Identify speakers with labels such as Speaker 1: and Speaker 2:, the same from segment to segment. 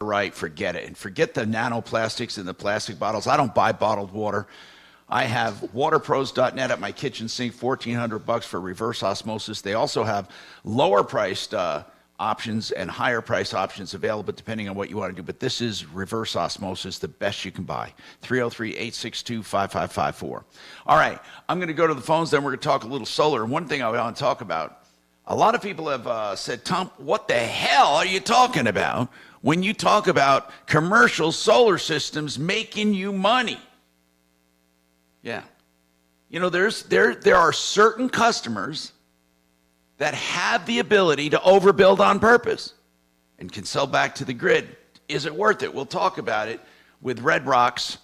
Speaker 1: right, forget it. And forget the nanoplastics in the plastic bottles. I don't buy bottled water. I have waterpros.net at my kitchen sink, $1,400 for reverse osmosis. They also have lower priced options and higher price options available depending on what you want to do. But this is reverse osmosis, the best you can buy. 303-862-5554. All right, I'm going to go to the phones, then we're going to talk a little solar. And one thing I want to talk about, a lot of people have said, Tom, what the hell are you talking about when you talk about commercial solar systems making you money? Yeah. You know, there are certain customers that have the ability to overbuild on purpose and can sell back to the grid. Is it worth it? We'll talk about it with Red Rocks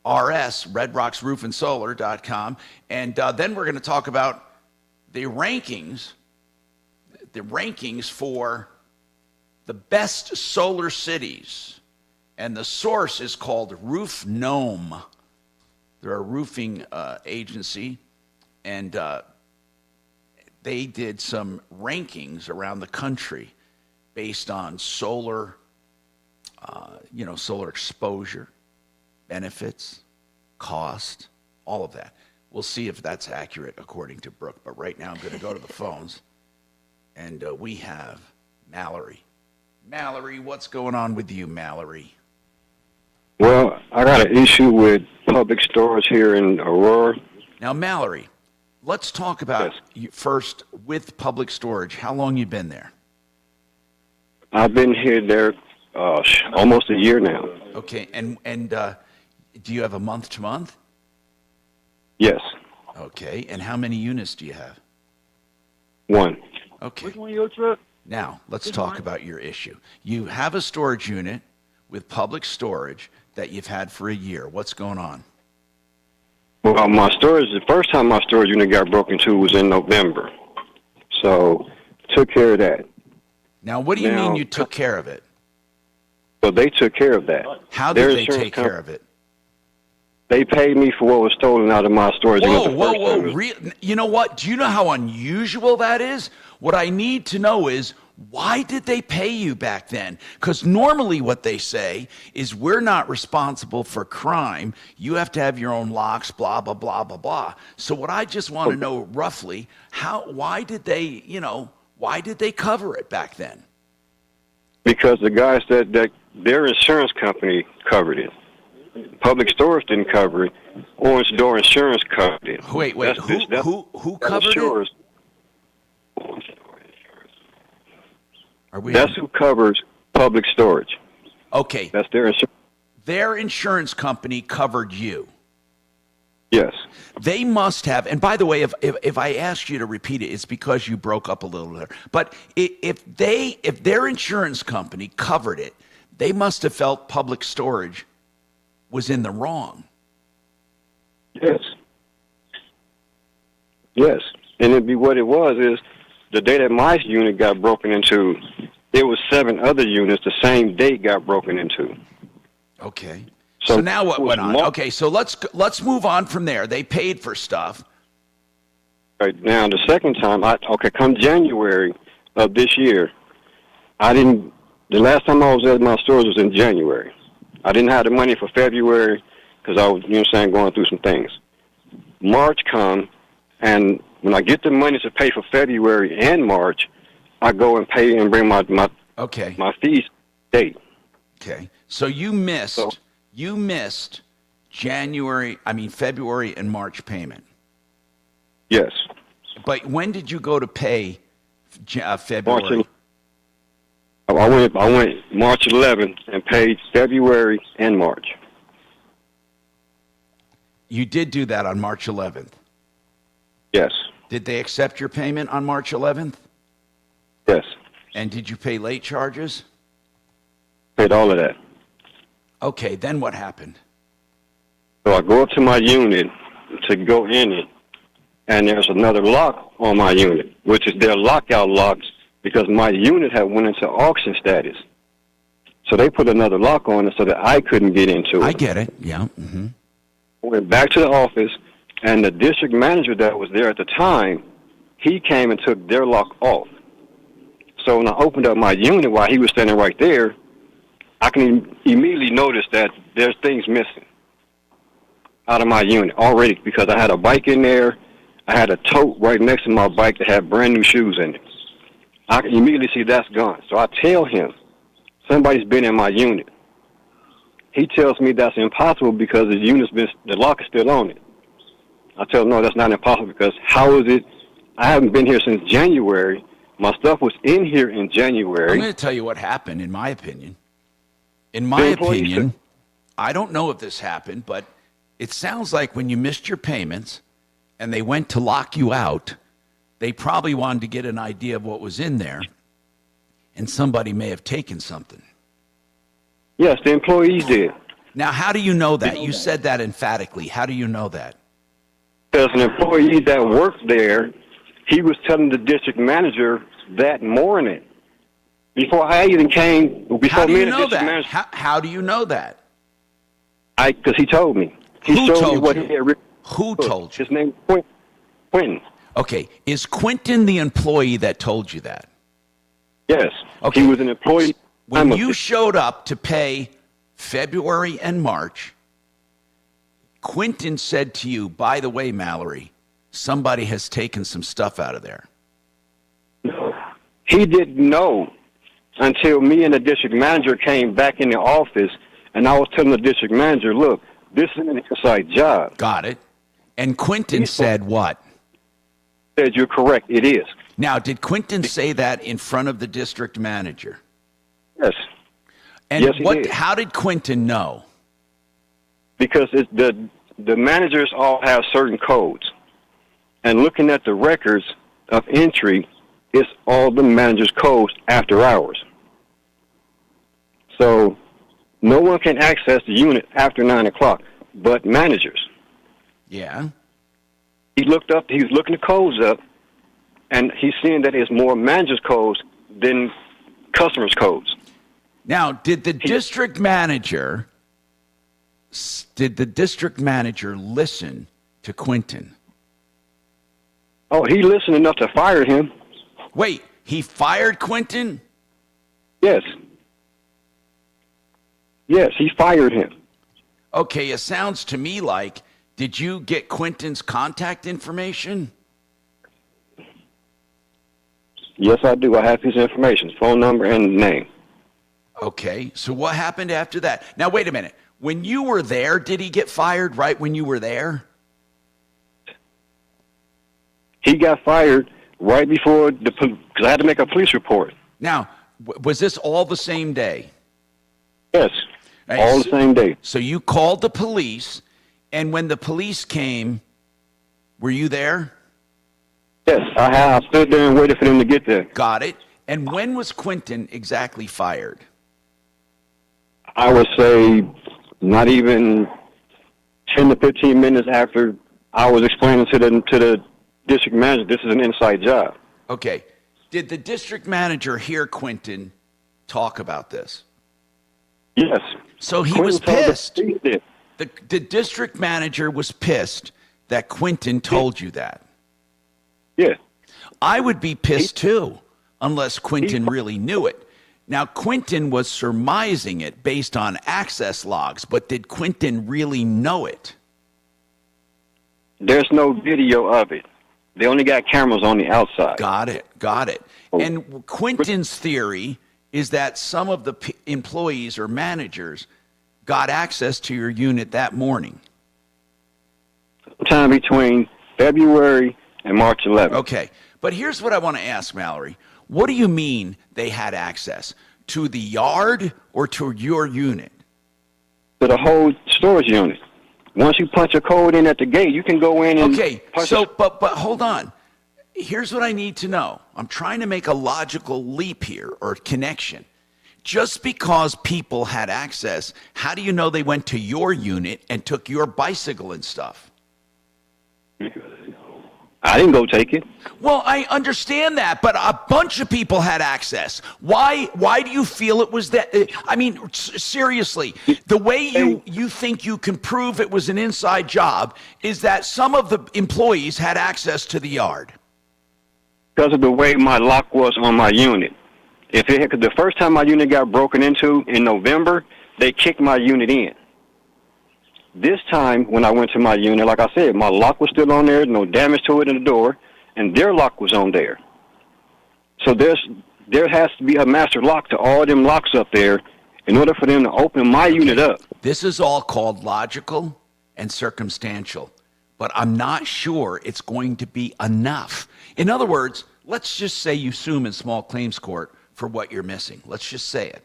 Speaker 1: RS, redrocksroofandsolar.com. And then we're going to talk about the rankings for the best solar cities. And the source is called Roof Gnome. They're a roofing agency, and they did some rankings around the country based on solar, solar exposure, benefits, cost, all of that. We'll see if that's accurate according to Brooke. But right now I'm going to go to the phones, and we have Mallory. Mallory, what's going on with you, Mallory?
Speaker 2: Well, I got an issue with public storage here in Aurora.
Speaker 1: Now, Mallory, let's talk about you first with public storage. How long you been there?
Speaker 2: I've been there almost a year now.
Speaker 1: Okay, and do you have a month-to-month?
Speaker 2: Yes.
Speaker 1: Okay, and how many units do you have?
Speaker 2: One.
Speaker 1: Okay.
Speaker 3: Which one your truck?
Speaker 1: Now, let's talk about your issue. You have a storage unit with public storage that you've had for a year. What's going on?
Speaker 2: Well, the first time my storage unit got broken into was in November. So, took care of that.
Speaker 1: Now, what do you mean you took care of it?
Speaker 2: So they took care of that.
Speaker 1: How did they take care of it?
Speaker 2: They paid me for what was stolen out of my storage unit.
Speaker 1: Whoa. You know what? Do you know how unusual that is? What I need to know is, why did they pay you back then? Because normally what they say is, we're not responsible for crime. You have to have your own locks, blah, blah, blah, blah, blah. So what I just want to know roughly, why did they cover it back then?
Speaker 2: Because the guy said that their insurance company covered it. Public storage didn't cover it. Orange Door Insurance covered it.
Speaker 1: Wait. Who covered it?
Speaker 2: That's who covers public storage.
Speaker 1: Okay.
Speaker 2: That's their insurance.
Speaker 1: Their insurance company covered you.
Speaker 2: Yes.
Speaker 1: They must have, and by the way, if I asked you to repeat it, it's because you broke up a little there. But if their insurance company covered it, they must have felt public storage was in the wrong.
Speaker 2: Yes. Yes. And it'd be what it was is, the day that my unit got broken into, there was 7 other units the same day got broken into.
Speaker 1: Okay. So now what went on? Okay, so let's move on from there. They paid for stuff.
Speaker 2: Right now, the second time, come January of this year, the last time I was at my stores was in January. I didn't have the money for February because I was, going through some things. March come, and when I get the money to pay for February and March, I go and pay and bring my fees date.
Speaker 1: Okay. So you missed February and March payment.
Speaker 2: Yes.
Speaker 1: But when did you go to pay February?
Speaker 2: I went March 11th and paid February and March.
Speaker 1: You did do that on March 11th?
Speaker 2: Yes.
Speaker 1: Did they accept your payment on March 11th?
Speaker 2: Yes.
Speaker 1: And did you pay late charges?
Speaker 2: Paid all of that.
Speaker 1: Okay, then what happened?
Speaker 2: So I go up to my unit to go in it, and there's another lock on my unit, which is their lockout locks, because my unit had went into auction status. So they put another lock on it so that I couldn't get into it.
Speaker 1: I get it, yeah. Mm-hmm.
Speaker 2: I went back to the office, and the district manager that was there at the time, he came and took their lock off. So when I opened up my unit while he was standing right there, I can immediately notice that there's things missing out of my unit already because I had a bike in there. I had a tote right next to my bike that had brand new shoes in it. I can immediately see that's gone. So I tell him, somebody's been in my unit. He tells me that's impossible because the lock is still on it. I tell him, no, that's not impossible because how is it? I haven't been here since January. My stuff was in here in January.
Speaker 1: I'm going to tell you what happened, in my opinion. In my opinion, I don't know if this happened, but it sounds like when you missed your payments and they went to lock you out, they probably wanted to get an idea of what was in there, and somebody may have taken something.
Speaker 2: Yes, the employees did.
Speaker 1: Now, how do you know that? You said that emphatically. How do you know that?
Speaker 2: There's an employee that worked there. He was telling the district manager that morning. Before I even came,
Speaker 1: How do you know that? How do you know that?
Speaker 2: Because he told me. He
Speaker 1: Who
Speaker 2: showed
Speaker 1: told
Speaker 2: me what
Speaker 1: you?
Speaker 2: he had written.
Speaker 1: Who told you?
Speaker 2: His name is Quentin.
Speaker 1: Okay, is Quentin the employee that told you that?
Speaker 2: Yes.
Speaker 1: Okay.
Speaker 2: He was an employee.
Speaker 1: When you showed up to pay February and March, Quentin said to you, by the way, Mallory, somebody has taken some stuff out of there.
Speaker 2: He didn't know until me and the district manager came back in the office, and I was telling the district manager, look, this is an inside job.
Speaker 1: Got it. And Quentin said what?
Speaker 2: Said, you're correct, it is.
Speaker 1: Now, did Quentin say that in front of the district manager?
Speaker 2: Yes.
Speaker 1: And
Speaker 2: yes, he did.
Speaker 1: How did Quentin know?
Speaker 2: Because the managers all have certain codes. And looking at the records of entry, it's all the managers' codes after hours. So no one can access the unit after 9 o'clock but managers.
Speaker 1: Yeah.
Speaker 2: He's looking the codes up, and he's seeing that it's more managers' codes than customers' codes.
Speaker 1: Now, did the district manager listen to Quentin?
Speaker 2: Oh, he listened enough to fire him.
Speaker 1: Wait, he fired Quentin?
Speaker 2: Yes. Yes, he fired him.
Speaker 1: Okay, it sounds to me like, did you get Quentin's contact information?
Speaker 2: Yes, I do. I have his information, phone number and name.
Speaker 1: Okay, so what happened after that? Now, wait a minute. When you were there, did he get fired right when you were there?
Speaker 2: He got fired right before because I had to make a police report.
Speaker 1: Now, was this all the same day?
Speaker 2: Yes,
Speaker 1: Right,
Speaker 2: all the same day.
Speaker 1: So you called the police, and when the police came, were you there?
Speaker 2: Yes, I stood there and waited for them to get there.
Speaker 1: Got it. And when was Quentin exactly fired?
Speaker 2: I would say not even 10 to 15 minutes after I was explaining to the district manager, this is an inside job.
Speaker 1: Okay. Did the district manager hear Quentin talk about this?
Speaker 2: Yes.
Speaker 1: So he
Speaker 2: Quentin
Speaker 1: was
Speaker 2: told the
Speaker 1: pissed.
Speaker 2: police that.
Speaker 1: The district manager was pissed that Quentin told you that.
Speaker 2: Yeah.
Speaker 1: I would be pissed too, unless Quentin really knew it. Now, Quentin was surmising it based on access logs, but did Quentin really know it?
Speaker 2: There's no video of it. They only got cameras on the outside.
Speaker 1: Got it. And Quentin's theory is that some of the employees or managers got access to your unit that morning.
Speaker 2: Sometime between February and March 11th.
Speaker 1: Okay. But here's what I want to ask, Mallory. What do you mean they had access? To the yard or to your unit?
Speaker 2: To the whole storage unit. Once you punch a code in at the gate, you can go in and
Speaker 1: but hold on. Here's what I need to know. I'm trying to make a logical leap here or connection. Just because people had access, how do you know they went to your unit and took your bicycle and stuff?
Speaker 2: I didn't go take it.
Speaker 1: Well, I understand that, but a bunch of people had access. Why do you feel it was that? I mean, seriously, the way you think you can prove it was an inside job is that some of the employees had access to the yard.
Speaker 2: Because of the way my lock was on my unit. Cause the first time my unit got broken into in November, they kicked my unit in. This time, when I went to my unit, like I said, my lock was still on there, no damage to it in the door, and their lock was on there. So there has to be a master lock to all them locks up there in order for them to open my unit up.
Speaker 1: This is all called logical and circumstantial, but I'm not sure it's going to be enough. In other words, let's just say you sue him in small claims court for what you're missing. Let's just say it.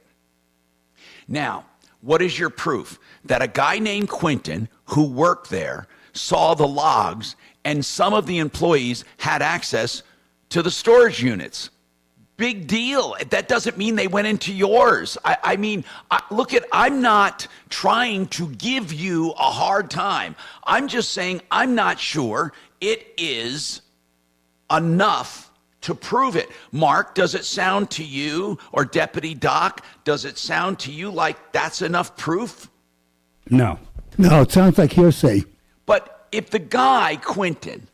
Speaker 1: Now, what is your proof? That a guy named Quentin who worked there saw the logs and some of the employees had access to the storage units. Big deal. That doesn't mean they went into yours. I'm not trying to give you a hard time. I'm just saying I'm not sure it is enough to prove it. Mark, does it sound to you, or Deputy Doc, does it sound to you like that's enough proof?
Speaker 3: No, it sounds like hearsay.
Speaker 1: But if the guy, Quentin,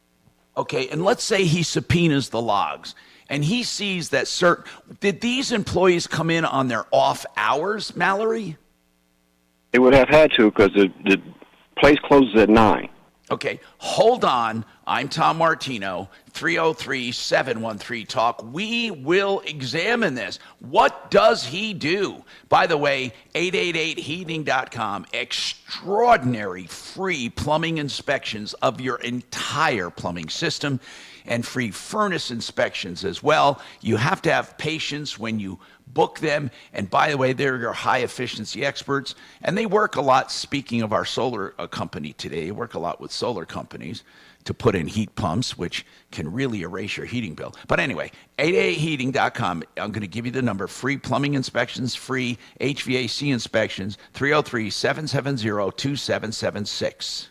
Speaker 1: okay, and let's say he subpoenas the logs, and he sees that did these employees come in on their off hours, Mallory?
Speaker 2: They would have had to, because the place closes at 9.
Speaker 1: Okay, hold on. I'm Tom Martino, 303-713-TALK. We will examine this. What does he do? By the way, 888heating.com, extraordinary free plumbing inspections of your entire plumbing system and free furnace inspections as well. You have to have patience when you book them. And by the way, they're your high efficiency experts, and they work a lot. Speaking of our solar company today, they work a lot with solar companies to put in heat pumps, which can really erase your heating bill. But anyway, 888heating.com. I'm going to give you the number. Free plumbing inspections, free HVAC inspections, 303-770-2776.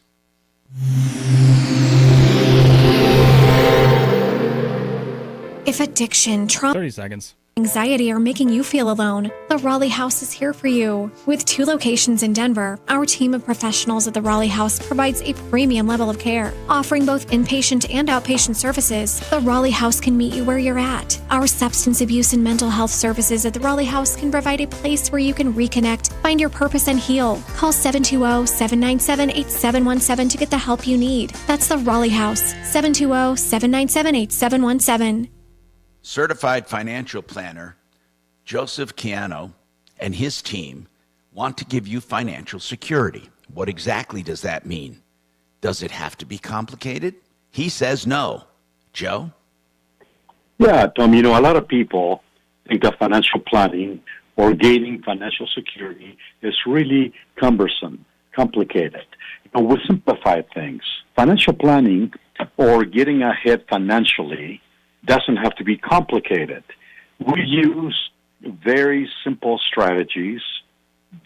Speaker 4: If addiction, trauma,
Speaker 5: 30 seconds.
Speaker 4: anxiety are making you feel alone, the Raleigh House is here for you. With 2 locations in Denver, our team of professionals at the Raleigh House provides a premium level of care. Offering both inpatient and outpatient services, the Raleigh House can meet you where you're at. Our substance abuse and mental health services at the Raleigh House can provide a place where you can reconnect, find your purpose, and heal. Call 720-797-8717 to get the help you need. That's the Raleigh House, 720-797-8717.
Speaker 1: Certified financial planner Joseph Chiano and his team want to give you financial security. What exactly does that mean? Does it have to be complicated? He says no. Joe?
Speaker 6: Yeah, Tom, a lot of people think that financial planning or gaining financial security is really cumbersome, complicated. We simplify things. Financial planning or getting ahead financially doesn't have to be complicated. We use very simple strategies,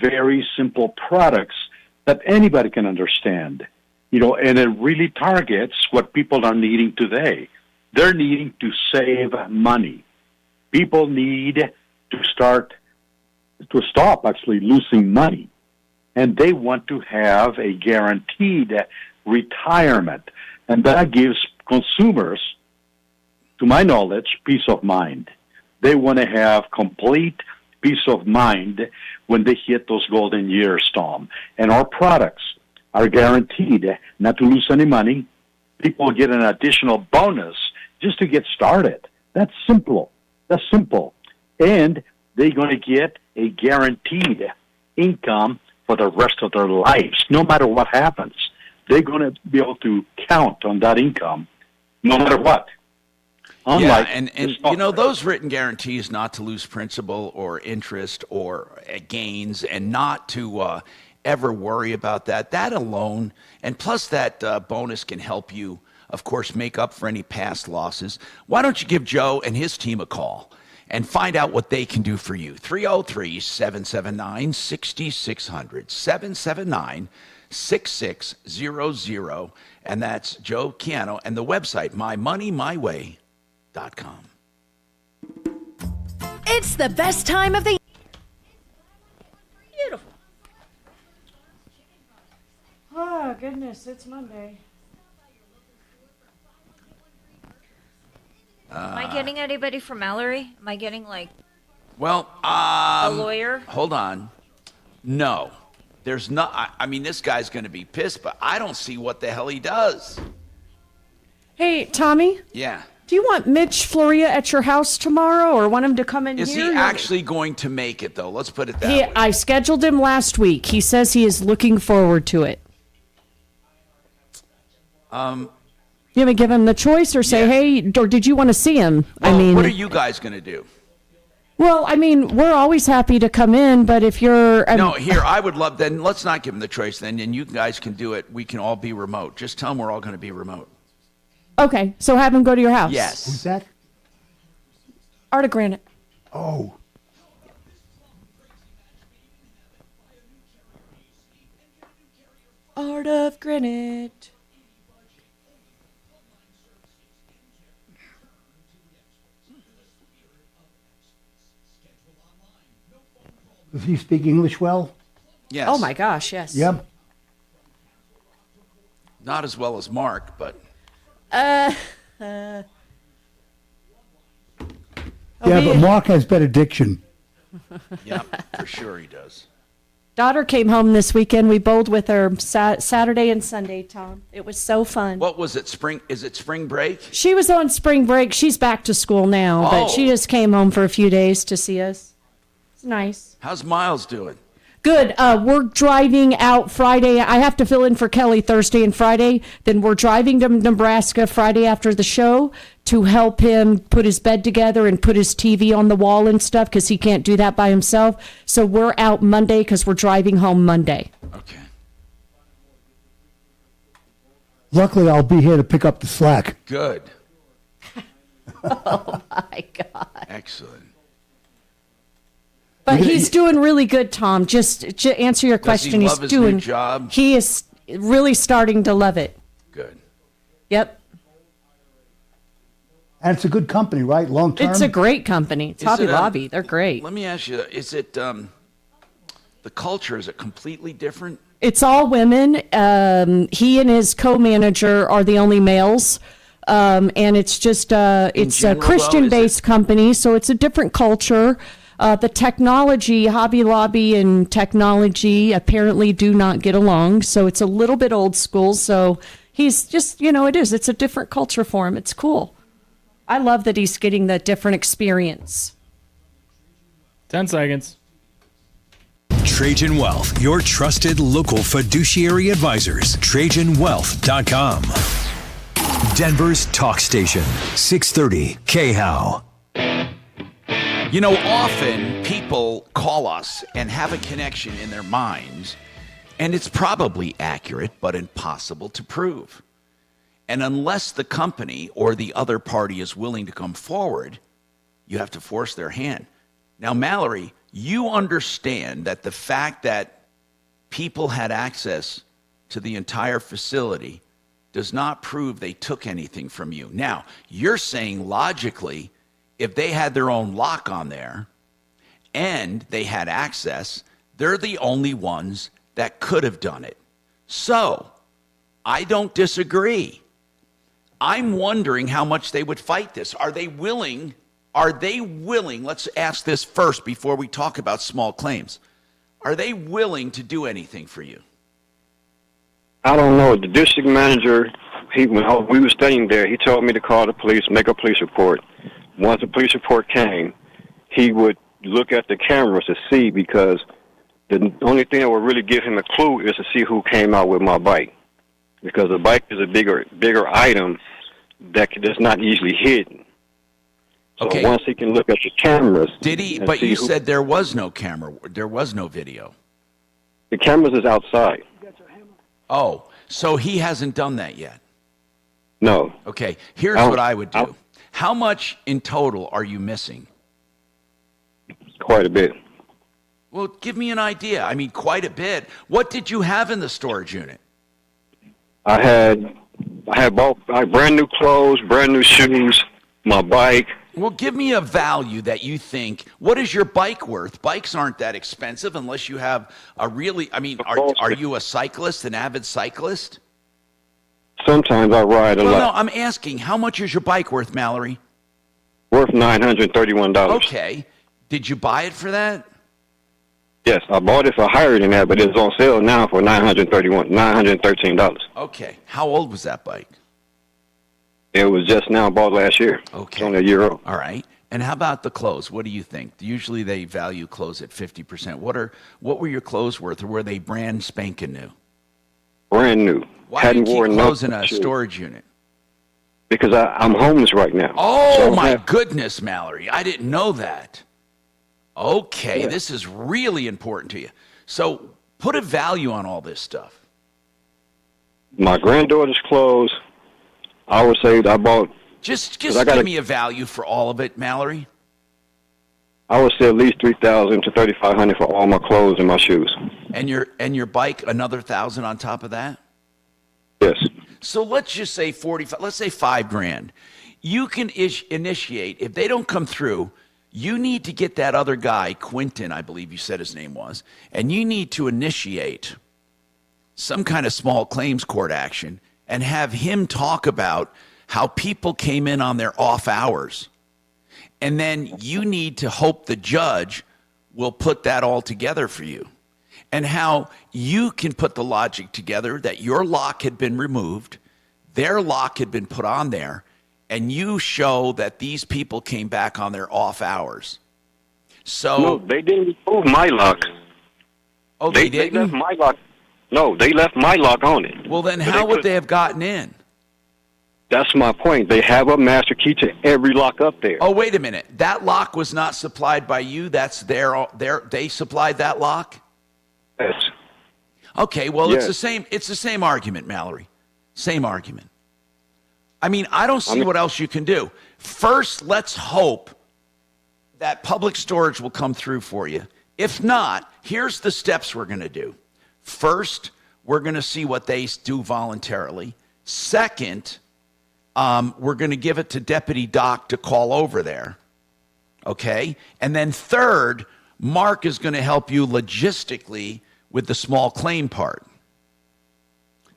Speaker 6: very simple products that anybody can understand, and it really targets what people are needing today. They're needing to save money. People need to stop actually losing money, and they want to have a guaranteed retirement, and that gives consumers, to my knowledge, peace of mind. They want to have complete peace of mind when they hit those golden years, Tom. And our products are guaranteed not to lose any money. People get an additional bonus just to get started. That's simple. And they're going to get a guaranteed income for the rest of their lives, no matter what happens. They're going to be able to count on that income no matter what.
Speaker 1: Unlike and those written guarantees not to lose principal or interest or gains, and not to ever worry about that alone, and plus that bonus can help you, of course, make up for any past losses. Why don't you give Joe and his team a call and find out what they can do for you? 303-779-6600, 779-6600, and that's Joe Chiano, and the website, mymoneymyway.com.
Speaker 7: It's the best time of the year.
Speaker 8: Beautiful. Oh, goodness, it's Monday.
Speaker 9: Am I getting anybody from Mallory? Am I getting
Speaker 1: Well,
Speaker 8: A lawyer?
Speaker 1: hold on. No, there's not. I mean, this guy's going to be pissed, but I don't see what the hell he does.
Speaker 8: Hey, Tommy,
Speaker 1: Yeah.
Speaker 8: do you want Mitch Floria at your house tomorrow or want him to come in
Speaker 1: Is
Speaker 8: here?
Speaker 1: he actually going to make it, though? Let's put it that way.
Speaker 8: I scheduled him last week. He says he is looking forward to it. You want to give him the choice or say,
Speaker 1: Yeah.
Speaker 8: hey, or did you want to see him?
Speaker 1: Well, what are you guys going to do?
Speaker 8: Well, I mean, we're always happy to come in, but if you're...
Speaker 1: No, here, I would love, then let's not give him the choice then, and you guys can do it. We can all be remote. Just tell him we're all going to be remote.
Speaker 8: Okay, so have him go to your house.
Speaker 3: Who's
Speaker 1: Yes.
Speaker 3: that?
Speaker 8: Art of Granite.
Speaker 3: Oh.
Speaker 8: Art of Granite.
Speaker 3: Does he speak English well?
Speaker 1: Yes.
Speaker 8: Oh, my gosh, yes.
Speaker 3: Yep.
Speaker 1: Not as well as Mark, but
Speaker 3: Yeah, but Mark has better diction.
Speaker 1: yeah, for sure he does.
Speaker 8: Daughter came home this weekend. We bowled with her Saturday and Sunday, Tom. It was so fun.
Speaker 1: What was it, spring? Is it spring break?
Speaker 8: She was on spring break. She's back to school now, but she
Speaker 1: Oh.
Speaker 8: just came home for a few days to see us. It's nice.
Speaker 1: How's Miles doing?
Speaker 8: Good. We're driving out Friday. I have to fill in for Kelly Thursday and Friday. Then we're driving to Nebraska Friday after the show to help him put his bed together and put his TV on the wall and stuff because he can't do that by himself. So we're out Monday because we're driving home Monday.
Speaker 1: Okay.
Speaker 3: Luckily, I'll be here to pick up the slack.
Speaker 1: Good.
Speaker 8: Oh, my God.
Speaker 1: Excellent.
Speaker 8: But he's doing really good, Tom. Just to answer your question,
Speaker 1: love his new job?
Speaker 8: He is really starting to love it.
Speaker 1: Good.
Speaker 8: Yep.
Speaker 3: And it's a good company, right? Long term?
Speaker 8: It's a great company. It's
Speaker 1: Is
Speaker 8: Hobby
Speaker 1: it,
Speaker 8: Lobby. They're great.
Speaker 1: Let me ask you, is it the culture, is it completely different?
Speaker 8: It's all women. He and his co-manager are the only males. And it's just it's
Speaker 1: general,
Speaker 8: a Christian-based company, so it's a different culture. The technology, Hobby Lobby and technology apparently do not get along, so it's a little bit old school. So he's just, it's a different culture for him. It's cool. I love that he's getting that different experience.
Speaker 5: 10 seconds.
Speaker 9: Trajan Wealth, your trusted local fiduciary advisors. TrajanWealth.com. Denver's talk station, 630 KHOW.
Speaker 1: Often people call us and have a connection in their minds, and it's probably accurate, but impossible to prove. And unless the company or the other party is willing to come forward, you have to force their hand. Now, Mallory, you understand that the fact that people had access to the entire facility does not prove they took anything from you. Now, you're saying logically, if they had their own lock on there and they had access, they're the only ones that could have done it. So, I don't disagree. I'm wondering how much they would fight this. Are they willing? Let's ask this first before we talk about small claims. Are they willing to do anything for you?
Speaker 2: I don't know. The district manager, when we were staying there, he told me to call the police, make a police report. Once the police report came, he would look at the cameras to see, because the only thing that would really give him a clue is to see who came out with my bike, because the bike is a bigger item that's not easily hidden. So
Speaker 1: Okay.
Speaker 2: once he can look at the cameras,
Speaker 1: Did he?
Speaker 2: and
Speaker 1: But
Speaker 2: see
Speaker 1: you
Speaker 2: who-
Speaker 1: said there was no camera. There was no video.
Speaker 2: the cameras is outside.
Speaker 1: Oh, so he hasn't done that yet.
Speaker 2: No,
Speaker 1: Okay, here's
Speaker 2: I'll-
Speaker 1: what I would do.
Speaker 2: I'll-
Speaker 1: How much in total are you missing?
Speaker 2: quite a bit.
Speaker 1: Well, give me an idea. I mean, quite a bit. What did you have in the storage unit?
Speaker 2: I had brand new clothes, brand new shoes, my bike.
Speaker 1: Well, give me a value that you think. What is your bike worth? Bikes aren't that expensive unless you have a really. I mean, are you a cyclist, an avid cyclist?
Speaker 2: Sometimes I ride a
Speaker 1: Well, no,
Speaker 2: lot.
Speaker 1: I'm asking, how much is your bike worth, Mallory?
Speaker 2: Worth $931.
Speaker 1: Okay. Did you buy it for that?
Speaker 2: Yes, I bought it for higher than that, but it's on sale now for $913.
Speaker 1: Okay. How old was that bike?
Speaker 2: It was just now bought last year.
Speaker 1: Okay.
Speaker 2: It's only a year old.
Speaker 1: All right. And how about the clothes? What do you think? Usually they value clothes at 50%. What were your clothes worth, or were they brand spanking new?
Speaker 2: Brand new.
Speaker 1: Why do you keep clothes in a storage unit?
Speaker 2: Because I'm homeless right now.
Speaker 1: Oh,
Speaker 2: So
Speaker 1: my goodness, Mallory. I didn't know that. Okay,
Speaker 2: Yeah.
Speaker 1: This is really important to you. So put a value on all this stuff.
Speaker 2: My granddaughter's clothes, I would say I bought,
Speaker 1: Just
Speaker 2: I gotta-
Speaker 1: give me a value for all of it, Mallory.
Speaker 2: I would say at least $3,000 to $3,500 for all my clothes and my shoes.
Speaker 1: And your bike, another 1,000 on top of that?
Speaker 2: Yes.
Speaker 1: So let's just say 45, let's say $5,000. You can initiate, if they don't come through, you need to get that other guy, Quentin, I believe you said his name was, and you need to initiate some kind of small claims court action and have him talk about how people came in on their off hours. And then you need to hope the judge will put that all together for you. And how you can put the logic together that your lock had been removed, their lock had been put on there, and you show that these people came back on their off hours. So
Speaker 2: No, they didn't remove my lock.
Speaker 1: Oh, they
Speaker 2: They
Speaker 1: didn't?
Speaker 2: left my lock. No, they left my lock on it.
Speaker 1: Well, then
Speaker 2: But
Speaker 1: how
Speaker 2: they
Speaker 1: would
Speaker 2: put-
Speaker 1: they have gotten in?
Speaker 2: That's my point. They have a master key to every lock up there.
Speaker 1: Oh, wait a minute. That lock was not supplied by you. That's they supplied that lock?
Speaker 2: Yes.
Speaker 1: Okay, well,
Speaker 2: Yes.
Speaker 1: it's the same argument, Mallory. Same argument. I mean, I don't see what else you can do. First, let's hope that public storage will come through for you. If not, here's the steps we're going to do. First, we're going to see what they do voluntarily. Second, we're going to give it to Deputy Doc to call over there. Okay? And then third, Mark is going to help you logistically with the small claim part.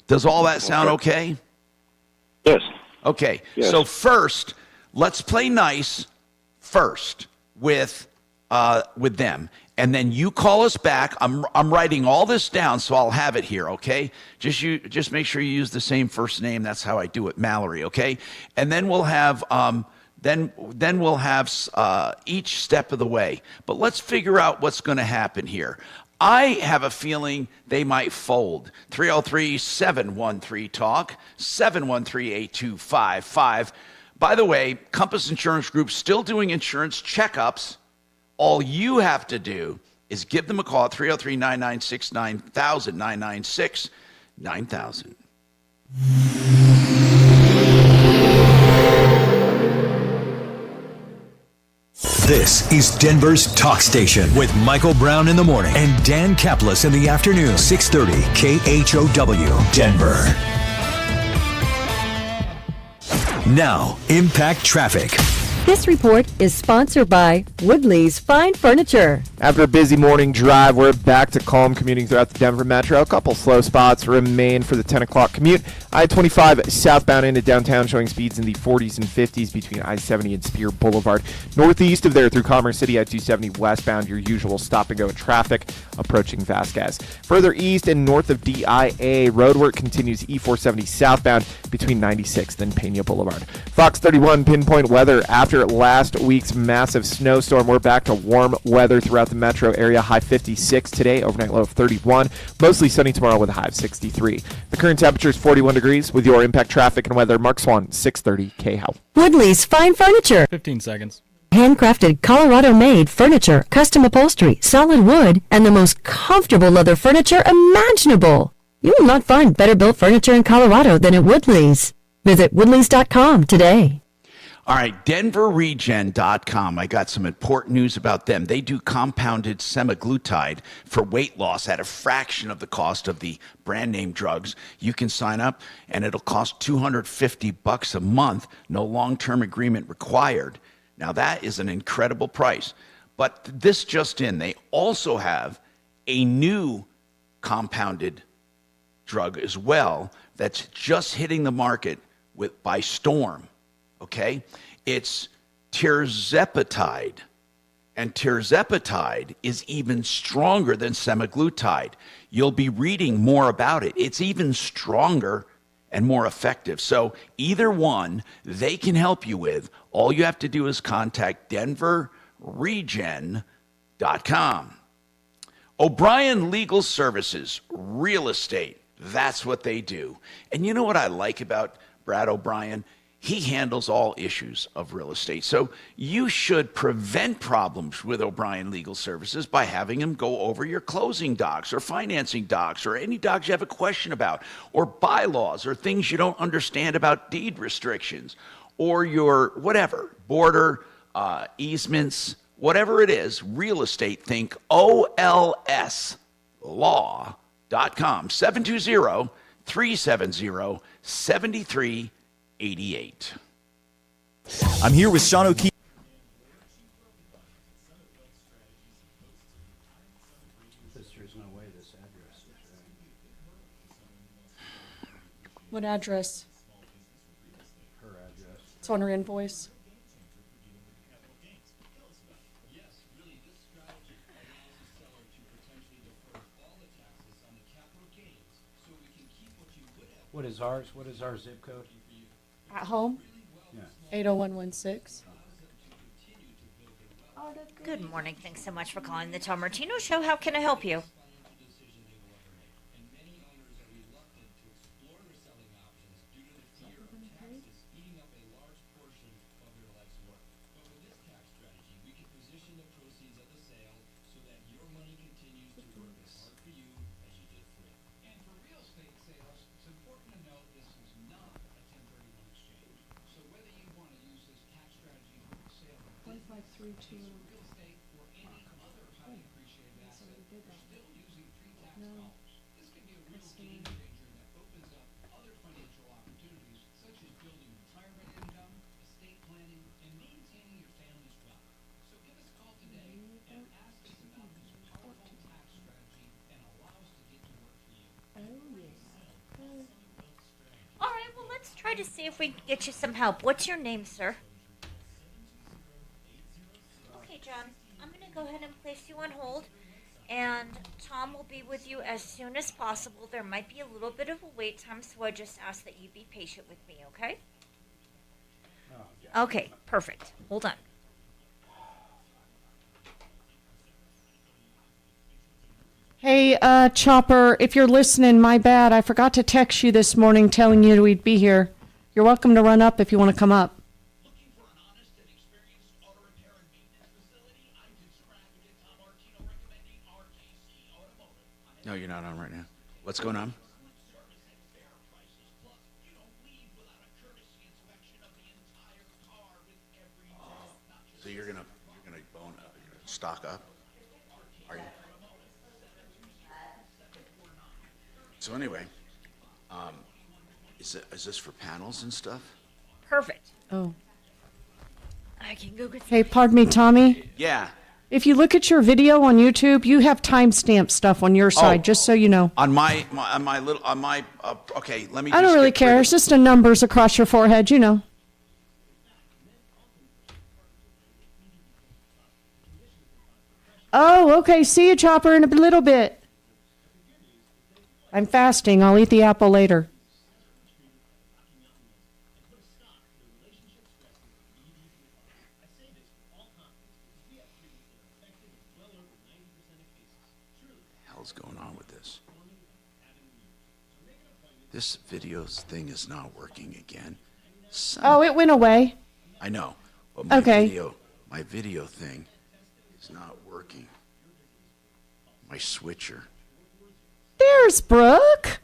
Speaker 1: Does all that sound okay?
Speaker 2: Yes.
Speaker 1: Okay.
Speaker 2: Yes.
Speaker 1: So first, let's play nice first with them. And then you call us back. I'm writing all this down, so I'll have it here, okay? Just make sure you use the same first name. That's how I do it, Mallory, okay? And then we'll have each step of the way. But let's figure out what's going to happen here. I have a feeling they might fold. 303-713-TALK, 713-8255. By the way, Compass Insurance Group still doing insurance checkups. All you have to do is give them a call at 303-996-9000, 996-9000.
Speaker 9: This is Denver's Talk Station with Michael Brown in the morning and Dan Kaplis in the afternoon. 630 KHOW, Denver. Now, Impact Traffic.
Speaker 10: This report is sponsored by Woodley's Fine Furniture.
Speaker 11: After a busy morning drive, we're back to calm commuting throughout the Denver metro. A couple slow spots remain for the 10 o'clock commute. I-25 southbound into downtown showing speeds in the 40s and 50s between I-70 and Spear Boulevard. Northeast of there through Commerce City, I-270 westbound, your usual stop-and-go traffic approaching Vasquez. Further east and north of DIA, roadwork continues E-470 southbound between 96th and Pena Boulevard. Fox 31 pinpoint weather. After last week's massive snowstorm, we're back to warm weather throughout the metro area. High 56 today, overnight low of 31. Mostly sunny tomorrow with a high of 63. The current temperature is 41 degrees. With your Impact Traffic and weather, Mark Swan, 630 KHOW.
Speaker 10: Woodley's Fine Furniture.
Speaker 5: 15 seconds.
Speaker 10: Handcrafted, Colorado-made furniture, custom upholstery, solid wood, and the most comfortable leather furniture imaginable. You will not find better built furniture in Colorado than at Woodley's. Visit woodleys.com today.
Speaker 1: All right, DenverRegen.com. I got some important news about them. They do compounded semaglutide for weight loss at a fraction of the cost of the brand name drugs. You can sign up, and it'll cost $250 a month. No long-term agreement required. Now, that is an incredible price. But this just in, they also have a new compounded drug as well that's just hitting the market by storm. Okay, it's tirzepatide, And tirzepatide is even stronger than semaglutide. You'll be reading more about it. It's even stronger and more effective. So either one, they can help you with. All you have to do is contact denverregen.com. O'Brien Legal Services, real estate. That's what they do. And you know what I like about Brad O'Brien? He handles all issues of real estate. So you should prevent problems with O'Brien Legal Services by having him go over your closing docs or financing docs or any docs you have a question about, or bylaws or things you don't understand about deed restrictions or your whatever, border easements, whatever it is, real estate. Think olslaw.com, 720-370-7388.
Speaker 9: I'm here with Sean O'Keefe.
Speaker 8: What address? Her address. It's on her invoice.
Speaker 12: What is ours? What is our zip code?
Speaker 8: At home?
Speaker 12: Yeah.
Speaker 8: 80116.
Speaker 13: Good morning. Thanks so much for calling the Tom Martino Show. How can I help you? Let's try to see if we can get you some help. What's your name, sir? Okay, John. I'm going to go ahead and place you on hold, and Tom will be with you as soon as possible. There might be a little bit of a wait time, so I just ask that you be patient with me, okay? Okay, perfect. Hold on.
Speaker 8: Hey, Chopper, if you're listening, my bad. I forgot to text you this morning telling you we'd be here. You're welcome to run up if you want to come up.
Speaker 1: No, you're not on right now. What's going on? So you're gonna stock up? Are you? So anyway, is this for panels and stuff?
Speaker 13: Perfect.
Speaker 8: Oh.
Speaker 13: I can go get some.
Speaker 8: Hey, pardon me, Tommy.
Speaker 1: Yeah.
Speaker 8: If you look at your video on YouTube, you have timestamp stuff on your side, just so you know.
Speaker 1: Okay, let me.
Speaker 8: I don't really care. It's just the numbers across your forehead, you know. Oh, okay. See you, Chopper, in a little bit. I'm fasting. I'll eat the apple later.
Speaker 1: Hell's going on with this? This video thing is not working again.
Speaker 8: Oh, it went away.
Speaker 1: I know, but my video thing is not working. My switcher.
Speaker 8: There's Brooke.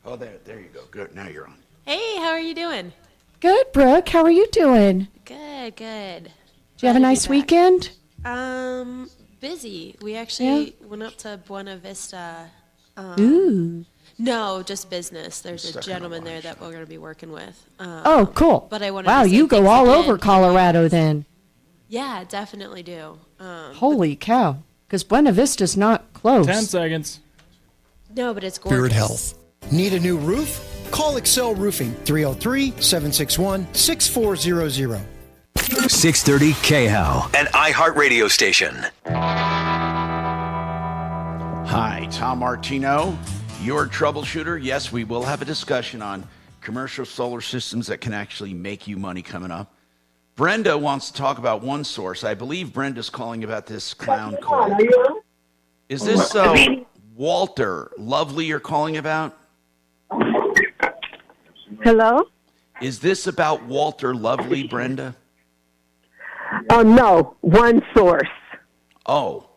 Speaker 1: Oh, there you go. Good. Now you're on.
Speaker 14: Hey, how are you doing?
Speaker 8: Good, Brooke. How are you doing?
Speaker 14: Good.
Speaker 8: Did you have a nice weekend?
Speaker 14: Busy. We actually went up to Buena Vista.
Speaker 8: Ooh.
Speaker 14: No, just business. There's a gentleman there that we're going to be working with.
Speaker 8: Oh, cool.
Speaker 14: But I wanted
Speaker 8: wow,
Speaker 14: to say
Speaker 8: you go
Speaker 14: thanks
Speaker 8: all
Speaker 14: again.
Speaker 8: over Colorado then.
Speaker 14: Yeah, definitely do.
Speaker 8: Holy cow. Because Buena Vista's not close.
Speaker 5: 10 seconds.
Speaker 14: No, but it's gorgeous.
Speaker 15: Spirit Health. Need a new roof? Call Excel Roofing 303-761-6400.
Speaker 9: 630 KHAL, an iHeart radio station.
Speaker 1: Hi, Tom Martino, your troubleshooter. Yes, we will have a discussion on commercial solar systems that can actually make you money coming up. Brenda wants to talk about OneSource. I believe Brenda's calling about this clown call. Is this Walter Lovely you're calling about?
Speaker 16: Hello?
Speaker 1: Is this about Walter Lovely, Brenda?
Speaker 16: Oh, no. OneSource.
Speaker 1: Oh.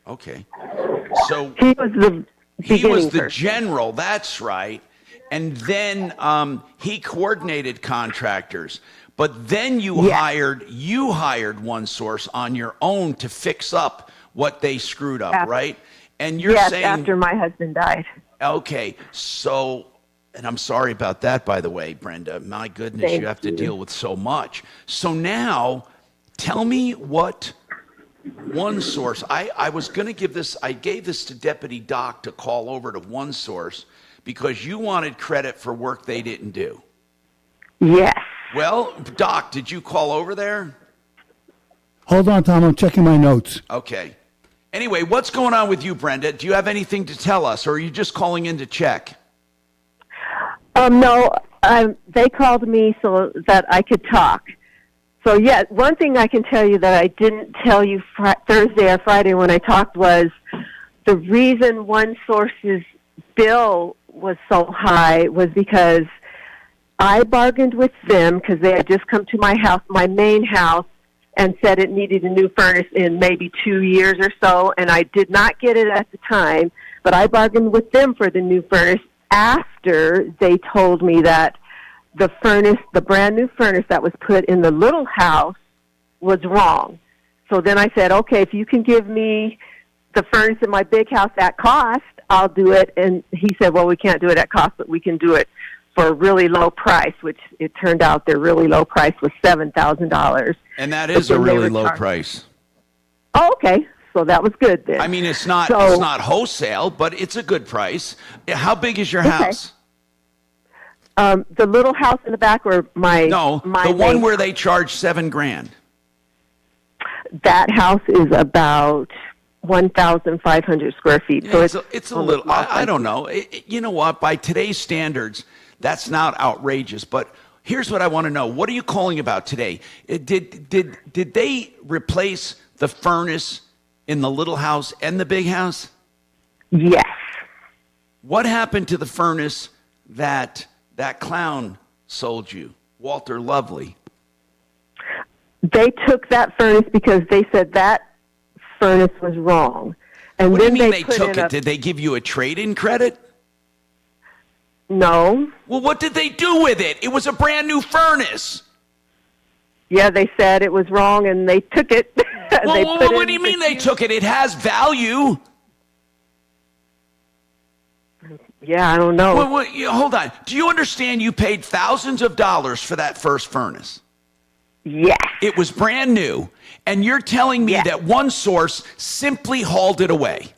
Speaker 1: Okay. So
Speaker 16: he was the
Speaker 1: general, that's right. And then he coordinated contractors. But then you hired OneSource on your own to fix up what they screwed up, right? And you're saying
Speaker 16: after my husband died.
Speaker 1: Okay. So, and I'm sorry about that, by the way, Brenda. My goodness, you have to deal with so much. So now, tell me what OneSource. I was going to give this. I gave this to Deputy Doc to call over to OneSource because you wanted credit for work they didn't do.
Speaker 16: Yes.
Speaker 1: Well, Doc, did you call over there?
Speaker 3: Hold on, Tom. I'm checking my notes.
Speaker 1: Okay. Anyway, what's going on with you, Brenda? Do you have anything to tell us, or are you just calling in to check?
Speaker 16: No, they called me so that I could talk. So, yeah, one thing I can tell you that I didn't tell you Thursday or Friday when I talked was the reason OneSource's bill was so high was because I bargained with them because they had just come to my house, my main house, and said it needed a new furnace in maybe 2 years or so, and I did not get it at the time, but I bargained with them for the new furnace after they told me that the brand new furnace that was put in the little house was wrong. So then I said, okay, if you can give me the furnace in my big house at cost, I'll do it. And he said, well, we can't do it at cost, but we can do it for a really low price, which it turned out their really low price was $7,000.
Speaker 1: And that is a really low price.
Speaker 16: Oh, okay. So that was good then.
Speaker 1: I mean, it's not wholesale, but it's a good price. How big is your house?
Speaker 16: The little house in the back, or my
Speaker 1: one where they charge $7,000.
Speaker 16: That house is about 1,500 square feet. So
Speaker 1: it's a little. I don't know. You know what? By today's standards, that's not outrageous. But here's what I want to know: what are you calling about today? Did they replace the furnace in the little house and the big house?
Speaker 16: Yes.
Speaker 1: What happened to the furnace that clown sold you, Walter Lovely?
Speaker 16: They took that furnace because they said that furnace was wrong. And
Speaker 1: what do you
Speaker 16: then
Speaker 1: mean they took it? Did they give you a trade-in credit?
Speaker 16: No.
Speaker 1: Well, what did they do with it? It was a brand new furnace.
Speaker 16: Yeah, they said it was wrong, and they took it.
Speaker 1: Well, what do you mean they took it? It has value.
Speaker 16: Yeah, I don't know.
Speaker 1: Well, hold on. Do you understand you paid thousands of dollars for that first furnace?
Speaker 16: Yes.
Speaker 1: It was brand new, and you're telling me that OneSource simply hauled it away?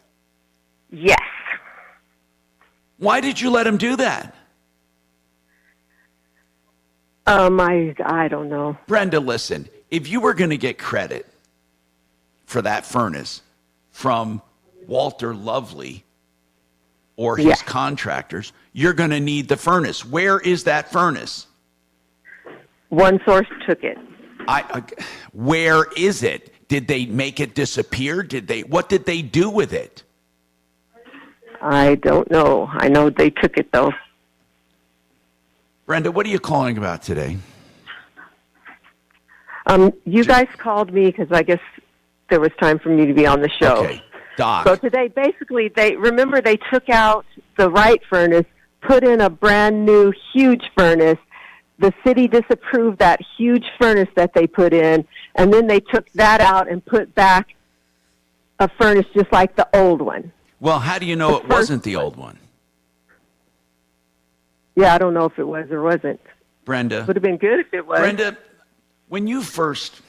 Speaker 16: Yes.
Speaker 1: Why did you let them do that?
Speaker 16: I don't know.
Speaker 1: Brenda, listen. If you were going to get credit for that furnace from Walter Lovely or his contractors, you're going to need the furnace. Where is that furnace?
Speaker 16: OneSource took it.
Speaker 1: Where is it? Did they make it disappear? What did they do with it?
Speaker 16: I don't know. I know they took it, though.
Speaker 1: Brenda, what are you calling about today?
Speaker 16: You guys called me because I guess there was time for me to be on the show.
Speaker 1: Okay, Doc.
Speaker 16: So today, basically, they took out the right furnace, put in a brand new huge furnace. The city disapproved that huge furnace that they put in, and then they took that out and put back a furnace just like the old one.
Speaker 1: Well, how do you know it wasn't the old one?
Speaker 16: Yeah, I don't know if it was or wasn't.
Speaker 1: Brenda.
Speaker 16: Would have been good if it was.
Speaker 1: Brenda, when you first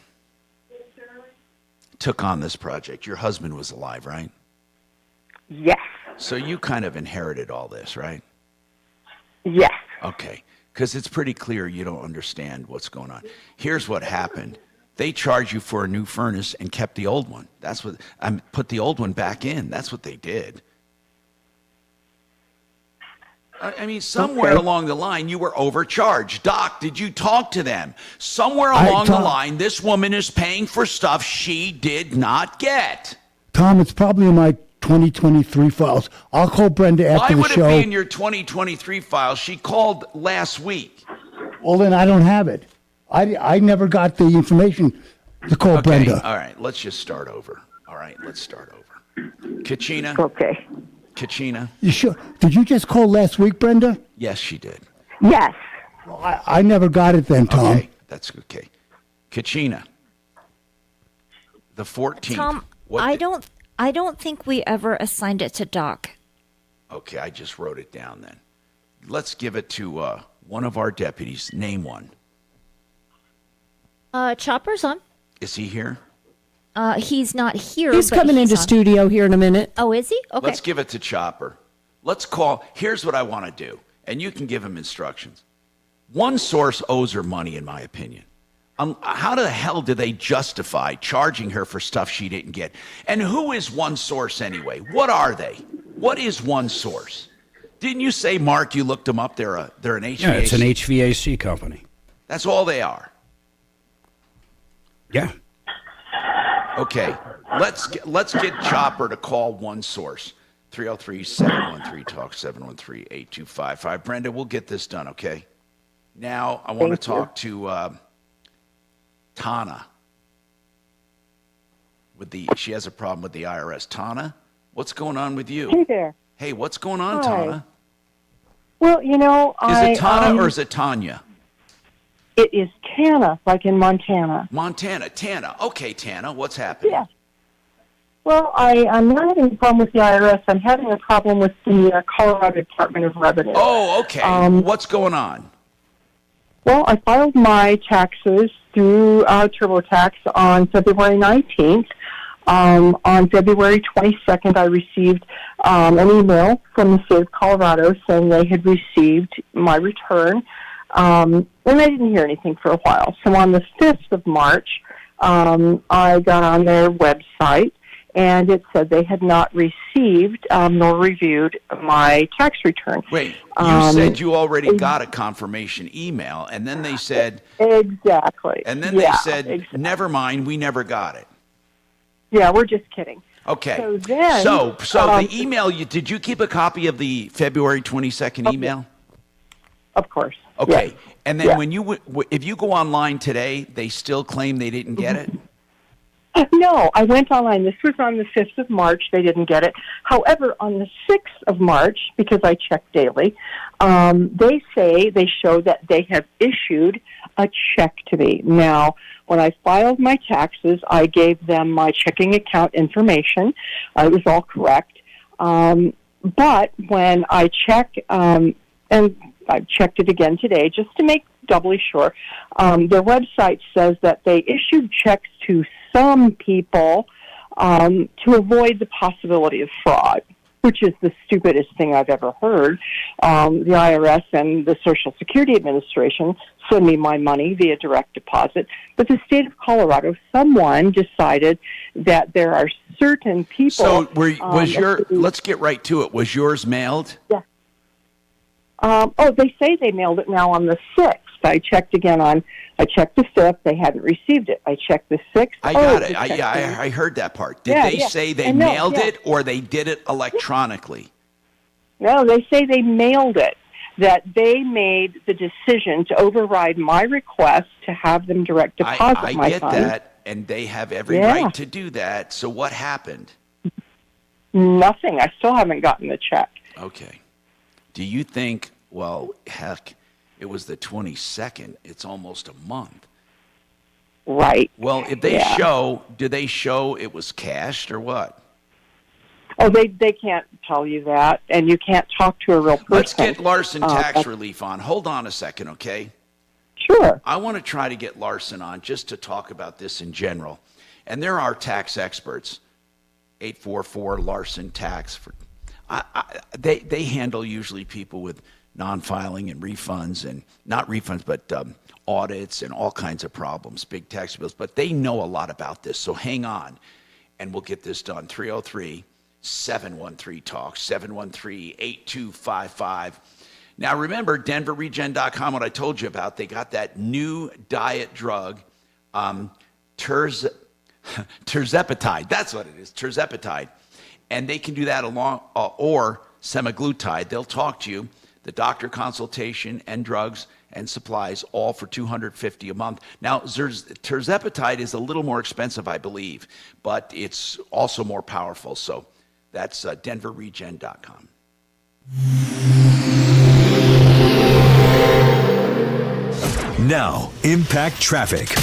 Speaker 1: took on this project, your husband was alive, right?
Speaker 16: Yes.
Speaker 1: So you kind of inherited all this, right?
Speaker 16: Yes.
Speaker 1: Okay, because it's pretty clear you don't understand what's going on. Here's what happened. They charged you for a new furnace and kept the old one. That's what put the old one back in. That's what they did. I mean, somewhere along the line, you were overcharged. Doc, did you talk to them? Somewhere along the line, this woman is paying for stuff she did not get.
Speaker 3: Tom, it's probably in my 2023 files. I'll call Brenda after the show.
Speaker 1: Why would it be in your 2023 file? She called last week.
Speaker 3: Well, then I don't have it. I never got the information to call Brenda.
Speaker 1: All right, let's just start over. All right, let's start over. Kachina?
Speaker 16: Okay.
Speaker 1: Kachina?
Speaker 3: You sure? Did you just call last week, Brenda?
Speaker 1: Yes, she did.
Speaker 16: Yes.
Speaker 3: Well, I never got it then, Tom.
Speaker 1: Okay, that's okay. Kachina, the 14th.
Speaker 13: Tom, I don't think we ever assigned it to Doc.
Speaker 1: Okay, I just wrote it down then. Let's give it to one of our deputies. Name one.
Speaker 13: Chopper's on.
Speaker 1: Is he here?
Speaker 13: He's not here.
Speaker 8: He's
Speaker 13: but
Speaker 8: coming into
Speaker 13: on.
Speaker 8: studio here in a minute.
Speaker 13: Oh, is he? Okay.
Speaker 1: Let's give it to Chopper. Let's call. Here's what I want to do, and you can give him instructions. One source owes her money, in my opinion. How the hell do they justify charging her for stuff she didn't get? And who is one source anyway? What are they? What is one source? Didn't you say, Mark, you looked them up? They're an HVAC.
Speaker 12: Yeah, it's an HVAC company.
Speaker 1: That's all they are.
Speaker 12: Yeah.
Speaker 1: Okay, let's get Chopper to call one source. 303-713-TALK, 713-8255. Brenda, we'll get this done, okay? Now I want to talk to Tana. She has a problem with the IRS. Tana, what's going on with you?
Speaker 17: Hey there.
Speaker 1: Hey, what's going on,
Speaker 17: Hi.
Speaker 1: Tana?
Speaker 17: Well,
Speaker 1: Is it Tana or is it Tanya?
Speaker 17: It is Tana, like in Montana.
Speaker 1: Montana, Tana. Okay, Tana, what's happening?
Speaker 17: Yeah. Well, I'm not having a problem with the IRS. I'm having a problem with the Colorado Department of Revenue.
Speaker 1: Oh, okay. What's going on?
Speaker 17: Well, I filed my taxes through TurboTax on February 19th. On February 22nd, I received an email from the state of Colorado saying they had received my return. And I didn't hear anything for a while. So on the 5th of March, I got on their website, and it said they had not received nor reviewed my tax return.
Speaker 1: Wait, you said you already got a confirmation email, and then they said...
Speaker 17: Exactly.
Speaker 1: And then they said, never mind, we never got it.
Speaker 17: Yeah, we're just kidding.
Speaker 1: Okay.
Speaker 17: So then...
Speaker 1: So the email, did you keep a copy of the February 22nd email?
Speaker 17: Of course.
Speaker 1: Okay.
Speaker 17: Yes.
Speaker 1: And then when if you go online today, they still claim they didn't get it?
Speaker 17: No, I went online. This was on the 5th of March. They didn't get it. However, on the 6th of March, because I check daily, they show that they have issued a check to me. Now, when I filed my taxes, I gave them my checking account information. It was all correct. But when I check, and I've checked it again today just to make doubly sure, their website says that they issued checks to some people to avoid the possibility of fraud, which is the stupidest thing I've ever heard. The IRS and the Social Security Administration send me my money via direct deposit, but the state of Colorado, someone decided that there are certain people...
Speaker 1: So let's get right to it. Was yours mailed?
Speaker 17: Yeah. They say they mailed it now on the 6th. I checked I checked the 5th. They hadn't received it. I checked the 6th.
Speaker 1: I got it. I heard that part. Did they say they mailed it or they did it electronically?
Speaker 17: No, they say they mailed it, that they made the decision to override my request to have them direct deposit my funds.
Speaker 1: I get that, and they have every right to do that. So what happened?
Speaker 17: Nothing. I still haven't gotten the check.
Speaker 1: Okay. Do you think, well, heck, it was the 22nd. It's almost a month.
Speaker 17: Right.
Speaker 1: Well, if they do they show it was cashed or what?
Speaker 17: Oh, they can't tell you that, and you can't talk to a real person.
Speaker 1: Let's get Larson tax relief on. Hold on a second, okay?
Speaker 17: Sure.
Speaker 1: I want to try to get Larson on just to talk about this in general. And there are tax experts, 844 Larson Tax. They handle usually people with non-filing and refunds, and not refunds, but audits and all kinds of problems, big tax bills. But they know a lot about this, so hang on, and we'll get this done. 303-713-TALK, 713-8255. Now, remember, DenverRegen.com, what I told you about, they got that new diet drug, Tirzepatide. That's what it is, Tirzepatide. And they can do that along, or semaglutide. They'll talk to you. The doctor consultation and drugs and supplies, all for $250 a month. Now, Tirzepatide is a little more expensive, I believe, but it's also more powerful. So that's DenverRegen.com.
Speaker 9: Now, Impact Traffic.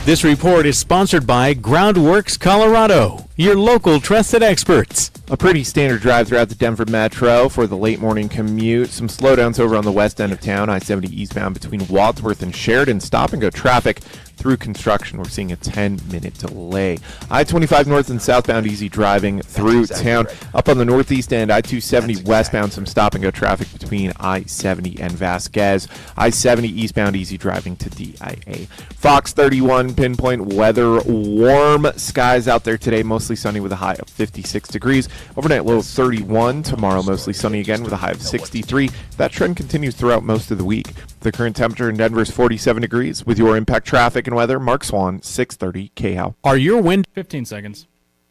Speaker 18: This report is sponsored by Groundworks Colorado, your local trusted experts.
Speaker 11: A pretty standard drive throughout the Denver Metro for the late morning commute. Some slowdowns over on the west end of town, I-70 eastbound between Wadsworth and Sheridan. Stop and go traffic through construction. We're seeing a 10-minute delay. I-25 north and southbound easy driving through town. Right. Up on the northeast end, I-270 westbound, some stop and go traffic between I-70 and Vasquez. I-70 eastbound easy driving to DIA. Fox 31 pinpoint weather. Warm skies out there today, mostly sunny with a high of 56 degrees. Overnight low of 31. Tomorrow mostly sunny again with a high of 63. That trend continues throughout most of the week. The current temperature in Denver is 47 degrees. With your Impact Traffic and weather, Mark Swan, 630 KHOW.
Speaker 5: Are your wind 15 seconds?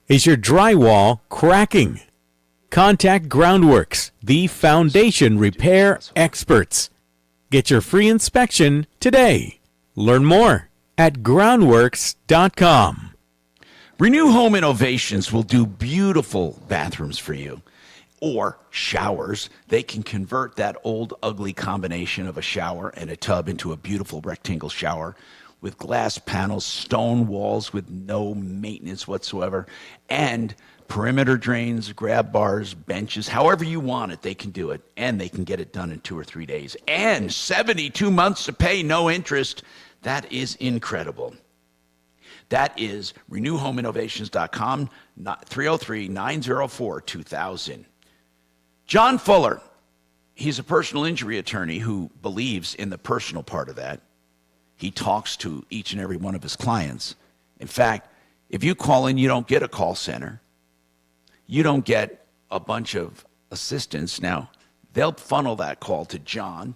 Speaker 18: Is your drywall cracking? Contact Groundworks, the foundation repair experts. Get your free inspection today. Learn more at groundworks.com.
Speaker 1: Renew Home Innovations will do beautiful bathrooms for you, or showers. They can convert that old, ugly combination of a shower and a tub into a beautiful rectangle shower with glass panels, stone walls with no maintenance whatsoever, and perimeter drains, grab bars, benches, however you want it, they can do it. And they can get it done in 2 or 3 days. And 72 months to pay, no interest. That is incredible. That is renewhomeinnovations.com, 303-904-2000. John Fuller, he's a personal injury attorney who believes in the personal part of that. He talks to each and every one of his clients. In fact, if you call in, you don't get a call center. You don't get a bunch of assistants. Now, they'll funnel that call to John,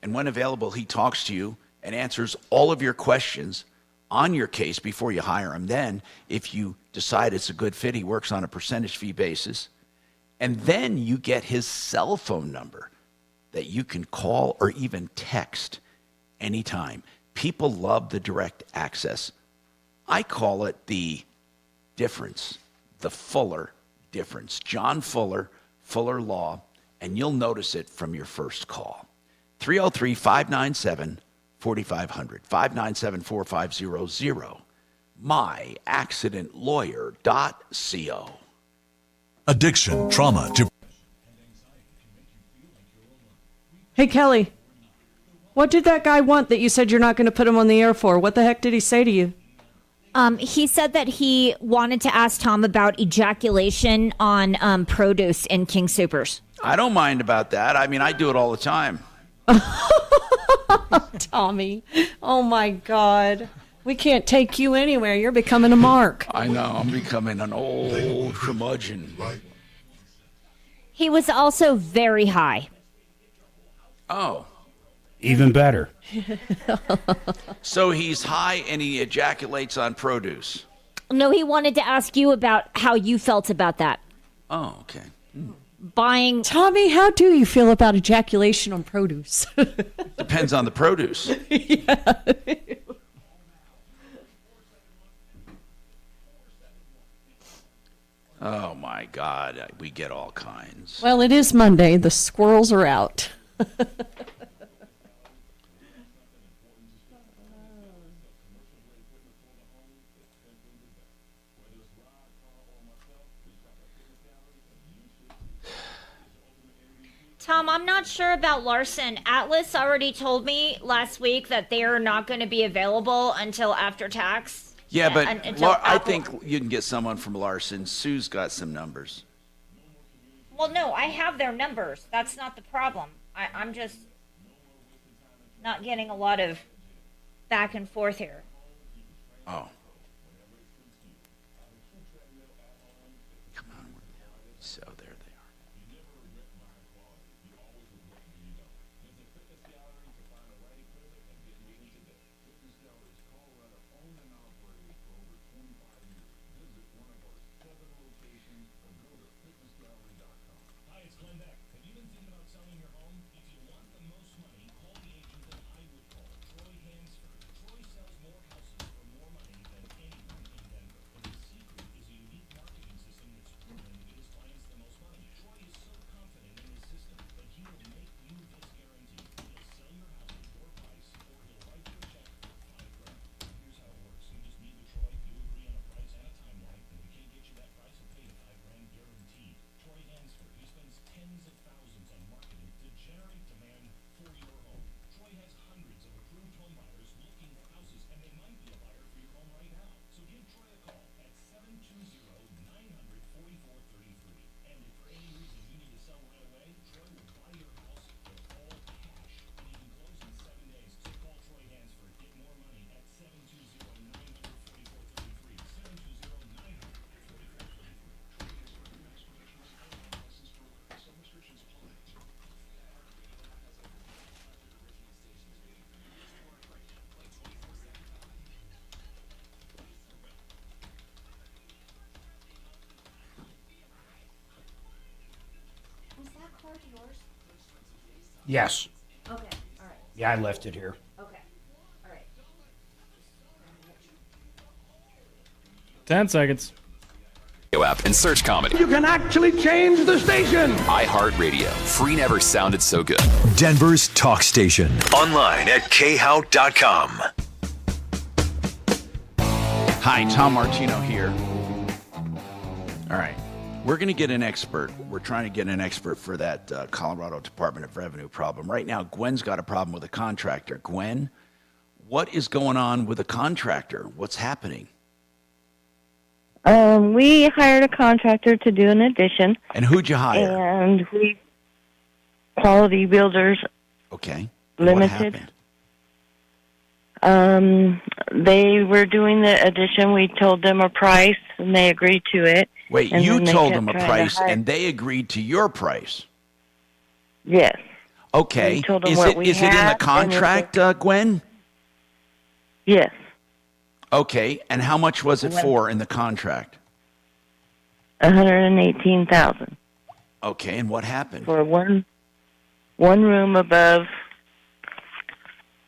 Speaker 1: and when available, he talks to you and answers all of your questions on your case before you hire him. Then, if you decide it's a good fit, he works on a percentage fee basis. And then you get his cell phone number that you can call or even text anytime. People love the direct access. I call it the difference, the Fuller difference. John Fuller, Fuller Law, and you'll notice it from your first call. 303-597-4500, 597-4500, myaccidentlawyer.co.
Speaker 9: Addiction, trauma,
Speaker 8: Hey, Kelly, what did that guy want that you said you're not going to put him on the air for? What the heck did he say to you?
Speaker 13: He said that he wanted to ask Tom about ejaculation on produce in King Soopers.
Speaker 1: I don't mind about that. I mean, I do it all the time.
Speaker 8: Tommy, oh my God. We can't take you anywhere. You're becoming a mark.
Speaker 1: I know. I'm becoming an old curmudgeon.
Speaker 13: He was also very high.
Speaker 1: Oh.
Speaker 12: Even better.
Speaker 1: So he's high and he ejaculates on produce.
Speaker 13: No, he wanted to ask you about how you felt about that.
Speaker 1: Oh, okay.
Speaker 13: Buying.
Speaker 8: Tommy, how do you feel about ejaculation on produce?
Speaker 1: Depends on the produce.
Speaker 8: Yeah.
Speaker 1: Oh, my God. We get all kinds.
Speaker 8: Well, it is Monday. The squirrels are out.
Speaker 13: Tom, I'm not sure about Larson. Atlas already told me last week that they are not going to be available until after tax.
Speaker 1: Yeah, but I
Speaker 13: Apple...
Speaker 1: think you can get someone from Larson. Sue's got some numbers.
Speaker 13: Well, no, I have their numbers. That's not the problem. I'm just not getting a lot of back and forth here.
Speaker 1: Oh. Come on. So there they are.
Speaker 12: Yes.
Speaker 13: Okay, all right.
Speaker 12: Yeah, I left it here.
Speaker 13: Okay, all right.
Speaker 5: 10 seconds.
Speaker 19: App and search comedy.
Speaker 20: You can actually change the station.
Speaker 19: iHeartRadio. Free never sounded so good.
Speaker 9: Denver's talk station. Online at khout.com.
Speaker 1: Hi, Tom Martino here. All right. We're going to get an expert. We're trying to get an expert for that Colorado Department of Revenue problem. Right now, Gwen's got a problem with a contractor. Gwen, what is going on with a contractor? What's happening?
Speaker 21: We hired a contractor to do an addition.
Speaker 1: And who'd you hire?
Speaker 21: And we, Quality Builders
Speaker 1: Okay.
Speaker 21: Limited. They were doing the addition. We told them a price, and they agreed to it.
Speaker 1: Wait,
Speaker 21: and
Speaker 1: you
Speaker 21: then they
Speaker 1: told
Speaker 21: kept
Speaker 1: them a
Speaker 21: trying to
Speaker 1: price,
Speaker 21: hire-
Speaker 1: and they agreed to your price.
Speaker 21: Yes.
Speaker 1: Okay.
Speaker 21: We told them
Speaker 1: Is
Speaker 21: what
Speaker 1: it
Speaker 21: we
Speaker 1: is it in
Speaker 21: had,
Speaker 1: the
Speaker 21: and
Speaker 1: contract, Gwen?
Speaker 21: Yes.
Speaker 1: Okay. And how much was it for in the contract?
Speaker 21: $118,000
Speaker 1: Okay. And what happened?
Speaker 21: for one room above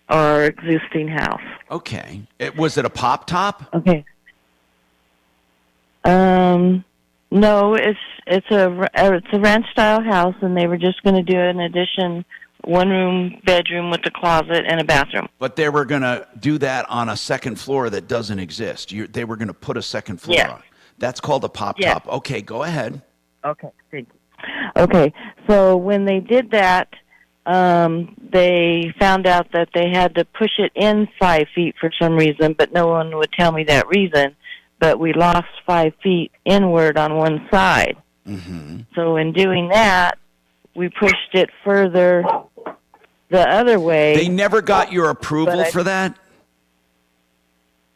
Speaker 21: our existing house.
Speaker 1: Okay. Was it a pop top?
Speaker 21: Okay. No, it's a ranch style house, and they were just going to do an addition, one room bedroom with a closet and a bathroom.
Speaker 1: But they were going to do that on a second floor that doesn't exist. They were going to put a second floor
Speaker 21: Yes.
Speaker 1: on. That's called a pop
Speaker 21: Yes.
Speaker 1: top. Okay, go ahead.
Speaker 21: Okay, thank you. Okay, so when they did that, they found out that they had to push it in 5 feet for some reason, but no one would tell me that reason. But we lost 5 feet inward on one side.
Speaker 1: Mm-hmm.
Speaker 21: So in doing that, we pushed it further the other way.
Speaker 1: They never got your approval for that?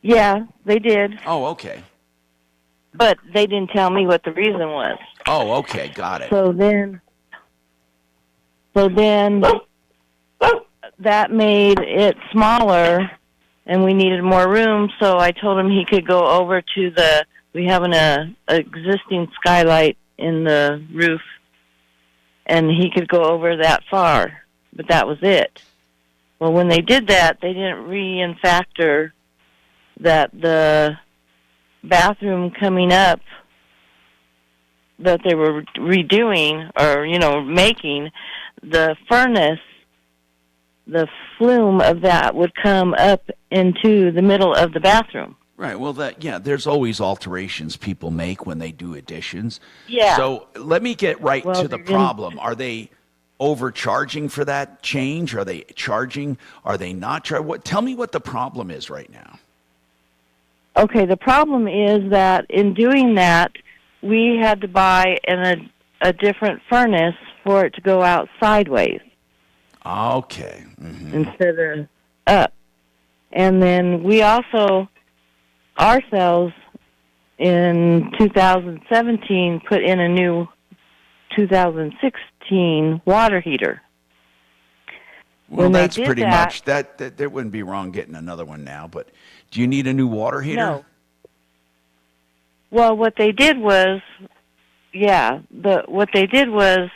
Speaker 21: Yeah, they did.
Speaker 1: Oh, okay.
Speaker 21: But they didn't tell me what the reason was.
Speaker 1: Oh, okay. Got it.
Speaker 21: So then that made it smaller, and we needed more room. So I told him he could go over to we have an existing skylight in the roof, and he could go over that far. But that was it. Well, when they did that, they didn't re-factor that the bathroom coming up that they were redoing or, making, the furnace, the flume of that would come up into the middle of the bathroom.
Speaker 1: Right. Well, there's always alterations people make when they do additions.
Speaker 21: Yeah.
Speaker 1: So let me get right
Speaker 21: Well,
Speaker 1: to the
Speaker 21: they're gonna-
Speaker 1: problem. Are they overcharging for that change? Are they charging? Are they not charging? Tell me what the problem is right now.
Speaker 21: Okay, the problem is that in doing that, we had to buy a different furnace for it to go out sideways.
Speaker 1: Okay. Mhm.
Speaker 21: instead of up. And then we also, ourselves, in 2017, put in a new 2016 water heater.
Speaker 1: Well,
Speaker 21: When they
Speaker 1: that's
Speaker 21: did
Speaker 1: pretty
Speaker 21: that-
Speaker 1: much that. There wouldn't be wrong getting another one now. But do you need a new water heater?
Speaker 21: No. Well, what they did was, what they did was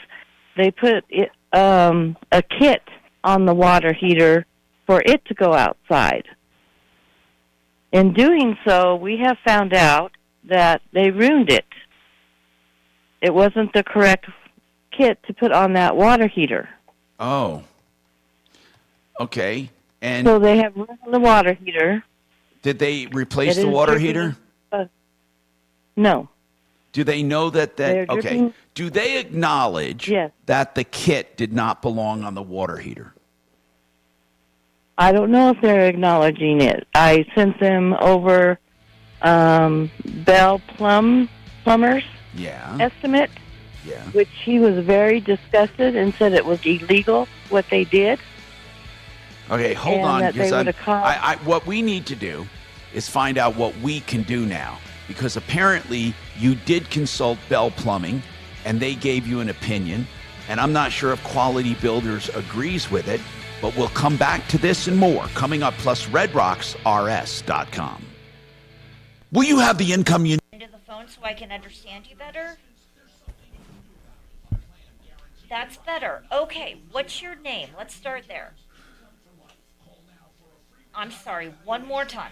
Speaker 21: they put a kit on the water heater for it to go outside. In doing so, we have found out that they ruined it. It wasn't the correct kit to put on that water heater.
Speaker 1: Oh. Okay. And
Speaker 21: So they have ruined the water heater.
Speaker 1: did they replace
Speaker 21: It
Speaker 1: the
Speaker 21: is
Speaker 1: water
Speaker 21: dripping-
Speaker 1: heater?
Speaker 21: No.
Speaker 1: Do they know that
Speaker 21: They're
Speaker 1: okay?
Speaker 21: dripping-
Speaker 1: Do they acknowledge that the kit did not belong on the water heater?
Speaker 21: I don't know if they're acknowledging it. I sent them over Bell Plumber's estimate, which he was very disgusted and said it was illegal what they did.
Speaker 1: Okay, hold
Speaker 21: And
Speaker 1: on,
Speaker 21: that they
Speaker 1: because
Speaker 21: would've caused-
Speaker 1: what we need to do is find out what we can do now, because apparently you did consult Bell Plumbing, and they gave you an opinion, and I'm not sure if Quality Builders agrees with it, but we'll come back to this and more coming up, plus redrocksrs.com. Will you have the income you
Speaker 13: Into the phone so I can understand you better. That's better. Okay, what's your name? Let's start there. I'm sorry, one more time.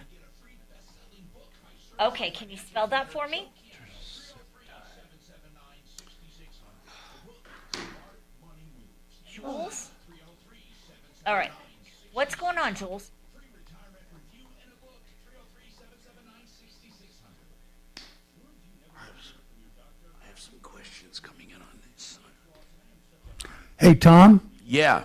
Speaker 13: Okay, can you spell that for me? Jules? All right. What's going on, Jules?
Speaker 1: I have some questions coming in on this.
Speaker 3: Hey, Tom,
Speaker 1: Yeah.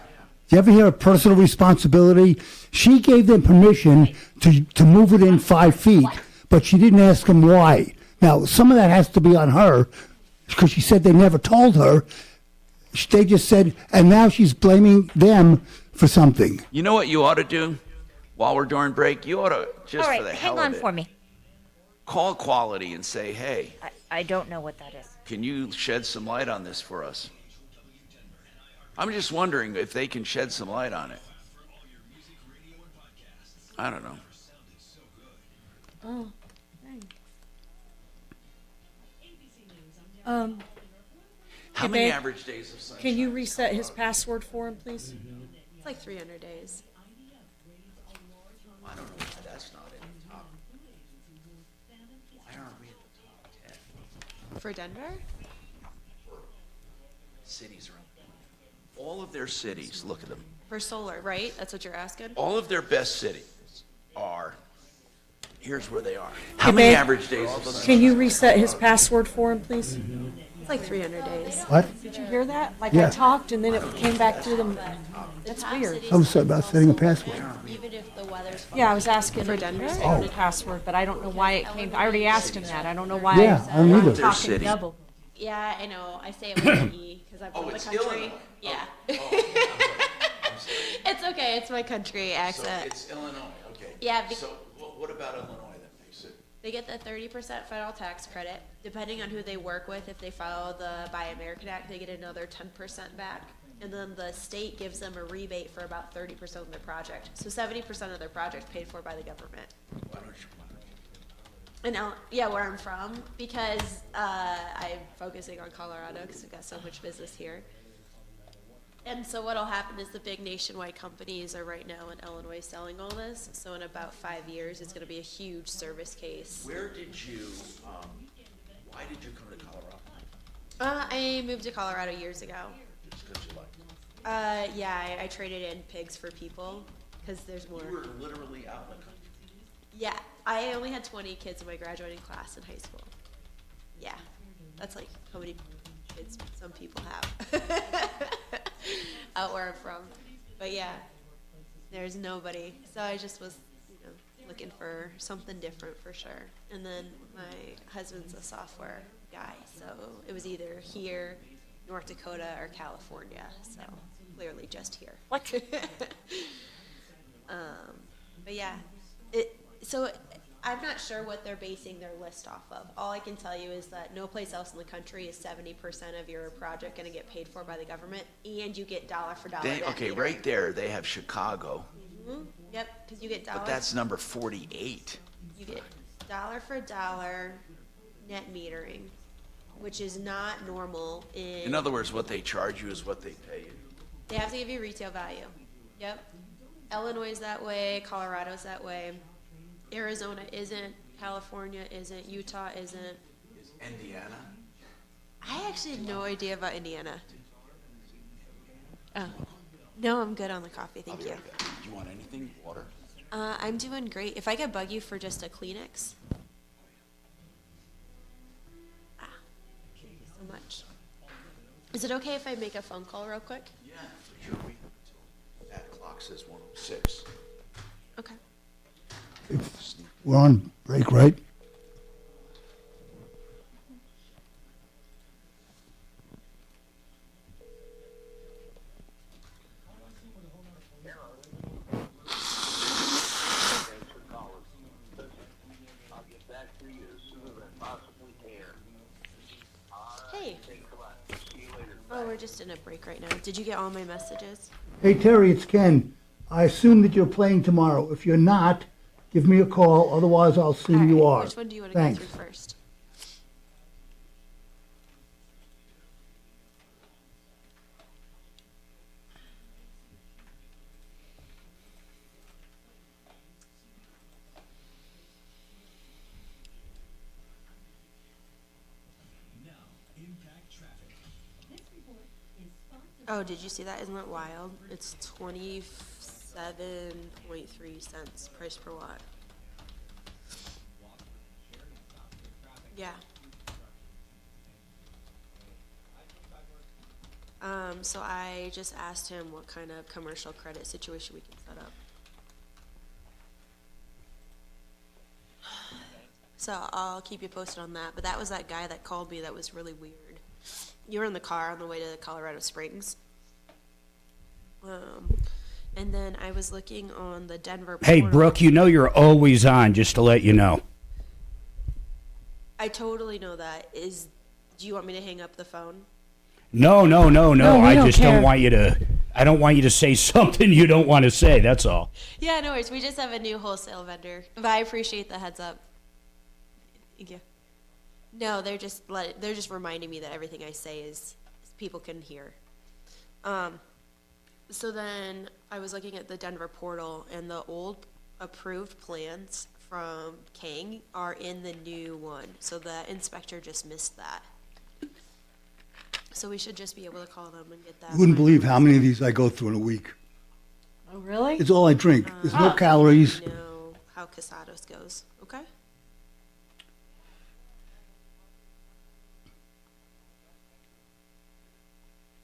Speaker 3: you ever hear of personal responsibility? She gave them permission to move it in 5 feet, but she didn't ask them why. Now, some of that has to be on her, because she said they never told her. They just said, and now she's blaming them for something.
Speaker 1: You know what you ought to do while we're during break? You ought to, just
Speaker 13: All right,
Speaker 1: for the
Speaker 13: hang
Speaker 1: hell
Speaker 13: on
Speaker 1: of it,
Speaker 13: for me.
Speaker 1: call Quality and say, hey,
Speaker 13: I don't know what that is.
Speaker 1: can you shed some light on this for us? I'm just wondering if they can shed some light on it. I don't know.
Speaker 8: Oh,
Speaker 1: How
Speaker 8: hey,
Speaker 1: many
Speaker 8: babe,
Speaker 1: average days of sunshine?
Speaker 8: Can you reset his password for him, please?
Speaker 14: It's like 300 days.
Speaker 1: I don't know why that's not in the top. Why aren't we at the top 10?
Speaker 14: For Denver?
Speaker 1: Cities around. All of their cities, look at them.
Speaker 14: For solar, right? That's what you're asking?
Speaker 1: All of their best cities are, here's where they are. How
Speaker 8: Hey,
Speaker 1: many
Speaker 8: babe,
Speaker 1: average days of sunshine?
Speaker 8: Can you reset his password for him, please?
Speaker 14: It's like 300 days.
Speaker 3: What?
Speaker 8: Did you hear that? Like
Speaker 3: Yeah.
Speaker 8: I talked and then it came back to them. That's weird.
Speaker 3: I was about setting a password.
Speaker 14: Even if the weather's
Speaker 8: Yeah, I was asking
Speaker 14: for
Speaker 8: for
Speaker 14: Denver.
Speaker 8: the password, but I don't know why it came. I already asked him that. I don't know why.
Speaker 3: Yeah, I don't
Speaker 8: I'm
Speaker 3: either.
Speaker 8: talking
Speaker 1: City.
Speaker 8: double.
Speaker 14: Yeah, I know. I say it with an E because I'm from the
Speaker 1: it's
Speaker 14: country.
Speaker 1: Illinois.
Speaker 14: Yeah.
Speaker 1: I'm sorry.
Speaker 14: It's okay. It's my country
Speaker 1: So
Speaker 14: accent.
Speaker 1: it's Illinois, okay.
Speaker 14: Yeah,
Speaker 1: So what about Illinois that makes it?
Speaker 14: They get the 30% federal tax credit. Depending on who they work with, if they follow the Buy American Act, they get another 10% back. And then the state gives them a rebate for about 30% of their project. So 70% of their project paid for by the government.
Speaker 1: Why don't you?
Speaker 14: And yeah, where I'm from, because I'm focusing on Colorado because we've got so much business here. And so what'll happen is the big nationwide companies are right now in Illinois selling all this. So in about 5 years, it's going to be a huge service case.
Speaker 1: Where did you, why did you come to Colorado?
Speaker 14: I moved to Colorado years ago.
Speaker 1: Just because you liked it?
Speaker 14: Yeah, I traded in pigs for people because there's more.
Speaker 1: You were literally out in the country.
Speaker 14: Yeah, I only had 20 kids in my graduating class in high school. Yeah, that's like how many kids some people have out where I'm from. But yeah, there's nobody. So I just was, looking for something different for sure. And then my husband's a software guy, so it was either here, North Dakota, or California. So clearly just here.
Speaker 13: What?
Speaker 14: But yeah, so I'm not sure what they're basing their list off of. All I can tell you is that no place else in the country is 70% of your project going to get paid for by the government, and you get dollar for dollar.
Speaker 1: Okay, right there they have Chicago.
Speaker 14: Mm-hmm. Yep, because you get dollar.
Speaker 1: But that's number 48.
Speaker 14: You get dollar for dollar net metering, which is not normal
Speaker 1: In other words, what they charge you is what they pay you.
Speaker 14: They have to give you retail value. Yep. Illinois is that way. Colorado's that way. Arizona isn't. California isn't. Utah isn't.
Speaker 1: Is Indiana?
Speaker 14: I actually have no idea about Indiana. Oh. No, I'm good on the coffee. Thank you.
Speaker 1: Do you want anything? Water?
Speaker 14: I'm doing great. If I could bug you for just a Kleenex. Thank you so much. Is it okay if I make a phone call real quick?
Speaker 1: Yeah, for sure. That clock says 106.
Speaker 14: Okay.
Speaker 3: We're on break, right?
Speaker 14: Hey. Oh, we're just in a break right now. Did you get all my messages?
Speaker 3: Hey, Terry, it's Ken. I assume that you're playing tomorrow. If you're not, give me a call. Otherwise, I'll assume you are.
Speaker 14: Which one do you want to
Speaker 3: Thanks.
Speaker 14: go through first? Oh, did you see that? Isn't that wild? It's 27.3 cents price per watt. Yeah. So I just asked him what kind of commercial credit situation we can set up. So I'll keep you posted on that. But that was that guy that called me that was really weird. You were in the car on the way to Colorado Springs. And then I was looking on the Denver
Speaker 12: Hey,
Speaker 14: portal.
Speaker 12: Brooke, you know you're always on, just to let you know.
Speaker 14: I totally know that. Do you want me to hang up the phone?
Speaker 12: No.
Speaker 8: we
Speaker 12: I
Speaker 8: don't
Speaker 12: just
Speaker 8: care.
Speaker 12: don't want you to. I don't want you to say something you don't want to say. That's all.
Speaker 14: Yeah, no worries. We just have a new wholesale vendor. But I appreciate the heads up. Thank you. No, they're just reminding me that everything I say is people can hear. So then I was looking at the Denver portal, and the old approved plans from Kang are in the new one. So the inspector just missed that. So we should just be able to call them and get that.
Speaker 3: You wouldn't believe how many of these I go through in a week.
Speaker 8: Oh, really?
Speaker 3: It's all I drink. There's no calories.
Speaker 14: I know how Casados goes. Okay.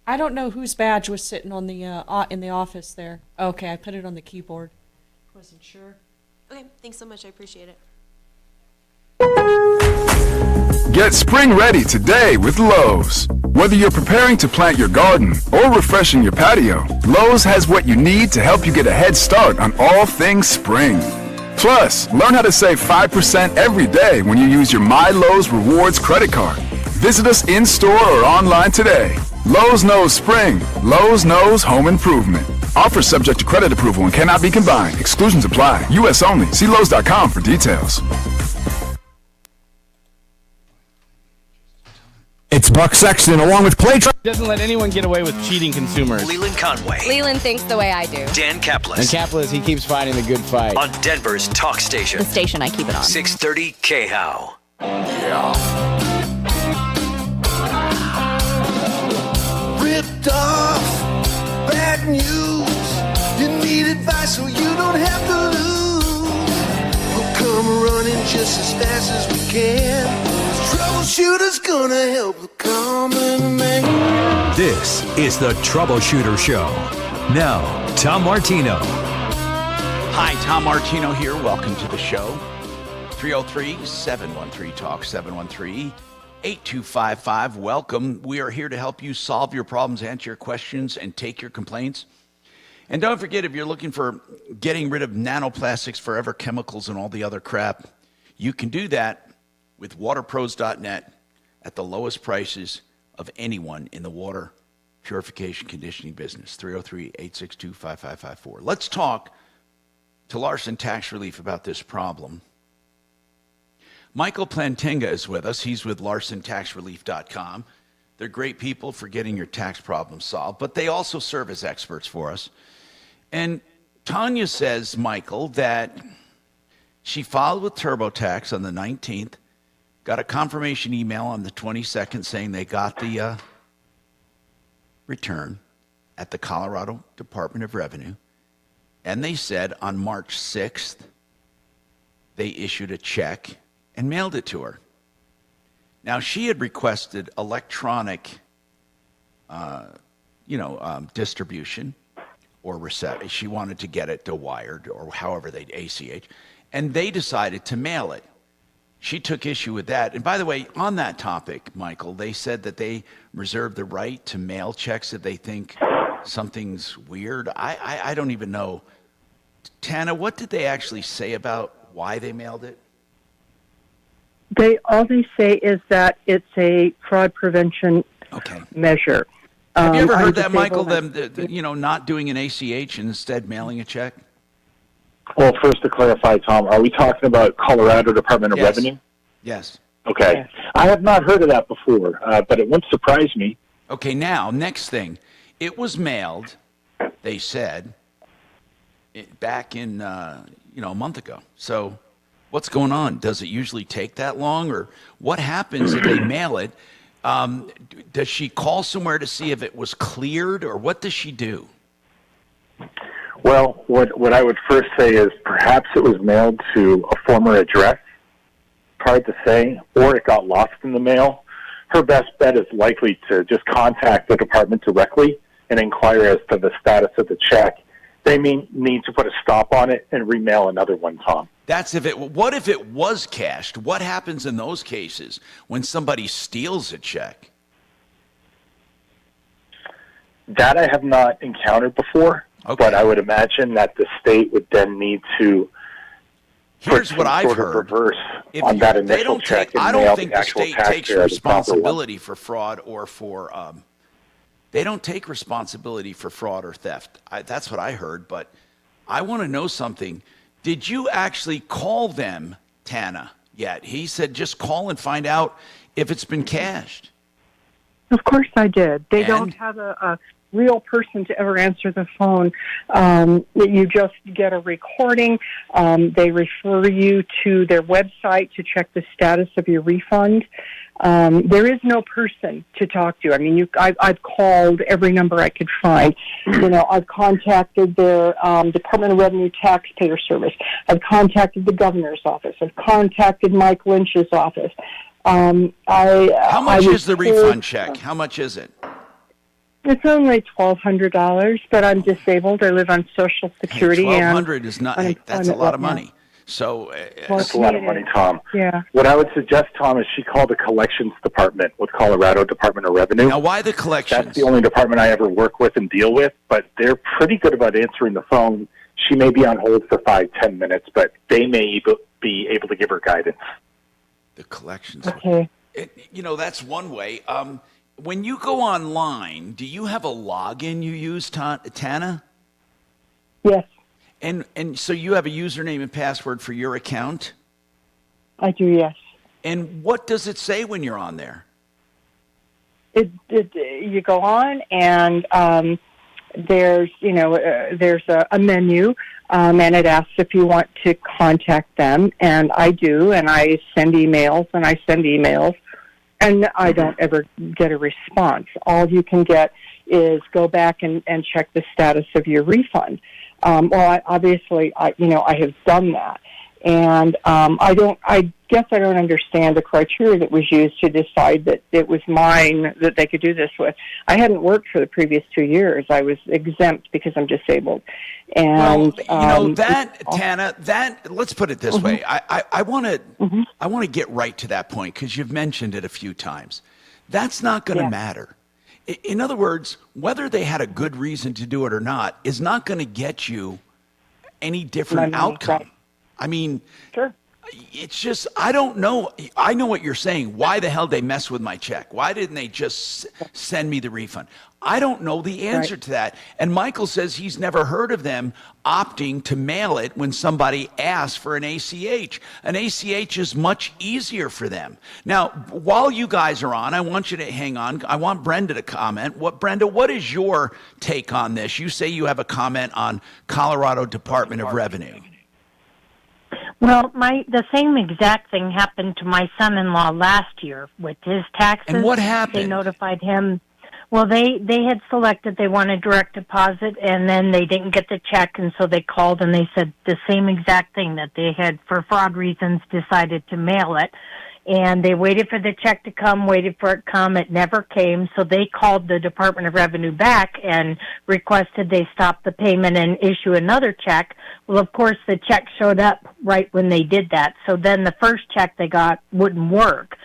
Speaker 8: I don't know whose badge was sitting on the in the office there. Okay, I put it on the keyboard. Wasn't sure.
Speaker 14: Okay, thanks so much. I appreciate it.
Speaker 4: Get spring ready today with Lowe's. Whether you're preparing to plant your garden or refreshing your patio, Lowe's has what you need to help you get a head start on all things spring. Plus, learn how to save 5% every day when you use your My Lowe's Rewards credit card. Visit us in-store or online today. Lowe's knows spring. Lowe's knows home improvement. Offer subject to credit approval and cannot be combined. Exclusions apply. U.S. only. See Lowe's.com for details.
Speaker 18: It's Buck Sexton along with Clay. Doesn't let anyone get away with cheating consumers.
Speaker 22: Leland Conway.
Speaker 23: Leland thinks the way I do.
Speaker 22: Dan Kaplis.
Speaker 18: And Kaplis, he keeps fighting the good fight.
Speaker 22: On Denver's talk station.
Speaker 23: The station I keep it on.
Speaker 22: 630 KHOW.
Speaker 20: Ripped off, bad news. You need advice so you don't have to lose. We'll come running just as fast as we can. Troubleshooter's gonna help the common man.
Speaker 9: This is the Troubleshooter Show. Now, Tom Martino.
Speaker 1: Hi, Tom Martino here. Welcome to the show. 303-713-TALK, 713 8255. Welcome. We are here to help you solve your problems, answer your questions, and take your complaints. And don't forget, if you're looking for getting rid of nanoplastics, forever chemicals, and all the other crap, you can do that with waterpros.net at the lowest prices of anyone in the water purification conditioning business. 303-862-5554. Let's talk to Larson Tax Relief about this problem. Michael Plantinga is with us. He's with LarsonTaxRelief.com. They're great people for getting your tax problem solved, but they also serve as experts for us. And Tanya says, Michael, that she filed with TurboTax on the 19th, got a confirmation email on the 22nd saying they got the return at the Colorado Department of Revenue, and they said on March 6th they issued a check and mailed it to her. Now, she had requested electronic, distribution or reception. She wanted to get it to wired or however they'd ACH, and they decided to mail it. She took issue with that. And by the way, on that topic, Michael, they said that they reserve the right to mail checks if they think something's weird. I don't even know. Tana, what did they actually say about why they mailed it?
Speaker 17: All they say is that it's a fraud prevention measure.
Speaker 1: Have you ever heard that, Michael, them not doing an ACH and instead mailing a check?
Speaker 2: Well, first to clarify, Tom, are we talking about Colorado Department of Revenue?
Speaker 1: Yes.
Speaker 2: Okay. Yes. I have not heard of that before, but it wouldn't surprise me.
Speaker 1: Okay, now, next thing. It was mailed, they said, back in, a month ago. So what's going on? Does it usually take that long? Or what happens if they mail it? Does she call somewhere to see if it was cleared, or what does she do?
Speaker 2: Well, what I would first say is perhaps it was mailed to a former address. Hard to say, or it got lost in the mail. Her best bet is likely to just contact the department directly and inquire as to the status of the check. They may need to put a stop on it and remail another one, Tom.
Speaker 1: What if it was cashed? What happens in those cases when somebody steals a check?
Speaker 2: That I have not encountered before, but I would imagine that the state would then need to
Speaker 1: Here's what I've heard.
Speaker 2: Reverse on that initial check.
Speaker 1: I don't think the state takes responsibility for fraud or for. They don't take responsibility for fraud or theft. That's what I heard, but I want to know something. Did you actually call them, Tana, yet? He said just call and find out if it's been cashed.
Speaker 17: Of course I did. They don't have a real person to ever answer the phone. You just get a recording. They refer you to their website to check the status of your refund. There is no person to talk to. I mean, I've called every number I could find. I've contacted their Department of Revenue Taxpayer Service. I've contacted the governor's office. I've contacted Mike Lynch's office.
Speaker 1: How much is the refund check? How much is it?
Speaker 17: It's only $1,200, but I'm disabled. I live on Social Security.
Speaker 1: $1,200 is not. That's a lot of money. So
Speaker 2: that's a lot of money, Tom.
Speaker 17: Yeah.
Speaker 2: What I would suggest, Tom, is she call the collections department with Colorado Department of Revenue.
Speaker 1: Now, why the collections?
Speaker 2: That's the only department I ever work with and deal with, but they're pretty good about answering the phone. She may be on hold for 5-10 minutes, but they may be able to give her guidance.
Speaker 1: The collections.
Speaker 17: Okay.
Speaker 1: That's one way. When you go online, do you have a login you use, Tana?
Speaker 17: Yes.
Speaker 1: And so you have a username and password for your account?
Speaker 17: I do, yes.
Speaker 1: And what does it say when you're on there?
Speaker 17: You go on and there's a menu and it asks if you want to contact them, and I do, and I send emails and I don't ever get a response. All you can get is go back and check the status of your refund. I have done that. And I guess I don't understand the criteria that was used to decide that it was mine that they could do this with. I hadn't worked for the previous 2 years. I was exempt because I'm disabled. And
Speaker 1: Tana, let's put it this way. I want to get right to that point because you've mentioned it a few times. That's not going to matter. In other words, whether they had a good reason to do it or not is not going to get you any different outcome. I mean, it's just, I don't know. I know what you're saying. Why the hell they mess with my check? Why didn't they just send me the refund? I don't know the answer to that. And Michael says he's never heard of them opting to mail it when somebody asks for an ACH. An ACH is much easier for them. Now, while you guys are on, I want you to hang on. I want Brenda to comment. Brenda, what is your take on this? You say you have a comment on Colorado Department of Revenue.
Speaker 6: Well, the same exact thing happened to my son-in-law last year with his taxes.
Speaker 1: And what happened?
Speaker 6: They notified him. Well, they had selected they wanted direct deposit, and then they didn't get the check, and so they called and they said the same exact thing, that they had, for fraud reasons, decided to mail it. And they waited for the check to come, waited for it to come. It never came, so they called the Department of Revenue back and requested they stop the payment and issue another check. Well, of course, the check showed up right when they did that. So then the first check they got wouldn't work.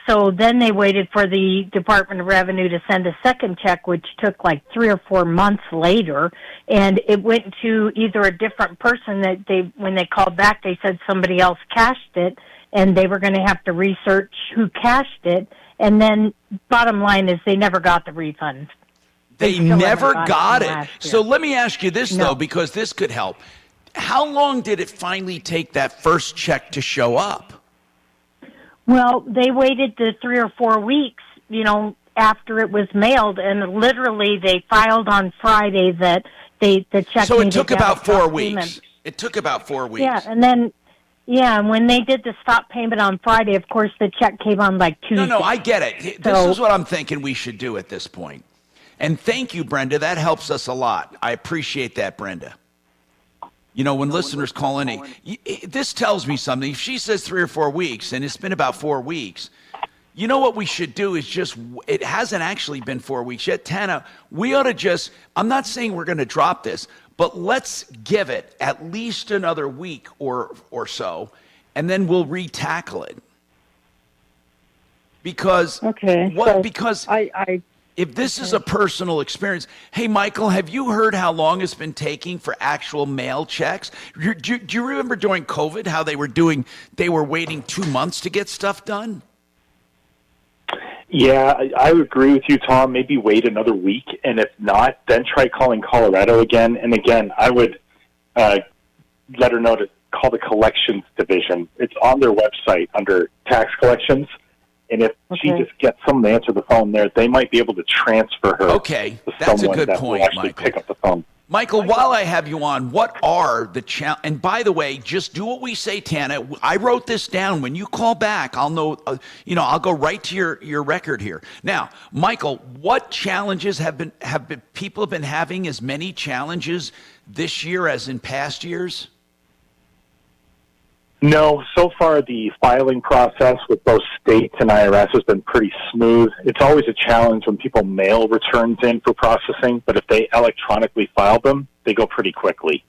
Speaker 6: So then they waited for the Department of Revenue to send a second check, which took like 3 or 4 months later. And it went to either a different person that when they called back, they said somebody else cashed it, and they were going to have to research who cashed it. And then bottom line is they never got the refund.
Speaker 1: They never got it. So let me ask you this, though, because this could help. How long did it finally take that first check to show up?
Speaker 6: Well, they waited the 3 or 4 weeks, after it was mailed, and literally they filed on Friday that the check.
Speaker 1: So it took about 4 weeks. It took about 4 weeks.
Speaker 6: Yeah, and then and when they did the stop payment on Friday, of course the check came on like Tuesday.
Speaker 1: No, I get it. This is what I'm thinking we should do at this point. And thank you, Brenda. That helps us a lot. I appreciate that, Brenda. When listeners call in, this tells me something. If she says 3 or 4 weeks, and it's been about 4 weeks, what we should do is it hasn't actually been 4 weeks yet. Tana, we ought to I'm not saying we're going to drop this, but let's give it at least another week or so, and then we'll re-tackle it. Because, if this is a personal experience, hey, Michael, have you heard how long it's been taking for actual mail checks? Do you remember during COVID how they were waiting 2 months to get stuff done?
Speaker 2: Yeah, I would agree with you, Tom. Maybe wait another week, and if not, then try calling Colorado again. And again, I would let her know to call the collections division. It's on their website under tax collections. And if she just gets someone to answer the phone there, they might be able to transfer her.
Speaker 1: Okay, that's a good point, Michael.
Speaker 2: Pick up the phone.
Speaker 1: Michael, while I have you on, what are the challenges? And by the way, just do what we say, Tana. I wrote this down. When you call back, I'll know. I'll go right to your record here. Now, Michael, what challenges have people been having? As many challenges this year as in past years?
Speaker 2: No, so far the filing process with both states and IRS has been pretty smooth. It's always a challenge when people mail returns in for processing, but if they electronically file them, they go pretty quickly.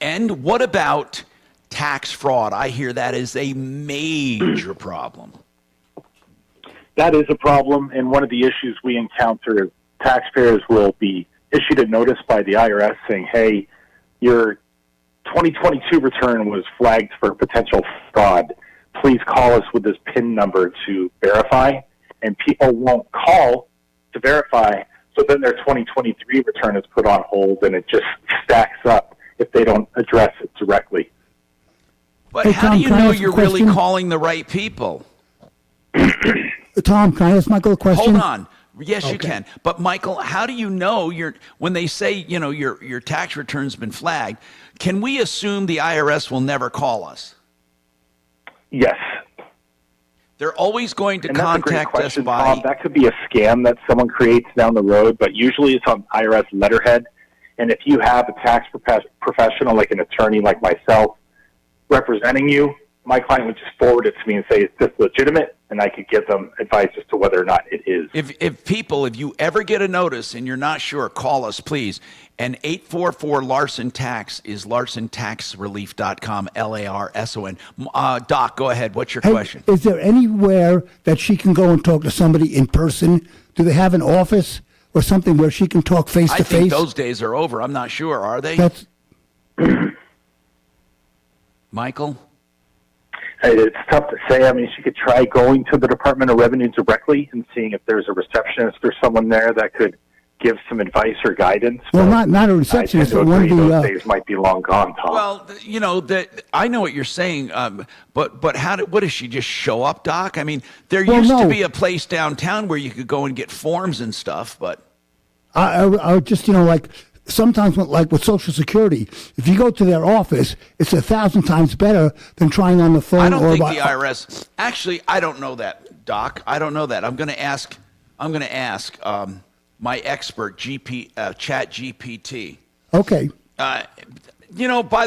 Speaker 1: And what about tax fraud? I hear that is a major problem.
Speaker 2: That is a problem, and one of the issues we encounter is taxpayers will be issued a notice by the IRS saying, hey, your 2022 return was flagged for potential fraud. Please call us with this PIN number to verify. And people won't call to verify, so then their 2023 return is put on hold, and it just stacks up if they don't address it directly.
Speaker 1: But how do you know you're really calling the right people?
Speaker 3: Tom, can I ask Michael a question?
Speaker 1: Hold on. Yes, you can. But Michael, how do you know when they say, your tax return's been flagged, can we assume the IRS will never call us?
Speaker 2: Yes.
Speaker 1: They're always going to contact us by...
Speaker 2: Tom. That could be a scam that someone creates down the road, but usually it's on IRS letterhead. And if you have a tax professional, like an attorney like myself, representing you, my client would just forward it to me and say, is this legitimate? And I could give them advice as to whether or not it is.
Speaker 1: If you ever get a notice and you're not sure, call us, please. And 844-LARSON-TAX is LarsonTaxRelief.com, LARSON. Doc, go ahead. What's your question?
Speaker 3: Is there anywhere that she can go and talk to somebody in person? Do they have an office or something where she can talk face to face?
Speaker 1: I think those days are over. I'm not sure. Are they?
Speaker 2: Michael? It's tough to say. I mean, she could try going to the Department of Revenue directly and seeing if there's a receptionist or someone there that could give some advice or guidance.
Speaker 3: Well, not a receptionist,
Speaker 2: but
Speaker 3: one of the
Speaker 2: those days might be long gone, Tom.
Speaker 1: Well, I know what you're saying, but what does she just show up, Doc? I mean, there used to be a place downtown where you could go and get forms and stuff, but
Speaker 3: I just, like sometimes with Social Security, if you go to their office, it's 1,000 times better than trying on the phone.
Speaker 1: I don't think the IRS. Actually, I don't know that, Doc. I don't know that. I'm going to ask my expert, Chat GPT.
Speaker 3: Okay.
Speaker 1: By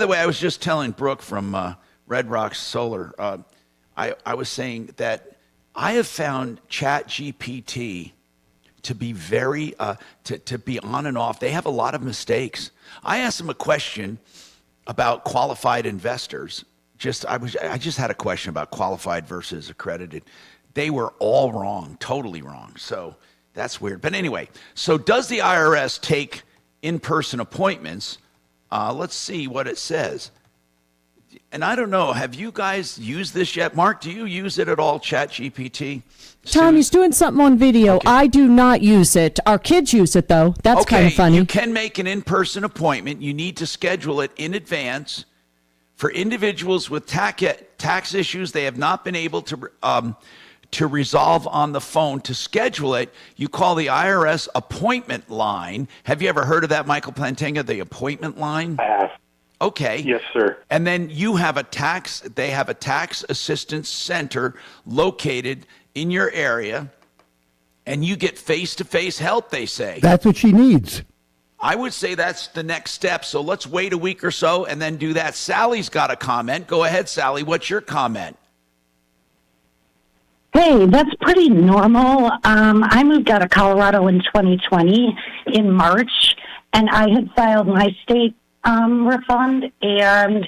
Speaker 1: the way, I was just telling Brooke from Red Rock Solar. I was saying that I have found Chat GPT to be very to be on and off. They have a lot of mistakes. I asked them a question about qualified investors. I just had a question about qualified versus accredited. They were all wrong, totally wrong. So that's weird. But anyway, so does the IRS take in-person appointments? Let's see what it says. And I don't know, have you guys used this yet? Mark, do you use it at all, ChatGPT?
Speaker 8: Tom, he's doing something on video. Okay. I do not use it. Our kids use it, though. That's kind of funny.
Speaker 1: You can make an in-person appointment. You need to schedule it in advance. For individuals with tax issues they have not been able to resolve on the phone, to schedule it, you call the IRS appointment line. Have you ever heard of that, Michael Plantinga, the appointment line?
Speaker 2: I have.
Speaker 1: Okay.
Speaker 2: Yes, sir.
Speaker 1: And then they have a tax assistance center located in your area, and you get face-to-face help, they say.
Speaker 3: That's what she needs.
Speaker 1: I would say that's the next step. So let's wait a week or so and then do that. Sally's got a comment. Go ahead, Sally. What's your comment?
Speaker 7: Hey, that's pretty normal. I moved out of Colorado in 2020 in March, and I had filed my state refund, and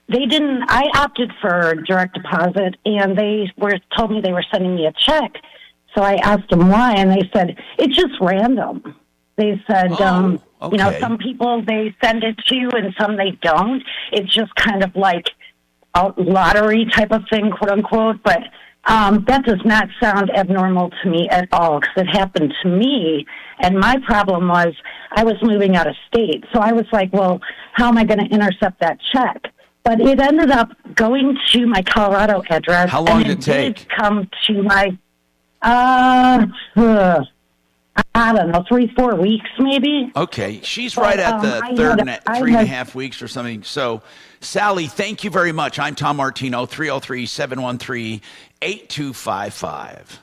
Speaker 7: I opted for direct deposit, and they told me they were sending me a check. So I asked them why, and they said, it's just random. They said,
Speaker 1: okay.
Speaker 7: Some people they send it to, and some they don't. It's just kind of like a lottery type of thing, quote unquote, but that does not sound abnormal to me at all, because it happened to me, and my problem was I was moving out of state. So I was like, well, how am I going to intercept that check? But it ended up going to my Colorado address.
Speaker 1: How long did
Speaker 7: it
Speaker 1: it take?
Speaker 7: Did come to my, I don't know, 3-4 weeks maybe.
Speaker 1: Okay, she's right at the 3.5 weeks or something. So, Sally, thank you very much. I'm Tom Martino, 303-713-8255.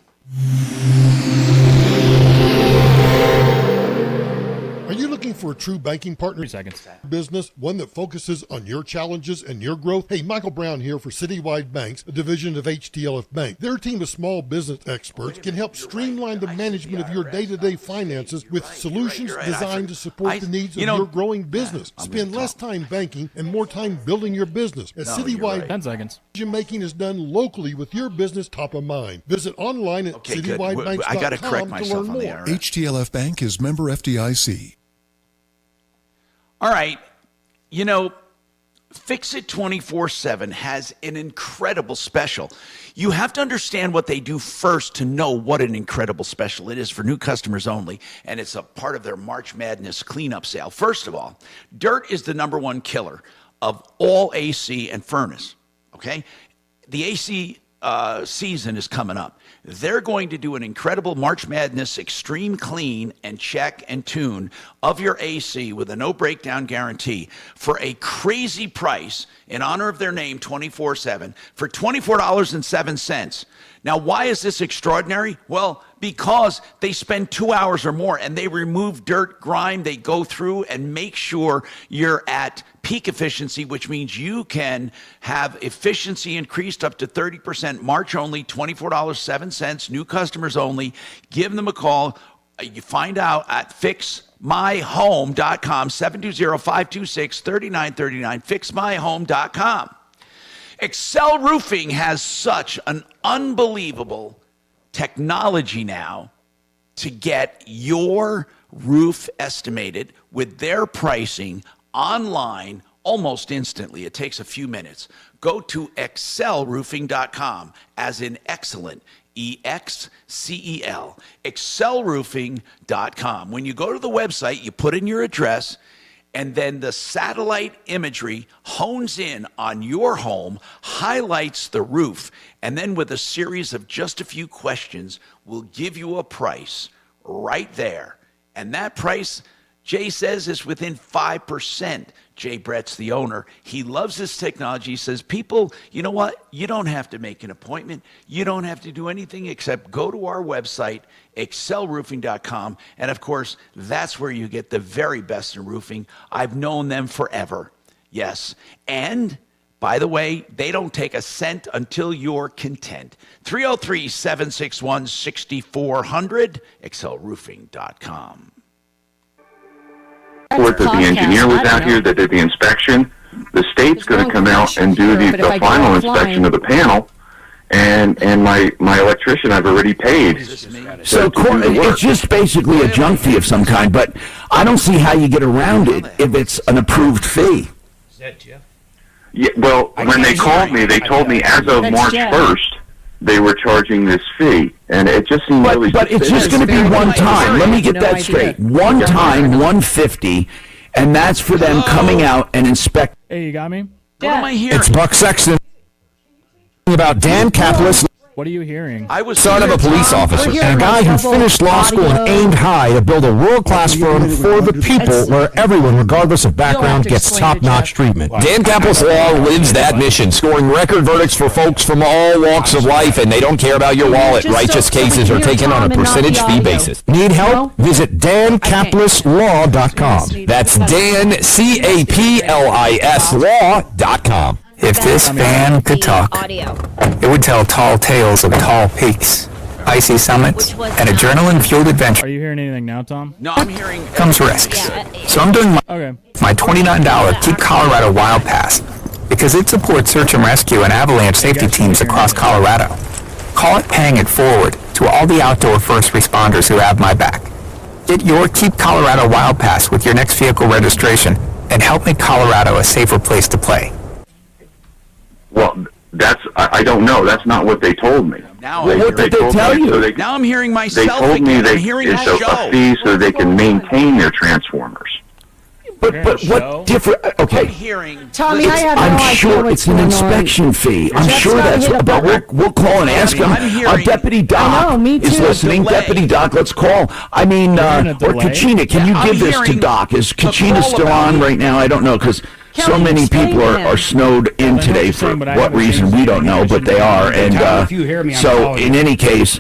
Speaker 10: Are you looking for a true banking partner?
Speaker 5: 3 seconds.
Speaker 10: Business, one that focuses on your challenges and your growth? Hey, Michael Brown here for Citywide Banks, a division of HTLF Bank. Their team of small business experts can help streamline the management of your day-to-day finances with solutions designed to support the needs of your growing business. Spend less time banking and more time building your business. At Citywide,
Speaker 5: 10 seconds.
Speaker 10: Decision making is done locally with your business top of mind. Visit online at citywidebanks.com
Speaker 1: I got to correct
Speaker 10: to
Speaker 1: myself
Speaker 10: learn
Speaker 1: on the
Speaker 10: more.
Speaker 1: IRS.
Speaker 15: HTLF Bank is member FDIC.
Speaker 1: All right, Fix It 24/7 has an incredible special. You have to understand what they do first to know what an incredible special it is for new customers only, and it's a part of their March Madness cleanup sale. First of all, dirt is the #1 killer of all AC and furnace, okay? The AC season is coming up. They're going to do an incredible March Madness extreme clean and check and tune of your AC with a no breakdown guarantee for a crazy price in honor of their name 24/7 for $24.07. Now, why is this extraordinary? Well, because they spend 2 hours or more and they remove dirt, grime, they go through and make sure you're at peak efficiency, which means you can have efficiency increased up to 30%. March only, $24.07, new customers only. Give them a call. You find out at fixmyhome.com, 720-526-3939, fixmyhome.com. Excel Roofing has such an unbelievable technology now to get your roof estimated with their pricing online almost instantly. It takes a few minutes. Go to excelroofing.com, as in excellent, EXCEL, excelroofing.com. When you go to the website, you put in your address, and then the satellite imagery hones in on your home, highlights the roof, and then with a series of just a few questions, will give you a price right there. And that price, Jay says, is within 5%. Jay Brett's the owner. He loves this technology. He says, people, you know what? You don't have to make an appointment. You don't have to do anything except go to our website, excelroofing.com. And of course, that's where you get the very best in roofing. I've known them forever. Yes. And by the way, they don't take a cent until you're content. 303-761-6400, excelroofing.com.
Speaker 11: Report that the engineer was out here that did the inspection. The state's going to come out and do the final inspection of the panel, and my electrician I've already paid.
Speaker 16: So it's just basically a junk fee of some kind, but I don't see how you get around it if it's an approved fee.
Speaker 12: Is that Jeff?
Speaker 11: Yeah, well, when they called me, they told me as of March 1st, they were charging this fee, and it just seemed really
Speaker 16: But it's just going to be one time. Let me get that straight. One time, $150, and that's for them coming out and inspect.
Speaker 5: Hey, you got me?
Speaker 1: What am I hearing?
Speaker 19: It's Buck Sexton about Dan Kaplis.
Speaker 5: What are you hearing?
Speaker 1: I was
Speaker 19: son of a police officer and a guy who finished law school and aimed high to build a world-class firm for the people where everyone, regardless of background, gets top-notch treatment. Dan Kaplis Law lives that mission, scoring record verdicts for folks from all walks of life, and they don't care about your wallet. Righteous cases are taken on a percentage fee basis. Need help? Visit DanKaplisLaw.com. That's Dan, CAPLIS Law.com.
Speaker 24: If this fan could talk, it would tell tall tales of tall peaks, icy summits, and adrenaline-fueled adventure.
Speaker 5: Are you hearing anything now, Tom?
Speaker 1: No, I'm hearing...
Speaker 24: Comes risks. So I'm doing my $29 Keep Colorado Wild Pass because it supports search and rescue and avalanche safety teams across Colorado. Call it paying it forward to all the outdoor first responders who have my back. Get your Keep Colorado Wild Pass with your next vehicle registration and help make Colorado a safer place to play.
Speaker 11: Well, I don't know. That's not what they told me.
Speaker 1: Now,
Speaker 16: what did they tell you?
Speaker 11: So
Speaker 1: now I'm hearing myself.
Speaker 11: They told me
Speaker 1: it's
Speaker 11: a fee so they can maintain their transformers.
Speaker 16: But what different? Okay,
Speaker 8: Tommy, I have no
Speaker 16: I'm
Speaker 8: idea
Speaker 16: sure
Speaker 8: what's
Speaker 16: it's an
Speaker 8: going on.
Speaker 16: inspection fee. I'm
Speaker 8: Jeff's
Speaker 16: sure
Speaker 8: gotta
Speaker 16: that's.
Speaker 8: hit a
Speaker 16: But
Speaker 8: button.
Speaker 16: we'll call and ask him. Our deputy Doc is listening. Deputy Doc, let's call. I mean, or Kachina, can you give this to Doc? Is Kachina still on right now? I don't know because. So many people are snowed in today for what reason we don't know, but they are. And so in any case,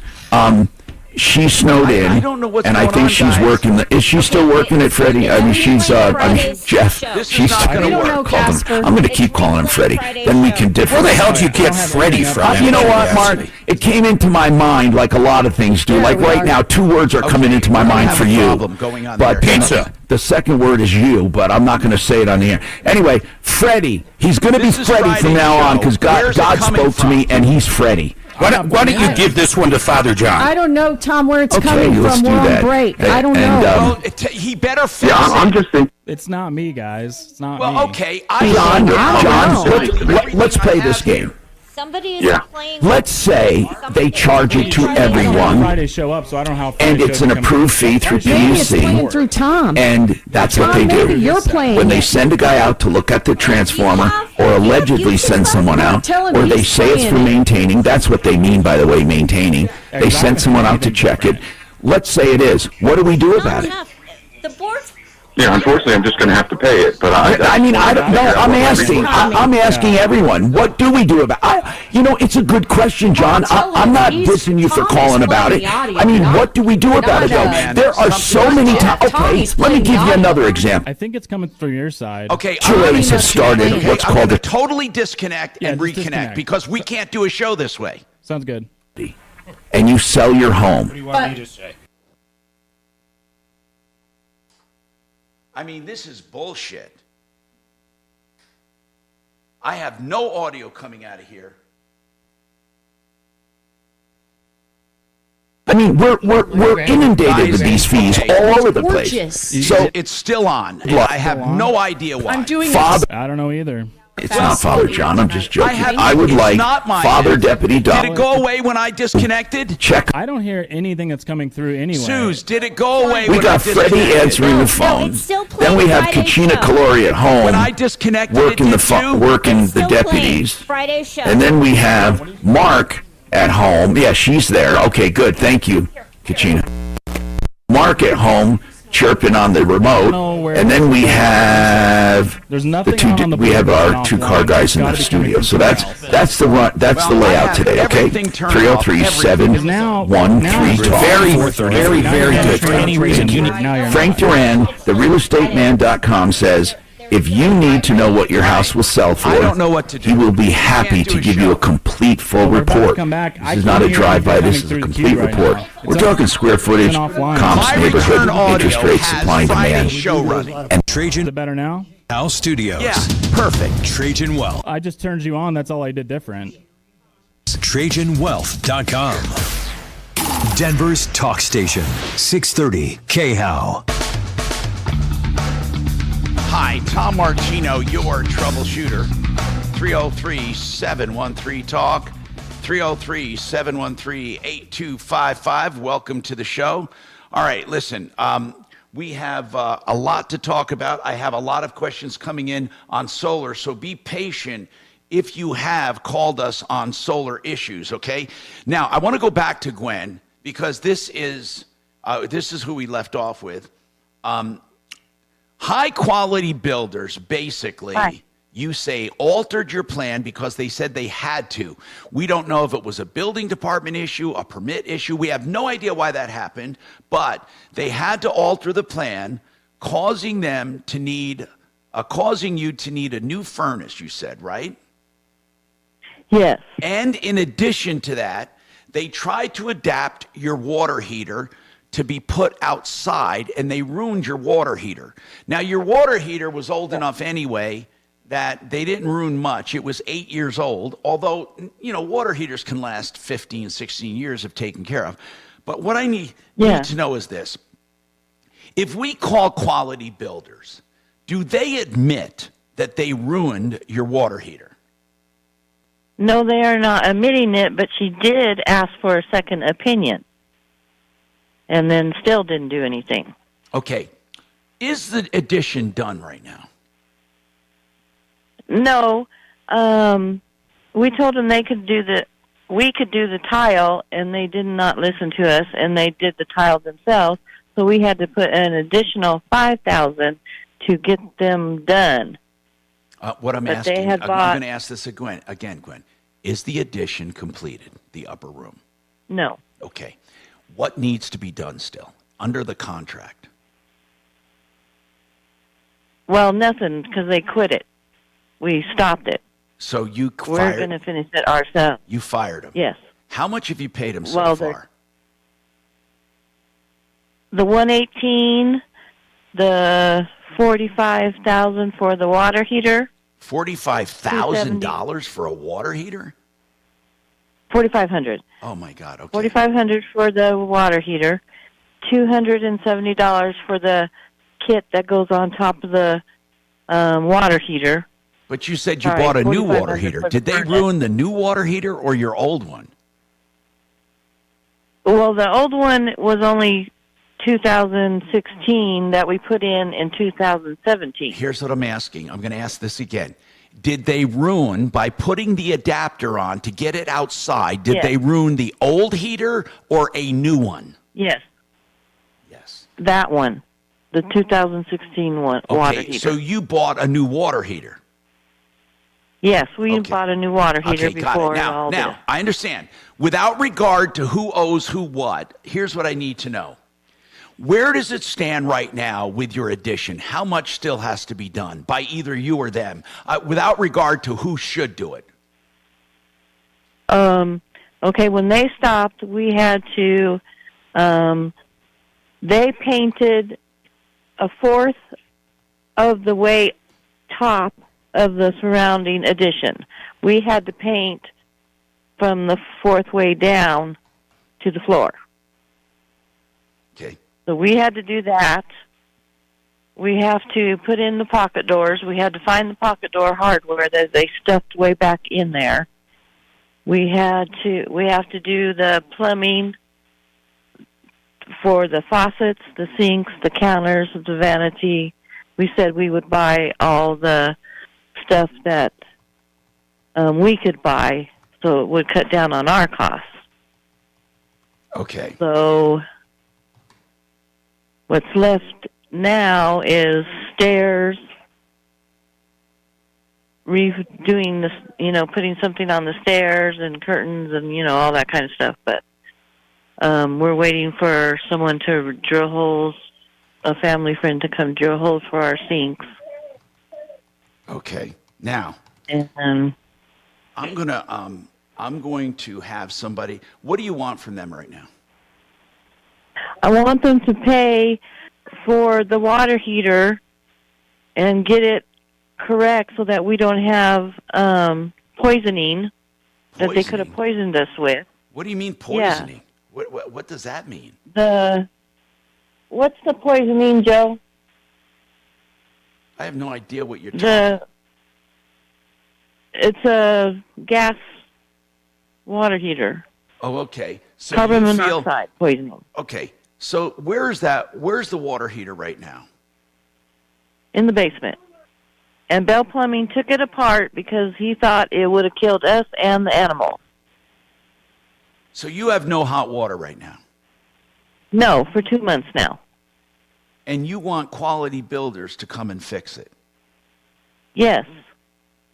Speaker 16: she's snowed in, and I think she's working. Is she still working at Freddie? I mean, she's. Jeff. She's not going to work. Call him. I'm going to keep calling him Freddie. Then we can differ.
Speaker 19: Where the hell did you get Freddie from?
Speaker 16: You know what, Mark? It came into my mind like a lot of things do. Like right now, two words are coming into my mind for you. But pizza. The second word is you, but I'm not going to say it on the air. Anyway, Freddie. He's going to be Freddie from now on because God spoke to me, and he's Freddie.
Speaker 19: Why don't you give this one to Father John?
Speaker 8: I don't know, Tom, where it's coming from. We're on break. I don't know.
Speaker 1: Well, he better fix it.
Speaker 11: I'm just thinking.
Speaker 5: It's not me, guys. It's not me.
Speaker 1: Well, okay.
Speaker 16: John, let's play this game.
Speaker 13: Somebody is playing.
Speaker 16: Let's say they charge it to everyone,
Speaker 5: Friday show up, so I don't know how.
Speaker 16: and it's an approved fee through
Speaker 8: Maybe it's playing
Speaker 16: PUC,
Speaker 8: through Tom.
Speaker 16: and that's what they
Speaker 8: maybe
Speaker 16: do.
Speaker 8: you're playing
Speaker 16: When they
Speaker 8: it.
Speaker 16: send a guy out to look at the transformer, or allegedly send someone out, or they say it's for maintaining, that's what they mean, by the way, maintaining. They send someone out to check it. Let's say it is. What do we do about it?
Speaker 13: The board.
Speaker 11: Yeah, unfortunately, I'm just going to have to pay it. But
Speaker 16: I'm asking everyone, what do we do about it's a good question, John. I'm not dissing you for calling about it. I mean, what do we do about it, though? There are so many times. Okay, let me give you another example.
Speaker 5: I think it's coming from your side.
Speaker 1: Okay,
Speaker 16: Juries have started what's called a
Speaker 1: totally disconnect and reconnect
Speaker 5: disconnect.
Speaker 1: because we can't do a show this way.
Speaker 5: Sounds good.
Speaker 16: And you sell your home.
Speaker 12: What do you want me to say?
Speaker 1: I mean, this is bullshit. I have no audio coming out of here.
Speaker 16: I mean, we're inundated with these fees all over the place.
Speaker 1: So it's still on. And I have no idea why.
Speaker 8: I'm doing
Speaker 16: Father,
Speaker 5: I don't know either.
Speaker 16: It's not Father John. I'm just joking. I would
Speaker 1: it's
Speaker 16: like
Speaker 1: not my
Speaker 16: Father Deputy Doc.
Speaker 1: Did it go away when I disconnected?
Speaker 16: Check.
Speaker 5: I don't hear anything that's coming through anyway.
Speaker 1: Suze, did it go away
Speaker 16: We
Speaker 1: when
Speaker 16: got
Speaker 1: I
Speaker 16: Freddie
Speaker 1: disconnected?
Speaker 16: answering the phone.
Speaker 13: it's still
Speaker 16: Then we
Speaker 13: playing
Speaker 16: have
Speaker 13: Friday's
Speaker 16: Kachina
Speaker 13: show.
Speaker 16: Calori at home
Speaker 1: When I disconnected,
Speaker 16: working
Speaker 1: it
Speaker 16: the
Speaker 1: did too?
Speaker 16: working
Speaker 13: It's
Speaker 16: the
Speaker 13: still playing
Speaker 16: deputies.
Speaker 13: Friday's show.
Speaker 16: And then we have Mark at home. Yeah, she's there. Okay, good. Thank you, Kachina. Mark at home chirping on the remote. And then we have
Speaker 5: There's
Speaker 16: the
Speaker 5: nothing
Speaker 16: two.
Speaker 5: on the
Speaker 16: We have
Speaker 5: board
Speaker 16: our
Speaker 5: going
Speaker 16: two-car
Speaker 5: offline.
Speaker 16: guys in the
Speaker 5: It's gotta be
Speaker 16: studio.
Speaker 5: coming
Speaker 16: So
Speaker 5: from
Speaker 16: that's the run. That's the
Speaker 1: Well, I
Speaker 16: layout
Speaker 1: have
Speaker 16: today. Okay,
Speaker 1: everything turned off,
Speaker 16: 303-713 talk.
Speaker 19: Very, very good.
Speaker 12: For any reason you need.
Speaker 16: Frank Duran, the realestateman.com says, if you need to know what your house will sell for,
Speaker 1: I don't know what to do.
Speaker 16: he will be happy
Speaker 1: Can't do
Speaker 16: to
Speaker 1: a
Speaker 16: give
Speaker 1: show.
Speaker 16: you a complete full
Speaker 5: We're about to
Speaker 16: report.
Speaker 5: come back. I
Speaker 16: This is
Speaker 5: can't
Speaker 16: not a
Speaker 5: hear
Speaker 16: drive-by,
Speaker 5: anything
Speaker 16: this is a
Speaker 5: coming through the
Speaker 16: complete
Speaker 5: queue right
Speaker 16: report.
Speaker 5: now.
Speaker 16: We're
Speaker 5: It's
Speaker 16: talking square footage,
Speaker 5: offline.
Speaker 16: comps,
Speaker 1: My
Speaker 16: neighborhood,
Speaker 1: return audio
Speaker 16: interest rates,
Speaker 1: has
Speaker 16: supply and
Speaker 1: Friday's
Speaker 16: demand.
Speaker 1: show running.
Speaker 22: And
Speaker 5: Is
Speaker 22: Trajan
Speaker 5: it better now?
Speaker 22: House Studios.
Speaker 1: Yeah, perfect.
Speaker 22: Trajan Wealth.
Speaker 5: I just turned you on. That's all I did different.
Speaker 22: TrajanWealth.com. Denver's talk station. 630 KHOW.
Speaker 1: Hi, Tom Martino, your troubleshooter. 303-713-TALK. 303-713-8255. Welcome to the show. All right, listen, we have a lot to talk about. I have a lot of questions coming in on solar, so be patient if you have called us on solar issues, okay? Now, I want to go back to Gwen because this is who we left off with. High quality builders, basically, you say, altered your plan because they said they had to. We don't know if it was a building department issue, a permit issue. We have no idea why that happened, but they had to alter the plan, causing you to need a new furnace, you said, right?
Speaker 17: Yes.
Speaker 1: And in addition to that, they tried to adapt your water heater to be put outside, and they ruined your water heater. Now, your water heater was old enough anyway that they didn't ruin much. It was 8 years old, although, water heaters can last 15, 16 years if taken care of. But what I need to know is this. If we call quality builders, do they admit that they ruined your water heater?
Speaker 4: No, they are not admitting it, but she did ask for a second opinion and then still didn't do anything.
Speaker 1: Okay. Is the addition done right now?
Speaker 4: No. We told them we could do the tile, and they did not listen to us, and they did the tile themselves, so we had to put an additional $5,000 to get them done.
Speaker 1: What I'm
Speaker 4: But
Speaker 1: asking,
Speaker 4: they had
Speaker 1: I'm
Speaker 4: bought-
Speaker 1: going to ask this again, Gwen. Is the addition completed, the upper room?
Speaker 4: No.
Speaker 1: Okay. What needs to be done still under the contract?
Speaker 4: Well, nothing, because they quit it. We stopped it.
Speaker 1: So you
Speaker 4: We're
Speaker 1: fired
Speaker 4: going to finish it ourselves.
Speaker 1: You fired them?
Speaker 4: Yes.
Speaker 1: How much have you paid them so
Speaker 4: Well,
Speaker 1: far?
Speaker 4: The 118, the 45,000 for the water heater.
Speaker 1: $45,000 for a water heater?
Speaker 4: 4,500.
Speaker 1: Oh my God! Okay.
Speaker 4: 4,500 for the water heater. $270 for the kit that goes on top of the water heater.
Speaker 1: But you said you bought a new water heater. Did they ruin the new water heater or your old one?
Speaker 4: Well, the old one was only 2016 that we put in 2017.
Speaker 1: Here's what I'm asking. I'm going to ask this again. Did they ruin, by putting the adapter on to get it outside, did they ruin the old heater or a new one?
Speaker 4: Yes.
Speaker 1: Yes.
Speaker 4: That one. The 2016 one, water
Speaker 1: Okay,
Speaker 4: heater.
Speaker 1: so you bought a new water heater.
Speaker 4: Yes, we bought a new water heater
Speaker 1: Okay, got
Speaker 4: before
Speaker 1: it.
Speaker 4: all
Speaker 1: Now,
Speaker 4: this.
Speaker 1: I understand. Without regard to who owes who what, here's what I need to know. Where does it stand right now with your addition? How much still has to be done by either you or them, without regard to who should do it?
Speaker 4: Okay, when they stopped, we had to, they painted a fourth of the way top of the surrounding addition. We had to paint from the fourth way down to the floor.
Speaker 1: Okay.
Speaker 4: So we had to do that. We have to put in the pocket doors. We had to find the pocket door hardware that they stuffed way back in there. We have to do the plumbing for the faucets, the sinks, the counters, the vanity. We said we would buy all the stuff that we could buy, so it would cut down on our costs.
Speaker 1: Okay.
Speaker 4: So what's left now is stairs, redoing this, putting something on the stairs and curtains and, all that kind of stuff. But we're waiting for someone to drill holes, a family friend to come drill holes for our sinks.
Speaker 1: Okay. Now,
Speaker 4: And
Speaker 1: I'm going to have somebody. What do you want from them right now?
Speaker 4: I want them to pay for the water heater and get it correct so that we don't have poisoning that they could have poisoned us with.
Speaker 1: What do you mean poisoning? What does that mean?
Speaker 4: What's the poisoning, Joe?
Speaker 1: I have no idea what you're talking.
Speaker 4: It's a gas water heater.
Speaker 1: Oh, okay. So
Speaker 4: Carbon
Speaker 1: you feel,
Speaker 4: monoxide poisoning.
Speaker 1: Okay. So where's the water heater right now?
Speaker 4: In the basement. And Bell Plumbing took it apart because he thought it would have killed us and the animal.
Speaker 1: So you have no hot water right now?
Speaker 4: No, for 2 months now.
Speaker 1: And you want Quality Builders to come and fix it?
Speaker 4: Yes.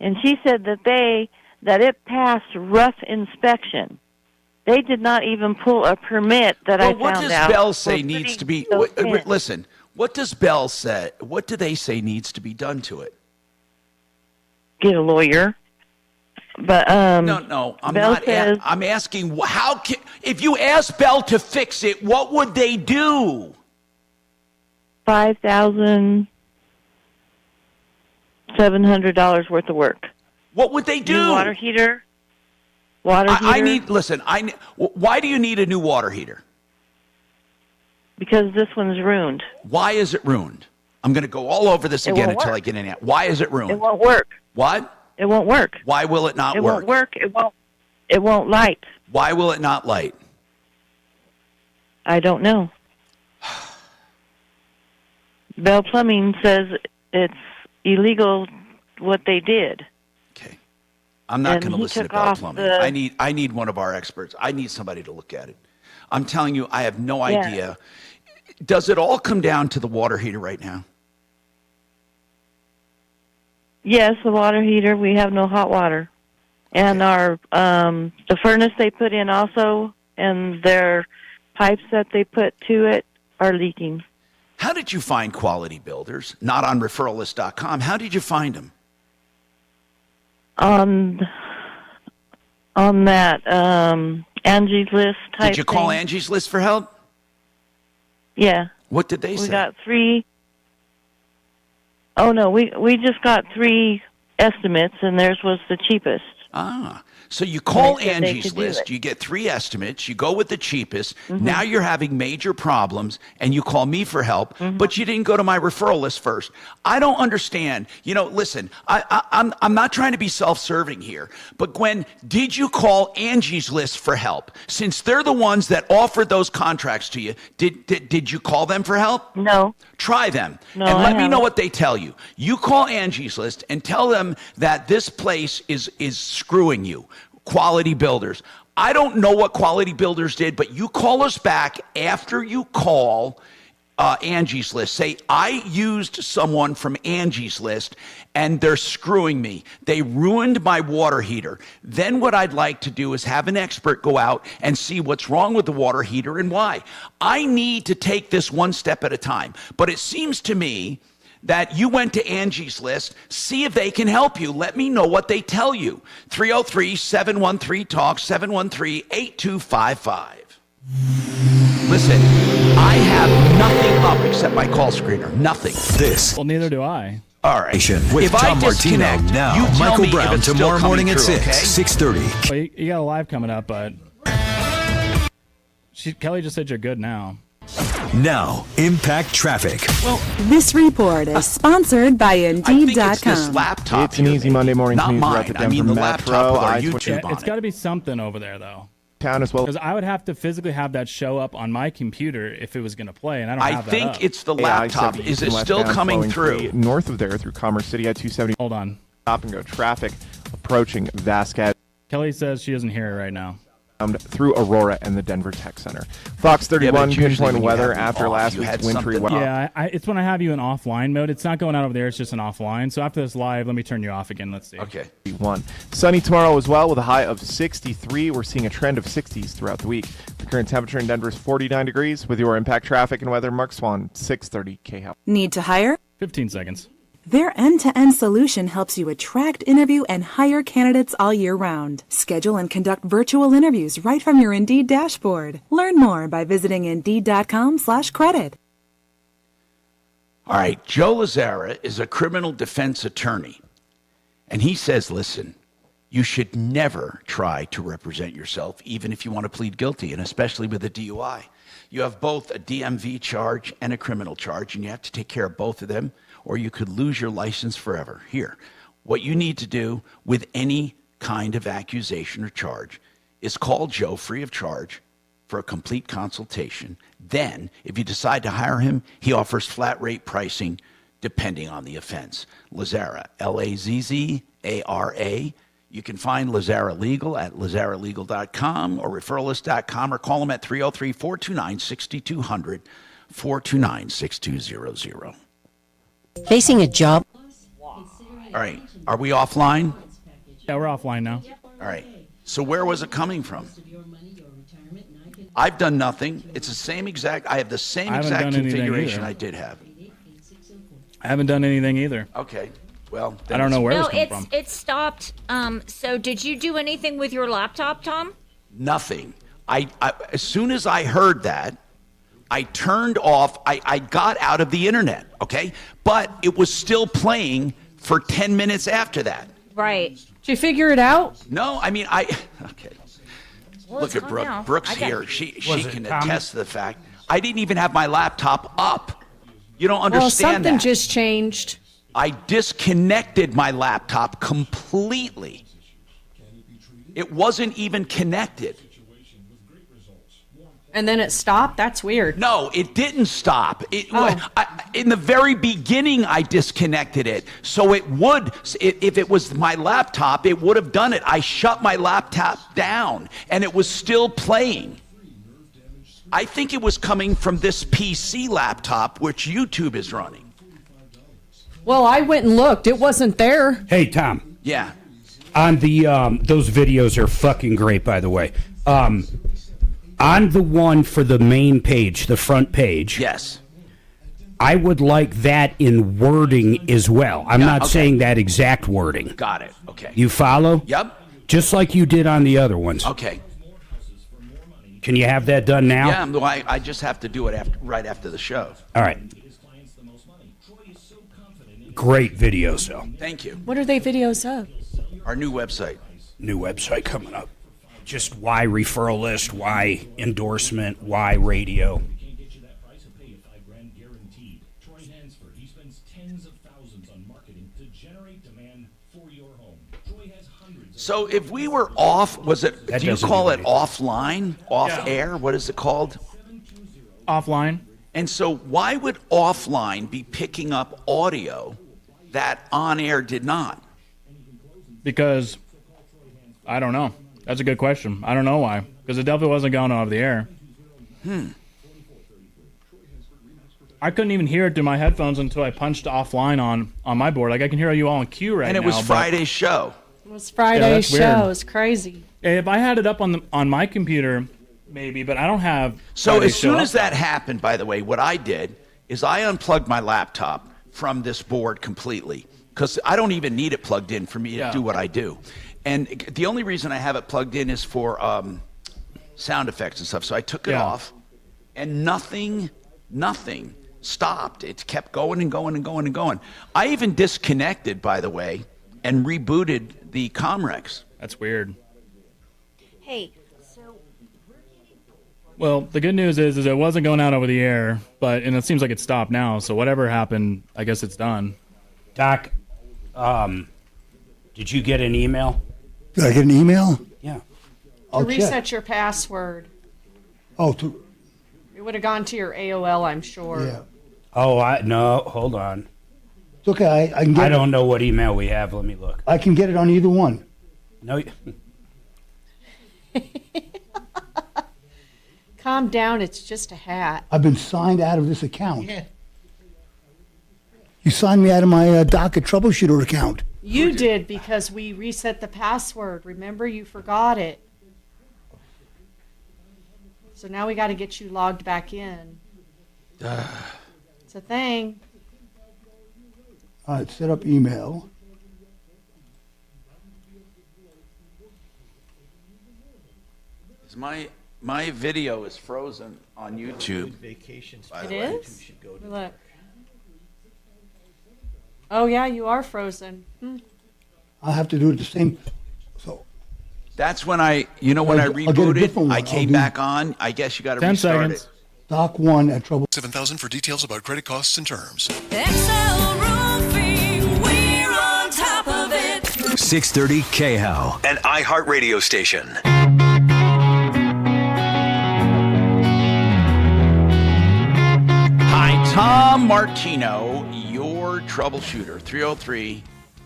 Speaker 4: And she said that it passed rough inspection. They did not even pull a permit that I found out.
Speaker 1: What does Bell say needs to be... Listen, what does Bell say? What do they say needs to be done to it?
Speaker 4: Get a lawyer. But
Speaker 1: No, I'm
Speaker 4: Bell
Speaker 1: not.
Speaker 4: says,
Speaker 1: I'm asking if you ask Bell to fix it, what would they do?
Speaker 4: $5,700 worth of work.
Speaker 1: What would they do?
Speaker 4: New water heater.
Speaker 1: I need. Listen. Why do you need a new water heater?
Speaker 4: Because this one's ruined.
Speaker 1: Why is it ruined? I'm going to go all over this again until I get in it. Why is it ruined?
Speaker 4: It won't work.
Speaker 1: What?
Speaker 4: It won't work.
Speaker 1: Why will it not work?
Speaker 4: It won't work. It won't light.
Speaker 1: Why will it not light?
Speaker 4: I don't know. Bell Plumbing says it's illegal what they did.
Speaker 1: Okay. I'm not going to listen to Bell Plumbing. I need one of our experts. I need somebody to look at it. I'm telling you, I have no idea. Does it all come down to the water heater right now?
Speaker 4: Yes, the water heater. We have no hot water. And our the furnace they put in also, and their pipes that they put to it are leaking.
Speaker 1: How did you find Quality Builders? Not on referralist.com. How did you find them?
Speaker 4: On that Angie's List type
Speaker 1: Did you call
Speaker 4: thing.
Speaker 1: Angie's List for help?
Speaker 4: Yeah.
Speaker 1: What did they say?
Speaker 4: We got 3. Oh, no, we just got 3 estimates, and theirs was the cheapest.
Speaker 1: So you call Angie's List, you get 3 estimates, you go with the cheapest, now you're having major problems, and you call me for help, but you didn't go to my referral list first. I don't understand. Listen, I'm not trying to be self-serving here, but Gwen, did you call Angie's List for help? Since they're the ones that offered those contracts to you, did you call them for help?
Speaker 4: No.
Speaker 1: Try them,
Speaker 4: no,
Speaker 1: and let me know
Speaker 4: haven't.
Speaker 1: what they tell you. You call Angie's List and tell them that this place is screwing you. Quality Builders. I don't know what Quality Builders did, but you call us back after you call Angie's List. Say, I used someone from Angie's List and they're screwing me. They ruined my water heater. Then what I'd like to do is have an expert go out and see what's wrong with the water heater and why. I need to take this one step at a time. But it seems to me that you went to Angie's List. See if they can help you. Let me know what they tell you. 303-713-TALK, 713-8255. Listen, I have nothing up except my call screener. Nothing.
Speaker 22: This.
Speaker 5: Well, neither do I.
Speaker 1: All right.
Speaker 22: With
Speaker 1: if
Speaker 22: Tom
Speaker 1: I disconnect,
Speaker 22: Martino now,
Speaker 1: you tell
Speaker 22: Michael
Speaker 1: me
Speaker 22: Brown
Speaker 1: if it's
Speaker 22: tomorrow
Speaker 1: still
Speaker 22: morning at
Speaker 1: coming
Speaker 22: 6,
Speaker 1: through, okay?
Speaker 22: 6:30.
Speaker 5: Well, you got a live coming up, but Kelly just said you're good now.
Speaker 22: Now, Impact Traffic.
Speaker 1: Well,
Speaker 14: this report is sponsored by Indeed.com.
Speaker 1: This laptop.
Speaker 18: It's an easy Monday morning
Speaker 1: not
Speaker 18: commute
Speaker 1: mine.
Speaker 18: throughout the Denver
Speaker 1: I mean the
Speaker 18: Metro.
Speaker 1: laptop with our YouTube
Speaker 5: Yeah,
Speaker 1: on
Speaker 5: it's got to be something over there, though.
Speaker 18: Town as well.
Speaker 5: Because I would have to physically have that show up on my computer if it was going to play, and I don't have that
Speaker 1: think
Speaker 5: up.
Speaker 1: it's the laptop. Is it still coming through?
Speaker 18: North of there through Commerce City at 270.
Speaker 5: Hold on.
Speaker 18: Stop and go traffic approaching Vasquez.
Speaker 5: Kelly says she doesn't hear it right now.
Speaker 18: Through Aurora and the Denver Tech Center. Fox 31 pinpoint weather after last week's wintry weather.
Speaker 5: Yeah, it's when I have you in offline mode. It's not going out over there. It's just an offline. So after this live, let me turn you off again. Let's see.
Speaker 1: Okay.
Speaker 18: Sunny tomorrow as well with a high of 63. We're seeing a trend of 60s throughout the week. The current temperature in Denver is 49 degrees. With your Impact Traffic and Weather, Mark Swan, 630 KHOW.
Speaker 14: Need to hire?
Speaker 5: 15 seconds.
Speaker 14: Their end-to-end solution helps you attract, interview, and hire candidates all year round. Schedule and conduct virtual interviews right from your Indeed dashboard. Learn more by visiting Indeed.com/credit.
Speaker 1: All right, Joe Lazzara is a criminal defense attorney. And he says, listen, you should never try to represent yourself, even if you want to plead guilty, and especially with a DUI. You have both a DMV charge and a criminal charge, and you have to take care of both of them, or you could lose your license forever. Here, what you need to do with any kind of accusation or charge is call Joe free of charge for a complete consultation. Then, if you decide to hire him, he offers flat rate pricing depending on the offense. Lazzara, Lazzara. You can find Lazzara Legal at lazzaralegal.com or referralist.com, or call him at 303-429-6200, 429-6200.
Speaker 21: Facing a job.
Speaker 1: All right. Are we offline?
Speaker 5: Yeah, we're offline now.
Speaker 1: All right. So where was it coming from? I've done nothing. It's the same exact. I have the same exact configuration I did have.
Speaker 5: I haven't done anything either.
Speaker 1: Okay. Well,
Speaker 5: I don't know where it's coming from.
Speaker 13: It stopped. So did you do anything with your laptop, Tom?
Speaker 1: Nothing. I as soon as I heard that, I turned off. I got out of the internet. Okay, but it was still playing for 10 minutes after that.
Speaker 13: Right.
Speaker 8: Did you figure it out?
Speaker 1: No, I mean okay.
Speaker 13: Well,
Speaker 1: look at Brooke.
Speaker 13: now.
Speaker 1: Brooke's
Speaker 13: I got-
Speaker 1: here. She
Speaker 12: Was it
Speaker 1: can
Speaker 12: Tom?
Speaker 1: attest to the fact I didn't even have my laptop up. You don't
Speaker 8: Well,
Speaker 1: understand
Speaker 8: something
Speaker 1: that.
Speaker 8: just changed.
Speaker 1: I disconnected my laptop completely. It wasn't even connected.
Speaker 8: And then it stopped? That's weird.
Speaker 1: No, it didn't stop. In the very beginning, I disconnected it. So it would, if it was my laptop, it would have done it. I shut my laptop down, and it was still playing. I think it was coming from this PC laptop, which YouTube is running.
Speaker 8: Well, I went and looked. It wasn't there.
Speaker 12: Hey, Tom.
Speaker 1: Yeah.
Speaker 12: On the those videos are fucking great, by the way. On the one for the main page, the front page.
Speaker 1: Yes.
Speaker 12: I would like that in wording as well. I'm not
Speaker 1: okay.
Speaker 12: saying that exact wording.
Speaker 1: Got it. Okay.
Speaker 12: You follow?
Speaker 1: Yep.
Speaker 12: Just like you did on the other ones.
Speaker 1: Okay.
Speaker 12: Can you have that done now?
Speaker 1: Yeah, I just have to do it right after the show.
Speaker 12: All right. Great videos, though.
Speaker 1: Thank you.
Speaker 8: What are they videos of?
Speaker 1: Our new website.
Speaker 12: New website coming up. Just why referral list, why endorsement, why radio.
Speaker 1: So if we were off, was it,
Speaker 12: That
Speaker 1: do you
Speaker 12: doesn't
Speaker 1: call
Speaker 12: do
Speaker 1: it offline, off air? What is it called?
Speaker 5: Offline.
Speaker 1: And so why would offline be picking up audio that on air did not?
Speaker 5: Because I don't know. That's a good question. I don't know why. Because it definitely wasn't going off the air. I couldn't even hear it through my headphones until I punched offline on my board. Like, I can hear you all in queue right now.
Speaker 1: And it was Friday's show.
Speaker 8: It was Friday's show. It was crazy.
Speaker 5: If I had it up on my computer, maybe, but I don't have.
Speaker 1: So
Speaker 5: Friday's
Speaker 1: as soon
Speaker 5: show
Speaker 1: as
Speaker 5: up.
Speaker 1: that happened, by the way, what I did is I unplugged my laptop from this board completely because I don't even need it plugged in for me to do what I do. And the only reason I have it plugged in is for sound effects and stuff. So I took it off, and nothing stopped. It kept going and going and going and going. I even disconnected, by the way, and rebooted the Comrex.
Speaker 5: That's weird.
Speaker 13: Hey, so
Speaker 5: Well, the good news is it wasn't going out over the air, and it seems like it stopped now. So whatever happened, I guess it's done.
Speaker 12: Doc, did you get an email?
Speaker 3: Did I get an email?
Speaker 12: Yeah.
Speaker 8: To reset your password.
Speaker 3: Oh,
Speaker 8: It would have gone to your AOL, I'm sure.
Speaker 3: Yeah.
Speaker 12: Oh, no, hold on.
Speaker 3: It's okay. I can get
Speaker 12: I don't know what email we have. Let me look.
Speaker 3: I can get it on either one.
Speaker 12: No.
Speaker 8: Calm down. It's just a hat.
Speaker 3: I've been signed out of this account. Yeah. You signed me out of my Docket Troubleshooter account.
Speaker 8: You did because we reset the password. Remember, you forgot it. So now we got to get you logged back in. It's a thing.
Speaker 3: All right, set up email.
Speaker 1: My video is frozen on YouTube.
Speaker 8: It is? Look. Oh, yeah, you are frozen.
Speaker 3: I'll have to do it the same.
Speaker 1: That's when when I rebooted, I came back on. I guess you got to
Speaker 3: 10
Speaker 1: restart
Speaker 3: seconds.
Speaker 1: it.
Speaker 3: Doc 1 at Trouble.
Speaker 15: 7,000 for details about credit costs and terms.
Speaker 6: Excel Roofing, we're on top of it.
Speaker 22: 630 KHOW, an iHeart radio station.
Speaker 1: Hi, Tom Martino, your troubleshooter.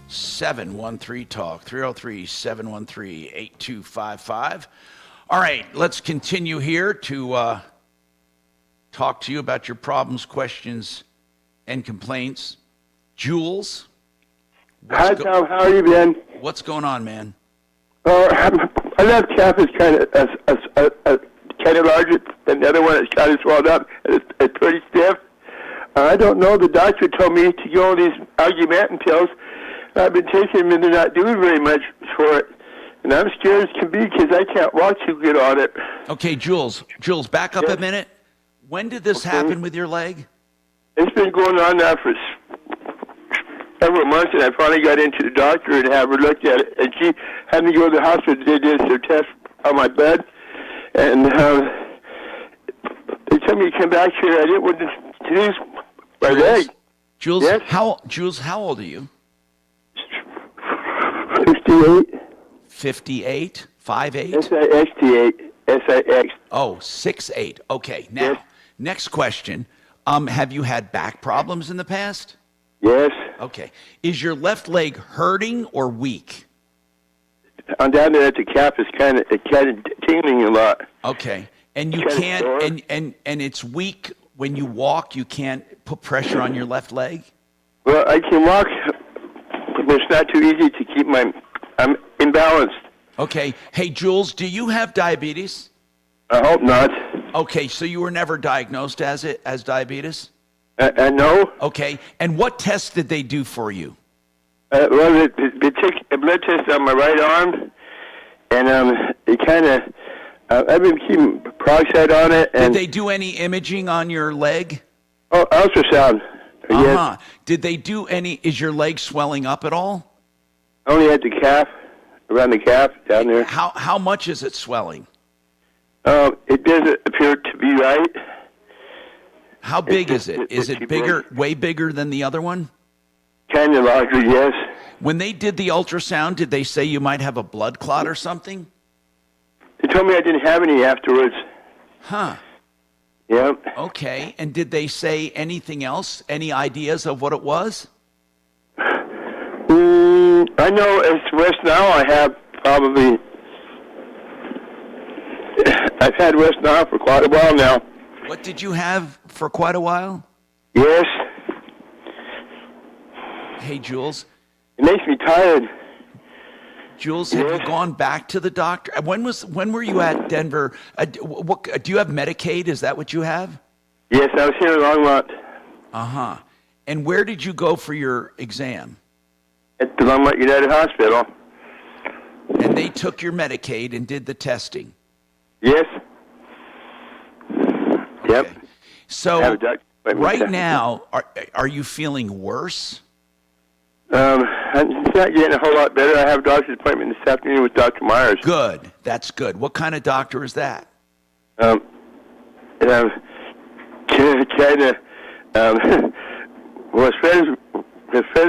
Speaker 1: 303-713-TALK. 303-713-8255. All right, let's continue here to talk to you about your problems, questions, and complaints. Jules.
Speaker 9: Hi, Tom. How are you, Ben?
Speaker 1: What's going on, man?
Speaker 9: I left cap is kind of larger than the other one. It's kind of swelled up. It's pretty stiff. I don't know. The doctor told me to go on these augmentin pills. I've been taking them, and they're not doing very much for it. And I'm scared as can be because I can't walk too good on it.
Speaker 1: Okay, Jules, back up a minute. When did this happen with your leg?
Speaker 9: It's been going on now for several months, and I finally got into the doctor and have her looked at it. And she had me go to the hospital. They did their test on my blood, and they told me to come back here. I didn't want to lose my leg.
Speaker 1: Jules,
Speaker 9: yes?
Speaker 1: how old are you?
Speaker 9: 58.
Speaker 1: 58? 5'8"?
Speaker 9: S-I-X-T-8. S-I-X.
Speaker 1: Oh, 6'8". Okay, now, next question. Have you had back problems in the past?
Speaker 9: Yes.
Speaker 1: Okay. Is your left leg hurting or weak?
Speaker 9: I'm down there at the cap. It's kind of tingling a lot.
Speaker 1: Okay. And you can't, and it's weak when you walk, you can't put pressure on your left leg?
Speaker 9: Well, I can walk, but it's not too easy to keep I'm imbalanced.
Speaker 1: Okay. Hey, Jules, do you have diabetes?
Speaker 9: I hope not.
Speaker 1: Okay, so you were never diagnosed as diabetes?
Speaker 9: No.
Speaker 1: Okay. And what tests did they do for you?
Speaker 9: Well, they took a blood test on my right arm, and it kind of, I've been keeping peroxide on it. And
Speaker 1: did they do any imaging on your leg?
Speaker 9: Oh, ultrasound.
Speaker 1: Uh-huh. Yes. Did they do is your leg swelling up at all?
Speaker 9: Only at the calf, around the calf, down there.
Speaker 1: How much is it swelling?
Speaker 9: It doesn't appear to be right.
Speaker 1: How big is it? Is it bigger, way bigger than the other one?
Speaker 9: Kind of larger, yes.
Speaker 1: When they did the ultrasound, did they say you might have a blood clot or something?
Speaker 9: They told me I didn't have any afterwards.
Speaker 1: Huh.
Speaker 9: Yep.
Speaker 1: Okay. And did they say anything else? Any ideas of what it was?
Speaker 9: I know it's West now. I've had West now for quite a while now.
Speaker 1: What did you have for quite a while?
Speaker 9: Yes.
Speaker 1: Hey, Jules.
Speaker 9: It makes me tired.
Speaker 1: Jules, have you gone back to the doctor? When were you at Denver? What do you have Medicaid? Is that what you have?
Speaker 9: Yes, I was here in Longmont.
Speaker 1: Uh-huh. And where did you go for your exam?
Speaker 9: At the Longmont United Hospital.
Speaker 1: And they took your Medicaid and did the testing?
Speaker 9: Yes.
Speaker 1: Okay.
Speaker 9: Yep.
Speaker 1: So right now, are you feeling worse?
Speaker 9: I'm not getting a whole lot better. I have a doctor's appointment this afternoon with Dr. Myers.
Speaker 1: Good. That's good. What kind of doctor is that?
Speaker 9: And I'm trying to, was friends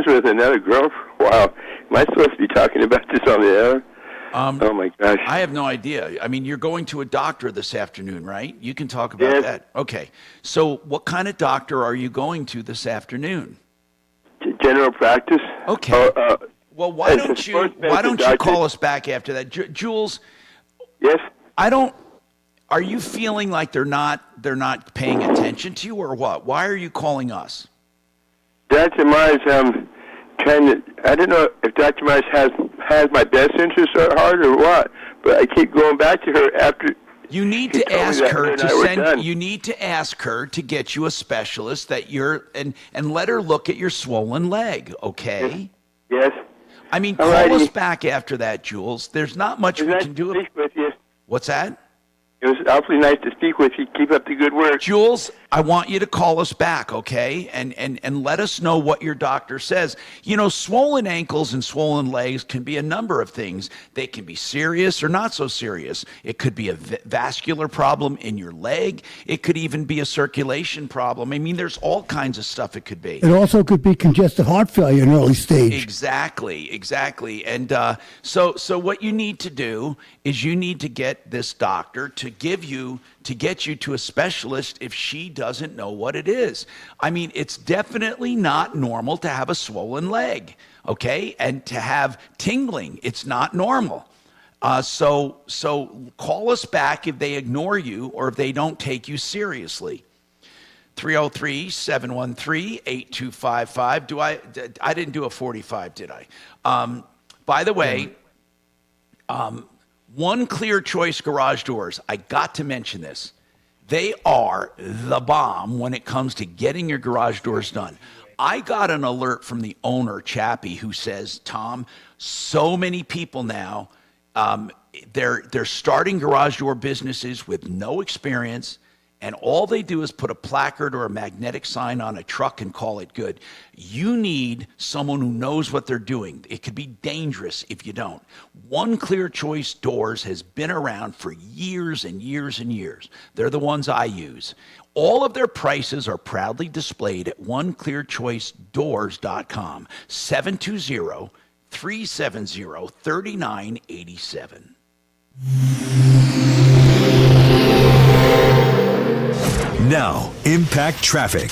Speaker 9: with another girl for a while. Am I supposed to be talking about this on the air? Oh, my gosh.
Speaker 1: I have no idea. I mean, you're going to a doctor this afternoon, right? You can talk about that. Okay. So what kind of doctor are you going to this afternoon?
Speaker 9: General practice.
Speaker 1: Okay. Well, why don't you call us back after that, Jules?
Speaker 9: Yes.
Speaker 1: Are you feeling like they're not paying attention to you, or what? Why are you calling us?
Speaker 9: Dr. Myers, trying to. I don't know if Dr. Myers has my best interest at heart or what, but I keep going back to her after.
Speaker 1: You need to ask her to send. You need to ask her to get you a specialist and let her look at your swollen leg. Okay.
Speaker 9: Yes.
Speaker 1: I mean, call us back after that, Jules. There's not much we can do.
Speaker 9: With you.
Speaker 1: What's that?
Speaker 9: It was awfully nice to speak with you. Keep up the good work.
Speaker 1: Jules, I want you to call us back, okay? And let us know what your doctor says. You know, swollen ankles and swollen legs can be a number of things. They can be serious or not so serious. It could be a vascular problem in your leg. It could even be a circulation problem. I mean, there's all kinds of stuff it could be.
Speaker 3: It also could be congestive heart failure in early stage.
Speaker 1: Exactly. And so what you need to do is you need to get this doctor to get you to a specialist if she doesn't know what it is. I mean, it's definitely not normal to have a swollen leg, okay? And to have tingling, it's not normal. So call us back if they ignore you or if they don't take you seriously. 303-713-8255. I didn't do a 45, did I? By the way, One Clear Choice Garage Doors, I got to mention this. They are the bomb when it comes to getting your garage doors done. I got an alert from the owner, Chappie, who says, Tom, so many people now, they're starting garage door businesses with no experience, and all they do is put a placard or a magnetic sign on a truck and call it good. You need someone who knows what they're doing. It could be dangerous if you don't. One Clear Choice Doors has been around for years and years and years. They're the ones I use. All of their prices are proudly displayed at oneclearchoicedoors.com, 720-370-3987.
Speaker 22: Now, Impact Traffic.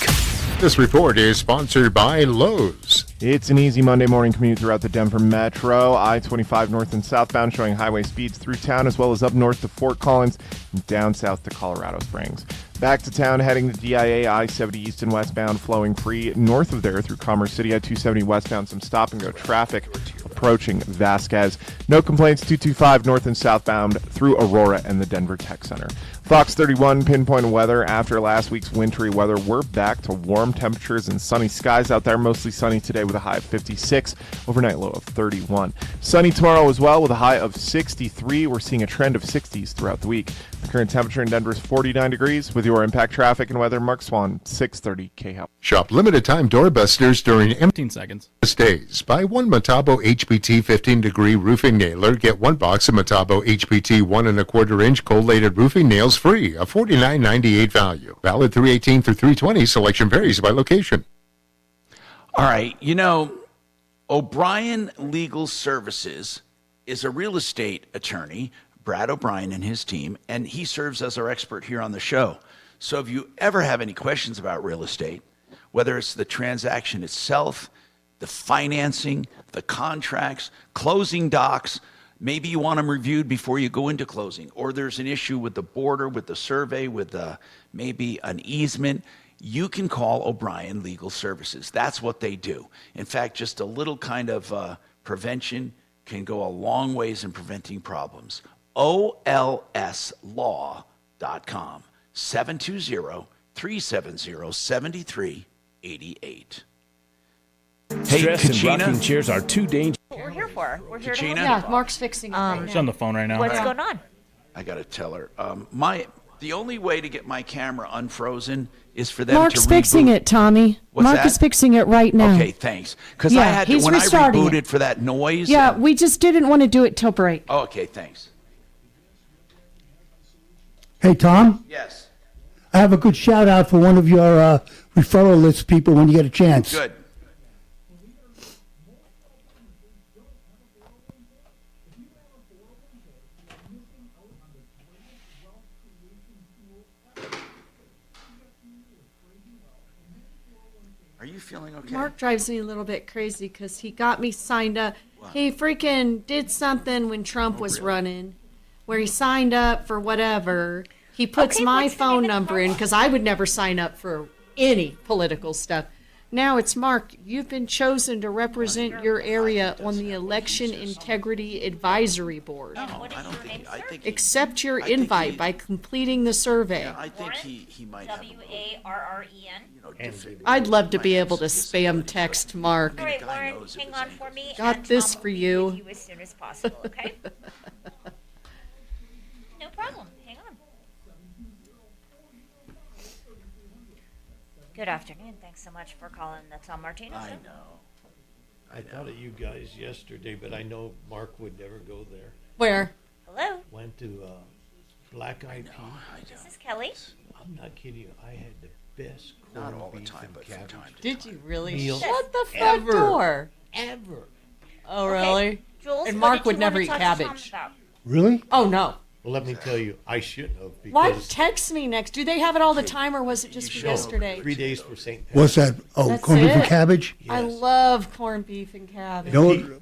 Speaker 2: This report is sponsored by Lowe's.
Speaker 18: It's an easy Monday morning commute throughout the Denver Metro. I-25 north and southbound showing highway speeds through town as well as up north to Fort Collins and down south to Colorado Springs. Back to town, heading to DIA, I-70 east and westbound flowing free. North of there through Commerce City, I-270 westbound, some stop-and-go traffic approaching Vasquez. No complaints, 225 north and southbound through Aurora and the Denver Tech Center. Fox 31 pinpoint weather. After last week's wintry weather, we're back to warm temperatures and sunny skies out there. Mostly sunny today with a high of 56, overnight low of 31. Sunny tomorrow as well with a high of 63. We're seeing a trend of 60s throughout the week. The current temperature in Denver is 49 degrees. With your Impact Traffic and Weather, Mark Swan, 630 KHEL.
Speaker 2: Shop limited time doorbusters during
Speaker 5: 15 seconds.
Speaker 2: Days. Buy one Metabo HPT 15-degree roofing nailer. Get one box of Metabo HPT 1.25-inch cold-lated roofing nails free. A $49.98 value. Valid 3/18 through 3/20. Selection varies by location.
Speaker 1: All right. You know, O'Brien Legal Services is a real estate attorney, Brad O'Brien and his team, and he serves as our expert here on the show. So if you ever have any questions about real estate, whether it's the transaction itself, the financing, the contracts, closing docs, maybe you want them reviewed before you go into closing, or there's an issue with the border, with the survey, with maybe an easement, you can call O'Brien Legal Services. That's what they do. In fact, just a little kind of prevention can go a long ways in preventing problems. olslaw.com, 720-370-7388. Hey,
Speaker 7: Stress and
Speaker 1: Kachina?
Speaker 7: rocking chairs are too dangerous.
Speaker 13: What we're here for. We're here to
Speaker 1: Kachina?
Speaker 13: help.
Speaker 8: Yeah, Mark's fixing it right
Speaker 5: She's
Speaker 8: now.
Speaker 5: on the phone right now.
Speaker 13: What's going on?
Speaker 1: I got to tell her. The only way to get my camera unfrozen is for them
Speaker 8: Mark's
Speaker 1: to
Speaker 8: fixing
Speaker 1: reboot.
Speaker 8: it, Tommy.
Speaker 1: What's
Speaker 8: Mark
Speaker 1: that?
Speaker 8: is fixing it right now.
Speaker 1: Okay, thanks. Because
Speaker 8: Yeah,
Speaker 1: I had to,
Speaker 8: he's
Speaker 1: when I
Speaker 8: restarting
Speaker 1: rebooted
Speaker 8: it.
Speaker 1: for that noise.
Speaker 8: Yeah, we just didn't want to do it till break.
Speaker 1: Oh, okay, thanks.
Speaker 3: Hey, Tom?
Speaker 1: Yes.
Speaker 3: I have a good shout out for one of your referral list people when you get a chance.
Speaker 1: Good. Are you feeling okay?
Speaker 8: Mark drives me a little bit crazy because he got me signed up. He freaking did something when Trump was running where he signed up for whatever. He puts my phone number in because I would never sign up for any political stuff. Now it's Mark. You've been chosen to represent your area on the Election Integrity Advisory Board. Accept your invite by completing the survey.
Speaker 1: Yeah, I think he might have
Speaker 13: WARREN.
Speaker 8: I'd love to be able to spam text Mark.
Speaker 13: All right, Lauren, hang on for me.
Speaker 8: Got
Speaker 13: and
Speaker 8: this
Speaker 13: Tom
Speaker 8: for
Speaker 13: will be
Speaker 8: you.
Speaker 13: with you as soon as possible, okay? No problem. Hang on. Good afternoon. Thanks so much for calling the Tom Martino Show.
Speaker 1: I know.
Speaker 10: I thought of you guys yesterday, but I know Mark would never go there.
Speaker 8: Where?
Speaker 13: Hello.
Speaker 10: Went to Black Eyed Peas.
Speaker 13: This is Kelly.
Speaker 10: I'm not kidding you. I had the best
Speaker 1: Not
Speaker 10: corned
Speaker 1: all the
Speaker 10: beef
Speaker 1: time,
Speaker 10: and
Speaker 1: but from
Speaker 10: cabbage
Speaker 1: time to
Speaker 8: Did you really?
Speaker 10: meal
Speaker 8: Shut the front
Speaker 10: ever.
Speaker 8: door.
Speaker 10: Ever.
Speaker 8: Oh, really?
Speaker 13: Jules,
Speaker 8: And
Speaker 13: what
Speaker 8: Mark
Speaker 13: did
Speaker 8: would
Speaker 13: you
Speaker 8: never
Speaker 13: want
Speaker 8: eat
Speaker 13: to talk to Tom
Speaker 8: cabbage.
Speaker 13: about?
Speaker 3: Really?
Speaker 8: Oh, no.
Speaker 10: Well, let me tell you, I shouldn't have
Speaker 8: Why
Speaker 10: because
Speaker 8: text me next? Do they have it all the time, or was it just for yesterday?
Speaker 10: 3 days for St.
Speaker 3: What's that? Oh,
Speaker 8: That's
Speaker 3: corned beef and
Speaker 8: it?
Speaker 3: cabbage?
Speaker 8: I love corned beef and cabbage.
Speaker 3: You know what?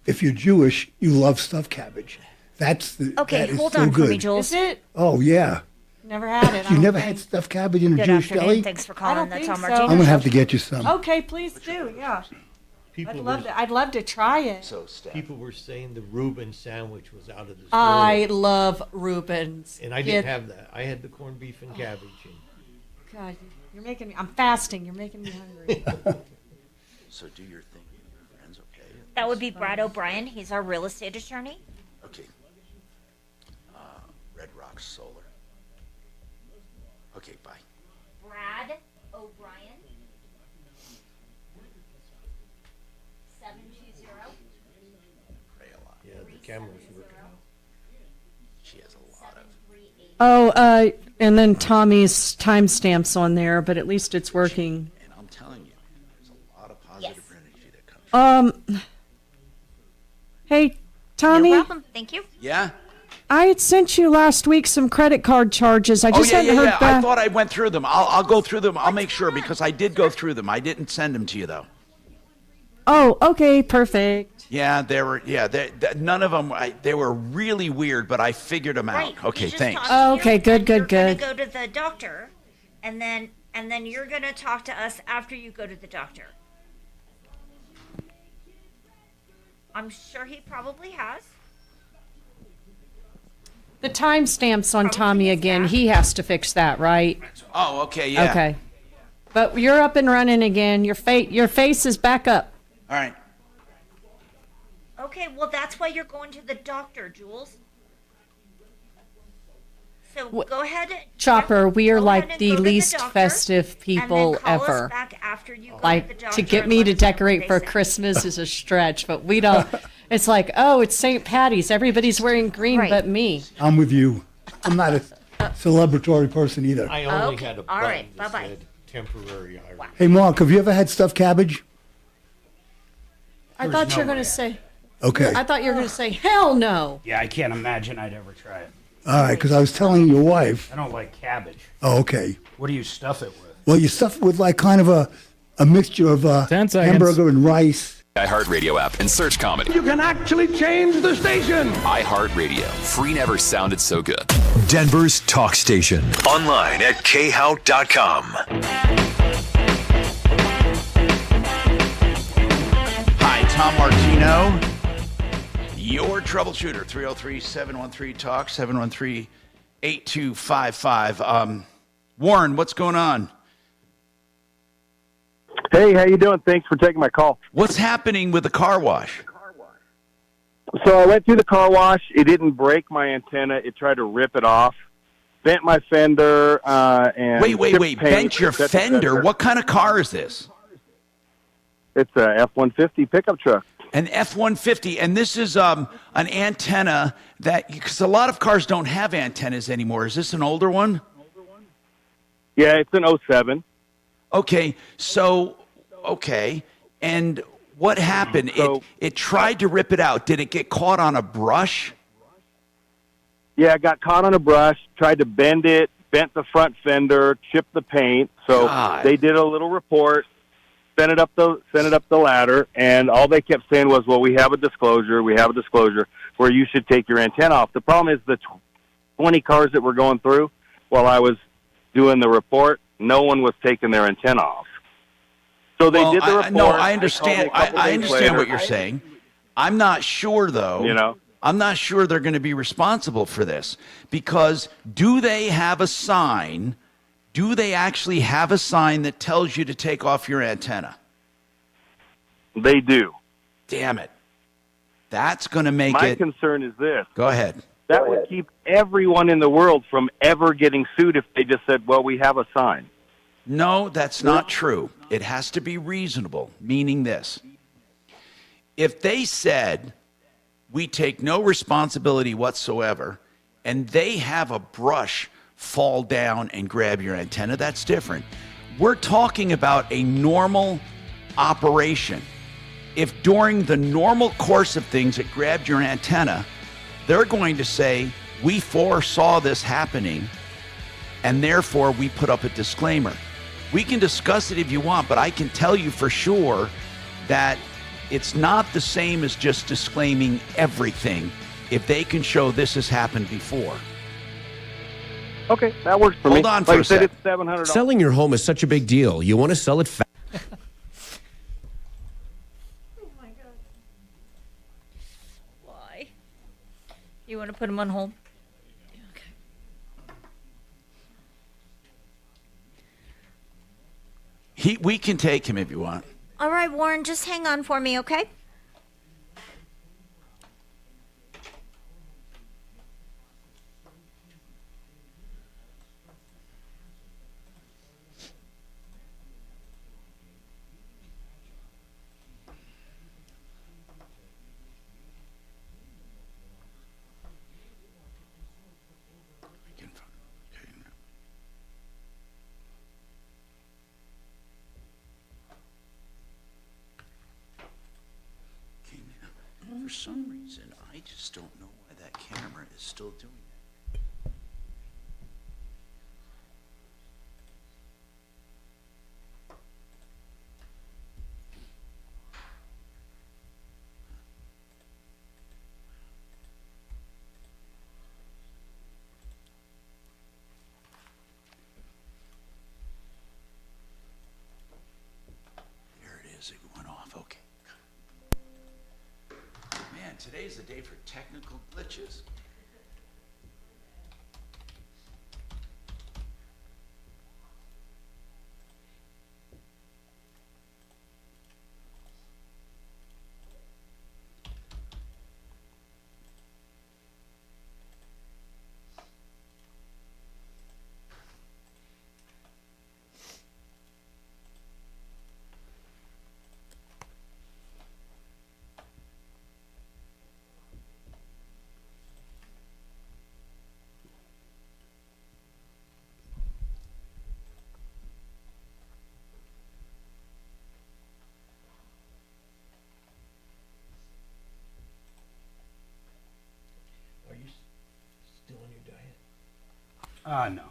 Speaker 3: If you're Jewish, you love stuffed cabbage. That's the
Speaker 13: Okay,
Speaker 3: that is
Speaker 13: hold
Speaker 3: so
Speaker 13: on
Speaker 3: good.
Speaker 13: for me, Jules.
Speaker 8: Is it?
Speaker 3: Oh yeah.
Speaker 8: Never had it. I
Speaker 3: You
Speaker 8: don't
Speaker 3: never
Speaker 8: think.
Speaker 3: had stuffed cabbage in a
Speaker 13: Good
Speaker 3: Jewish
Speaker 13: afternoon.
Speaker 3: deli?
Speaker 13: Thanks for
Speaker 8: I
Speaker 13: calling
Speaker 8: don't
Speaker 13: the
Speaker 8: think
Speaker 13: Tom
Speaker 8: so.
Speaker 13: Martino
Speaker 3: I'm gonna
Speaker 13: Show.
Speaker 3: have to get you some.
Speaker 8: Okay, please do. Yeah.
Speaker 10: people
Speaker 8: I'd love to try it.
Speaker 10: people were saying the Reuben sandwich was out of this
Speaker 8: I
Speaker 10: world.
Speaker 8: love Reubens.
Speaker 10: And I didn't have that. I had the corned beef and cabbage. And
Speaker 8: God, you're making me. I'm fasting. You're making me hungry.
Speaker 1: So do your thing with your friends, okay?
Speaker 13: That would be Brad O'Brien. He's our real estate attorney.
Speaker 1: Okay. Red Rock Solar. Okay, bye.
Speaker 13: Brad O'Brien. 720.
Speaker 1: Pray a lot.
Speaker 10: yeah, the camera's working.
Speaker 1: She has a lot of.
Speaker 8: Oh, and then Tommy's timestamps on there, but at least it's working.
Speaker 1: And I'm telling you, there's a lot of positive energy that comes.
Speaker 8: Hey, Tommy.
Speaker 13: No problem. Thank you.
Speaker 1: Yeah?
Speaker 8: I had sent you last week some credit card charges. I just
Speaker 1: yeah,
Speaker 8: hadn't
Speaker 1: yeah,
Speaker 8: heard
Speaker 1: yeah.
Speaker 8: back.
Speaker 1: I thought I went through them. I'll go through them. I'll make sure because I did go through them. I didn't send them to you though.
Speaker 8: Oh, okay, perfect.
Speaker 1: Yeah, there were. Yeah, none of them. They were really weird, but I figured them out.
Speaker 13: Right.
Speaker 1: Okay,
Speaker 13: We just
Speaker 1: thanks.
Speaker 13: talked to
Speaker 8: Oh,
Speaker 13: you,
Speaker 8: okay, good,
Speaker 13: and
Speaker 8: good,
Speaker 13: you're
Speaker 8: good.
Speaker 13: gonna go to the doctor, and then you're gonna talk to us after you go to the doctor. I'm sure he probably has.
Speaker 8: The timestamps on Tommy again. He has to fix that, right?
Speaker 1: Oh, okay, yeah.
Speaker 8: Okay. But you're up and running again. Your face is back up.
Speaker 1: All right.
Speaker 13: Okay, well that's why you're going to the doctor, Jules. So go ahead.
Speaker 8: Chopper, we are
Speaker 13: go
Speaker 8: like
Speaker 13: ahead and
Speaker 8: the
Speaker 13: go to
Speaker 8: least
Speaker 13: doctor,
Speaker 8: festive
Speaker 13: and then
Speaker 8: people
Speaker 13: call us
Speaker 8: ever.
Speaker 13: back after you go to
Speaker 8: Like
Speaker 13: the
Speaker 8: to
Speaker 13: doctor
Speaker 8: get
Speaker 13: and
Speaker 8: me
Speaker 13: let
Speaker 8: to
Speaker 13: us know what
Speaker 8: decorate
Speaker 13: they
Speaker 8: for
Speaker 13: say.
Speaker 8: Christmas is a stretch, but we don't. It's like, oh, it's St. Patty's. Everybody's wearing green
Speaker 13: Right.
Speaker 8: but me.
Speaker 3: I'm with you. I'm not a celebratory person either.
Speaker 10: I only
Speaker 13: Okay,
Speaker 10: had a
Speaker 13: all
Speaker 10: button
Speaker 13: right,
Speaker 10: that
Speaker 13: bye-bye.
Speaker 10: said temporary Irish.
Speaker 3: Hey, Mark, have you ever had stuffed cabbage?
Speaker 8: I thought you were going to say.
Speaker 3: Okay.
Speaker 8: I thought you were going to say, hell no.
Speaker 12: Yeah, I can't imagine I'd ever try it.
Speaker 3: All right, because I was telling your wife.
Speaker 12: I don't like cabbage.
Speaker 3: Oh, okay.
Speaker 12: What do you stuff it with?
Speaker 3: Well, you stuff it with like kind of a mixture of
Speaker 5: 10 seconds.
Speaker 3: hamburger and rice
Speaker 7: iHeartRadio app and search comedy.
Speaker 20: You can actually change the station.
Speaker 7: iHeartRadio. Free never sounded so good.
Speaker 22: Denver's talk station. Online at khout.com.
Speaker 1: Hi, Tom Martino, your troubleshooter. 303-713-TALK, 713-8255. Warren, what's going on?
Speaker 23: Hey, how you doing? Thanks for taking my call.
Speaker 1: What's happening with the car wash?
Speaker 23: So I went through the car wash. It didn't break my antenna. It tried to rip it off. Bent my fender. And
Speaker 1: Wait. Bent your fender? What kind of car is this?
Speaker 23: It's a F-150 pickup truck.
Speaker 1: An F-150. And this is an antenna that, because a lot of cars don't have antennas anymore. Is this an older one?
Speaker 23: Yeah, it's an 07.
Speaker 1: Okay, and what happened? It tried to rip it out. Did it get caught on a brush?
Speaker 23: Yeah, it got caught on a brush, tried to bend it, bent the front fender, chipped the paint. So they did a little report, sent it up the ladder, and all they kept saying was, well, we have a disclosure where you should take your antenna off. The problem is the 20 cars that were going through while I was doing the report, no one was taking their antenna off. So they did the report.
Speaker 1: No, I understand. I understand what you're saying. I'm not sure, though. I'm not sure they're going to be responsible for this, because do they have a sign? Do they actually have a sign that tells you to take off your antenna?
Speaker 23: They do.
Speaker 1: Damn it. That's going to make
Speaker 23: My
Speaker 1: it.
Speaker 23: My concern is this.
Speaker 1: Go ahead.
Speaker 23: That would keep everyone in the world from ever getting sued if they just said, well, we have a sign.
Speaker 1: No, that's not true. It has to be reasonable, meaning this. If they said, we take no responsibility whatsoever, and they have a brush fall down and grab your antenna, that's different. We're talking about a normal operation. If during the normal course of things it grabbed your antenna, they're going to say, we foresaw this happening, and therefore we put up a disclaimer. We can discuss it if you want, but I can tell you for sure that it's not the same as just disclaiming everything if they can show this has happened before.
Speaker 23: Okay, that works for me.
Speaker 1: Hold on for a second.
Speaker 23: It's $700.
Speaker 19: Selling your home is such a big deal. You want to sell it fast.
Speaker 13: Why? You want to put him on hold?
Speaker 1: We can take him if you want.
Speaker 13: All right, Warren, just hang on for me, okay?
Speaker 1: For some reason, I just don't know why that camera is still doing that. There it is. It went off. Okay. Man, today's the day for technical glitches.
Speaker 10: Are you still on your diet?
Speaker 12: No.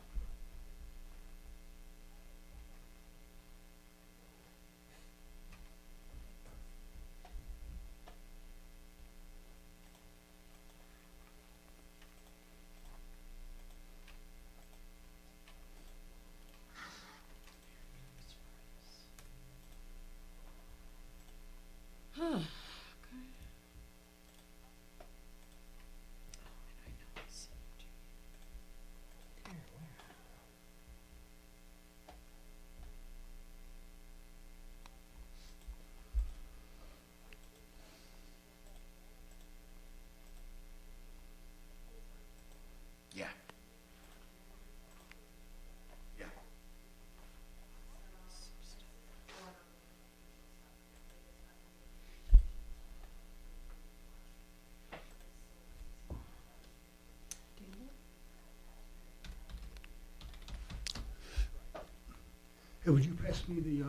Speaker 3: would you pass me the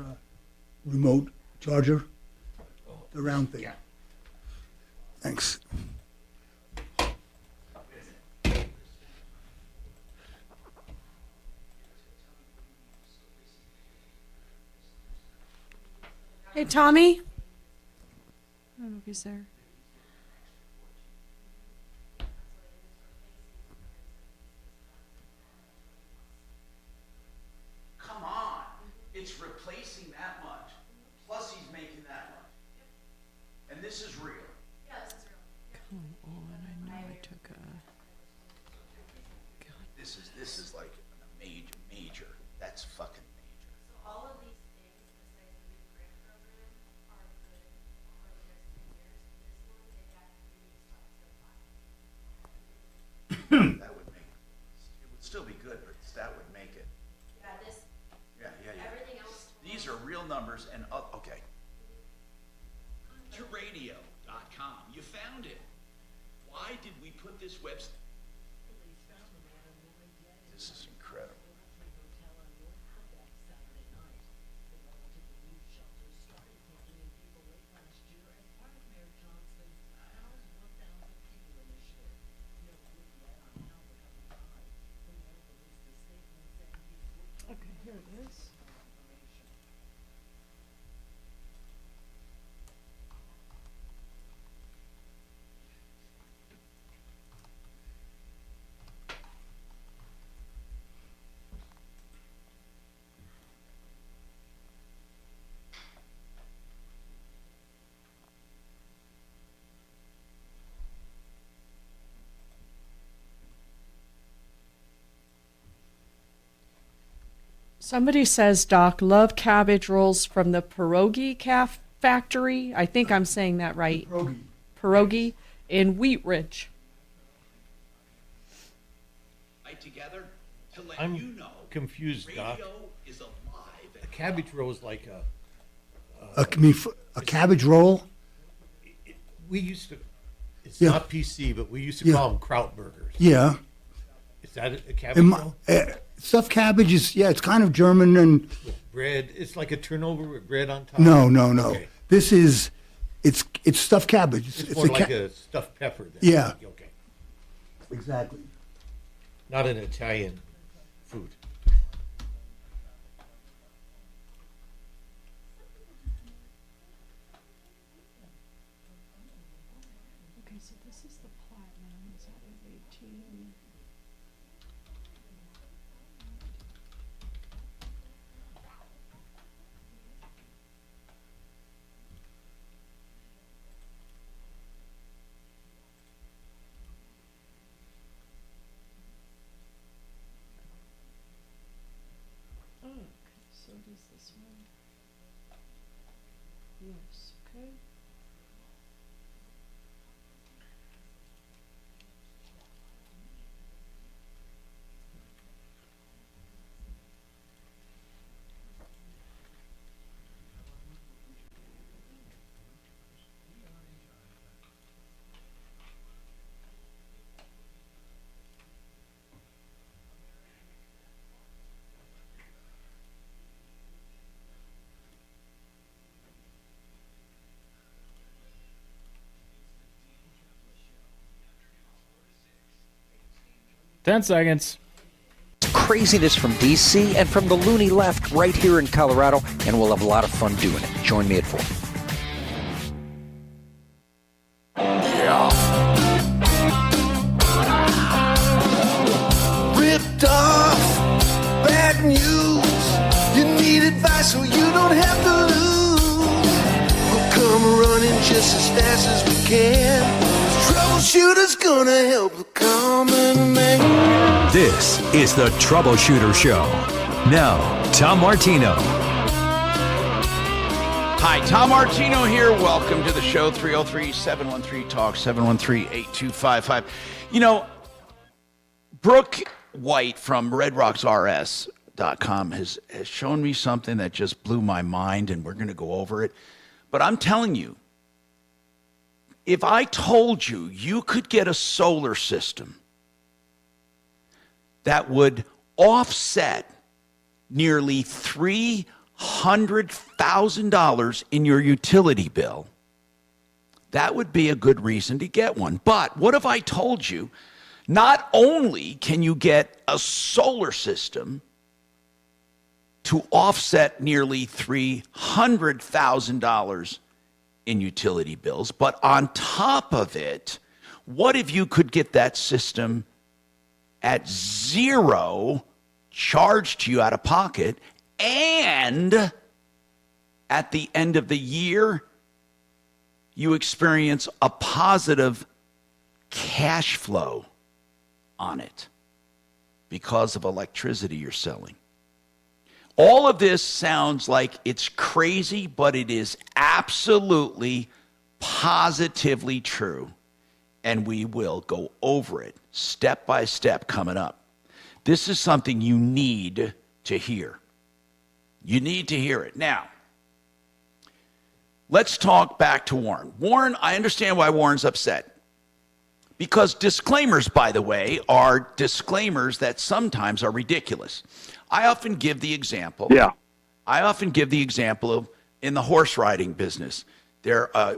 Speaker 3: remote charger? The round thing.
Speaker 1: Yeah.
Speaker 3: Thanks.
Speaker 8: Hey, Tommy. I don't know if he's there.
Speaker 1: Come on. It's replacing that much. Plus he's making that much. And this is real.
Speaker 8: Come on, I know I took a.
Speaker 1: This is like a major. That's fucking major.
Speaker 6: So all of these things, besides the new grant program, are good for the next 10 years. This one, they have to be up to 5.
Speaker 1: That would make it would still be good, but that would make it.
Speaker 6: Yeah, this.
Speaker 1: Yeah.
Speaker 6: Everything else.
Speaker 1: These are real numbers and okay. To radio.com. You found it. Why did we put this website? This is incredible.
Speaker 8: Okay, here it is. Somebody says, Doc, love cabbage rolls from the pierogi factory. I think I'm saying that right. Pierogi in Wheat Ridge.
Speaker 1: Together to let
Speaker 10: I'm
Speaker 1: you know.
Speaker 10: confused, Doc.
Speaker 1: Radio is alive.
Speaker 10: A cabbage roll is like
Speaker 3: A cabbage roll?
Speaker 10: we used to. It's
Speaker 3: Yeah.
Speaker 10: not PC, but we used to
Speaker 3: Yeah.
Speaker 10: call them kraut burgers.
Speaker 3: Yeah.
Speaker 10: Is that a cabbage roll?
Speaker 3: Stuffed cabbage is, it's kind of German and.
Speaker 10: Bread. It's like a turnover with bread on top.
Speaker 3: No.
Speaker 10: Okay.
Speaker 3: This is, it's stuffed cabbage.
Speaker 10: It's more like a stuffed pepper. Then.
Speaker 3: Yeah.
Speaker 10: Okay.
Speaker 3: Exactly.
Speaker 10: Not an Italian food.
Speaker 8: Okay, so this is the platinum. Is that at 18? Okay, so does this one? Yes, okay.
Speaker 5: Ten seconds.
Speaker 11: Craziness from DC and from the loony left right here in Colorado, and we'll have a lot of fun doing it. Join me at 4.
Speaker 16: Ripped off, bad news. You need advice so you don't have to lose. We'll come running just as fast as we can. Troubleshooter's gonna help the common man.
Speaker 22: This is the Troubleshooter Show. Now, Tom Martino.
Speaker 1: Hi, Tom Martino here. Welcome to the show. 303-713-TALK, 713-8255. You know, Brooke White from RedRocksRS.com has shown me something that just blew my mind, and we're going to go over it. But I'm telling you, if I told you you could get a solar system that would offset nearly $300,000 in your utility bill, that would be a good reason to get one. But what if I told you not only can you get a solar system to offset nearly $300,000 in utility bills, but on top of it, what if you could get that system at zero charged to you out of pocket, and at the end of the year, you experience a positive cash flow on it because of electricity you're selling? All of this sounds like it's crazy, but it is absolutely, positively true. And we will go over it step by step coming up. This is something you need to hear. You need to hear it. Now, let's talk back to Warren. Warren, I understand why Warren's upset. Because disclaimers, by the way, are disclaimers that sometimes are ridiculous. I often give the example.
Speaker 23: Yeah.
Speaker 1: I often give the example of in the horse riding business.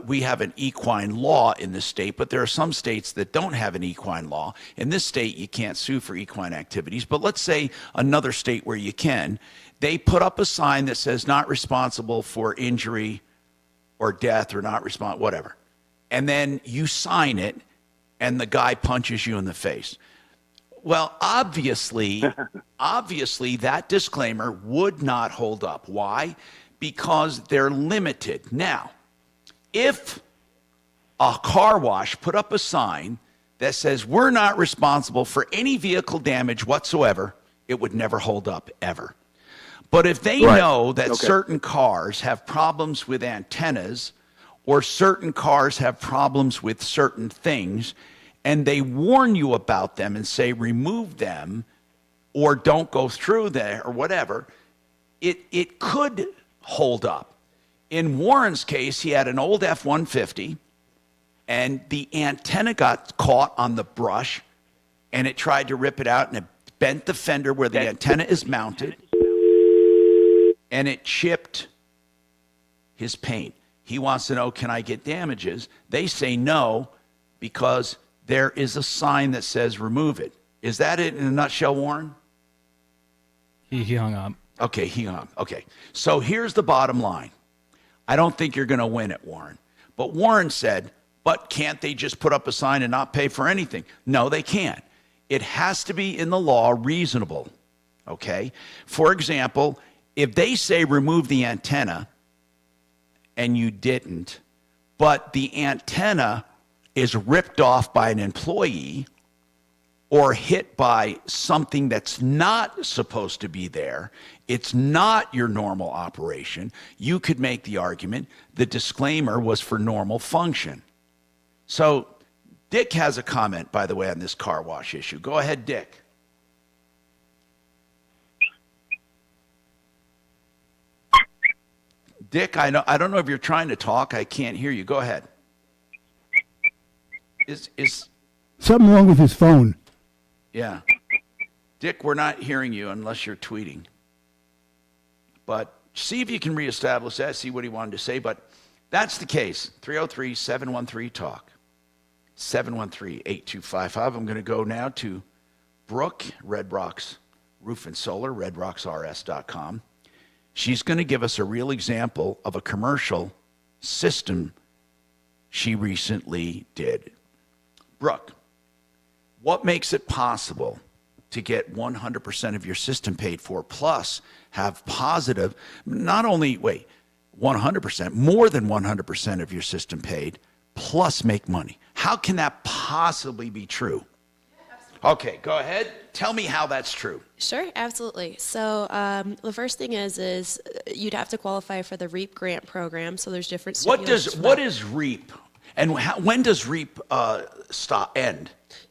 Speaker 1: We have an equine law in this state, but there are some states that don't have an equine law. In this state, you can't sue for equine activities. But let's say another state where you can. They put up a sign that says not responsible for injury or death or not responsible, whatever. And then you sign it, and the guy punches you in the face. Well, obviously, that disclaimer would not hold up. Why? Because they're limited. Now, if a car wash put up a sign that says we're not responsible for any vehicle damage whatsoever, it would never hold up, ever. But if they know that certain cars have problems with antennas, or certain cars have problems with certain things, and they warn you about them and say remove them or don't go through there or whatever, it could hold up. In Warren's case, he had an old F-150, and the antenna got caught on the brush, and it tried to rip it out, and it bent the fender where the antenna is mounted, and it chipped his paint. He wants to know, can I get damages? They say no, because there is a sign that says remove it. Is that it in a nutshell, Warren?
Speaker 5: He hung up.
Speaker 1: Okay, he hung up. Okay. So here's the bottom line. I don't think you're going to win it, Warren. But Warren said, but can't they just put up a sign and not pay for anything? No, they can't. It has to be in the law reasonable. Okay? For example, if they say remove the antenna and you didn't, but the antenna is ripped off by an employee or hit by something that's not supposed to be there, it's not your normal operation, you could make the argument the disclaimer was for normal function. So Dick has a comment, by the way, on this car wash issue. Go ahead, Dick. Dick, I don't know if you're trying to talk. I can't hear you. Go ahead. Is
Speaker 3: something wrong with his phone?
Speaker 1: Yeah. Dick, we're not hearing you unless you're tweeting. But see if you can reestablish that, see what he wanted to say. But that's the case. 303-713-TALK. 713-8255. I'm going to go now to Brooke, Red Rocks Roof and Solar, redrocksrs.com. She's going to give us a real example of a commercial system she recently did. Brooke, what makes it possible to get 100% of your system paid for, plus have positive, not only, 100%, more than 100% of your system paid, plus make money? How can that possibly be true? Okay, go ahead. Tell me how that's true.
Speaker 4: Sure, absolutely. So the first thing is you'd have to qualify for the REAP grant program. So there's different.
Speaker 1: What is REAP, and when does REAP end?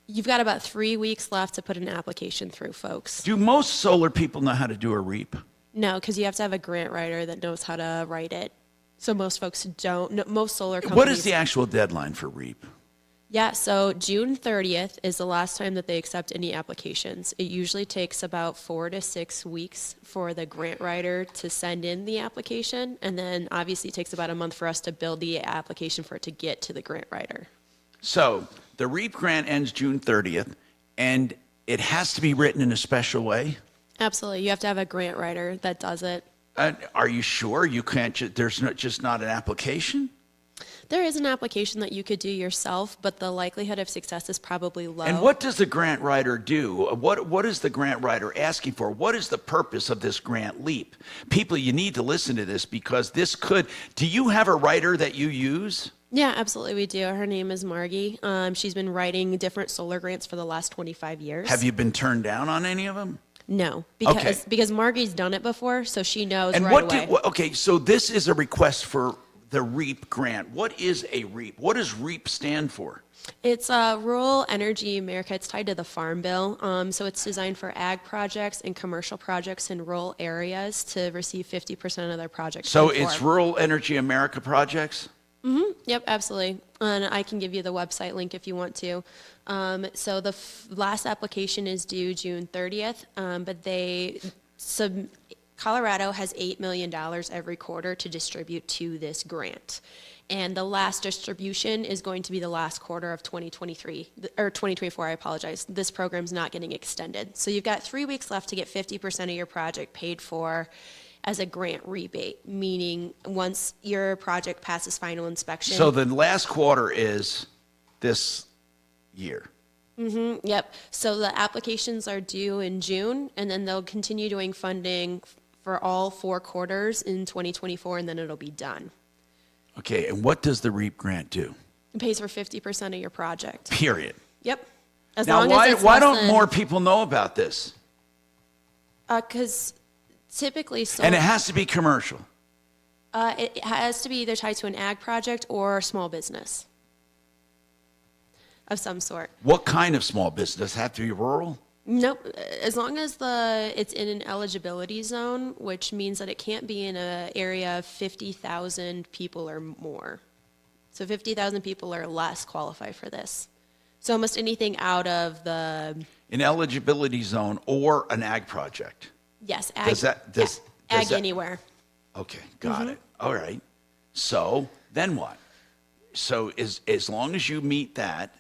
Speaker 4: You've got about 3 weeks left to put an application through, folks.
Speaker 1: Do most solar people know how to do a REAP?
Speaker 4: No, because you have to have a grant writer that knows how to write it. So most folks don't. No, most solar companies.
Speaker 1: What is the actual deadline for REAP?
Speaker 4: Yeah, so June 30th is the last time that they accept any applications. It usually takes about 4 to 6 weeks for the grant writer to send in the application, and then obviously it takes about a month for us to build the application for it to get to the grant writer.
Speaker 1: So the REAP grant ends June 30th, and it has to be written in a special way?
Speaker 4: Absolutely. You have to have a grant writer that does it.
Speaker 1: Are you sure you can't? There's just not an application?
Speaker 4: There is an application that you could do yourself, but the likelihood of success is probably low.
Speaker 1: And what does the grant writer do? What is the grant writer asking for? What is the purpose of this grant LEAP? People, you need to listen to this because this could. Do you have a writer that you use?
Speaker 4: Yeah, absolutely, we do. Her name is Margie. She's been writing different solar grants for the last 25 years.
Speaker 1: Have you been turned down on any of them?
Speaker 4: No, because Margie's done it before, so she knows
Speaker 1: and
Speaker 4: right away.
Speaker 1: Okay, so this is a request for the REAP grant. What is a REAP? What does REAP stand for?
Speaker 4: It's Rural Energy America. It's tied to the Farm Bill. So it's designed for ag projects and commercial projects in rural areas to receive 50% of their projects.
Speaker 1: So it's Rural Energy America projects?
Speaker 4: Mm-hmm. Yep, absolutely. And I can give you the website link if you want to. So the last application is due June 30th, but Colorado has $8 million every quarter to distribute to this grant. And the last distribution is going to be the last quarter of 2023, or 2024, I apologize. This program's not getting extended. So you've got 3 weeks left to get 50% of your project paid for as a grant rebate, meaning once your project passes final inspection.
Speaker 1: So the last quarter is this year.
Speaker 4: Mm-hmm, yep. So the applications are due in June, and then they'll continue doing funding for all 4 quarters in 2024, and then it'll be done.
Speaker 1: Okay, and what does the REAP grant do?
Speaker 4: It pays for 50% of your project.
Speaker 1: Period.
Speaker 4: Yep. As
Speaker 1: now,
Speaker 4: long as it's
Speaker 1: why
Speaker 4: less
Speaker 1: don't
Speaker 4: than,
Speaker 1: more people know about this?
Speaker 4: Because typically,
Speaker 1: And it has to be commercial.
Speaker 4: it has to be either tied to an ag project or small business of some sort.
Speaker 1: What kind of small business? Does it have to be rural?
Speaker 4: Nope. As long as it's in an eligibility zone, which means that it can't be in an area of 50,000 people or more. So 50,000 people or less qualify for this. So almost anything out of the...
Speaker 1: An eligibility zone or an ag project?
Speaker 4: Yes, ag.
Speaker 1: Does
Speaker 4: ag
Speaker 1: that,
Speaker 4: anywhere.
Speaker 1: Okay, got it. All right. So then what? So as long as you meet that,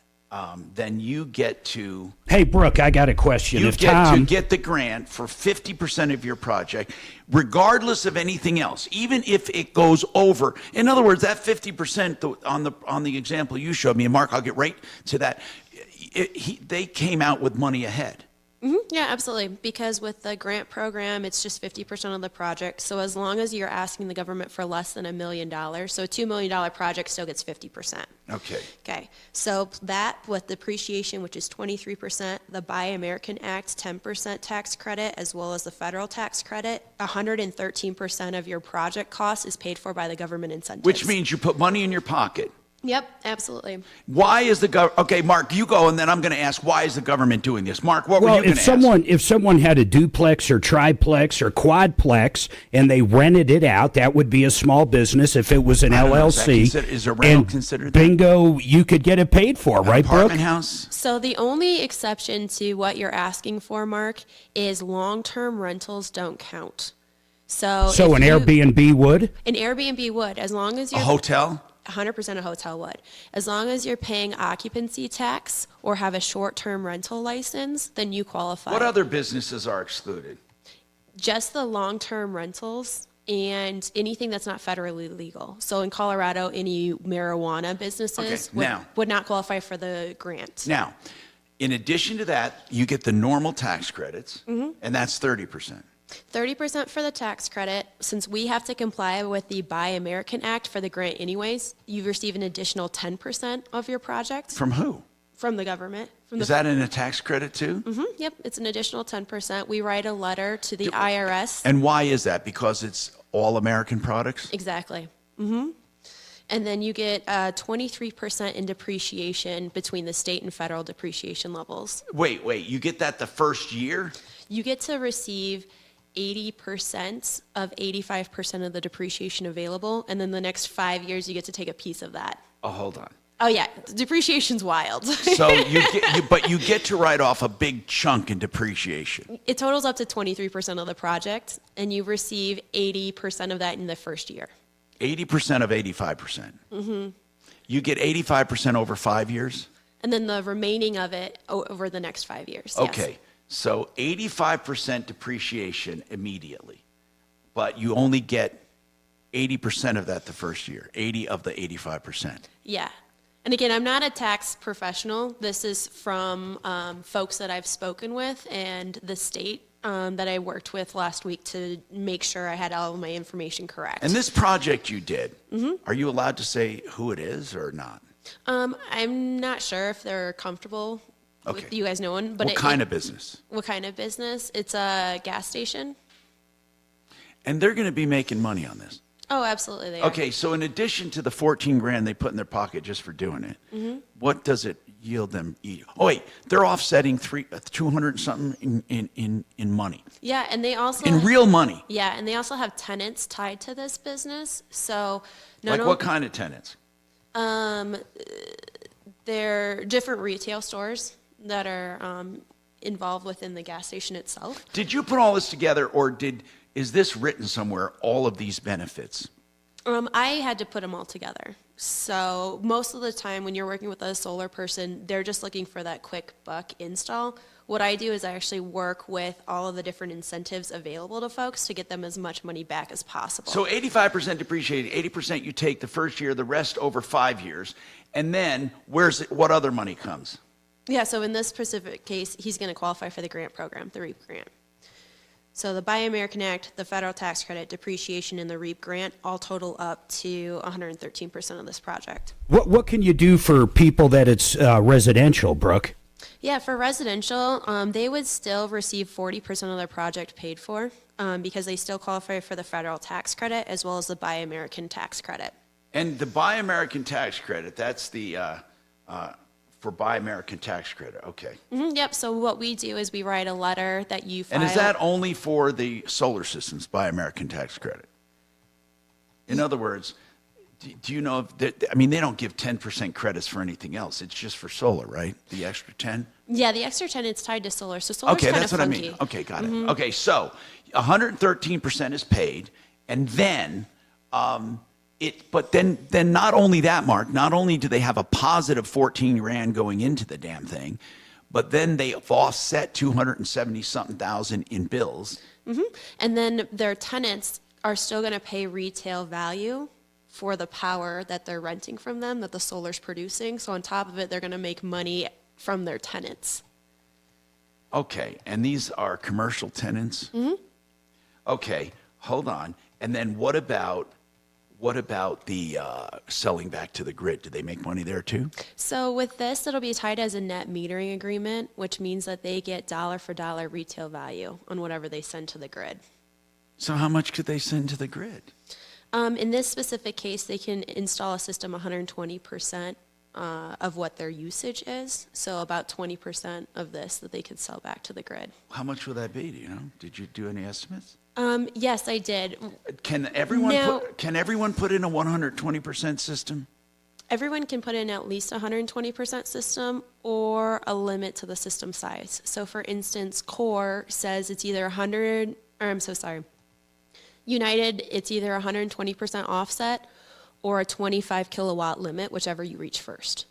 Speaker 1: then you get to...
Speaker 12: Hey, Brooke, I got a question.
Speaker 1: You
Speaker 12: if
Speaker 1: get
Speaker 12: Tom,
Speaker 1: to get the grant for 50% of your project, regardless of anything else, even if it goes over. In other words, that 50% on the example you showed me, and Mark, I'll get right to that. They came out with money ahead.
Speaker 4: Mm-hmm. Yeah, absolutely. Because with the grant program, it's just 50% of the project. So as long as you're asking the government for less than $1 million, so a $2 million project still gets 50%.
Speaker 1: Okay.
Speaker 4: Okay. So that with depreciation, which is 23%, the Buy American Act 10% tax credit, as well as the federal tax credit, 113% of your project cost is paid for by the government incentives.
Speaker 1: Which means you put money in your pocket.
Speaker 4: Yep, absolutely.
Speaker 1: Why is the government... Okay, Mark, you go, and then I'm going to ask, why is the government doing this? Mark, what were you going to ask?
Speaker 12: If someone had a duplex or triplex or quadplex and they rented it out, that would be a small business if it was an LLC.
Speaker 1: Is a rental considered that?
Speaker 12: Bingo, you could get it paid for, right, Brooke?
Speaker 1: Apartment house?
Speaker 4: So the only exception to what you're asking for, Mark, is long-term rentals don't count. So
Speaker 12: an Airbnb would?
Speaker 4: An Airbnb would, as long as you're...
Speaker 1: A hotel?
Speaker 4: 100% a hotel would. As long as you're paying occupancy tax or have a short-term rental license, then you qualify.
Speaker 1: What other businesses are excluded?
Speaker 4: Just the long-term rentals and anything that's not federally legal. So in Colorado, any marijuana businesses would not qualify for the grant.
Speaker 1: Now, in addition to that, you get the normal tax credits, and that's 30%.
Speaker 4: 30% for the tax credit. Since we have to comply with the Buy American Act for the grant anyways, you receive an additional 10% of your project.
Speaker 1: From who?
Speaker 4: From the government.
Speaker 1: Is that in a tax credit too?
Speaker 4: Yep, it's an additional 10%. We write a letter to the IRS.
Speaker 1: And why is that? Because it's all American products?
Speaker 4: Exactly. And then you get 23% in depreciation between the state and federal depreciation levels.
Speaker 1: Wait, you get that the first year?
Speaker 4: You get to receive 80% of 85% of the depreciation available, and then the next 5 years you get to take a piece of that.
Speaker 1: Oh, hold on.
Speaker 4: Oh yeah, depreciation's wild.
Speaker 1: So you get to write off a big chunk in depreciation.
Speaker 4: It totals up to 23% of the project, and you receive 80% of that in the first year.
Speaker 1: 80% of 85%.
Speaker 4: Mm-hmm.
Speaker 1: You get 85% over 5 years?
Speaker 4: And then the remaining of it over the next 5 years.
Speaker 1: Okay,
Speaker 4: Yes.
Speaker 1: so 85% depreciation immediately, but you only get 80% of that the first year, 80 of the 85%.
Speaker 4: Yeah. And again, I'm not a tax professional. This is from folks that I've spoken with and the state that I worked with last week to make sure I had all of my information correct.
Speaker 1: And this project you did,
Speaker 4: Mm-hmm.
Speaker 1: are you allowed to say who it is or not?
Speaker 4: I'm not sure if they're comfortable with you guys knowing. But
Speaker 1: What kind of business?
Speaker 4: What kind of business? It's a gas station.
Speaker 1: And they're going to be making money on this.
Speaker 4: Oh, absolutely they are.
Speaker 1: Okay, so in addition to the 14 grand they put in their pocket just for doing it,
Speaker 4: Mhm.
Speaker 1: what does it yield them? Oh wait, they're offsetting 200 and something in money.
Speaker 4: Yeah, and they also
Speaker 1: In real money.
Speaker 4: Yeah, and they also have tenants tied to this business. So not
Speaker 1: Like what kind of tenants?
Speaker 4: They're different retail stores that are involved within the gas station itself.
Speaker 1: Did you put all this together, or is this written somewhere? All of these benefits.
Speaker 4: I had to put them all together. So most of the time when you're working with a solar person, they're just looking for that quick buck install. What I do is I actually work with all of the different incentives available to folks to get them as much money back as possible.
Speaker 1: So 85% depreciated, 80% you take the first year, the rest over 5 years, and then what other money comes?
Speaker 4: Yeah, so in this specific case, he's going to qualify for the grant program, the REAP grant. So the Buy American Act, the federal tax credit, depreciation, and the REAP grant all total up to 113% of this project.
Speaker 12: What can you do for people that it's residential, Brooke?
Speaker 4: Yeah, for residential, they would still receive 40% of their project paid for because they still qualify for the federal tax credit as well as the Buy American tax credit.
Speaker 1: And the Buy American tax credit, that's the for Buy American tax credit. Okay.
Speaker 4: Yep, so what we do is we write a letter that you file.
Speaker 1: And is that only for the solar systems, Buy American tax credit? In other words, do you know if they don't give 10% credits for anything else. It's just for solar, right? The extra 10?
Speaker 4: Yeah, the extra 10, it's tied to solar. So solar's
Speaker 1: Okay,
Speaker 4: kind
Speaker 1: that's
Speaker 4: of
Speaker 1: what
Speaker 4: funky.
Speaker 1: I mean. Okay, got it. Okay, so 113% is paid, and then but then not only that, Mark, not only do they have a positive 14 grand going into the damn thing, but then they've offset 270 something thousand in bills.
Speaker 4: And then their tenants are still going to pay retail value for the power that they're renting from them, that the solar's producing. So on top of it, they're going to make money from their tenants.
Speaker 1: Okay, and these are commercial tenants? Okay, hold on. And then what about the selling back to the grid? Do they make money there too?
Speaker 4: So with this, it'll be tied as a net metering agreement, which means that they get dollar for dollar retail value on whatever they send to the grid.
Speaker 1: So how much could they send to the grid?
Speaker 4: In this specific case, they can install a system 120% of what their usage is. So about 20% of this that they could sell back to the grid.
Speaker 1: How much would that be? Do you know? Did you do any estimates?
Speaker 4: Yes, I did.
Speaker 1: Can everyone put in a 120% system?
Speaker 4: Everyone can put in at least 120% system or a limit to the system size. So for instance, Core says it's either United, it's either 120% offset or a 25 kilowatt limit, whichever you reach first.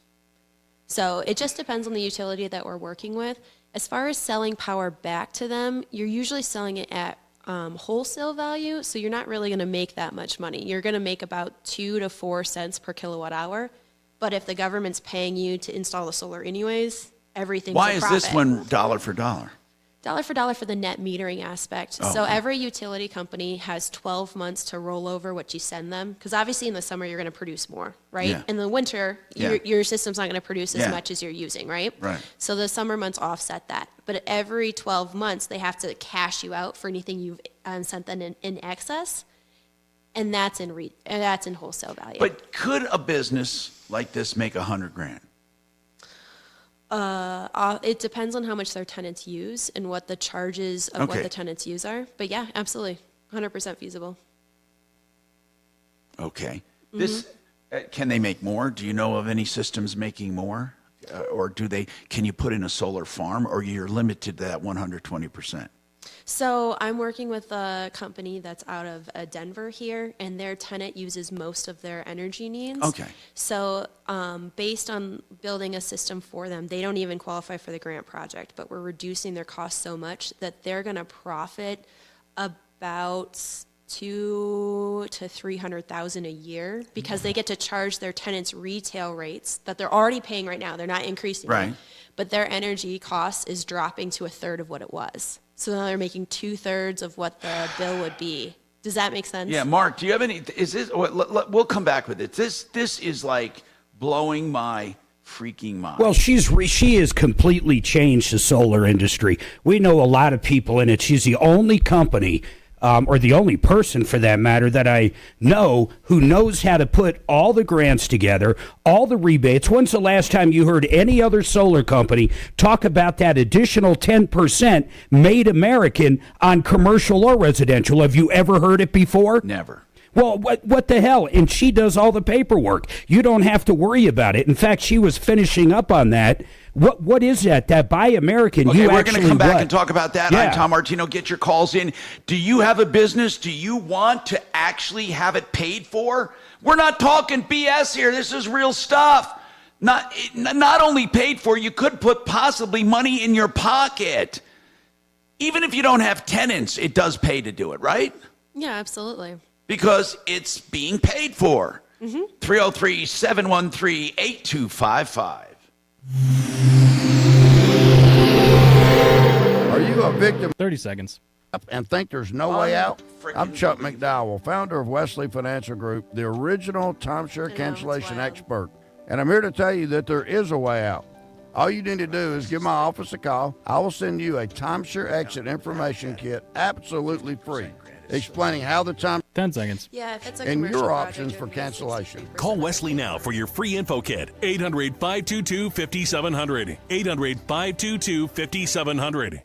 Speaker 4: So it just depends on the utility that we're working with. As far as selling power back to them, you're usually selling it at wholesale value, so you're not really going to make that much money. You're going to make about 2 to 4 cents per kilowatt hour. But if the government's paying you to install the solar anyways, everything's
Speaker 1: Why
Speaker 4: a
Speaker 1: is
Speaker 4: profit.
Speaker 1: this one dollar for dollar?
Speaker 4: Dollar for the net metering aspect.
Speaker 1: Oh,
Speaker 4: so
Speaker 1: okay.
Speaker 4: every utility company has 12 months to roll over what you send them. Because obviously in the summer, you're going to produce more, right?
Speaker 1: Yeah.
Speaker 4: In the winter,
Speaker 1: Yeah.
Speaker 4: your system's not going to produce as
Speaker 1: Yeah.
Speaker 4: much as you're using, right?
Speaker 1: Right.
Speaker 4: So the summer months offset that. But every 12 months, they have to cash you out for anything you've sent them in excess. And that's in wholesale value.
Speaker 1: But could a business like this make 100 grand?
Speaker 4: It depends on how much their tenants use and what the charges of what
Speaker 1: Okay.
Speaker 4: the tenants use are. But yeah, absolutely. 100% feasible.
Speaker 1: Okay. This Can they make more? Do you know of any systems making more? Or can you put in a solar farm, or you're limited to that 120%?
Speaker 4: So I'm working with a company that's out of Denver here, and their tenant uses most of their energy needs.
Speaker 1: Okay.
Speaker 4: So based on building a system for them, they don't even qualify for the grant project, but we're reducing their costs so much that they're going to profit about $200,000 to $300,000 a year, because they get to charge their tenants retail rates that they're already paying right now. They're not increasing
Speaker 1: Right.
Speaker 4: them, but their energy cost is dropping to a third of what it was. So now they're making 2/3 of what the bill would be. Does that make sense?
Speaker 1: Yeah, Mark, do you have any? Is this? We'll come back with it. This is like blowing my freaking mind.
Speaker 12: Well, she has completely changed the solar industry. We know a lot of people in it. She's the only company, or the only person for that matter, that I know who knows how to put all the grants together, all the rebates. When's the last time you heard any other solar company talk about that additional 10% made American on commercial or residential? Have you ever heard it before?
Speaker 1: Never.
Speaker 12: Well, what the hell? And she does all the paperwork. You don't have to worry about it. In fact, she was finishing up on that. What is that? That Buy American?
Speaker 1: Okay,
Speaker 12: you
Speaker 1: we're going to come back
Speaker 12: what?
Speaker 1: and talk about that.
Speaker 12: Yeah.
Speaker 1: I'm Tom Martino. Get your calls in. Do you have a business? Do you want to actually have it paid for? We're not talking BS here. This is real stuff. Not only paid for, you could put possibly money in your pocket. Even if you don't have tenants, it does pay to do it, right?
Speaker 4: Yeah, absolutely.
Speaker 1: Because it's being paid for. 303-713-8255.
Speaker 14: Are you a victim
Speaker 5: 30 seconds.
Speaker 14: and think there's no way out? I'm Chuck McDowell, founder of Wesley Financial Group, the original timeshare cancellation expert. And I'm here to tell you that there is a way out. All you need to do is give my office a call. I will send you a timeshare exit information kit absolutely free, explaining how the time
Speaker 5: 10 seconds.
Speaker 4: Yeah, if it's a
Speaker 14: and
Speaker 4: commercial
Speaker 14: your
Speaker 4: project,
Speaker 14: options
Speaker 4: you're
Speaker 14: for
Speaker 4: gonna get
Speaker 14: cancellation.
Speaker 22: Call Wesley now for your free info kit. 800-522-5700. 800-522-5700.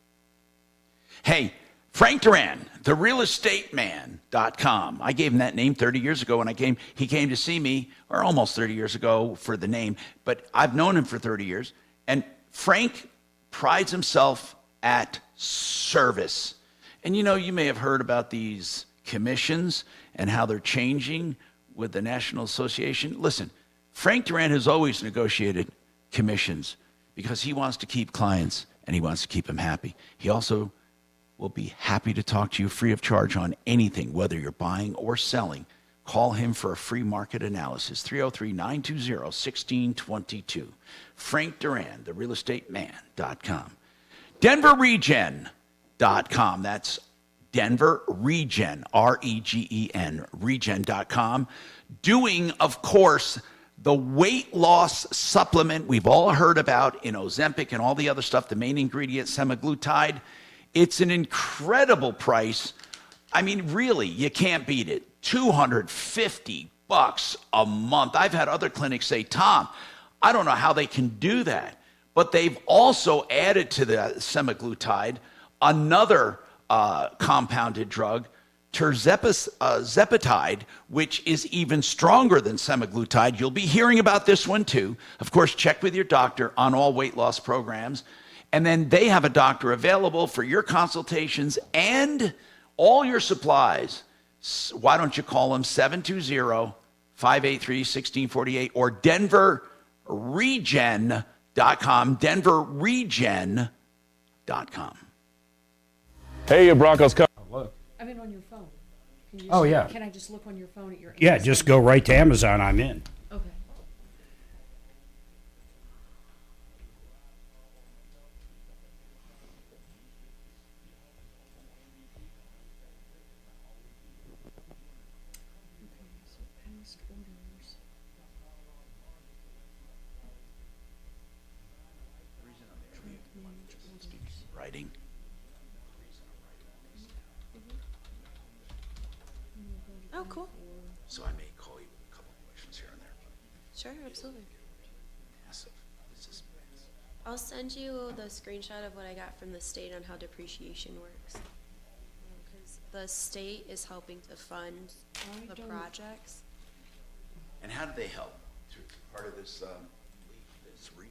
Speaker 1: Hey, Frank Duran, therealestateman.com. I gave him that name 30 years ago when he came to see me, or almost 30 years ago for the name, but I've known him for 30 years. And Frank prides himself at service. And you may have heard about these commissions and how they're changing with the National Association. Listen, Frank Duran has always negotiated commissions because he wants to keep clients and he wants to keep them happy. He also will be happy to talk to you free of charge on anything, whether you're buying or selling. Call him for a free market analysis, 303-920-1622. Frank Duran, therealestateman.com. DenverRegen.com. That's Denver Regen, R-E-G-E-N, regen.com. Doing, of course, the weight loss supplement we've all heard about in Ozempic and all the other stuff, the main ingredient, semaglutide. It's an incredible price. I mean, really, you can't beat it. $250 a month. I've had other clinics say, Tom, I don't know how they can do that. But they've also added to the semaglutide another compounded drug, tirzepatide, which is even stronger than semaglutide. You'll be hearing about this one too. Of course, check with your doctor on all weight loss programs. And then they have a doctor available for your consultations and all your supplies. Why don't you call them 720-583-1648 or DenverRegen.com, DenverRegen.com.
Speaker 17: Hey, your Broncos come.
Speaker 8: I'm in on your phone. Can you
Speaker 12: Yeah.
Speaker 8: Can I just look on your phone at your
Speaker 12: Yeah,
Speaker 8: Amazon?
Speaker 12: just go right to Amazon. I'm in.
Speaker 8: Okay.
Speaker 1: Writing.
Speaker 4: Oh, cool.
Speaker 1: So I may call you a couple of questions here and there.
Speaker 4: Sure, absolutely.
Speaker 1: Massive. This is massive.
Speaker 4: I'll send you the screenshot of what I got from the state on how depreciation works. Because the state is helping to fund the projects.
Speaker 1: And how do they help? Through part of this REAP?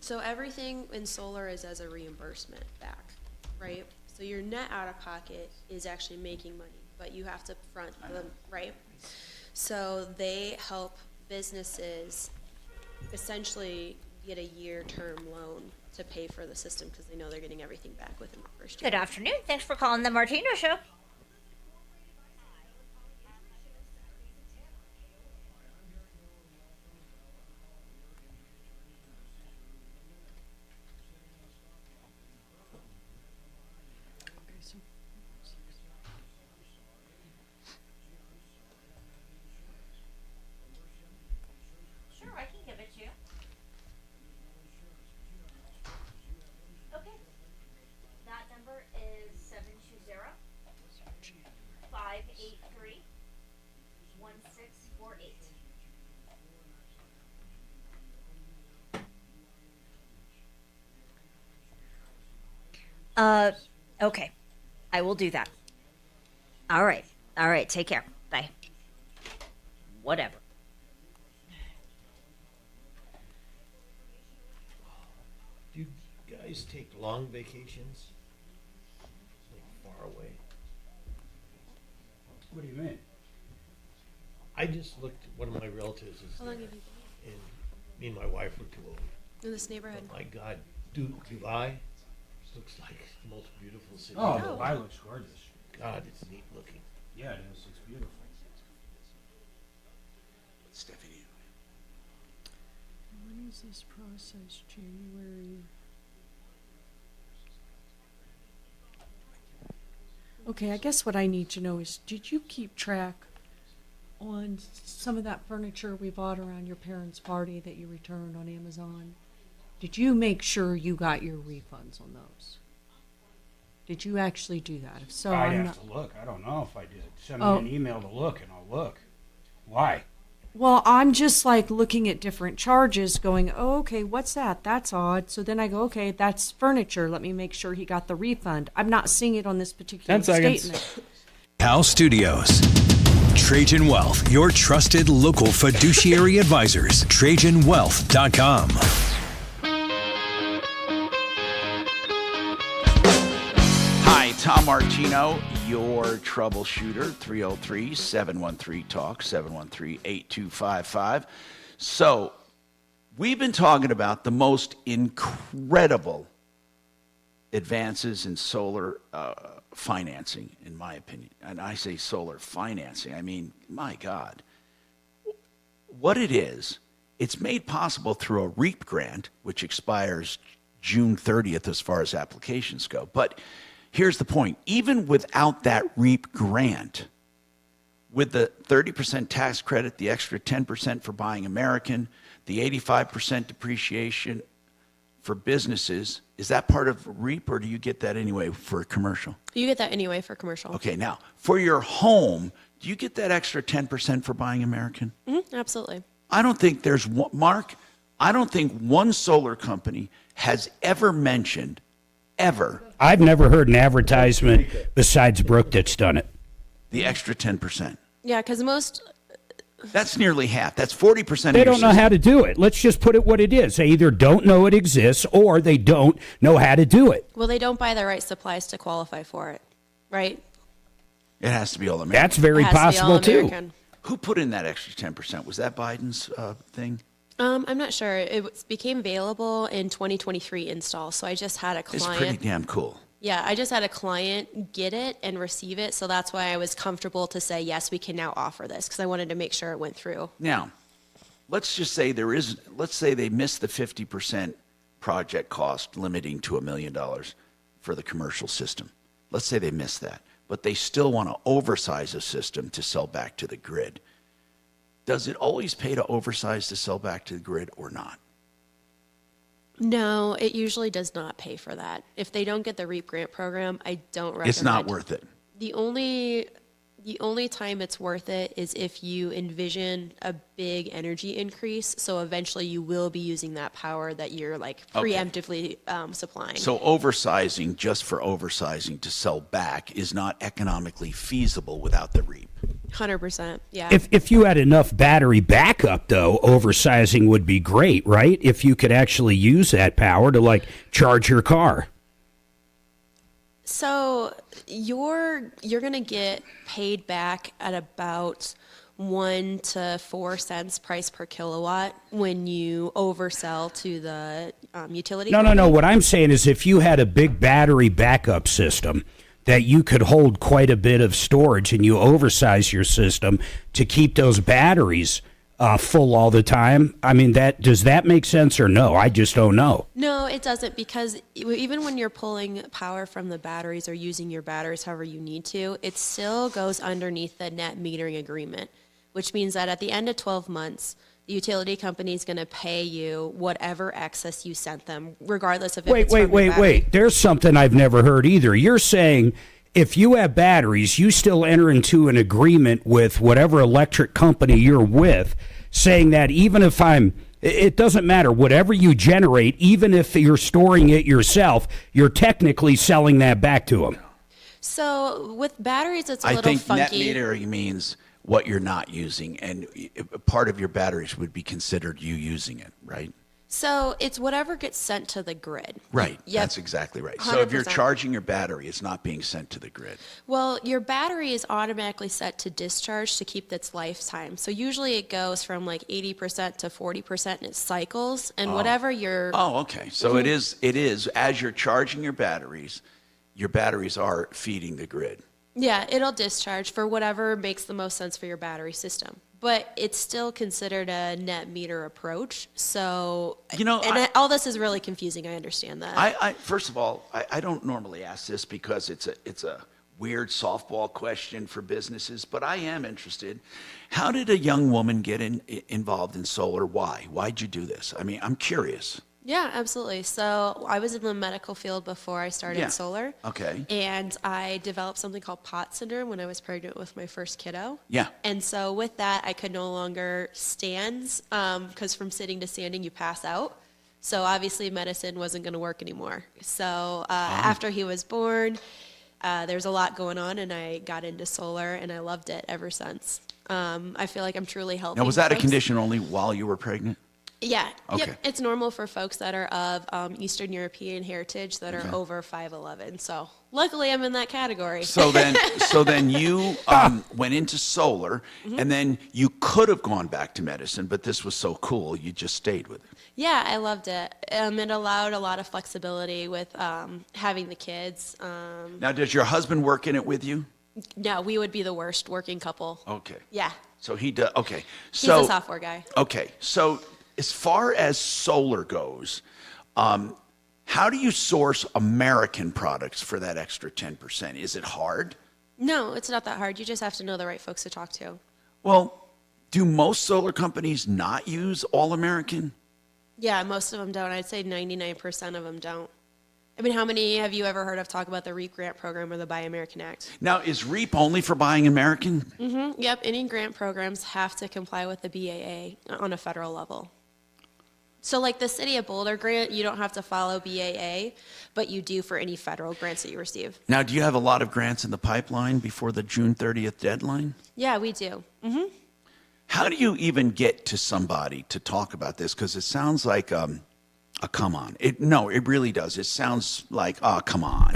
Speaker 4: So everything in solar is as a reimbursement back, right? So your net out of pocket is actually making money, but you have to front them, right? So they help businesses essentially get a year term loan to pay for the system because they know they're getting everything back within the first year.
Speaker 13: Good afternoon. Thanks for calling the Martino Show. Sure, I can give it to you. Okay. That number is 720-583-1648. Okay. I will do that. All right. All right. Take care. Bye. Whatever.
Speaker 10: Do you guys take long vacations? Like far away?
Speaker 12: What do you mean?
Speaker 10: I just looked, one of my relatives is
Speaker 4: How
Speaker 10: there,
Speaker 4: long have you
Speaker 10: and me and my wife were too old.
Speaker 4: in this neighborhood?
Speaker 10: My God, Dubai looks like the most beautiful city.
Speaker 12: Oh,
Speaker 10: in the world.
Speaker 12: Dubai looks gorgeous.
Speaker 10: God, it's neat looking.
Speaker 12: Yeah, it is. It's beautiful.
Speaker 1: Stephanie.
Speaker 8: When is this process? January. Okay, I guess what I need to know is, did you keep track on some of that furniture we bought around your parents' party that you returned on Amazon? Did you make sure you got your refunds on those? Did you actually do that? If so,
Speaker 12: I'd
Speaker 8: I'm
Speaker 12: have
Speaker 8: not.
Speaker 12: to look. I don't know if I did. Send me
Speaker 8: Oh.
Speaker 12: an email to look, and I'll look. Why?
Speaker 8: Well, I'm just like looking at different charges going, oh, okay, what's that? That's odd. So then I go, okay, that's furniture. Let me make sure he got the refund. I'm not seeing it on this particular
Speaker 5: 10 seconds.
Speaker 8: statement.
Speaker 22: House Studios. Trajan Wealth, your trusted local fiduciary advisors. TrajanWealth.com.
Speaker 1: Hi, Tom Martino, your troubleshooter, 303-713-TALK, 713-8255. So, we've been talking about the most incredible advances in solar financing, in my opinion. And I say solar financing, I mean, my God. What it is, it's made possible through a REAP grant, which expires June 30th as far as applications go. But here's the point. Even without that REAP grant, with the 30% tax credit, the extra 10% for buying American, the 85% depreciation for businesses, is that part of REAP, or do you get that anyway for commercial?
Speaker 4: You get that anyway for commercial.
Speaker 1: Okay, now, for your home, do you get that extra 10% for buying American?
Speaker 4: Absolutely.
Speaker 1: I don't think there's one, Mark, I don't think one solar company has ever mentioned, ever,
Speaker 12: I've never heard an advertisement besides Brooke that's done it.
Speaker 1: the extra 10%.
Speaker 4: Yeah, because most.
Speaker 1: That's nearly half. That's 40%
Speaker 12: They
Speaker 1: of your
Speaker 12: don't know
Speaker 1: system.
Speaker 12: how to do it. Let's just put it what it is. They either don't know it exists or they don't know how to do it.
Speaker 4: Well, they don't buy the right supplies to qualify for it, right?
Speaker 1: It has to be all American.
Speaker 12: That's very
Speaker 4: It has to be
Speaker 12: possible
Speaker 4: all
Speaker 12: too.
Speaker 4: American.
Speaker 1: Who put in that extra 10%? Was that Biden's thing?
Speaker 4: I'm not sure. Became available in 2023 install, so I just had a
Speaker 1: It's
Speaker 4: client.
Speaker 1: pretty damn cool.
Speaker 4: Yeah, I just had a client get it and receive it, so that's why I was comfortable to say, yes, we can now offer this, because I wanted to make sure it went through.
Speaker 1: Now, let's just say let's say they missed the 50% project cost limiting to $1 million for the commercial system. Let's say they missed that, but they still want to oversize a system to sell back to the grid. Does it always pay to oversize to sell back to the grid or not?
Speaker 4: No, it usually does not pay for that. If they don't get the REAP grant program, I don't recommend.
Speaker 1: It's not worth it.
Speaker 4: The only time it's worth it is if you envision a big energy increase. So eventually you will be using that power that you're like
Speaker 1: Okay.
Speaker 4: preemptively supplying.
Speaker 1: So oversizing just for oversizing to sell back is not economically feasible without the REAP.
Speaker 4: 100%. Yeah.
Speaker 12: If you had enough battery backup, though, oversizing would be great, right? If you could actually use that power to, like, charge your car.
Speaker 4: So you're going to get paid back at about 1 to 4 cents price per kilowatt when you oversell to the utility company.
Speaker 12: No. What I'm saying is if you had a big battery backup system that you could hold quite a bit of storage and you oversize your system to keep those batteries full all the time. I mean, does that make sense or no? I just don't know.
Speaker 4: No, it doesn't, because even when you're pulling power from the batteries or using your batteries however you need to, it still goes underneath the net metering agreement, which means that at the end of 12 months, the utility company is going to pay you whatever excess you sent them, regardless of if it's from your battery.
Speaker 12: Wait. There's something I've never heard either. You're saying if you have batteries, you still enter into an agreement with whatever electric company you're with, saying that even if it doesn't matter, whatever you generate, even if you're storing it yourself, you're technically selling that back to them.
Speaker 4: So with batteries, it's a little
Speaker 1: think
Speaker 4: funky.
Speaker 1: net metering means what you're not using, and part of your batteries would be considered you using it, right?
Speaker 4: So it's whatever gets sent to the grid.
Speaker 1: Right.
Speaker 4: Yep.
Speaker 1: That's exactly right. So if you're
Speaker 4: 100%.
Speaker 1: charging your battery, it's not being sent to the grid.
Speaker 4: Well, your battery is automatically set to discharge to keep its lifetime. So usually it goes from like 80% to 40% in its cycles, and whatever your...
Speaker 1: Oh, okay. So it is, as you're charging your batteries are feeding the grid.
Speaker 4: Yeah, it'll discharge for whatever makes the most sense for your battery system. But it's still considered a net meter approach. So, all this is really confusing. I understand that.
Speaker 1: First of all, I don't normally ask this because it's a weird softball question for businesses, but I am interested. How did a young woman get involved in solar? Why? Why'd you do this? I mean, I'm curious.
Speaker 4: Yeah, absolutely. So I was in the medical field before I started solar.
Speaker 1: Okay.
Speaker 4: And I developed something called POTS syndrome when I was pregnant with my first kiddo.
Speaker 1: Yeah.
Speaker 4: And so with that, I could no longer stand because from sitting to standing, you pass out. So obviously medicine wasn't going to work anymore. So after he was born, there's a lot going on, and I got into solar, and I loved it ever since. I feel like I'm truly helping.
Speaker 1: Now, was that a
Speaker 4: folks.
Speaker 1: condition only while you were pregnant?
Speaker 4: Yeah.
Speaker 1: Okay.
Speaker 4: Yep. It's normal for folks that are of Eastern European heritage that are over 5'11". So luckily I'm in that category.
Speaker 1: So then you went into solar, and then you could have gone back to medicine, but this was so cool, you just stayed with it.
Speaker 4: Yeah, I loved it. It allowed a lot of flexibility with having the kids.
Speaker 1: Now, does your husband work in it with you?
Speaker 4: No, we would be the worst working couple.
Speaker 1: Okay.
Speaker 4: Yeah.
Speaker 1: So he does. Okay.
Speaker 4: He's a software guy.
Speaker 1: Okay. So as far as solar goes, how do you source American products for that extra 10%? Is it hard?
Speaker 4: No, it's not that hard. You just have to know the right folks to talk to.
Speaker 1: Well, do most solar companies not use all American?
Speaker 4: Yeah, most of them don't. I'd say 99% of them don't. I mean, how many have you ever heard of talk about the REAP grant program or the Buy American Act?
Speaker 1: Now, is REAP only for buying American?
Speaker 4: Mm-hmm. Yep. Any grant programs have to comply with the BAA on a federal level. So like the City of Boulder grant, you don't have to follow BAA, but you do for any federal grants that you receive.
Speaker 1: Now, do you have a lot of grants in the pipeline before the June 30th deadline?
Speaker 4: Yeah, we do. Mm-hmm.
Speaker 1: How do you even get to somebody to talk about this? Because it sounds like a come on. It really does. It sounds like, come on.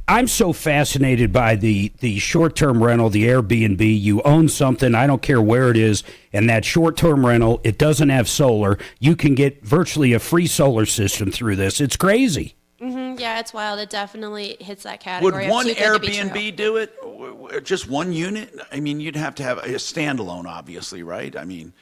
Speaker 12: I'm so fascinated by the short-term rental, the Airbnb. You own something, I don't care where it is, and that short-term rental, it doesn't have solar. You can get virtually a free solar system through this. It's crazy.
Speaker 4: Mm-hmm. Yeah, it's wild. It definitely hits that category.
Speaker 1: Would one Airbnb do it? Just one unit? I mean, you'd have to have a standalone, obviously, right? I mean,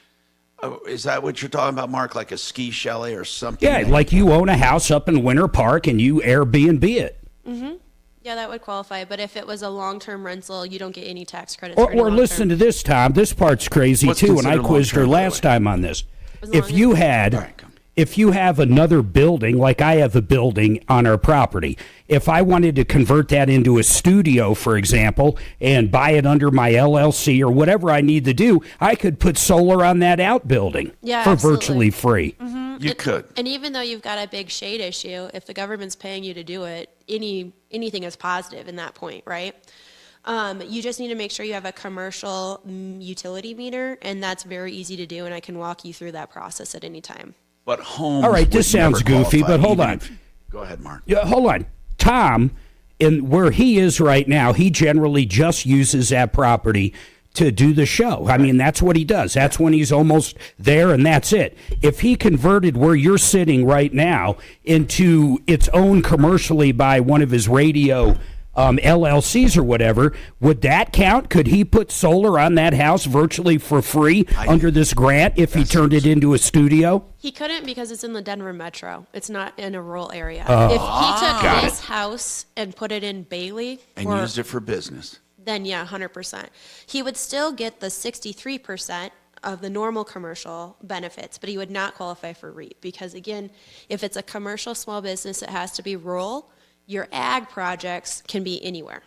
Speaker 1: is that what you're talking about, Mark? Like a ski chalet or something?
Speaker 12: Yeah, like you own a house up in Winter Park and you Airbnb it.
Speaker 4: Mm-hmm. Yeah, that would qualify. But if it was a long-term rental, you don't get any tax credits.
Speaker 12: Or listen to this, Tom. This part's crazy, too, and I quizzed her last time on this. If you have another building, like I have a building on our property, if I wanted to convert that into a studio, for example, and buy it under my LLC or whatever I need to do, I could put solar on that outbuilding for virtually free.
Speaker 4: Mm-hmm.
Speaker 1: You could.
Speaker 4: And even though you've got a big shade issue, if the government's paying you to do it, anything is positive in that point, right? You just need to make sure you have a commercial utility meter, and that's very easy to do, and I can walk you through that process at any time.
Speaker 1: But home.
Speaker 12: All right, this sounds goofy, but hold on.
Speaker 1: Go ahead, Mark.
Speaker 12: Yeah, hold on. Tom, in where he is right now, he generally just uses that property to do the show. I mean, that's what he does. That's when he's almost there, and that's it. If he converted where you're sitting right now into its own commercially by one of his radio LLCs or whatever, would that count? Could he put solar on that house virtually for free under this grant if he turned it into a studio?
Speaker 4: He couldn't because it's in the Denver metro. It's not in a rural area.
Speaker 12: Oh,
Speaker 4: if he took this house and put it in Bailey
Speaker 1: And used it for business.
Speaker 4: then yeah, 100%. He would still get the 63% of the normal commercial benefits, but he would not qualify for REAP because, again, if it's a commercial small business, it has to be rural. Your ag projects can be anywhere.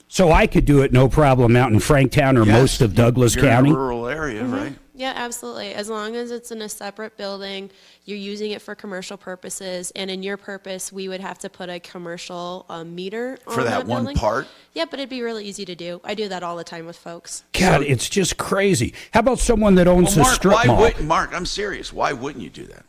Speaker 12: So I could do it no problem out in Franktown or most of Douglas County?
Speaker 1: In a rural area, right?
Speaker 4: Yeah, absolutely. As long as it's in a separate building, you're using it for commercial purposes, and in your purpose, we would have to put a commercial meter on
Speaker 1: For that one
Speaker 4: building.
Speaker 1: part?
Speaker 4: Yeah, but it'd be really easy to do. I do that all the time with folks.
Speaker 12: God, it's just crazy. How about someone that owns
Speaker 1: Well,
Speaker 12: a strip mall?
Speaker 1: Mark, I'm serious. Why wouldn't you do that?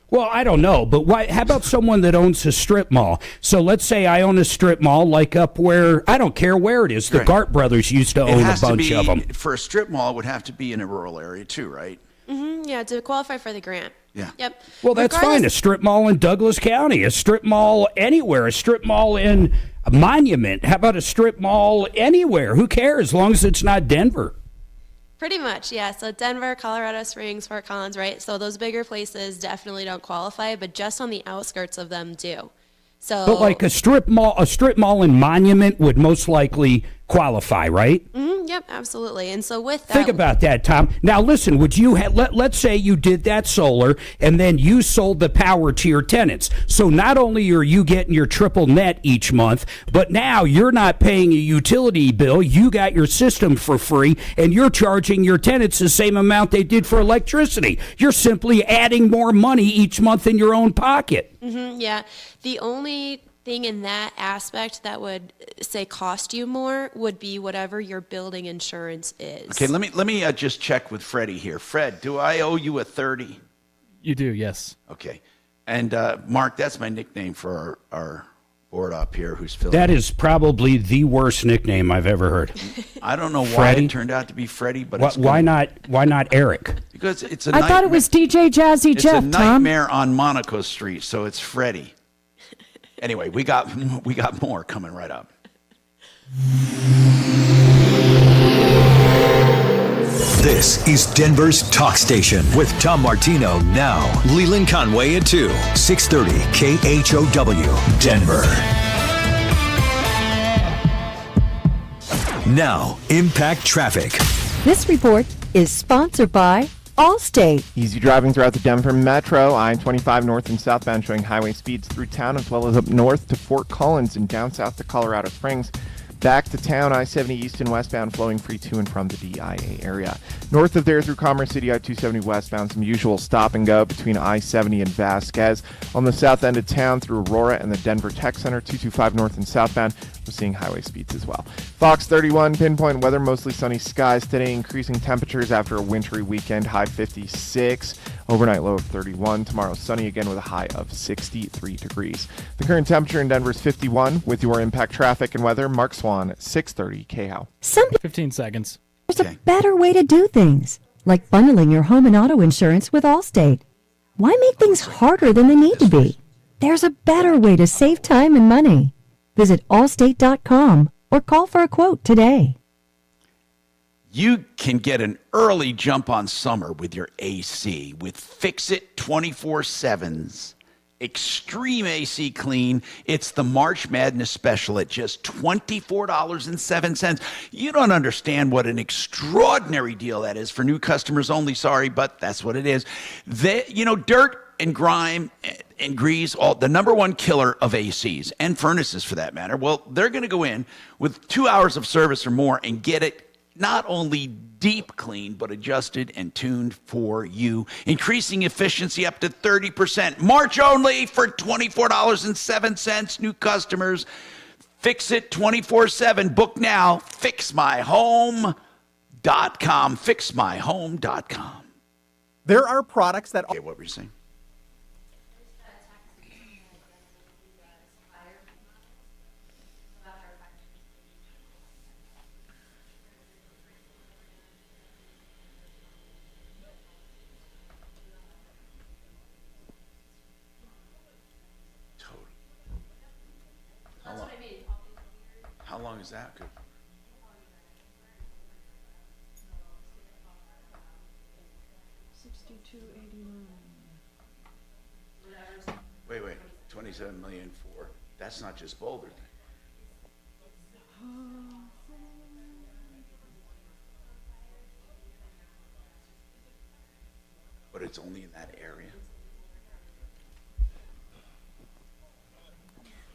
Speaker 12: Well, I don't know, but why? How about someone that owns a strip mall? So let's say I own a strip mall, like up where, I don't care where it is. The
Speaker 1: Right.
Speaker 12: Gart brothers used to own a bunch of them.
Speaker 1: For a strip mall, it would have to be in a rural area too, right?
Speaker 4: Yeah, to qualify for the grant.
Speaker 1: Yeah.
Speaker 4: Yep.
Speaker 12: Well, that's fine. A strip mall in Douglas County, a strip mall anywhere, a strip mall in Monument. How about a strip mall anywhere? Who cares, as long as it's not Denver?
Speaker 4: Pretty much, yeah. So Denver, Colorado Springs, Fort Collins, right? So those bigger places definitely don't qualify, but just on the outskirts of them do. So,
Speaker 12: But like a strip mall in Monument would most likely qualify, right?
Speaker 4: Yep, absolutely. And so with that,
Speaker 12: Think about that, Tom. Now, listen, would you let's say you did that solar and then you sold the power to your tenants. So not only are you getting your triple net each month, but now you're not paying a utility bill. You got your system for free and you're charging your tenants the same amount they did for electricity. You're simply adding more money each month in your own pocket.
Speaker 4: yeah, the only thing in that aspect that would say cost you more would be whatever your building insurance is.
Speaker 1: Okay, let me just check with Freddie here. Fred, do I owe you a 30?
Speaker 5: You do, yes.
Speaker 1: Okay. And Mark, that's my nickname for our board up here who's filling.
Speaker 12: That is probably the worst nickname I've ever heard.
Speaker 1: I don't know why
Speaker 12: Freddie?
Speaker 1: it turned out to be Freddie, but it's
Speaker 12: Why not Eric?
Speaker 1: Because it's a
Speaker 8: I thought it was DJ Jazzy
Speaker 1: it's
Speaker 8: Jeff,
Speaker 1: a
Speaker 8: Tom.
Speaker 1: nightmare on Monaco Street, so it's Freddie. Anyway, we got more coming right up.
Speaker 22: This is Denver's Talk Station with Tom Martino now. Leland Conway at 2, 630 KHOW, Denver. Now, Impact Traffic.
Speaker 9: This report is sponsored by Allstate.
Speaker 18: Easy driving throughout the Denver Metro. I-25 north and southbound showing highway speeds through town as well as up north to Fort Collins and down south to Colorado Springs. Back to town, I-70 east and westbound flowing free to and from the DIA area. North of there through Commerce City, I-270 westbound, some usual stop and go between I-70 and Vasquez. On the south end of town through Aurora and the Denver Tech Center, 225 north and southbound, we're seeing highway speeds as well. Fox 31, pinpoint weather, mostly sunny skies today, increasing temperatures after a wintry weekend, high 56. Overnight low of 31. Tomorrow sunny again with a high of 63 degrees. The current temperature in Denver is 51. With your Impact Traffic and weather, Mark Swan, 630 KHOW.
Speaker 5: 15 seconds.
Speaker 9: There's a better way to do things, like bundling your home and auto insurance with Allstate. Why make things harder than they need to be? There's a better way to save time and money. Visit allstate.com or call for a quote today.
Speaker 1: You can get an early jump on summer with your AC with Fix-It 24/7's Extreme AC Clean. It's the March Madness special at just $24.07. You don't understand what an extraordinary deal that is for new customers only. Sorry, but that's what it is. Dirt and grime and grease, the number one killer of ACs and furnaces for that matter. Well, they're going to go in with 2 hours of service or more and get it not only deep clean, but adjusted and tuned for you, increasing efficiency up to 30%. March only for $24.07. New customers, Fix it 24/7. Book now. FixMyHome.com. FixMyHome.com.
Speaker 2: There are products that...
Speaker 1: Okay, what were you saying? How long is that good? Wait, 27 million for, that's not just Boulder. But it's only in that area.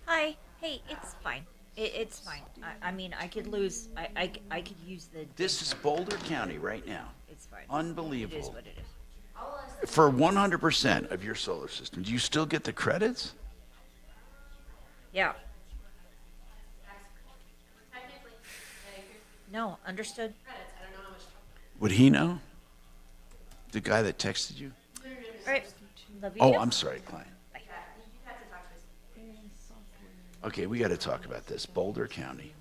Speaker 13: Hi. Hey, it's fine. It's fine. I mean, I could lose. I could use the.
Speaker 1: This is Boulder County right now.
Speaker 13: It's fine.
Speaker 1: Unbelievable.
Speaker 13: It is what it is.
Speaker 1: For 100% of your solar system, do you still get the credits?
Speaker 13: Yeah. No, understood.
Speaker 1: Would he know? The guy that texted you?
Speaker 13: All right. Love you.
Speaker 1: Oh,
Speaker 13: too.
Speaker 1: I'm sorry, client. Okay, we got to talk about this. Boulder County.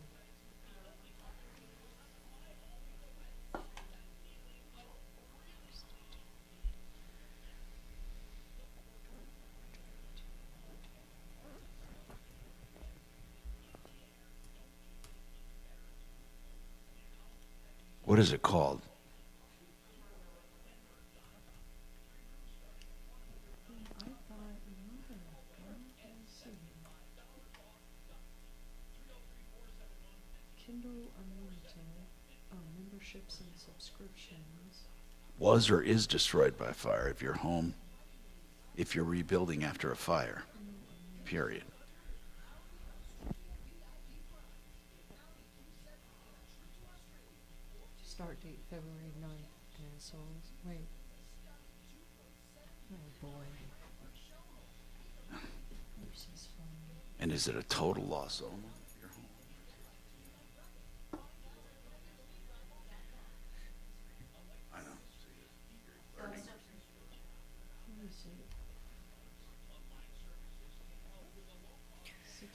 Speaker 1: What is it called?
Speaker 8: Memberships and subscriptions.
Speaker 1: Was or is destroyed by fire if your home, if you're rebuilding after a fire, period.
Speaker 8: Start date February 9th. Assholes. Wait. Oh boy. This is fun.
Speaker 1: And is it a total loss only? Your home? I know.
Speaker 8: Let me see.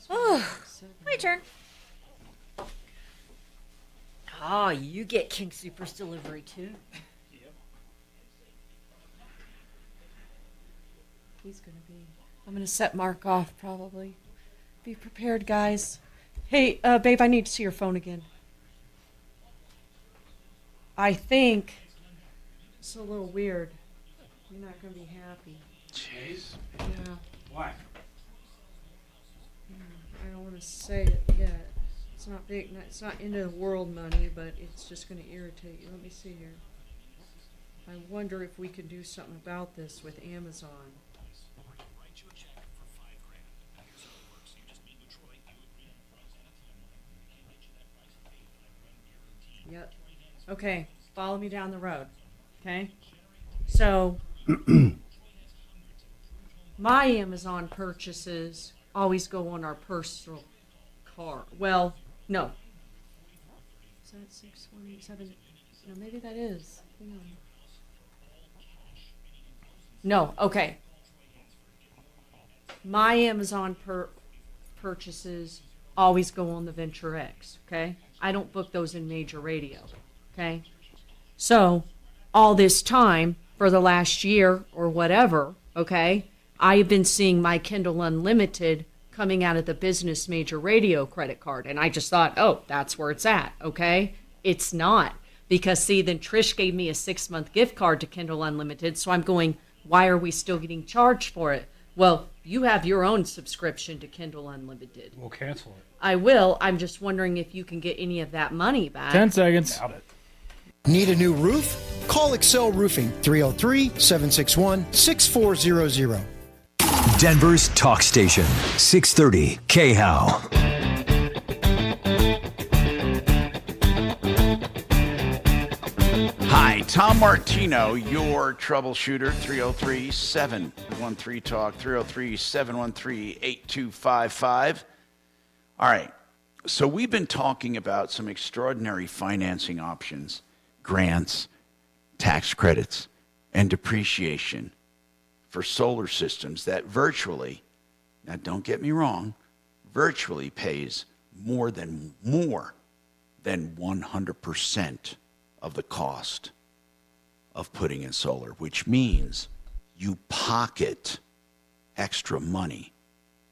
Speaker 13: Oh, my turn. Oh, you get King Super's delivery too.
Speaker 8: He's gonna be. I'm gonna set Mark off probably. Be prepared, guys. Hey, babe, I need to see your phone again. I think it's a little weird. You're not gonna be happy.
Speaker 1: Jeez.
Speaker 8: Yeah.
Speaker 12: Why?
Speaker 8: I don't want to say it yet. It's not big. It's not end of the world money, but it's just going to irritate you. Let me see here. I wonder if we can do something about this with Amazon. Yep. Okay. Follow me down the road. Okay. So, my Amazon purchases always go on our personal card. Well, no. Is that 6187? No, maybe that is. Hang on. No, okay. My Amazon purchases always go on the Venture X, okay? I don't book those in major radio, okay? So, all this time, for the last year or whatever, okay, I've been seeing my Kindle Unlimited coming out of the business major radio credit card. And I just thought, oh, that's where it's at, okay? It's not. Because, see, then Trish gave me a 6-month gift card to Kindle Unlimited. So I'm going, why are we still getting charged for it? Well, you have your own subscription to Kindle Unlimited.
Speaker 12: We'll cancel it.
Speaker 8: I will. I'm just wondering if you can get any of that money back.
Speaker 5: 10 seconds.
Speaker 12: Doubt it.
Speaker 15: Need a new roof? Call Excel Roofing, 303-761-6400.
Speaker 22: Denver's talk station, 630 KHOW.
Speaker 1: Hi, Tom Martino, your troubleshooter, 303-713-TALK, 303-713-8255. All right, So we've been talking about some extraordinary financing options, grants, tax credits, and depreciation for solar systems that virtually, now don't get me wrong, virtually pays more than 100% of the cost of putting in solar, which means you pocket extra money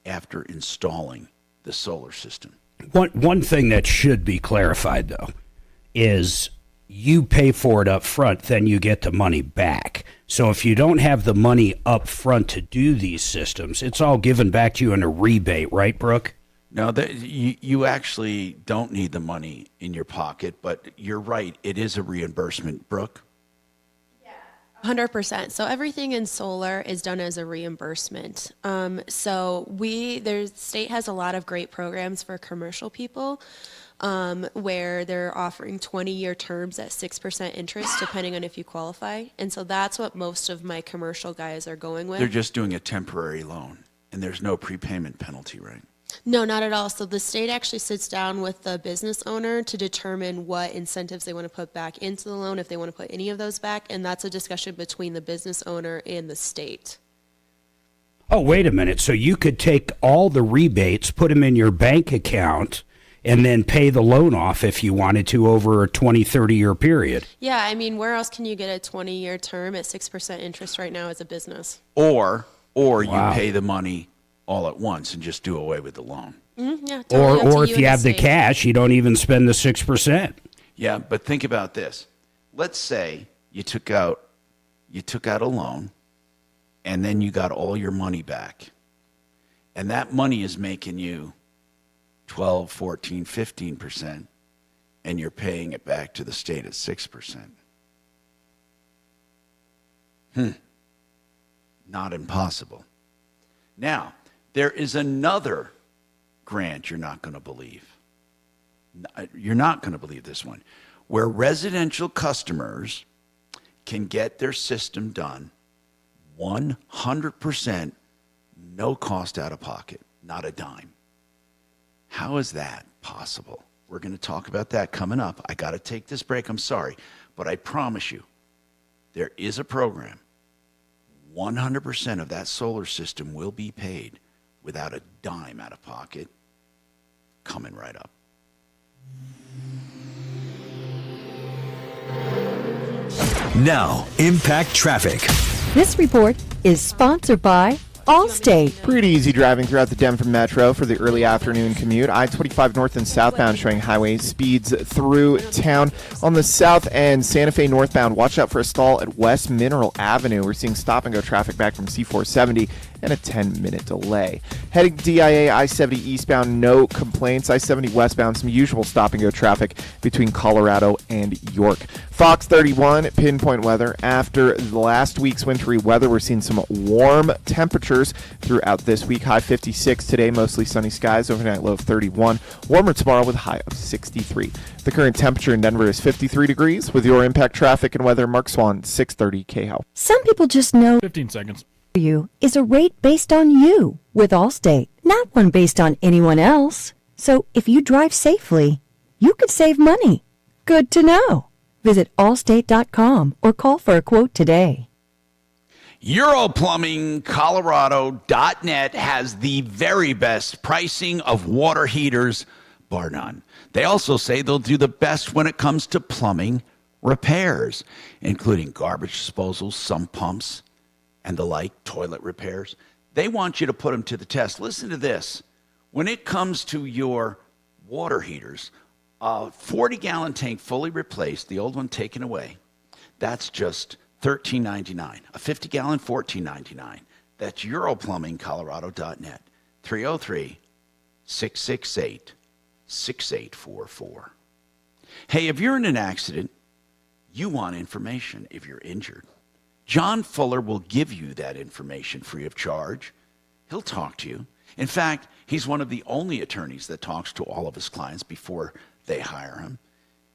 Speaker 1: after installing the solar system.
Speaker 12: One thing that should be clarified, though, is you pay for it up front, then you get the money back. So if you don't have the money up front to do these systems, it's all given back to you in a rebate, right, Brooke?
Speaker 1: No, you actually don't need the money in your pocket, but you're right. It is a reimbursement, Brooke.
Speaker 4: 100%. So everything in solar is done as a reimbursement. The state has a lot of great programs for commercial people where they're offering 20-year terms at 6% interest, depending on if you qualify. And so that's what most of my commercial guys are going with.
Speaker 1: They're just doing a temporary loan, and there's no prepayment penalty, right?
Speaker 4: No, not at all. So the state actually sits down with the business owner to determine what incentives they want to put back into the loan, if they want to put any of those back, and that's a discussion between the business owner and the state.
Speaker 12: Oh, wait a minute. So you could take all the rebates, put them in your bank account, and then pay the loan off if you wanted to over a 20, 30-year period.
Speaker 4: Yeah, I mean, where else can you get a 20-year term at 6% interest right now as a business?
Speaker 1: Or
Speaker 12: Wow.
Speaker 1: you pay the money all at once and just do away with the loan.
Speaker 4: Yeah, totally
Speaker 12: Or if you have the cash, you don't even spend the 6%.
Speaker 1: Yeah, but think about this. Let's say you took out a loan and then you got all your money back. And that money is making you 12, 14, 15%, and you're paying it back to the state at 6%. Not impossible. Now, there is another grant you're not going to believe. You're not going to believe this one, where residential customers can get their system done 100% no cost out of pocket, not a dime. How is that possible? We're going to talk about that coming up. I got to take this break. I'm sorry, but I promise you, there is a program. 100% of that solar system will be paid without a dime out of pocket. Coming right up.
Speaker 22: Now, Impact Traffic.
Speaker 9: This report is sponsored by Allstate.
Speaker 18: Pretty easy driving throughout the Denver Metro for the early afternoon commute. I-25 north and southbound showing highway speeds through town. On the south end, Santa Fe northbound, watch out for a stall at West Mineral Avenue. We're seeing stop-and-go traffic back from C470 and a 10-minute delay. Heading to DIA, I-70 eastbound, no complaints. I-70 westbound, some usual stop-and-go traffic between Colorado and York. Fox 31, pinpoint weather. After the last week's wintry weather, we're seeing some warm temperatures throughout this week. High 56 today, mostly sunny skies. Overnight low of 31. Warmer tomorrow with a high of 63. The current temperature in Denver is 53 degrees. With your Impact Traffic and weather, Mark Swan, 630 KHOW.
Speaker 9: Some people just know
Speaker 5: 15 seconds.
Speaker 9: You is a rate based on you with Allstate, not one based on anyone else. So if you drive safely, you could save money. Good to know. Visit allstate.com or call for a quote today.
Speaker 1: EuroPlumbingColorado.net has the very best pricing of water heaters, bar none. They also say they'll do the best when it comes to plumbing repairs, including garbage disposal, sump pumps, and the like, toilet repairs. They want you to put them to the test. Listen to this. When it comes to your water heaters, a 40-gallon tank fully replaced, the old one taken away, that's just $13.99. A 50-gallon, $14.99. That's EuroPlumbingColorado.net. 303-668-6844. Hey, if you're in an accident, you want information if you're injured. John Fuller will give you that information free of charge. He'll talk to you. In fact, he's one of the only attorneys that talks to all of his clients before they hire him.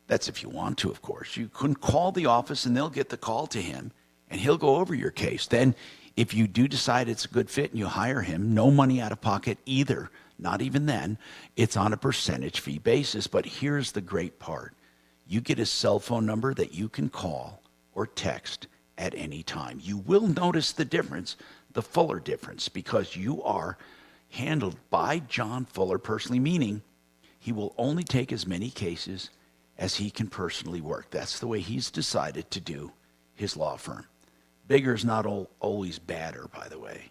Speaker 1: That's if you want to, of course. You can call the office and they'll get the call to him and he'll go over your case. Then if you do decide it's a good fit and you hire him, no money out of pocket either. Not even then. It's on a percentage fee basis. But here's the great part. You get a cell phone number that you can call or text at any time. You will notice the difference, the Fuller difference, because you are handled by John Fuller personally, meaning he will only take as many cases as he can personally work. That's the way he's decided to do his law firm. Bigger is not always badder, by the way.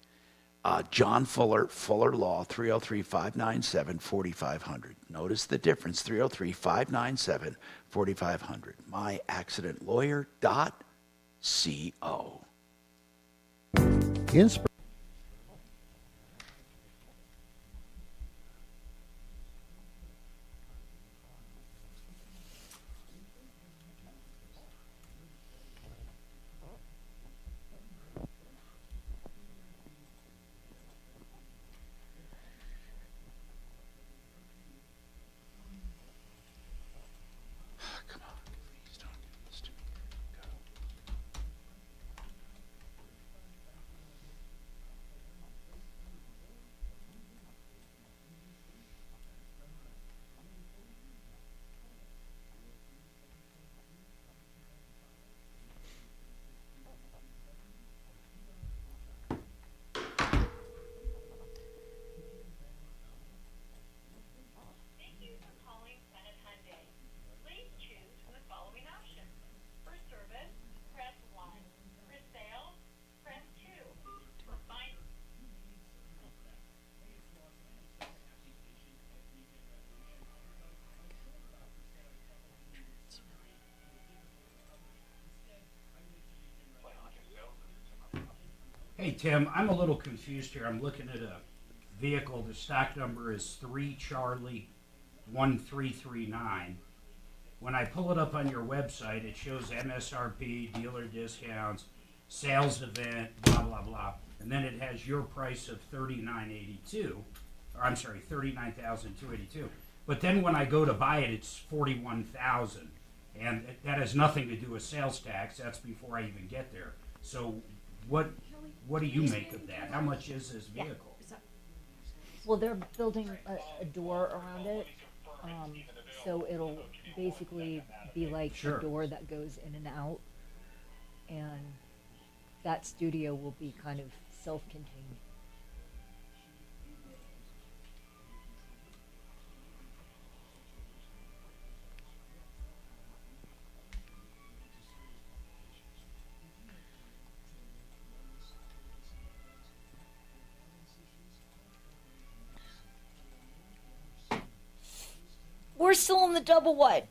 Speaker 1: John Fuller, Fuller Law, 303-597-4500. Notice the difference, 303-597-4500. myaccidentlawyer.co.
Speaker 12: Hey, Tim, I'm a little confused here. I'm looking at a vehicle. The stock number is 3Charlie1339. When I pull it up on your website, it shows MSRP, dealer discounts, sales event, blah, blah, blah. And then it has your price of $39.82. Or I'm sorry, $39,282. But then when I go to buy it, it's $41,000. And that has nothing to do with sales tax. That's before I even get there. So what do you make of that? How much is this vehicle?
Speaker 7: Well, they're building a door around it, so it'll basically be like
Speaker 12: Sure.
Speaker 7: a door that goes in and out, and that studio will be kind of self-contained.
Speaker 13: We're still in the double what?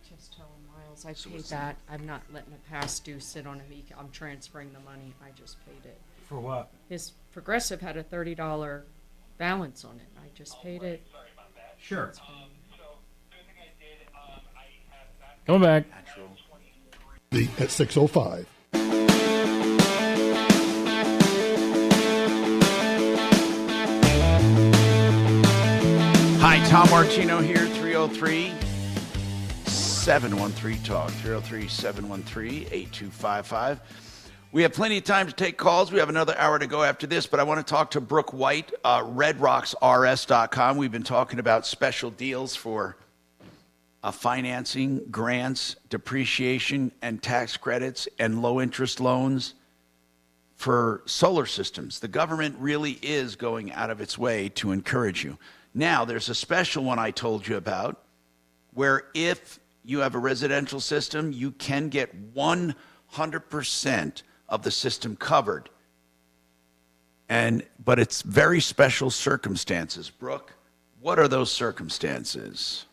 Speaker 8: Just tell him, Miles, I paid that. I'm not letting a past due sit on him. I'm transferring the money. I just paid it.
Speaker 12: For what?
Speaker 8: His Progressive had a $30 balance on it. I just paid it.
Speaker 12: Sure.
Speaker 5: Coming back.
Speaker 15: At 6:05.
Speaker 1: Hi, Tom Martino here, 303-713-TALK, 303-713-8255. We have plenty of time to take calls. We have another hour to go after this, but I want to talk to Brooke White, redrocksrs.com. We've been talking about special deals for financing, grants, depreciation, and tax credits, and low-interest loans for solar systems. The government really is going out of its way to encourage you. Now, there's a special one I told you about where if you have a residential system, you can get 100% of the system covered. But it's very special circumstances. Brooke, what are those circumstances?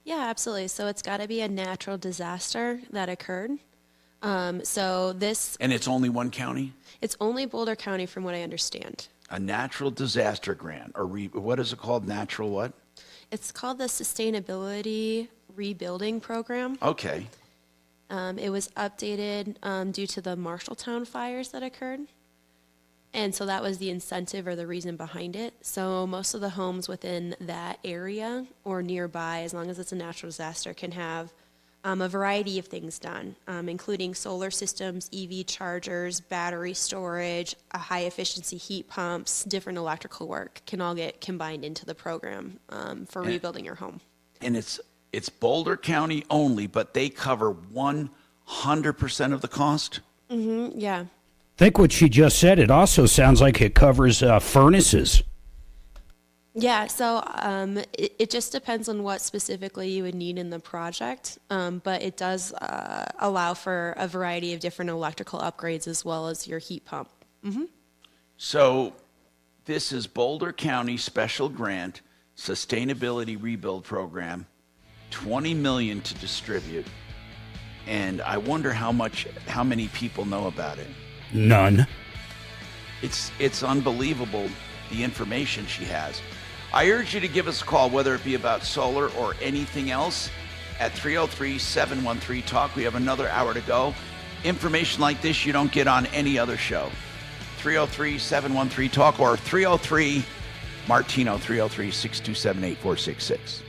Speaker 4: Yeah, absolutely. So it's got to be a natural disaster that occurred. So this,
Speaker 1: And it's only one county?
Speaker 4: it's only Boulder County from what I understand.
Speaker 1: A natural disaster grant, or what is it called? Natural what?
Speaker 4: It's called the Sustainability Rebuilding Program.
Speaker 1: Okay.
Speaker 4: It was updated due to the Marshalltown fires that occurred. And so that was the incentive or the reason behind it. So most of the homes within that area or nearby, as long as it's a natural disaster, can have a variety of things done, including solar systems, EV chargers, battery storage, high efficiency heat pumps, different electrical work can all get combined into the program for rebuilding your home.
Speaker 1: And it's Boulder County only, but they cover 100% of the cost?
Speaker 4: Mm-hmm, yeah.
Speaker 12: Think what she just said. It also sounds like it covers furnaces.
Speaker 4: Yeah, so it just depends on what specifically you would need in the project, but it does allow for a variety of different electrical upgrades as well as your heat pump. Mm-hmm.
Speaker 1: So this is Boulder County Special Grant Sustainability Rebuild Program, $20 million to distribute. And I wonder how many people know about it.
Speaker 12: None.
Speaker 1: It's unbelievable, the information she has. I urge you to give us a call, whether it be about solar or anything else, at 303-713-TALK. We have another hour to go. Information like this you don't get on any other show. 303-713-TALK or 303-MARTINO, 303-627-8466.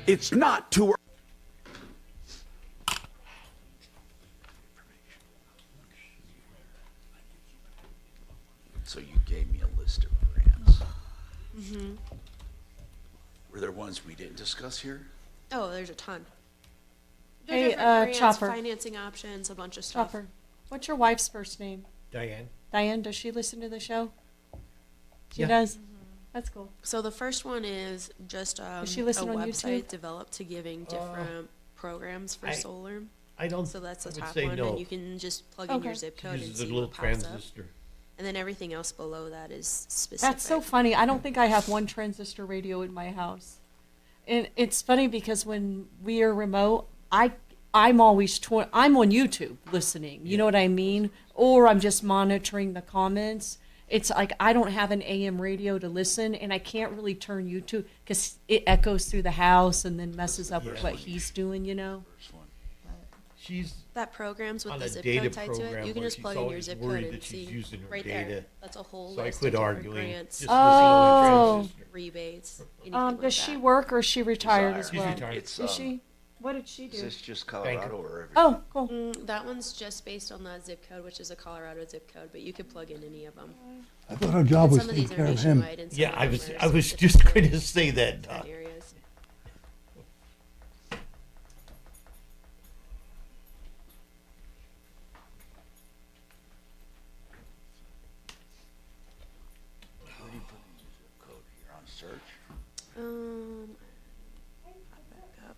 Speaker 1: It's not too early. So you gave me a list of grants.
Speaker 4: Mm-hmm.
Speaker 1: Were there ones we didn't discuss here?
Speaker 4: Oh, there's a ton.
Speaker 8: Hey,
Speaker 4: Different grants,
Speaker 8: Chopper.
Speaker 4: financing options, a bunch of stuff.
Speaker 8: Chopper, what's your wife's first name?
Speaker 10: Diane.
Speaker 8: Diane, does she listen to the show? She
Speaker 10: Yeah.
Speaker 8: does? That's cool.
Speaker 4: So the first one is just
Speaker 8: Does she
Speaker 4: a
Speaker 8: listen on
Speaker 4: website
Speaker 8: YouTube?
Speaker 4: developed to giving different programs for solar.
Speaker 10: I don't.
Speaker 4: So that's the
Speaker 10: I would
Speaker 4: top
Speaker 10: say
Speaker 4: one,
Speaker 10: no.
Speaker 4: and you can just plug in your
Speaker 8: Okay.
Speaker 4: zip code and
Speaker 10: Uses a
Speaker 4: see
Speaker 10: little
Speaker 4: what pops up.
Speaker 10: transistor.
Speaker 4: And then everything else below that is specific.
Speaker 8: That's so funny. I don't think I have one transistor radio in my house. And it's funny because when we are remote, I'm always I'm on YouTube listening. You know what I mean? Or I'm just monitoring the comments. It's like I don't have an AM radio to listen, and I can't really turn YouTube because it echoes through the house and then messes up with what he's doing. You know.
Speaker 10: She's
Speaker 4: that programs with
Speaker 10: on
Speaker 4: the
Speaker 10: a
Speaker 4: zip
Speaker 10: data
Speaker 4: code tied to it.
Speaker 10: program
Speaker 4: You can
Speaker 10: where
Speaker 4: just
Speaker 10: she's
Speaker 4: plug in your
Speaker 10: always
Speaker 4: zip
Speaker 10: worried
Speaker 4: code and
Speaker 10: that she's
Speaker 4: see
Speaker 10: using her
Speaker 4: right
Speaker 10: data.
Speaker 4: there. That's a whole
Speaker 10: So I
Speaker 4: list
Speaker 10: quit
Speaker 4: of different
Speaker 10: arguing.
Speaker 4: grants,
Speaker 10: Just listening on the transistor.
Speaker 4: rebates. Anything like
Speaker 8: Does she
Speaker 4: that.
Speaker 8: work or is she retired as
Speaker 10: She's
Speaker 8: well?
Speaker 10: retired.
Speaker 1: It's,
Speaker 8: Is she? What did she do?
Speaker 1: Is this just Colorado or everything?
Speaker 8: Oh, cool.
Speaker 4: That one's just based on the zip code, which is a Colorado zip code, but you could plug in any of them.
Speaker 3: I thought our job
Speaker 4: And
Speaker 3: was
Speaker 4: some of
Speaker 3: taking
Speaker 4: these are
Speaker 3: care of him.
Speaker 4: nationwide and some
Speaker 10: Yeah,
Speaker 4: of
Speaker 10: I
Speaker 4: them
Speaker 10: was.
Speaker 4: are
Speaker 10: I was
Speaker 4: specific
Speaker 10: just going to say that.
Speaker 4: to areas.
Speaker 1: Where do you put the zip code here on search?
Speaker 4: Pop back up.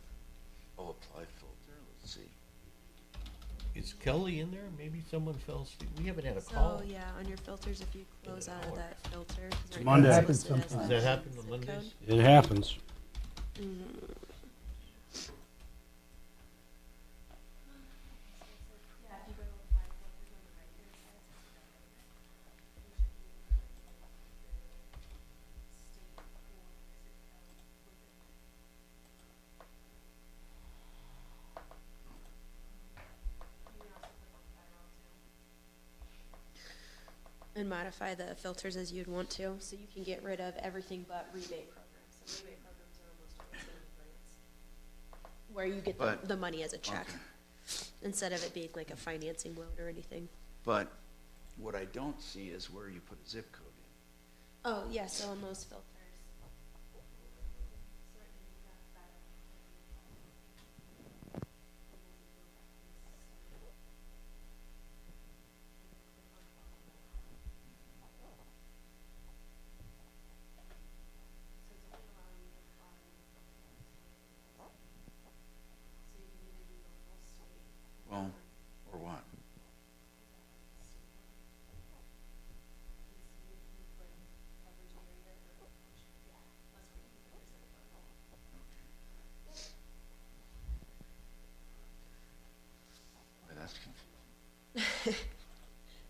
Speaker 1: Oh, apply filter. Let's see.
Speaker 10: Is Kelly in there? Maybe someone fell asleep. We haven't had a
Speaker 4: So
Speaker 10: call.
Speaker 4: yeah, on your filters, if you close out of that filter, 'cause right
Speaker 12: Monday.
Speaker 4: now
Speaker 12: Happens
Speaker 4: it's listed as
Speaker 10: Does
Speaker 4: the
Speaker 10: that happen on
Speaker 4: zip
Speaker 10: Mondays?
Speaker 4: code.
Speaker 12: It happens.
Speaker 4: And modify the filters as you'd want to, so you can get rid of everything but rebate programs. So rebate programs are almost always going to be grants, where you get
Speaker 1: But-
Speaker 4: the money as a check, instead of it being like a financing loan or anything.
Speaker 1: But what I don't see is where you put a zip code in.
Speaker 4: Oh, yeah, so on those filters.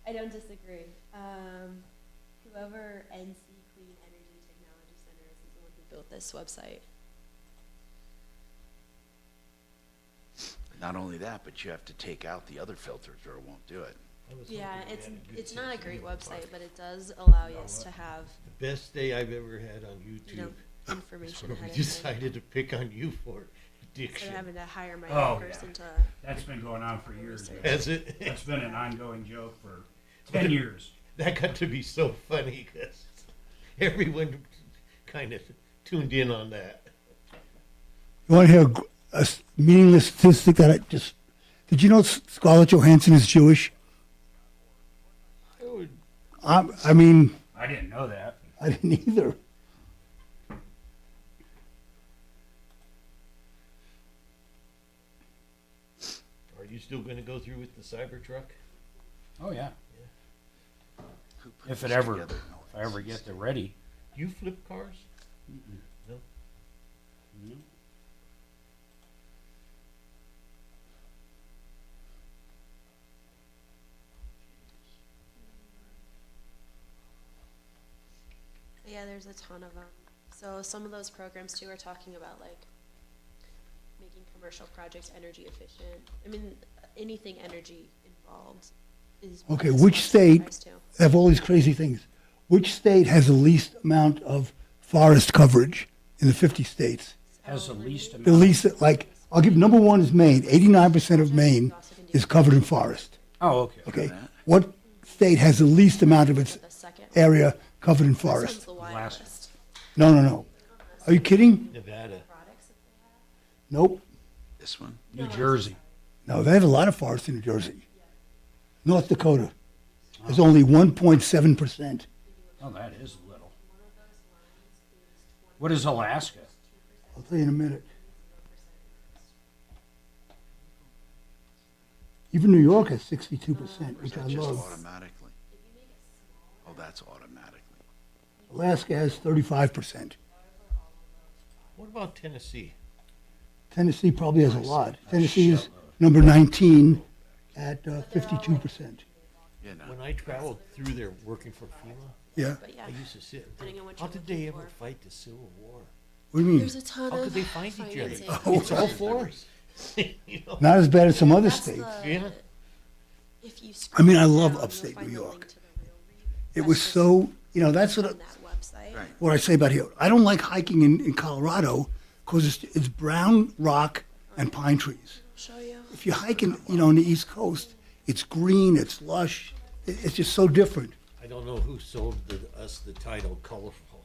Speaker 4: I don't disagree. Whoever NC Clean Energy Technology Center is the one who built this website.
Speaker 1: Not only that, but you have to take out the other filters or it won't do it.
Speaker 4: Yeah, it's not a great website, but it does allow you to have
Speaker 10: The best day I've ever had on YouTube.
Speaker 4: information
Speaker 10: That's
Speaker 4: ahead
Speaker 10: where
Speaker 4: of
Speaker 10: we
Speaker 4: time.
Speaker 10: decided to pick on you for
Speaker 4: Instead
Speaker 10: addiction.
Speaker 4: of having to hire my
Speaker 12: Oh,
Speaker 4: own person
Speaker 12: yeah.
Speaker 4: to.
Speaker 12: That's been going on for years.
Speaker 10: Has it?
Speaker 12: That's been an ongoing joke for 10 years.
Speaker 10: That got to be so funny because everyone kind of tuned in on that.
Speaker 3: You want to hear a meaningless statistic that I just... Did you know Scarlett Johansson is Jewish? I mean...
Speaker 12: I didn't know that.
Speaker 3: I didn't either.
Speaker 10: Are you still going to go through with the Cybertruck?
Speaker 12: Oh, yeah.
Speaker 1: Who put
Speaker 12: If
Speaker 1: this
Speaker 12: it ever,
Speaker 1: together?
Speaker 12: if I ever get it ready.
Speaker 10: You flip cars? No.
Speaker 4: Yeah, there's a ton of them. So some of those programs too are talking about like making commercial projects energy efficient. I mean, anything energy involved is.
Speaker 3: Okay,
Speaker 4: is
Speaker 3: which state
Speaker 4: price too.
Speaker 3: have all these crazy things? Which state has the least amount of forest coverage in the 50 states?
Speaker 12: Has the least amount.
Speaker 3: The least, like, I'll give number one is Maine. 89% of Maine is covered in forest.
Speaker 12: Oh, okay.
Speaker 3: Okay. What state has the least amount of its area covered in forest?
Speaker 4: Last.
Speaker 3: No. Are you kidding?
Speaker 10: Nevada.
Speaker 3: Nope.
Speaker 1: This one?
Speaker 12: New Jersey.
Speaker 3: No, they have a lot of forest in New Jersey. North Dakota. There's only 1.7%.
Speaker 12: Oh, that is little. What is Alaska?
Speaker 3: I'll tell you in a minute. Even New York has 62%, which I
Speaker 1: Just
Speaker 3: love.
Speaker 1: automatically. Oh, that's automatically.
Speaker 3: Alaska has 35%.
Speaker 10: What about Tennessee?
Speaker 3: Tennessee probably has a lot. Tennessee is number 19 at 52%.
Speaker 10: When I traveled through there working for FEMA,
Speaker 3: Yeah.
Speaker 10: I used to sit and think, how did they ever fight the Civil War?
Speaker 3: What do you mean?
Speaker 4: There's a ton
Speaker 10: How
Speaker 4: of
Speaker 10: could they find each other?
Speaker 4: financing.
Speaker 10: It's all forest. You know?
Speaker 3: Not as bad as some other
Speaker 4: That's
Speaker 3: states.
Speaker 10: Yeah.
Speaker 4: If you
Speaker 3: I mean, I
Speaker 4: scroll
Speaker 3: love
Speaker 4: down,
Speaker 3: upstate
Speaker 4: you'll find
Speaker 3: New
Speaker 4: the
Speaker 3: York.
Speaker 4: link to the real read.
Speaker 3: It
Speaker 4: That's
Speaker 3: was
Speaker 4: just
Speaker 3: so, that's what,
Speaker 4: on that website.
Speaker 3: what I say about here. I don't like hiking in Colorado because it's brown rock and pine trees.
Speaker 4: Show you.
Speaker 3: If you hike in, on the East Coast, it's green, it's lush. It's just so different.
Speaker 10: I don't know who sold us the title colorful.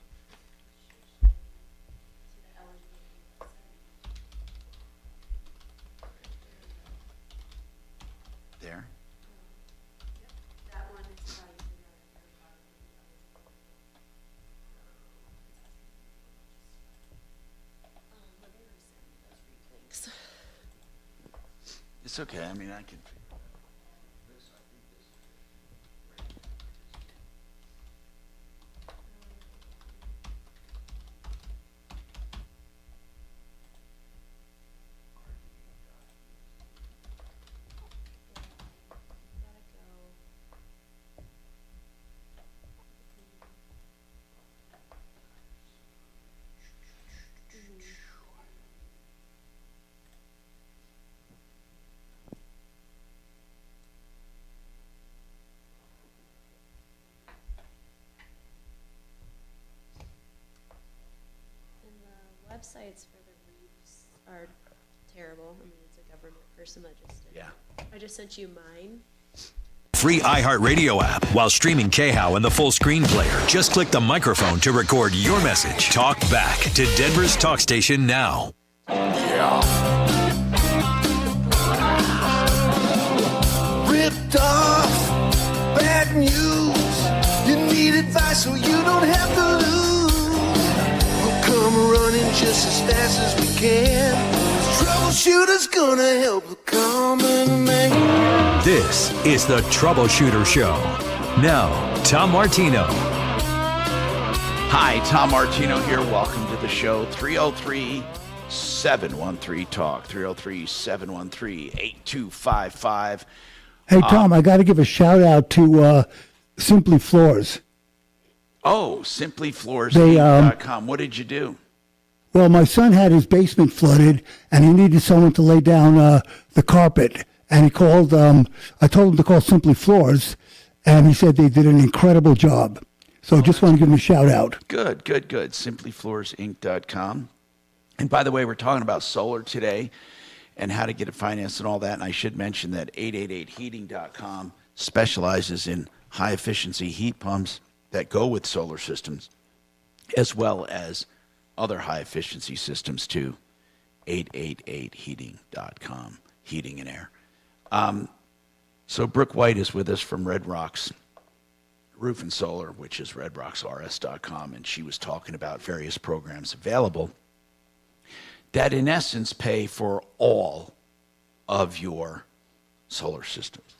Speaker 1: There.
Speaker 4: That one is how you figure out
Speaker 1: It's okay. I mean, I can.
Speaker 4: websites for the reads are terrible. I mean, it's a government person that just did.
Speaker 1: Yeah.
Speaker 4: I just sent you mine.
Speaker 22: Free iHeartRadio app while streaming KHOW and the full screen player. Just click the microphone to record your message. Talk back to Denver's talk station now.
Speaker 16: Ripped off, bad news. You need advice so you don't have to lose. We'll come running just as fast as we can. Troubleshooter's gonna help the common man.
Speaker 22: This is the Troubleshooter Show. Now, Tom Martino.
Speaker 1: Hi, Tom Martino here. Welcome to the show. 303-713-TALK. 303-713-8255.
Speaker 3: Hey, Tom, I got to give a shout out to Simply Floors.
Speaker 1: Oh, simplyfloorsheating.com. What did you do?
Speaker 3: Well, my son had his basement flooded, and he needed someone to lay down the carpet. And he called, I told him to call Simply Floors, and he said they did an incredible job. So just want to give him a shout out.
Speaker 1: Good. Simplyfloorsinc.com. And by the way, we're talking about solar today and how to get it financed and all that. And I should mention that 888heating.com specializes in high-efficiency heat pumps that go with solar systems, as well as other high-efficiency systems too. 888heating.com, heating and air. So Brooke White is with us from Red Rocks Roof and Solar, which is redrocksrs.com, and she was talking about various programs available that in essence pay for all of your solar systems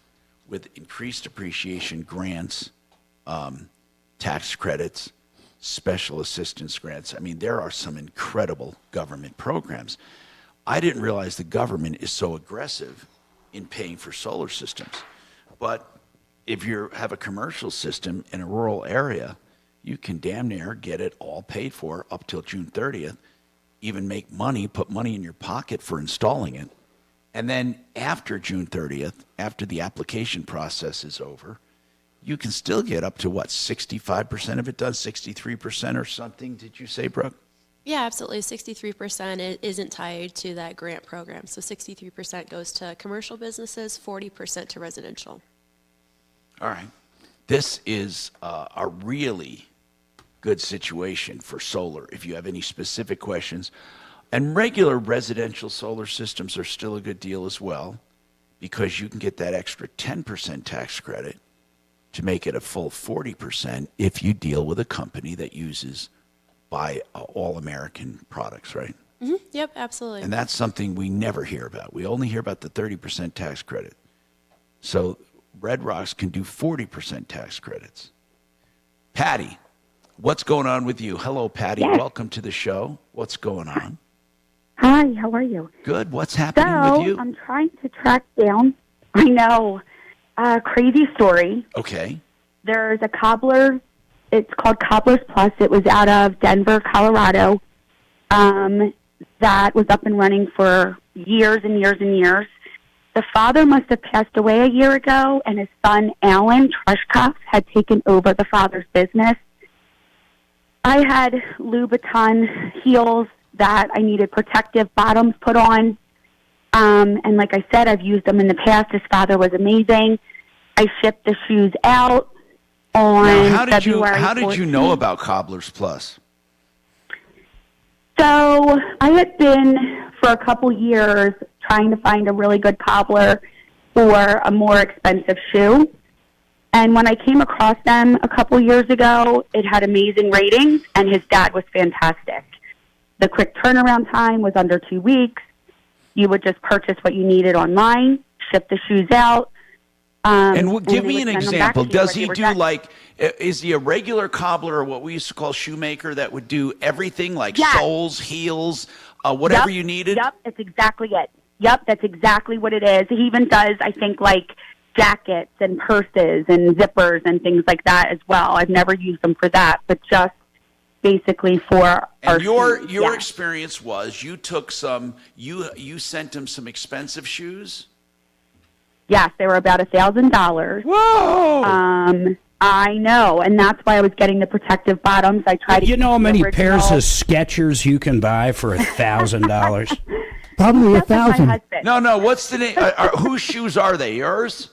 Speaker 1: with increased appreciation grants, tax credits, special assistance grants. I mean, there are some incredible government programs. I didn't realize the government is so aggressive in paying for solar systems. But if you have a commercial system in a rural area, you can damn near get it all paid for up till June 30th, even make money, put money in your pocket for installing it. And then after June 30th, after the application process is over, you can still get up to what, 65% of it does, 63% or something, did you say, Brooke?
Speaker 4: Yeah, absolutely. 63% isn't tied to that grant program. So 63% goes to commercial businesses, 40% to residential.
Speaker 1: All right. This is a really good situation for solar if you have any specific questions. And regular residential solar systems are still a good deal as well, because you can get that extra 10% tax credit to make it a full 40% if you deal with a company that uses buy all American products, right?
Speaker 4: Mm-hmm. Yep, absolutely.
Speaker 1: And that's something we never hear about. We only hear about the 30% tax credit. So Red Rocks can do 40% tax credits. Patty, what's going on with you? Hello, Patty.
Speaker 19: Yes.
Speaker 1: Welcome to the show. What's going on?
Speaker 19: Hi, how are you?
Speaker 1: Good. What's happening with you?
Speaker 19: I'm trying to track down, I know, a crazy story.
Speaker 1: Okay.
Speaker 19: There's a cobbler. It's called Cobblers Plus. It was out of Denver, Colorado. That was up and running for years and years and years. The father must have passed away a year ago, and his son, Alan Trushkoff, had taken over the father's business. I had Louboutin heels that I needed protective bottoms put on. And like I said, I've used them in the past. His father was amazing. I shipped the shoes out on February 14th.
Speaker 1: How did you know about Cobblers Plus?
Speaker 19: So I had been for a couple years trying to find a really good cobbler for a more expensive shoe. And when I came across them a couple years ago, it had amazing ratings, and his dad was fantastic. The quick turnaround time was under 2 weeks. You would just purchase what you needed online, ship the shoes out.
Speaker 1: Give me an example. Does he do is he a regular cobbler or what we used to call shoemaker that would do everything like soles, heels, whatever you needed?
Speaker 19: Yep, that's exactly it. Yep, that's exactly what it is. He even does, I think, like jackets and purses and zippers and things like that as well. I've never used them for that, but just basically for
Speaker 1: and your experience was you took some, you sent him some expensive shoes?
Speaker 19: Yes, they were about $1,000.
Speaker 1: Whoa!
Speaker 19: I know, and that's why I was getting the protective bottoms. I tried to.
Speaker 12: You know how many pairs of Skechers you can buy for $1,000?
Speaker 3: Probably 1,000.
Speaker 1: No. What's the name? Whose shoes are they? Yours?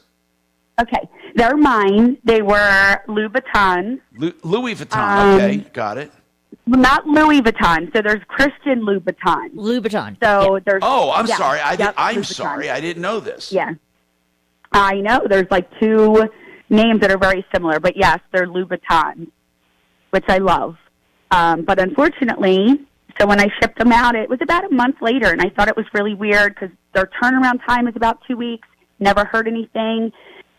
Speaker 19: Okay, they're mine. They were Louboutins.
Speaker 1: Louis Vuitton. Okay, got it.
Speaker 19: Not Louis Vuitton. So there's Christian Louboutin.
Speaker 7: Louboutin.
Speaker 19: So there's.
Speaker 1: Oh, I'm sorry. I'm
Speaker 19: Louboutin.
Speaker 1: sorry. I didn't know this.
Speaker 19: Yeah. I know. There's like two names that are very similar, but yes, they're Louboutins, which I love. But unfortunately, so when I shipped them out, it was about a month later, and I thought it was really weird because their turnaround time is about 2 weeks. Never heard anything.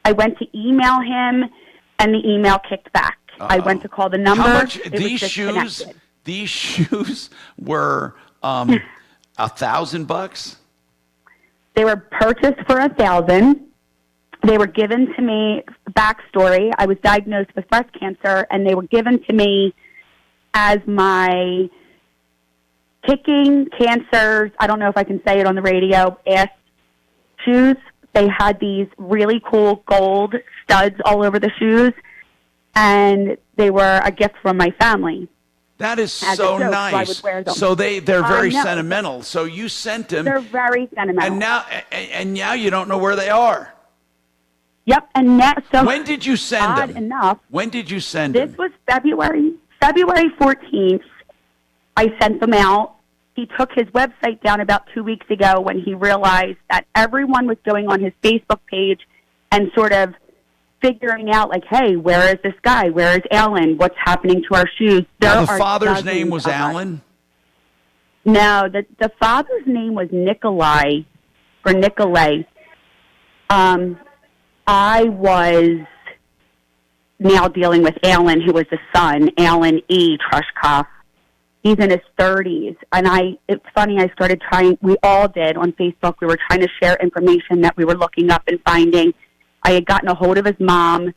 Speaker 19: I went to email him, and the email kicked back. I went to call the number.
Speaker 1: How much?
Speaker 19: It was disconnected.
Speaker 1: These shoes were $1,000.
Speaker 19: They were purchased for $1,000. they were given to me, backstory, I was diagnosed with breast cancer, and they were given to me as my kicking cancers, I don't know if I can say it on the radio, ass shoes. They had these really cool gold studs all over the shoes, and they were a gift from my family.
Speaker 1: That is
Speaker 19: As a
Speaker 1: so
Speaker 19: joke,
Speaker 1: nice.
Speaker 19: so I would wear them.
Speaker 1: So they're very
Speaker 19: I know.
Speaker 1: sentimental. So you sent them.
Speaker 19: They're very sentimental.
Speaker 1: And now you don't know where they are.
Speaker 19: Yep, and that, so
Speaker 1: when did you send
Speaker 19: odd
Speaker 1: them?
Speaker 19: enough,
Speaker 1: When did you send
Speaker 19: this
Speaker 1: them?
Speaker 19: was February 14th. I sent them out. He took his website down about 2 weeks ago when he realized that everyone was going on his Facebook page and sort of figuring out, like, hey, where is this guy? Where is Alan? What's happening to our shoes?
Speaker 1: Now, the
Speaker 19: are
Speaker 1: father's name
Speaker 19: dozens
Speaker 1: was
Speaker 19: of us.
Speaker 1: Alan?
Speaker 19: No, the father's name was Nikolai, or Nikolay. I was now dealing with Alan, who was the son, Alan E. Trushkoff. He's in his 30s. And it's funny, I started trying, we all did on Facebook, we were trying to share information that we were looking up and finding. I had gotten a hold of his mom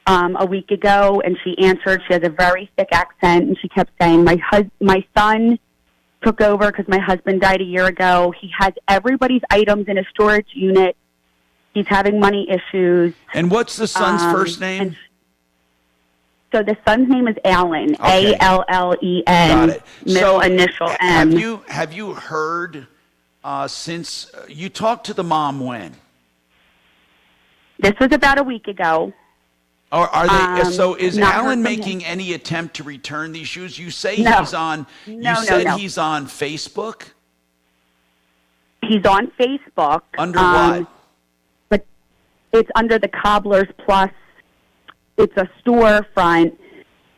Speaker 19: a week ago, and she answered. She has a very thick accent, and she kept saying, my son took over because my husband died a year ago. He has everybody's items in a storage unit. He's having money issues.
Speaker 1: And what's the son's first name?
Speaker 19: So the son's name is Allen,
Speaker 1: Okay.
Speaker 19: Allen,
Speaker 1: Got it.
Speaker 19: middle
Speaker 1: So,
Speaker 19: initial M.
Speaker 1: Have you heard since you talked to the mom when?
Speaker 19: This was about a week ago.
Speaker 1: Or are they? So is
Speaker 19: not heard
Speaker 1: Alan
Speaker 19: from
Speaker 1: making
Speaker 19: him.
Speaker 1: any attempt to return these shoes? You say
Speaker 19: No.
Speaker 1: he's on.
Speaker 19: No,
Speaker 1: you
Speaker 19: no,
Speaker 1: said
Speaker 19: no.
Speaker 1: he's on Facebook.
Speaker 19: He's on Facebook.
Speaker 1: Under what?
Speaker 19: But it's under the Cobblers Plus. It's a storefront,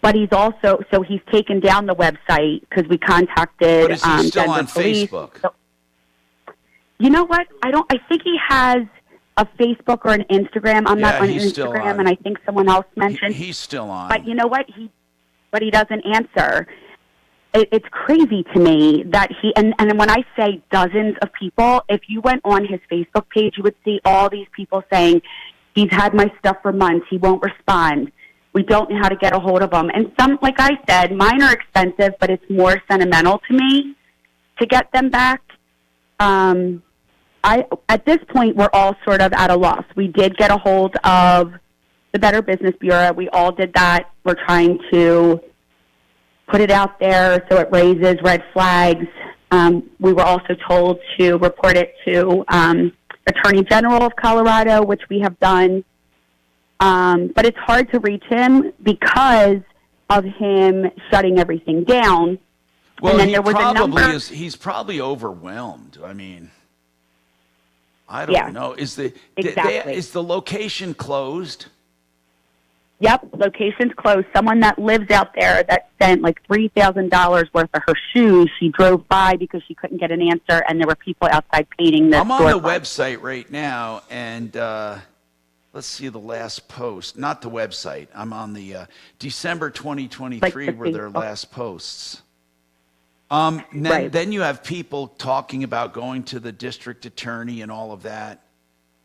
Speaker 19: but he's also, so he's taken down the website because we contacted
Speaker 1: But is he still
Speaker 19: Denver
Speaker 1: on
Speaker 19: Police.
Speaker 1: Facebook?
Speaker 19: So, you know what? I think he has a Facebook or an Instagram. I'm not
Speaker 1: Yeah,
Speaker 19: on
Speaker 1: he's still
Speaker 19: Instagram,
Speaker 1: on.
Speaker 19: and I think someone else mentioned.
Speaker 1: He's still on.
Speaker 19: But you know what? But he doesn't answer. It's crazy to me that and when I say dozens of people, if you went on his Facebook page, you would see all these people saying, he's had my stuff for months, he won't respond, we don't know how to get a hold of him. And some, like I said, mine are expensive, but it's more sentimental to me to get them back. At this point, we're all sort of at a loss. We did get a hold of the Better Business Bureau. We all did that. We're trying to put it out there so it raises red flags. We were also told to report it to Attorney General of Colorado, which we have done. But it's hard to reach him because of him shutting everything down.
Speaker 1: Well,
Speaker 19: and then
Speaker 1: he
Speaker 19: there was a
Speaker 1: probably
Speaker 19: number.
Speaker 1: is. He's probably overwhelmed. I mean, I don't know. Is
Speaker 19: exactly.
Speaker 1: Is the location closed?
Speaker 19: Yep, location's closed. Someone that lives out there that spent like $3,000 worth of her shoes, she drove by because she couldn't get an answer, and there were people outside painting the
Speaker 1: I'm on the
Speaker 19: storefront.
Speaker 1: website right now, and let's see the last post. Not the website. I'm on the December 2023
Speaker 19: Like the
Speaker 1: were their
Speaker 19: Facebook.
Speaker 1: last posts.
Speaker 19: Right.
Speaker 1: Then you have people talking about going to the district attorney and all of that.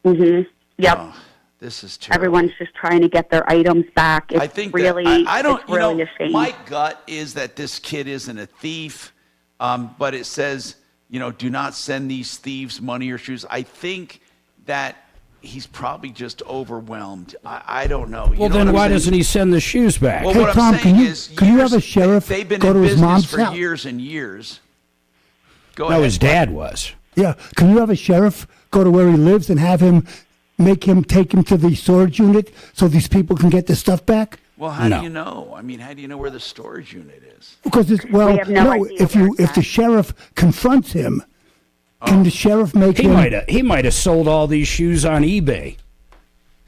Speaker 19: Mm-hmm. Yep.
Speaker 1: Oh, this is terrible.
Speaker 19: Everyone's just trying to get their items back. It's
Speaker 1: I think
Speaker 19: really,
Speaker 1: that, I don't.
Speaker 19: it's
Speaker 1: You
Speaker 19: really
Speaker 1: know,
Speaker 19: a shame.
Speaker 1: my gut is that this kid isn't a thief, but it says, do not send these thieves money or shoes. I think that he's probably just overwhelmed. I don't know.
Speaker 12: Well, then why doesn't he send the shoes back?
Speaker 1: Well,
Speaker 3: Hey,
Speaker 1: what
Speaker 3: Tom,
Speaker 1: I'm saying is,
Speaker 3: can you have a sheriff
Speaker 1: they've been
Speaker 3: go
Speaker 1: in
Speaker 3: to his
Speaker 1: business
Speaker 3: mom's
Speaker 1: for
Speaker 3: house?
Speaker 1: years and years. Go
Speaker 12: No,
Speaker 1: ahead.
Speaker 12: his dad was.
Speaker 3: Yeah, can you have a sheriff go to where he lives and have him take him to the storage unit so these people can get their stuff back?
Speaker 1: Well, how
Speaker 12: No.
Speaker 1: do you know? I mean, how do you know where the storage unit is?
Speaker 3: Because it's
Speaker 19: We have no idea
Speaker 3: if the sheriff confronts him, can the sheriff make
Speaker 12: He
Speaker 3: him?
Speaker 12: he might have sold all these shoes on eBay.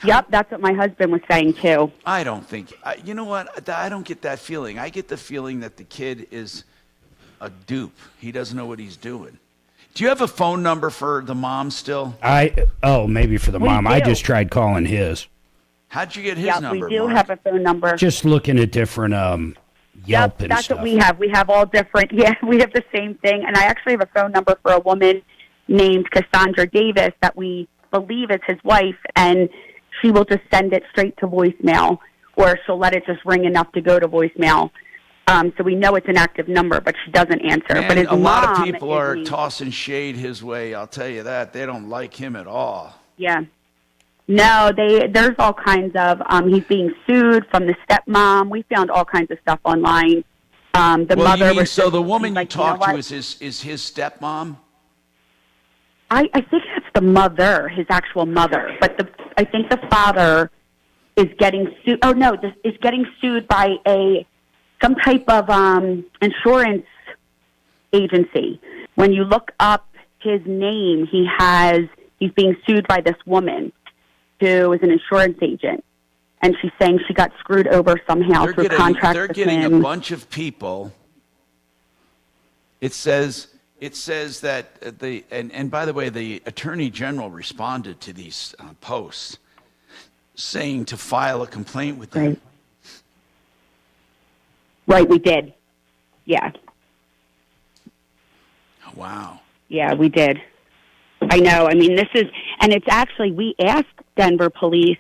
Speaker 19: Yep, that's what my husband was saying too.
Speaker 1: I don't think. You know what? I don't get that feeling. I get the feeling that the kid is a dupe. He doesn't know what he's doing. Do you have a phone number for the mom still?
Speaker 12: Maybe for the
Speaker 19: We
Speaker 12: mom. I
Speaker 19: do.
Speaker 12: just tried calling his.
Speaker 1: How'd you get his
Speaker 19: Yeah,
Speaker 1: number?
Speaker 19: we do
Speaker 1: Mark?
Speaker 19: have a phone number.
Speaker 12: Just looking at different Yelp and
Speaker 19: That's
Speaker 12: stuff.
Speaker 19: what we have. We have all different. Yeah, we have the same thing. And I actually have a phone number for a woman named Cassandra Davis that we believe it's his wife, and she will just send it straight to voicemail, or she'll let it just ring enough to go to voicemail. So we know it's an active number, but she doesn't answer.
Speaker 1: Man,
Speaker 19: but his
Speaker 1: a lot of
Speaker 19: mom
Speaker 1: people are
Speaker 19: isn't-
Speaker 1: tossing shade his way. I'll tell you that. They don't like him at all.
Speaker 19: Yeah. No, there's all kinds of, he's being sued from the stepmom. We found all kinds of stuff online. The
Speaker 1: Well,
Speaker 19: mother
Speaker 1: you mean,
Speaker 19: was
Speaker 1: so
Speaker 19: just-
Speaker 1: the woman
Speaker 19: she's
Speaker 1: you
Speaker 19: like, you know
Speaker 1: talked to
Speaker 19: what?
Speaker 1: is his stepmom?
Speaker 19: I think that's the mother, his actual mother. But I think the father is getting sued. Oh no, is getting sued by some type of insurance agency. When you look up his name, he's being sued by this woman who is an insurance agent, and she's saying she got screwed over somehow through contract.
Speaker 1: They're
Speaker 19: with
Speaker 1: getting
Speaker 19: him.
Speaker 1: a bunch of people. It says that and by the way, the Attorney General responded to these posts saying to file a complaint with them.
Speaker 19: Right, we did. Yeah.
Speaker 1: Wow.
Speaker 19: Yeah, we did. I know. I mean, and it's actually, we asked Denver police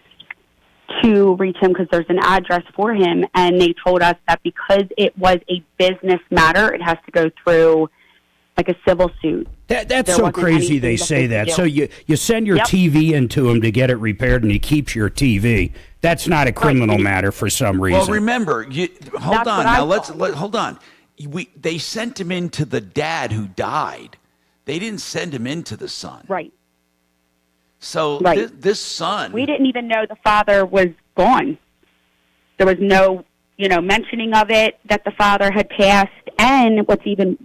Speaker 19: to reach him because there's an address for him, and they told us that because it was a business matter, it has to go through like a civil suit.
Speaker 12: That's so crazy they say that. So you send your TV into him to get it repaired, and he keeps your TV. That's not a criminal matter for some reason.
Speaker 1: Well, remember, hold on. Now hold on. They sent him in to the dad who died. They didn't send him into the son.
Speaker 19: Right.
Speaker 1: So this son,
Speaker 19: we didn't even know the father was gone. There was no, mentioning of it, that the father had passed. And what's even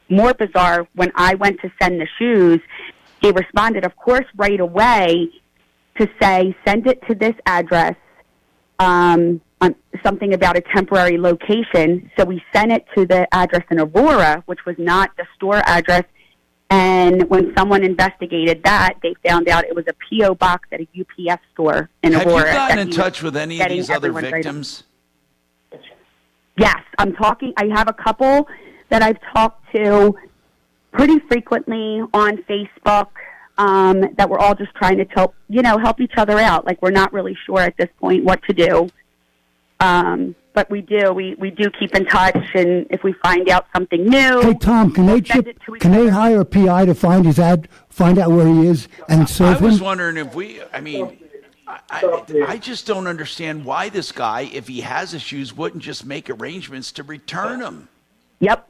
Speaker 19: more bizarre, when I went to send the shoes, he responded, of course, right away to say, send it to this address, something about a temporary location. So we sent it to the address in Aurora, which was not the store address. And when someone investigated that, they found out it was a P.O. box at a UPS store in Aurora.
Speaker 1: Have you gotten in touch with any of these other victims?
Speaker 19: Yes, I have a couple that I've talked to pretty frequently on Facebook, that we're all just trying to help each other out. Like, we're not really sure at this point what to do. But we do keep in touch, and if we find out something new.
Speaker 3: Hey Tom, can they hire a PI to find out where he is and serve him?
Speaker 1: I was wondering I just don't understand why this guy, if he has his shoes, wouldn't just make arrangements to return them.
Speaker 19: Yep.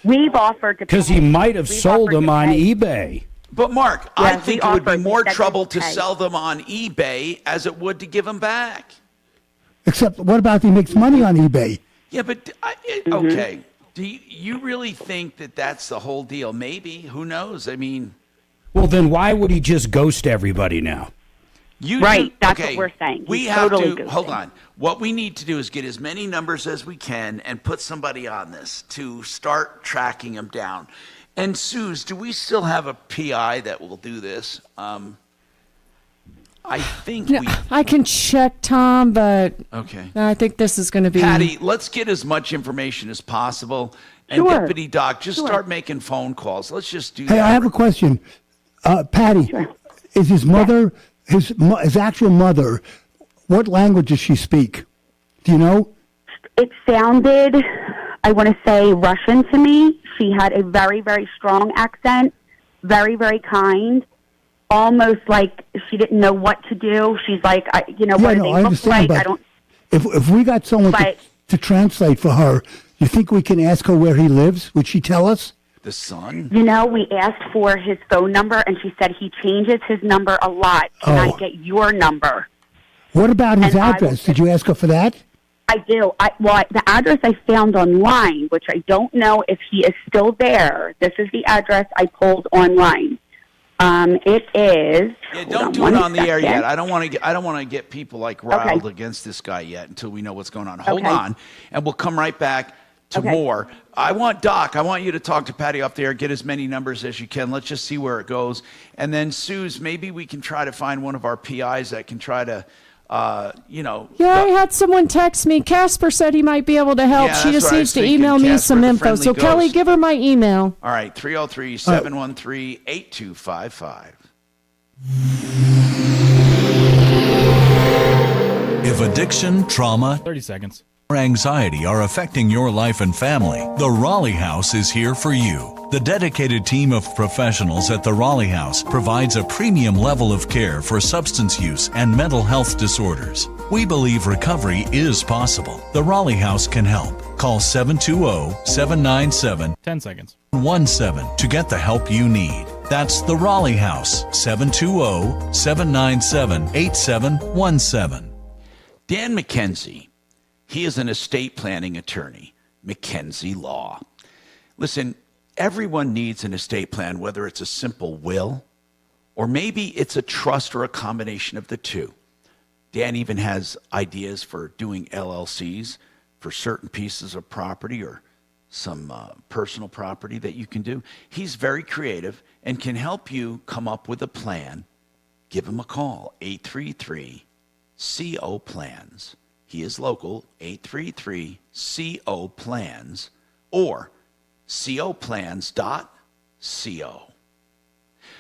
Speaker 19: We've offered to,
Speaker 12: because he might have sold them on eBay.
Speaker 1: But Mark, I think it would be more trouble to sell them on eBay as it would to give them back.
Speaker 3: Except, what about if he makes money on eBay?
Speaker 1: Yeah, but okay. Do you really think that that's the whole deal? Maybe. Who knows? I mean,
Speaker 12: well, then why would he just ghost everybody now?
Speaker 19: That's what we're saying.
Speaker 1: We have to hold on. What we need to do is get as many numbers as we can and put somebody on this to start tracking them down. And Suze, do we still have a PI that will do this? I think
Speaker 8: I can check, Tom, but
Speaker 1: okay.
Speaker 8: I think this is going to be...
Speaker 1: Patty, let's get as much information as possible. And Deputy Doc, just start making phone calls. Let's just do that.
Speaker 3: Hey, I have a question. Patty, is his mother, his actual mother, what language does she speak? Do you know?
Speaker 19: It sounded, I want to say, Russian to me. She had a very, very strong accent, very, very kind. Almost like she didn't know what to do. She's like, what do they look like?
Speaker 3: But
Speaker 19: I don't.
Speaker 3: If we got someone to translate for her, you think we can ask her where he lives? Would she tell us?
Speaker 1: The son?
Speaker 19: We asked for his phone number, and she said he changes his number a lot. Can I get your number?
Speaker 3: What about his address? Did you ask her for that?
Speaker 19: I do. The address I found online, which I don't know if he is still there. This is the address I pulled online. It is.
Speaker 1: Yeah, don't do it on the air yet. I don't want to get people riled against this guy yet until we know what's going on. Hold on, and we'll come right back to more. I want you to talk to Patty up there, get as many numbers as you can. Let's just see where it goes, and then Suze, maybe we can try to find one of our PIs that can try to.
Speaker 8: I had someone text me. Casper said he might be able to help.
Speaker 1: Yeah,
Speaker 8: she just needs to email me some info. So, Kelly, give her my email.
Speaker 1: All right, 303-713-8255.
Speaker 22: If addiction, trauma,
Speaker 5: 30 seconds.
Speaker 22: or anxiety are affecting your life and family, the Raleigh House is here for you. The dedicated team of professionals at the Raleigh House provides a premium level of care for substance use and mental health disorders. We believe recovery is possible. The Raleigh House can help. Call 720-797
Speaker 5: 10 seconds.
Speaker 22: 17 to get the help you need. That's the Raleigh House, 720-797-8717.
Speaker 1: Dan McKenzie, he is an estate planning attorney, McKenzie Law. Listen, everyone needs an estate plan, whether it's a simple will or maybe it's a trust or a combination of the two. Dan even has ideas for doing LLCs for certain pieces of property or some personal property that you can do. He's very creative and can help you come up with a plan. Give him a call, 833-CO-PLANS. He is local, 833-CO-PLANS or coplans.co.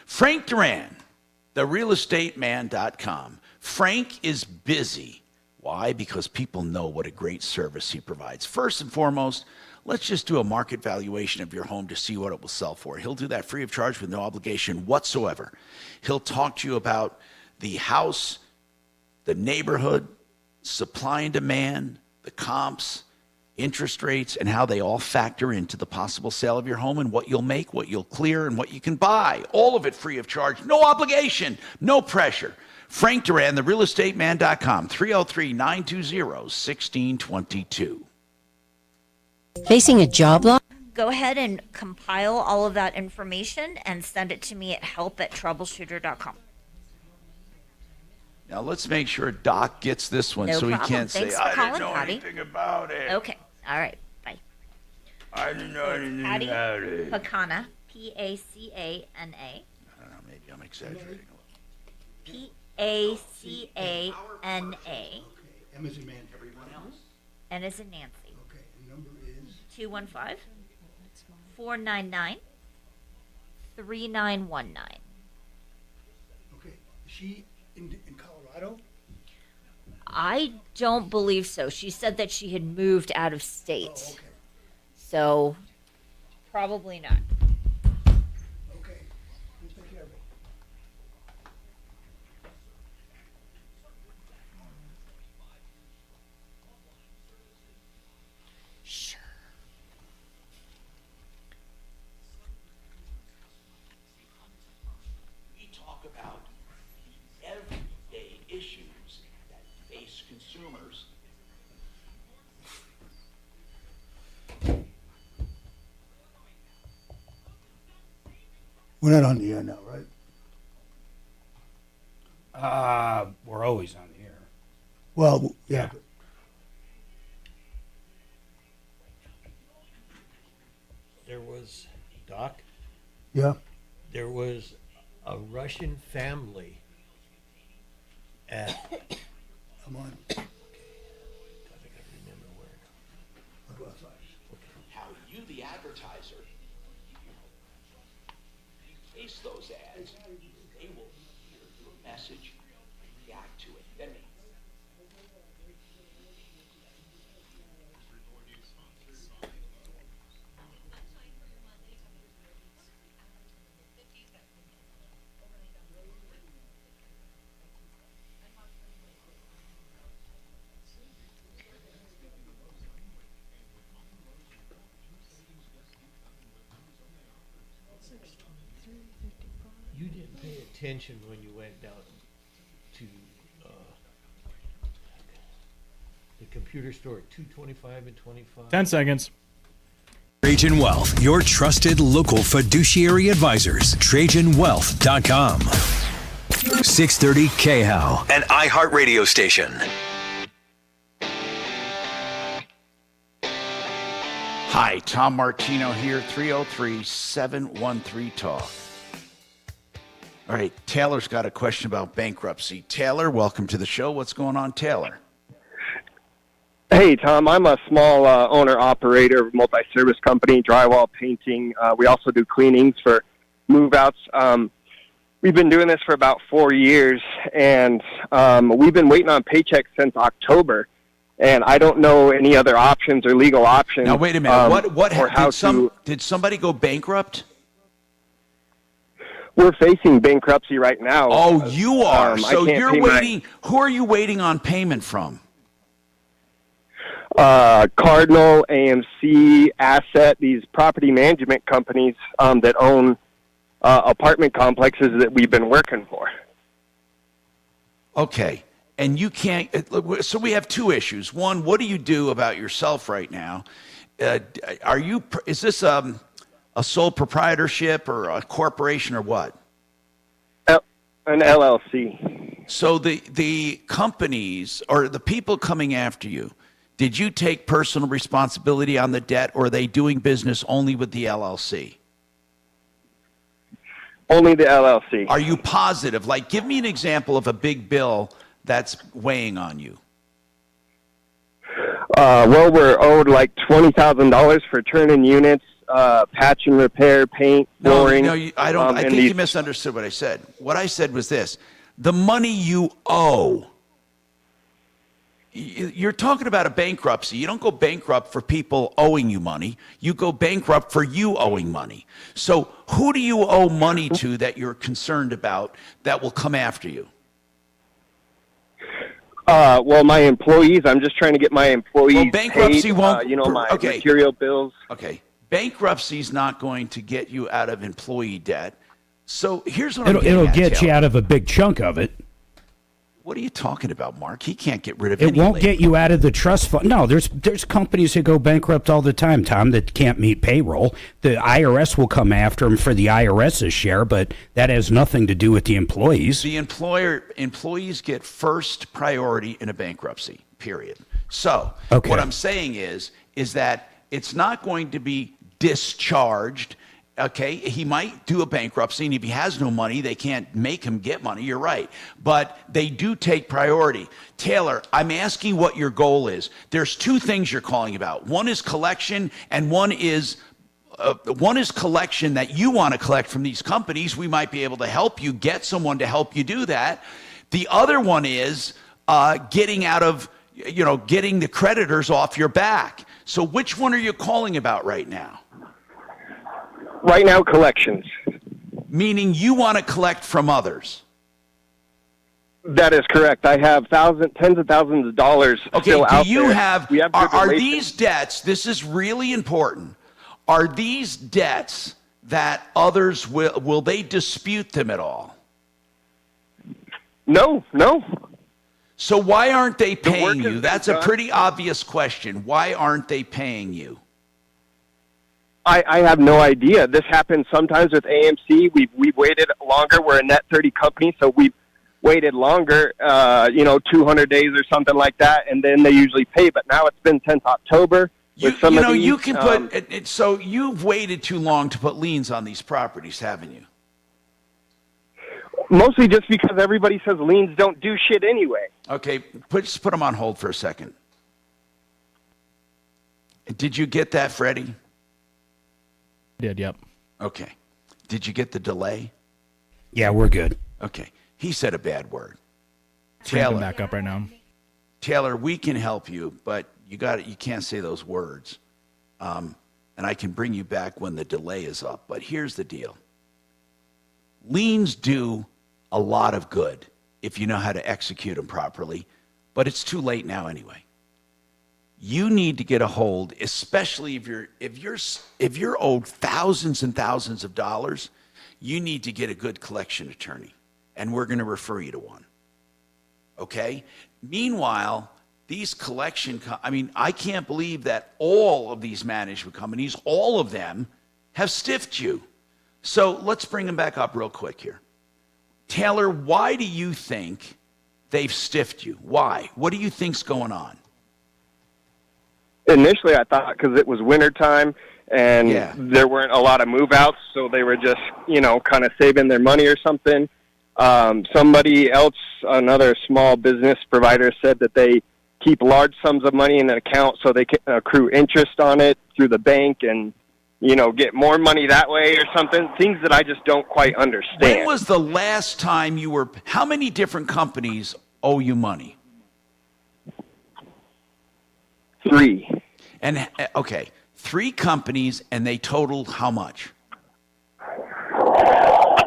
Speaker 1: Frank Duran, therealestateman.com. Frank is busy. Why? Because people know what a great service he provides. First and foremost, let's just do a market valuation of your home to see what it will sell for. He'll do that free of charge with no obligation whatsoever. He'll talk to you about the house, the neighborhood, supply and demand, the comps, interest rates, and how they all factor into the possible sale of your home and what you'll make, what you'll clear, and what you can buy. All of it free of charge, no obligation, no pressure. Frank Duran, therealestateman.com, 303-920-1622.
Speaker 9: Facing a job loss?
Speaker 13: Go ahead and compile all of that information and send it to me at help@troubleshooter.com.
Speaker 1: Now let's make sure Doc gets this one
Speaker 13: No
Speaker 1: so
Speaker 13: problem.
Speaker 1: he can't
Speaker 13: Thanks
Speaker 1: say,
Speaker 13: for
Speaker 1: I
Speaker 13: calling,
Speaker 1: didn't know
Speaker 13: Patty.
Speaker 1: anything about it.
Speaker 13: Okay. All right. Bye.
Speaker 1: I didn't know anything
Speaker 13: Patty
Speaker 1: about it.
Speaker 13: Pacana, Pacana.
Speaker 1: I don't know, maybe I'm exaggerating.
Speaker 13: Pacana.
Speaker 3: M as in man, everyone else.
Speaker 13: N as in Nancy.
Speaker 3: Okay, and number is?
Speaker 13: 215-499-3919.
Speaker 3: Okay, is she in Colorado?
Speaker 13: I don't believe so. She said that she had moved out of state.
Speaker 3: Oh, okay.
Speaker 13: So, probably not.
Speaker 3: Okay, we'll take care of it.
Speaker 13: Sure.
Speaker 1: We talk about the everyday issues that face consumers.
Speaker 3: We're not on the air now, right?
Speaker 12: We're always on the air.
Speaker 3: Well, yeah.
Speaker 10: There was, Doc,
Speaker 3: Yeah.
Speaker 10: there was a Russian family at,
Speaker 3: Come on.
Speaker 1: How you, the advertiser, you place those ads, they will hear your message, react to it. Then
Speaker 10: you didn't pay attention when you went down to the computer store at 225 and 25.
Speaker 5: 10 seconds.
Speaker 22: Trajan Wealth, your trusted local fiduciary advisors. TrajanWealth.com. 630 KHOW, an iHeartRadio station.
Speaker 1: Hi, Tom Martino here, 303-713-TALK. All right, Taylor's got a question about bankruptcy. Taylor, welcome to the show. What's going on, Taylor?
Speaker 6: Hey, Tom, I'm a small owner-operator of a multi-service company, drywall, painting. We also do cleanings for move-outs. We've been doing this for about 4 years, and we've been waiting on paychecks since October, and I don't know any other options or legal options.
Speaker 1: Now, wait a minute. What
Speaker 6: or how
Speaker 1: did somebody go bankrupt?
Speaker 6: We're facing bankruptcy right now.
Speaker 1: Oh, you are. So you're waiting. Who are you waiting on payment from?
Speaker 6: Cardinal, AMC, Asset, these property management companies that own apartment complexes that we've been working for.
Speaker 1: Okay. And you can't. So we have two issues. One, what do you do about yourself right now? Is this a sole proprietorship or a corporation or what?
Speaker 6: An LLC.
Speaker 1: So the companies or the people coming after you, did you take personal responsibility on the debt, or are they doing business only with the LLC?
Speaker 6: Only the LLC.
Speaker 1: Are you positive? Like, give me an example of a big bill that's weighing on you.
Speaker 6: Well, we're owed like $20,000 for turn-in units, patch and repair, paint, flooring.
Speaker 1: No, I don't. I think you misunderstood what I said. What I said was this: the money you owe. You're talking about a bankruptcy. You don't go bankrupt for people owing you money. You go bankrupt for you owing money. So who do you owe money to that you're concerned about that will come after you?
Speaker 6: Well, my employees. I'm just trying to get my employees
Speaker 1: well, bankruptcy
Speaker 6: paid.
Speaker 1: Won't.
Speaker 6: My material bills.
Speaker 1: Okay. Bankruptcy's not going to get you out of employee debt. So here's what
Speaker 12: it'll get you out of a big chunk of it.
Speaker 1: What are you talking about, Mark? He can't get rid of
Speaker 12: it. Won't get you out of the trust fund. No, there's companies that go bankrupt all the time, Tom, that can't meet payroll. The IRS will come after them for the IRS's share, but that has nothing to do with the employees.
Speaker 1: The employees get first priority in a bankruptcy, period. So what I'm saying is that it's not going to be discharged. Okay, he might do a bankruptcy, and if he has no money, they can't make him get money. You're right. But they do take priority. Taylor, I'm asking what your goal is. There's two things you're calling about. One is collection, and one is collection that you want to collect from these companies. We might be able to help you get someone to help you do that. The other one is getting the creditors off your back. So which one are you calling about right now?
Speaker 6: Right now, collections.
Speaker 1: Meaning you want to collect from others.
Speaker 6: That is correct. I have tens of thousands of dollars still out there.
Speaker 1: Are these debts, this is really important, are these debts that others will they dispute them at all?
Speaker 6: No.
Speaker 1: So why aren't they paying you? That's a pretty obvious question. Why aren't they paying you?
Speaker 6: I have no idea. This happens sometimes with AMC. We've waited longer. We're a net 30 company, so we've waited longer, 200 days or something like that, and then they usually pay. But now it's been since October.
Speaker 1: You can put so you've waited too long to put liens on these properties, haven't you?
Speaker 6: Mostly just because everybody says liens don't do shit anyway.
Speaker 1: Okay, just put them on hold for a second. Did you get that, Freddie?
Speaker 5: Did, yep.
Speaker 1: Okay. Did you get the delay?
Speaker 12: Yeah, we're good.
Speaker 1: Okay. He said a bad word.
Speaker 5: Taylor, back up right now.
Speaker 1: Taylor, we can help you, but you can't say those words. And I can bring you back when the delay is up. But here's the deal. Liens do a lot of good if you know how to execute them properly, but it's too late now anyway. You need to get a hold, especially if you're owed thousands and thousands of dollars, you need to get a good collection attorney, and we're going to refer you to one. Okay? Meanwhile, these I can't believe that all of these management companies, all of them, have stiffed you. So let's bring them back up real quick here. Taylor, why do you think they've stiffed you? Why? What do you think's going on?
Speaker 6: Initially, I thought because it was wintertime and there weren't a lot of move-outs, so they were just, kind of saving their money or something. Somebody else, another small business provider, said that they keep large sums of money in an account so they can accrue interest on it through the bank, and get more money that way or something. Things that I just don't quite understand.
Speaker 1: When was the last time how many different companies owe you money?
Speaker 6: 3.
Speaker 1: And, okay, 3 companies, and they totaled how much?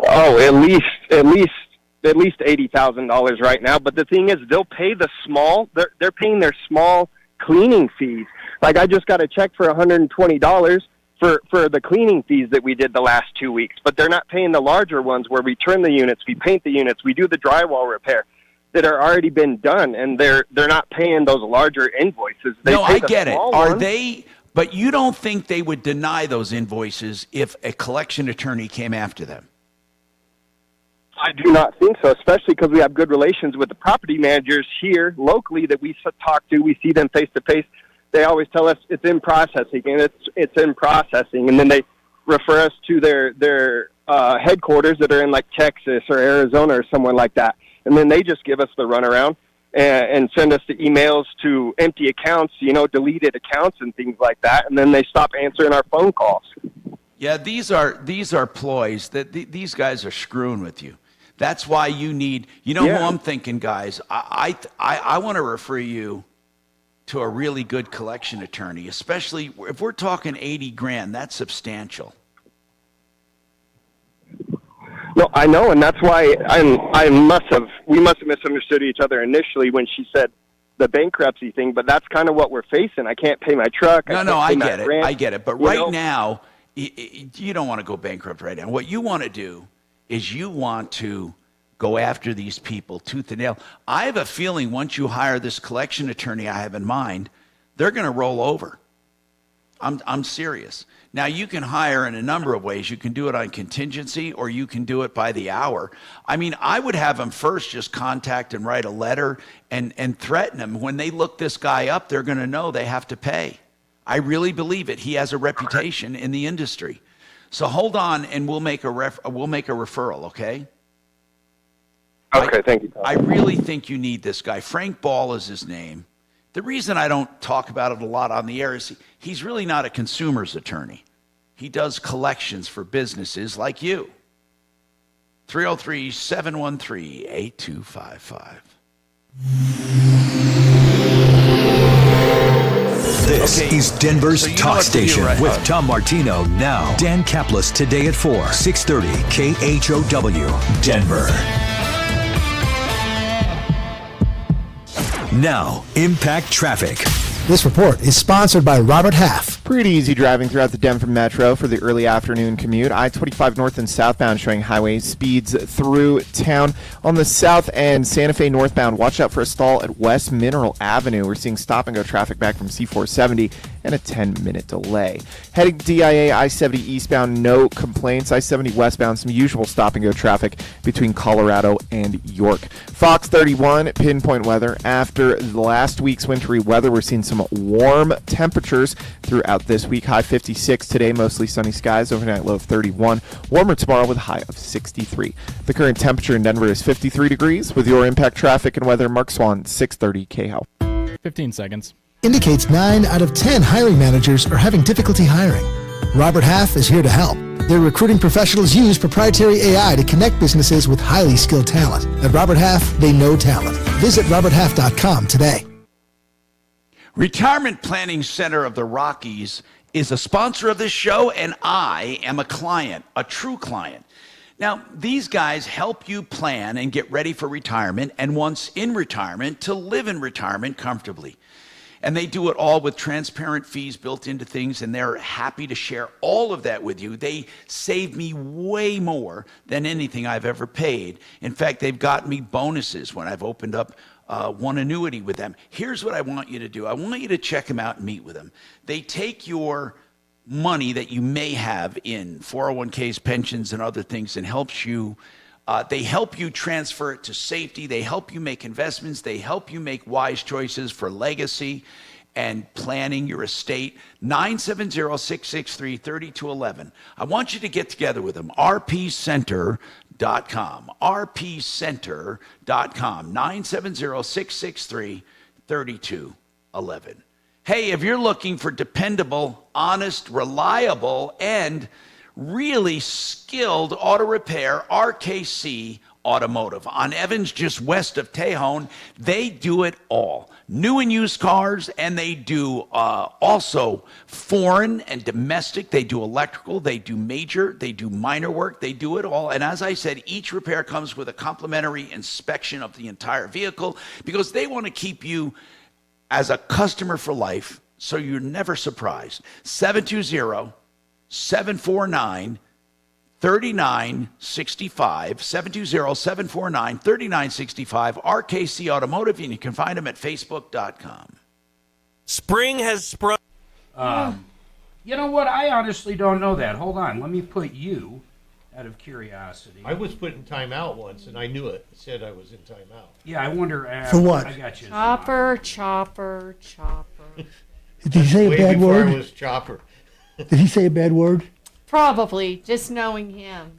Speaker 6: Oh, at least $80,000 right now. But the thing is, they'll pay the small. They're paying their small cleaning fees. Like I just got a check for $120 for the cleaning fees that we did the last 2 weeks. But they're not paying the larger ones where we trim the units, we paint the units, we do the drywall repair that are already been done, and they're not paying those larger invoices.
Speaker 1: No, I get it. Are they? But you don't think they would deny those invoices if a collection attorney came after them?
Speaker 6: I do not think so, especially because we have good relations with the property managers here locally that we talk to. We see them face to face. They always tell us it's in processing, and it's in processing, and then they refer us to their headquarters that are in like Texas or Arizona or somewhere like that, and then they just give us the runaround and send us the emails to empty accounts, deleted accounts and things like that, and then they stop answering our phone calls.
Speaker 1: Yeah, these are ploys that these guys are screwing with you. That's why you need, who I'm thinking, guys, I want to refer you to a really good collection attorney, especially if we're talking 80 grand, that's substantial.
Speaker 6: No, I know, and that's why we must have misunderstood each other initially when she said the bankruptcy thing, but that's kind of what we're facing. I can't pay my truck.
Speaker 1: I get it. But right now, you don't want to go bankrupt right now. What you want to do is you want to go after these people tooth and nail. I have a feeling once you hire this collection attorney I have in mind, they're going to roll over. I'm serious. Now, you can hire in a number of ways. You can do it on contingency, or you can do it by the hour. I mean, I would have them first just contact and write a letter and threaten them. When they look this guy up, they're going to know they have to pay. I really believe it. He has a reputation in the industry. So hold on, and we'll make a referral, okay?
Speaker 6: Okay, thank you.
Speaker 1: I really think you need this guy. Frank Ball is his name. The reason I don't talk about it a lot on the air is he's really not a consumer's attorney. He does collections for businesses like you. 303-713-8255.
Speaker 22: This is Denver's talk station with Tom Martino now. Dan Kaplis today at 4, 630 KHOW, Denver. Now, Impact Traffic.
Speaker 15: This report is sponsored by Robert Half.
Speaker 18: Pretty easy driving throughout the Denver Metro for the early afternoon commute. I-25 north and southbound showing highway speeds through town. On the south end, Santa Fe northbound, watch out for a stall at West Mineral Avenue. We're seeing stop-and-go traffic back from C470 and a 10-minute delay. Heading DIA I-70 eastbound, no complaints. I-70 westbound, some usual stop-and-go traffic between Colorado and York. Fox 31, pinpoint weather. After the last week's wintry weather, we're seeing some warm temperatures throughout this week. High 56 today, mostly sunny skies. Overnight low of 31. Warmer tomorrow with a high of 63. The current temperature in Denver is 53 degrees. With your Impact Traffic and weather, Mark Swan, 630 KHOW.
Speaker 5: 15 seconds.
Speaker 15: Indicates 9 out of 10 hiring managers are having difficulty hiring. Robert Half is here to help. Their recruiting professionals use proprietary AI to connect businesses with highly skilled talent. At Robert Half, they know talent. Visit roberthalf.com today.
Speaker 1: Retirement Planning Center of the Rockies is a sponsor of this show, and I am a client, a true client. Now, these guys help you plan and get ready for retirement, and once in retirement, to live in retirement comfortably. And they do it all with transparent fees built into things, and they're happy to share all of that with you. They save me way more than anything I've ever paid. In fact, they've gotten me bonuses when I've opened up one annuity with them. Here's what I want you to do. I want you to check them out and meet with them. They take your money that you may have in 401ks, pensions, and other things, and helps you. They help you transfer it to safety. They help you make investments. They help you make wise choices for legacy and planning your estate. 970-663-3211. I want you to get together with them. rpcenter.com. rpcenter.com. 970-663-3211. Hey, if you're looking for dependable, honest, reliable, and really skilled auto repair, RKC Automotive on Evans, just west of Tejon. They do it all. New and used cars, and they do also foreign and domestic. They do electrical, they do major, they do minor work, they do it all. And as I said, each repair comes with a complimentary inspection of the entire vehicle because they want to keep you as a customer for life so you're never surprised. 720-749-3965, 720-749-3965, RKC Automotive, and you can find them at facebook.com.
Speaker 12: Spring has sprung. You know what? I honestly don't know that. Hold on. Let me put you out of curiosity.
Speaker 10: I was put in timeout once, and I knew it. It said I was in timeout.
Speaker 12: Yeah, I wonder.
Speaker 3: For what?
Speaker 12: I got you.
Speaker 8: Chopper.
Speaker 3: Did he say a
Speaker 10: Way
Speaker 3: bad
Speaker 10: before
Speaker 3: word?
Speaker 10: I was Chopper.
Speaker 3: Did he say a bad word?
Speaker 8: Probably, just knowing him.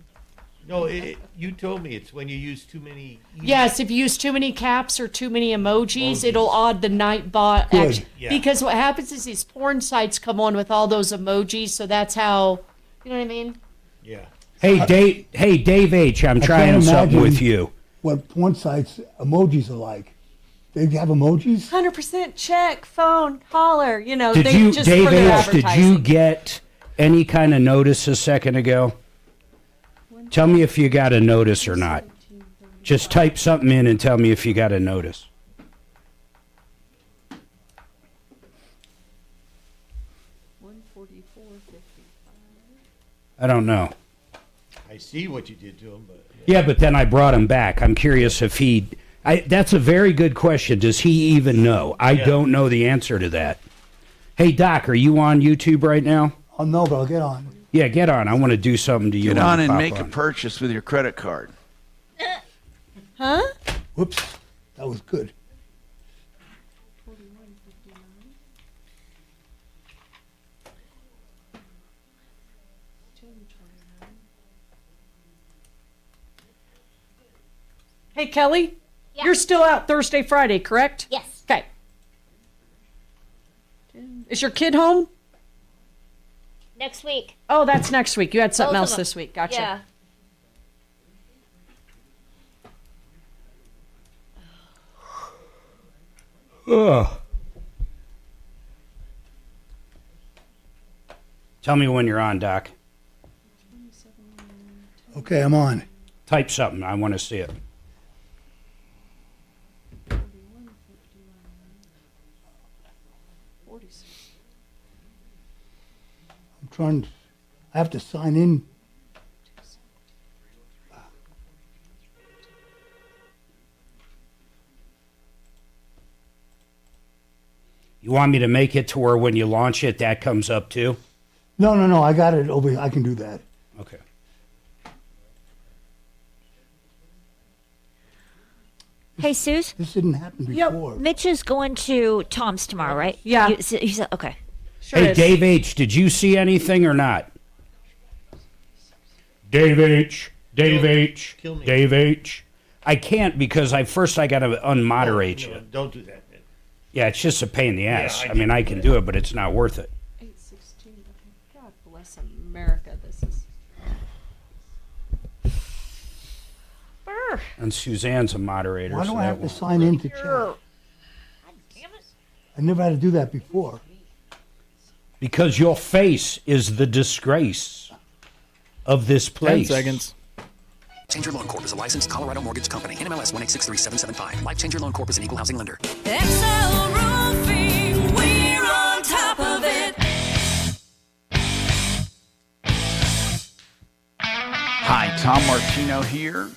Speaker 10: No, you told me it's when you use too many.
Speaker 8: Yes, if you use too many caps or too many emojis, it'll odd the Nightbot.
Speaker 3: Good.
Speaker 10: Yeah.
Speaker 8: Because what happens is these porn sites come on with all those emojis, so that's how, you know what I mean?
Speaker 10: Yeah.
Speaker 12: Hey, Dave H. I'm trying
Speaker 3: can't
Speaker 12: something
Speaker 3: imagine
Speaker 12: with you.
Speaker 3: What porn sites emojis are like. They have emojis?
Speaker 8: 100% check, phone, holler, you know,
Speaker 12: Did
Speaker 8: they
Speaker 12: you,
Speaker 8: just
Speaker 12: Dave
Speaker 8: for their
Speaker 12: H. Did you
Speaker 8: advertising.
Speaker 12: get any kind of notice a second ago? Tell me if you got a notice or not. Just type something in and tell me if you got a notice. I don't know.
Speaker 10: I see what you did to him, but
Speaker 12: Yeah, but then I brought him back. I'm curious if he. That's a very good question. Does he even know? I don't know the answer to that. Hey, Doc, are you on YouTube right now?
Speaker 3: Oh, no, but I'll get on.
Speaker 12: Yeah, get on. I want to do something to you.
Speaker 1: Get on and
Speaker 12: pop
Speaker 1: make a purchase with your credit card.
Speaker 8: Huh?
Speaker 3: Whoops. That was good.
Speaker 8: Hey, Kelly, you're still out Thursday, Friday, correct?
Speaker 13: Yes.
Speaker 8: Okay. Is your kid home?
Speaker 13: Next week.
Speaker 8: Oh, that's next week. You had something
Speaker 13: Both of
Speaker 8: else
Speaker 13: them.
Speaker 8: this week. Gotcha.
Speaker 13: Yeah.
Speaker 12: Ugh. Tell me when you're on, Doc.
Speaker 3: Okay, I'm on.
Speaker 12: Type something. I want to see it.
Speaker 3: I'm trying. I have to sign in.
Speaker 12: You want me to make it to where when you launch it, that comes up too?
Speaker 3: No. I got it over. I can do that.
Speaker 12: Okay.
Speaker 13: Hey, Suze.
Speaker 3: This didn't happen before.
Speaker 13: Mitch is going to Tom's tomorrow, right?
Speaker 8: Yeah.
Speaker 13: You said, okay.
Speaker 8: Sure
Speaker 12: Hey,
Speaker 8: is.
Speaker 12: Dave H., did you see anything or not? Dave H. Dave H.
Speaker 10: Kill me.
Speaker 12: Dave H. I can't because I got to unmoderate
Speaker 10: no,
Speaker 12: you.
Speaker 10: don't do that.
Speaker 12: Yeah, it's just a pain in the ass.
Speaker 10: I
Speaker 12: I mean,
Speaker 10: did
Speaker 12: I
Speaker 10: do
Speaker 12: can
Speaker 10: that.
Speaker 12: do it, but it's not worth it.
Speaker 8: 8:16. God bless America. This is. Brr.
Speaker 12: And Suzanne's a moderator.
Speaker 3: Why
Speaker 12: so
Speaker 3: do I
Speaker 12: that
Speaker 3: have to
Speaker 12: won't
Speaker 3: sign
Speaker 12: work.
Speaker 3: in to chat? I never had to do that before.
Speaker 12: Because your face is the disgrace of this
Speaker 5: 10
Speaker 12: place.
Speaker 5: seconds.
Speaker 11: Changer Loan Corp is a licensed Colorado mortgage company. NMLS 1863775. Life Changer Loan Corp is an equal housing lender.
Speaker 16: Excel Roofing, we're on top of it.
Speaker 1: Hi, Tom Martino here.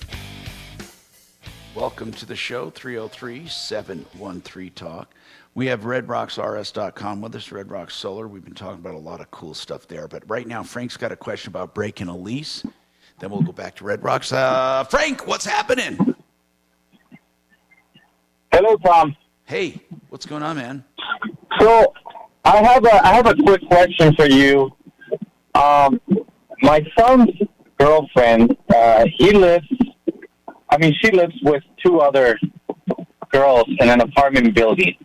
Speaker 1: Welcome to the show, 303-713-TALK. We have RedRocksRS.com with us, Red Rocks Solar. We've been talking about a lot of cool stuff there. But right now, Frank's got a question about breaking a lease. Then we'll go back to Red Rocks. Frank, what's happening?
Speaker 20: Hello, Tom.
Speaker 1: Hey, what's going on, man?
Speaker 20: So I have a quick question for you. My son's girlfriend, she lives with two other girls in an apartment building.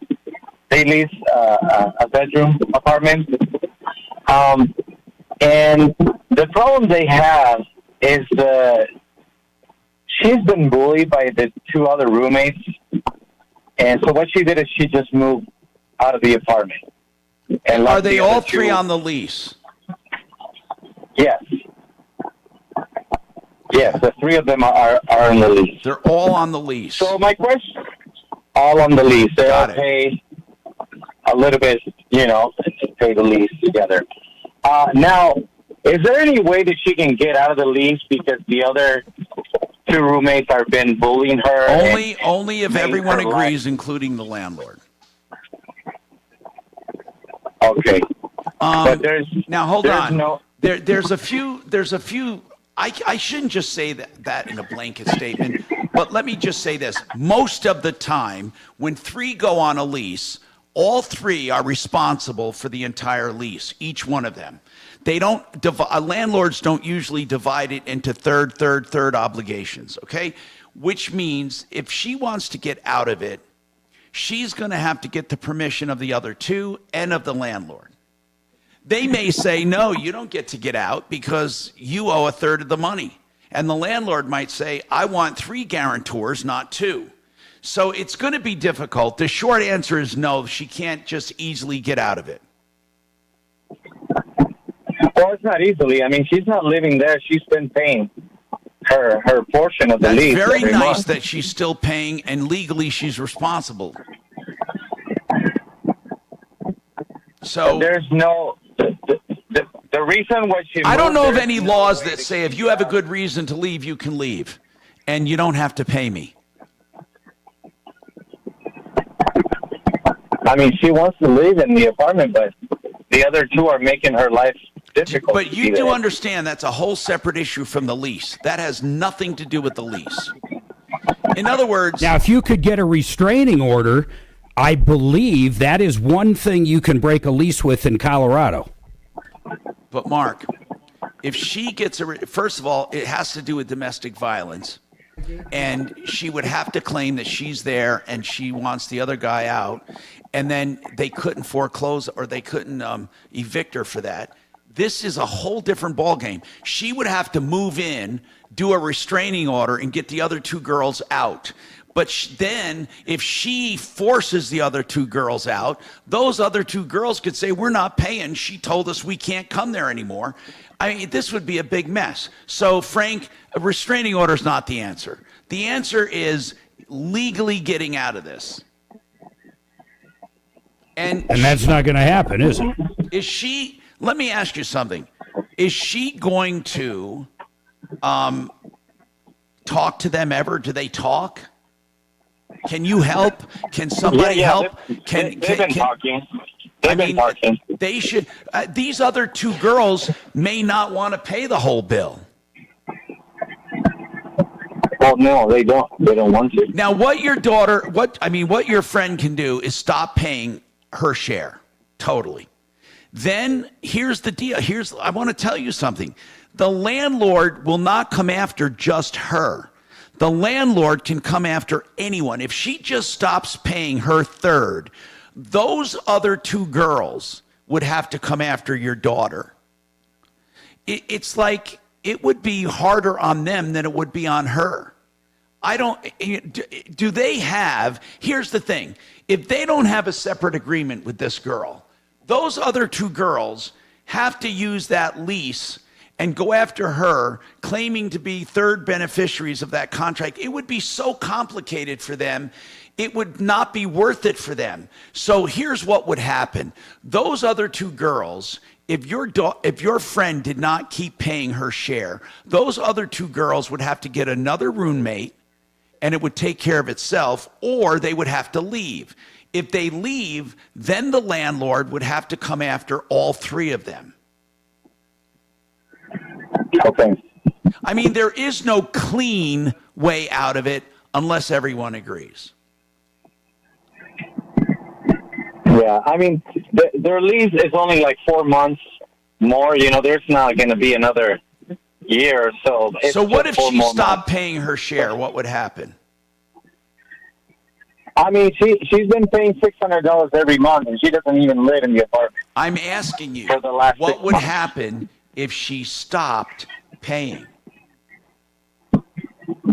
Speaker 20: they lease a bedroom apartment. And the problem they have is she's been bullied by the two other roommates. And so what she did is she just moved out of the apartment. And
Speaker 1: are they all three on the lease?
Speaker 20: Yes. Yes, the three of them are on the lease.
Speaker 1: They're all on the lease.
Speaker 20: So my question, all on the lease. They all pay a little bit, to pay the lease together. Now, is there any way that she can get out of the lease because the other two roommates have been bullying her?
Speaker 1: Only if everyone agrees, including the landlord.
Speaker 20: Okay.
Speaker 1: But now hold on. There's a few. I shouldn't just say that in a blanket statement, but let me just say this. Most of the time, when three go on a lease, all three are responsible for the entire lease, each one of them. They don't landlords don't usually divide it into third obligations, okay? Which means if she wants to get out of it, she's going to have to get the permission of the other two and of the landlord. They may say, no, you don't get to get out because you owe a third of the money. And the landlord might say, I want 3 guarantors, not 2. So it's going to be difficult. The short answer is no, she can't just easily get out of it.
Speaker 20: Well, it's not easily. I mean, she's not living there. She's been paying her portion of the lease.
Speaker 1: That's very
Speaker 20: every
Speaker 1: nice
Speaker 20: month.
Speaker 1: that she's still paying, and legally she's responsible. So
Speaker 20: there's no... The reason why she...
Speaker 1: I don't know of any laws that say if you have a good reason to leave, you can leave, and you don't have to pay me.
Speaker 20: I mean, she wants to live in the apartment, but the other two are making her life difficult.
Speaker 1: But you do understand that's a whole separate issue from the lease. That has nothing to do with the lease. In other words...
Speaker 12: Now, if you could get a restraining order, I believe that is one thing you can break a lease with in Colorado.
Speaker 1: But, Mark, if she gets first of all, it has to do with domestic violence. And she would have to claim that she's there and she wants the other guy out. And then they couldn't foreclose or they couldn't evict her for that. This is a whole different ballgame. She would have to move in, do a restraining order, and get the other 2 girls out. But then, if she forces the other 2 girls out, those other 2 girls could say, we're not paying. She told us we can't come there anymore. I mean, this would be a big mess. So, Frank, a restraining order is not the answer. The answer is legally getting out of this. And
Speaker 12: that's not going to happen, is it?
Speaker 1: Is she, let me ask you something. Is she going to talk to them ever? Do they talk? Can you help? Can somebody help?
Speaker 20: They've been talking. They've been talking.
Speaker 1: They should. These other 2 girls may not want to pay the whole bill.
Speaker 20: Well, no, they don't. They don't want to.
Speaker 1: Now, what your friend can do is stop paying her share totally. Then here's the deal. I want to tell you something. The landlord will not come after just her. The landlord can come after anyone. If she just stops paying her third, those other 2 girls would have to come after your daughter. It's like it would be harder on them than it would be on her. Do they have, here's the thing, if they don't have a separate agreement with this girl, those other 2 girls have to use that lease and go after her, claiming to be third beneficiaries of that contract. It would be so complicated for them, it would not be worth it for them. So here's what would happen. Those other 2 girls, if your friend did not keep paying her share, those other 2 girls would have to get another roommate, and it would take care of itself, or they would have to leave. If they leave, then the landlord would have to come after all 3 of them.
Speaker 20: Okay.
Speaker 1: I mean, there is no clean way out of it unless everyone agrees.
Speaker 20: Yeah, I mean, their lease is only like 4 months more. There's not going to be another year or so.
Speaker 1: So what if she stopped paying her share? What would happen?
Speaker 20: I mean, she's been paying $600 every month, and she doesn't even live in the apartment.
Speaker 1: I'm asking you,
Speaker 20: For the last
Speaker 1: what
Speaker 20: 6
Speaker 1: would
Speaker 20: months.
Speaker 1: happen if she stopped paying?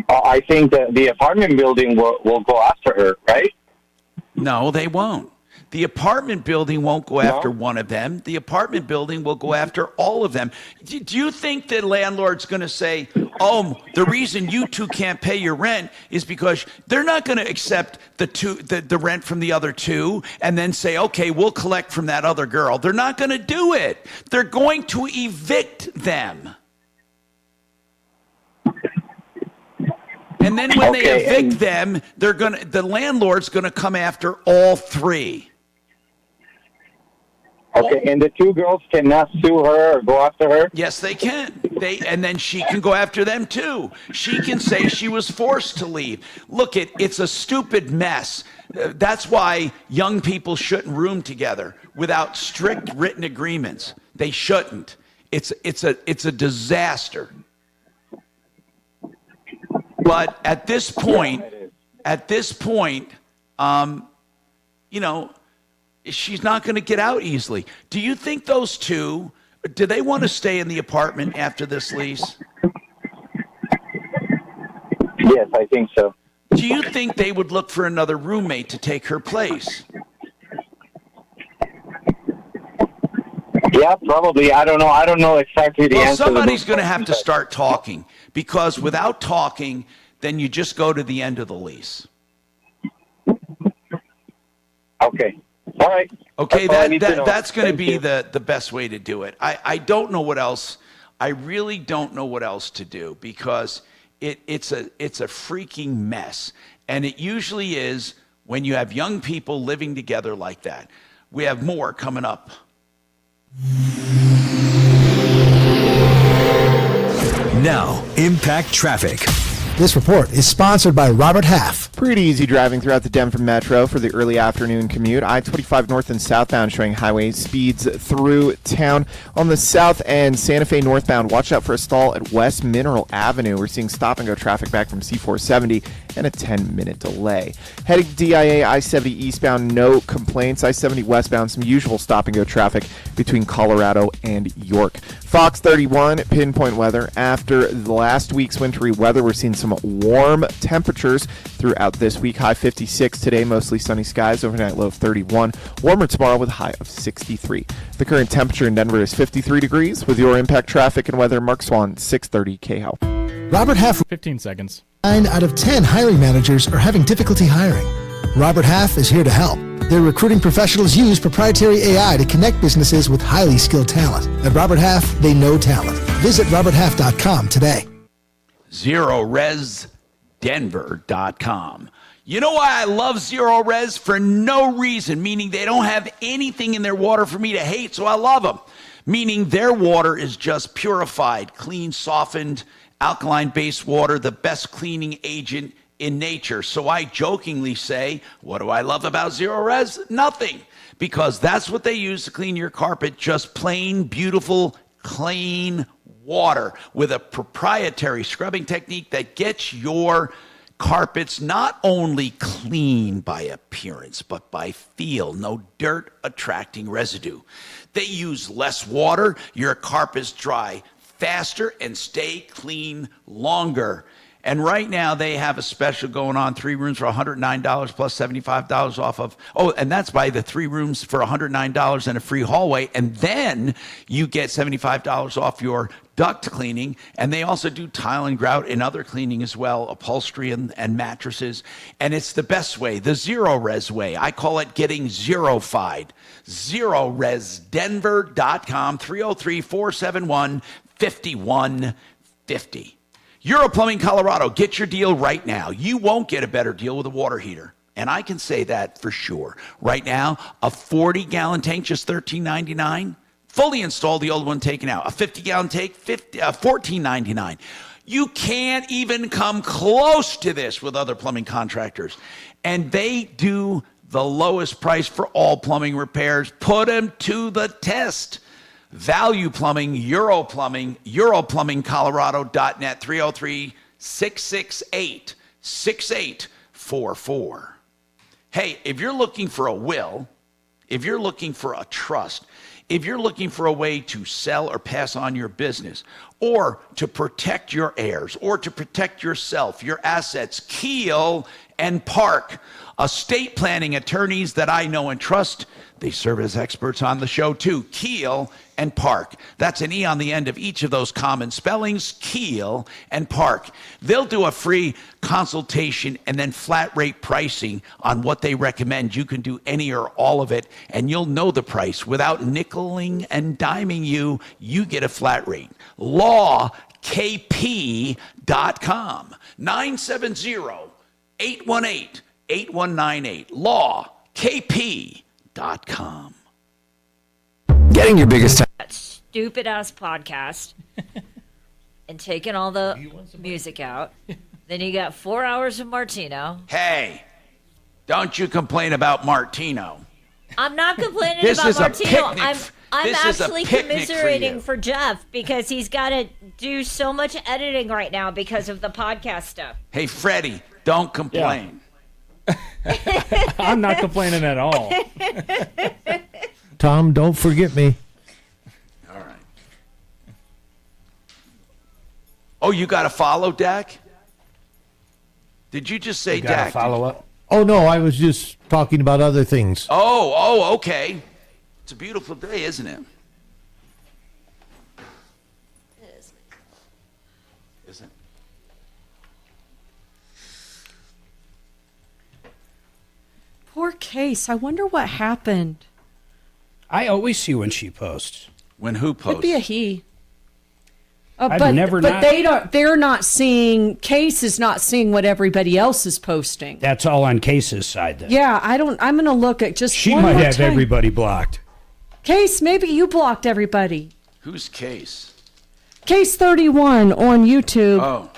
Speaker 20: I think that the apartment building will go after her, right?
Speaker 1: No, they won't. The apartment building won't go after one of them. The apartment building will go after all of them. Do you think the landlord's going to say, oh, the reason you two can't pay your rent is because they're not going to accept the rent from the other two and then say, okay, we'll collect from that other girl. They're not going to do it. They're going to evict them. And then when they evict them, the landlord's going to come after all three.
Speaker 20: Okay, and the two girls cannot sue her or go after her?
Speaker 1: Yes, they can. And then she can go after them too. She can say she was forced to leave. Look, it's a stupid mess. That's why young people shouldn't room together without strict written agreements. They shouldn't. It's a disaster. But at this point, you know, she's not going to get out easily. Do you think those two, do they want to stay in the apartment after this lease?
Speaker 20: Yes, I think so.
Speaker 1: Do you think they would look for another roommate to take her place?
Speaker 20: Yeah, probably. I don't know. I don't know exactly the answer.
Speaker 1: Well, somebody's going to have to start talking, because without talking, then you just go to the end of the lease.
Speaker 20: Okay. All right.
Speaker 1: Okay, that's going to be the best way to do it. I don't know what else. I really don't know what else to do, because it's a freaking mess. And it usually is when you have young people living together like that. We have more coming up.
Speaker 14: Now, Impact Traffic.
Speaker 15: This report is sponsored by Robert Half.
Speaker 18: Pretty easy driving throughout the Denver Metro for the early afternoon commute. I-25 north and southbound showing highway speeds through town. On the south end, Santa Fe northbound, watch out for a stall at West Mineral Avenue. We're seeing stop-and-go traffic back from C470 and a 10-minute delay. Heading to DIA, I-70 eastbound, no complaints. I-70 westbound, some usual stop-and-go traffic between Colorado and York. Fox 31, pinpoint weather. After the last week's wintry weather, we're seeing some warm temperatures throughout this week. High 56 today, mostly sunny skies. Overnight low of 31. Warmer tomorrow with a high of 63. The current temperature in Denver is 53 degrees. With your Impact Traffic and weather, Mark Swan, 630 KHOW.
Speaker 15: Robert Half.
Speaker 5: 15 seconds.
Speaker 15: 9 out of 10 hiring managers are having difficulty hiring. Robert Half is here to help. Their recruiting professionals use proprietary AI to connect businesses with highly skilled talent. At Robert Half, they know talent. Visit roberthalf.com today.
Speaker 1: ZeroResDenver.com. You know why I love Zero Res? For no reason, meaning they don't have anything in their water for me to hate, so I love them. Meaning their water is just purified, clean, softened, alkaline-based water, the best cleaning agent in nature. So I jokingly say, what do I love about Zero Res? Nothing. Because that's what they use to clean your carpet, just plain, beautiful, clean water with a proprietary scrubbing technique that gets your carpets not only clean by appearance, but by feel. No dirt attracting residue. They use less water. Your carpets dry faster and stay clean longer. And right now they have a special going on, 3 rooms for $109 plus $75 off of, and that's by the 3 rooms for $109 and a free hallway. And then you get $75 off your duct cleaning. And they also do tile and grout and other cleaning as well, upholstery and mattresses. And it's the best way, the Zero Res way. I call it getting zero-fied. ZeroResDenver.com, 303-471-5150. Euro Plumbing Colorado, get your deal right now. You won't get a better deal with a water heater. And I can say that for sure. Right now, a 40-gallon tank, just $13.99. Fully installed, the old one taken out. A 50-gallon tank, $14.99. You can't even come close to this with other plumbing contractors. And they do the lowest price for all plumbing repairs. Put them to the test. Value Plumbing, Euro Plumbing, EuroPlumbingColorado.net, 303-668-6844. Hey, if you're looking for a will, if you're looking for a trust, if you're looking for a way to sell or pass on your business, or to protect your heirs, or to protect yourself, your assets, Keel and Park, estate planning attorneys that I know and trust. They serve as experts on the show too. Keel and Park. That's an E on the end of each of those common spellings, Keel and Park. They'll do a free consultation and then flat rate pricing on what they recommend. You can do any or all of it, and you'll know the price without nickeling and diming you. You get a flat rate. LawKP.com. 970-818-8198. LawKP.com.
Speaker 14: Getting your biggest
Speaker 13: That stupid ass podcast and taking all the music out. Then you got 4 hours of Martino.
Speaker 1: Hey, don't you complain about Martino.
Speaker 13: I'm not complaining
Speaker 1: This
Speaker 13: about
Speaker 1: is a
Speaker 13: Martino.
Speaker 1: picnic.
Speaker 13: I'm
Speaker 1: This is a
Speaker 13: actually
Speaker 1: picnic for
Speaker 13: commiserating
Speaker 1: you.
Speaker 13: for Jeff because he's got to do so much editing right now because of the podcast stuff.
Speaker 1: Hey, Freddie, don't complain.
Speaker 5: I'm not complaining at all.
Speaker 10: Tom, don't forget me.
Speaker 1: All right. Oh, you got to follow Dak? Did you just say
Speaker 12: You gotta
Speaker 1: Dak?
Speaker 12: follow up.
Speaker 10: Oh, no, I was just talking about other things.
Speaker 1: Oh, okay. It's a beautiful day, isn't it?
Speaker 4: It is.
Speaker 1: Is it?
Speaker 8: Poor Case. I wonder what happened.
Speaker 12: I always see when she posts.
Speaker 1: When who
Speaker 8: Could be a he.
Speaker 12: I've
Speaker 8: but
Speaker 12: never
Speaker 8: but
Speaker 12: not-
Speaker 8: they don't. They're not seeing. Case is not seeing what everybody else is posting.
Speaker 12: That's all on Case's side then.
Speaker 8: Yeah, I don't. I'm gonna look at just.
Speaker 12: She
Speaker 8: one
Speaker 12: might
Speaker 8: more
Speaker 12: have
Speaker 8: time.
Speaker 12: everybody blocked.
Speaker 8: Case, maybe you blocked everybody.
Speaker 1: Who's Case?
Speaker 8: Case 31 on YouTube.
Speaker 1: Oh.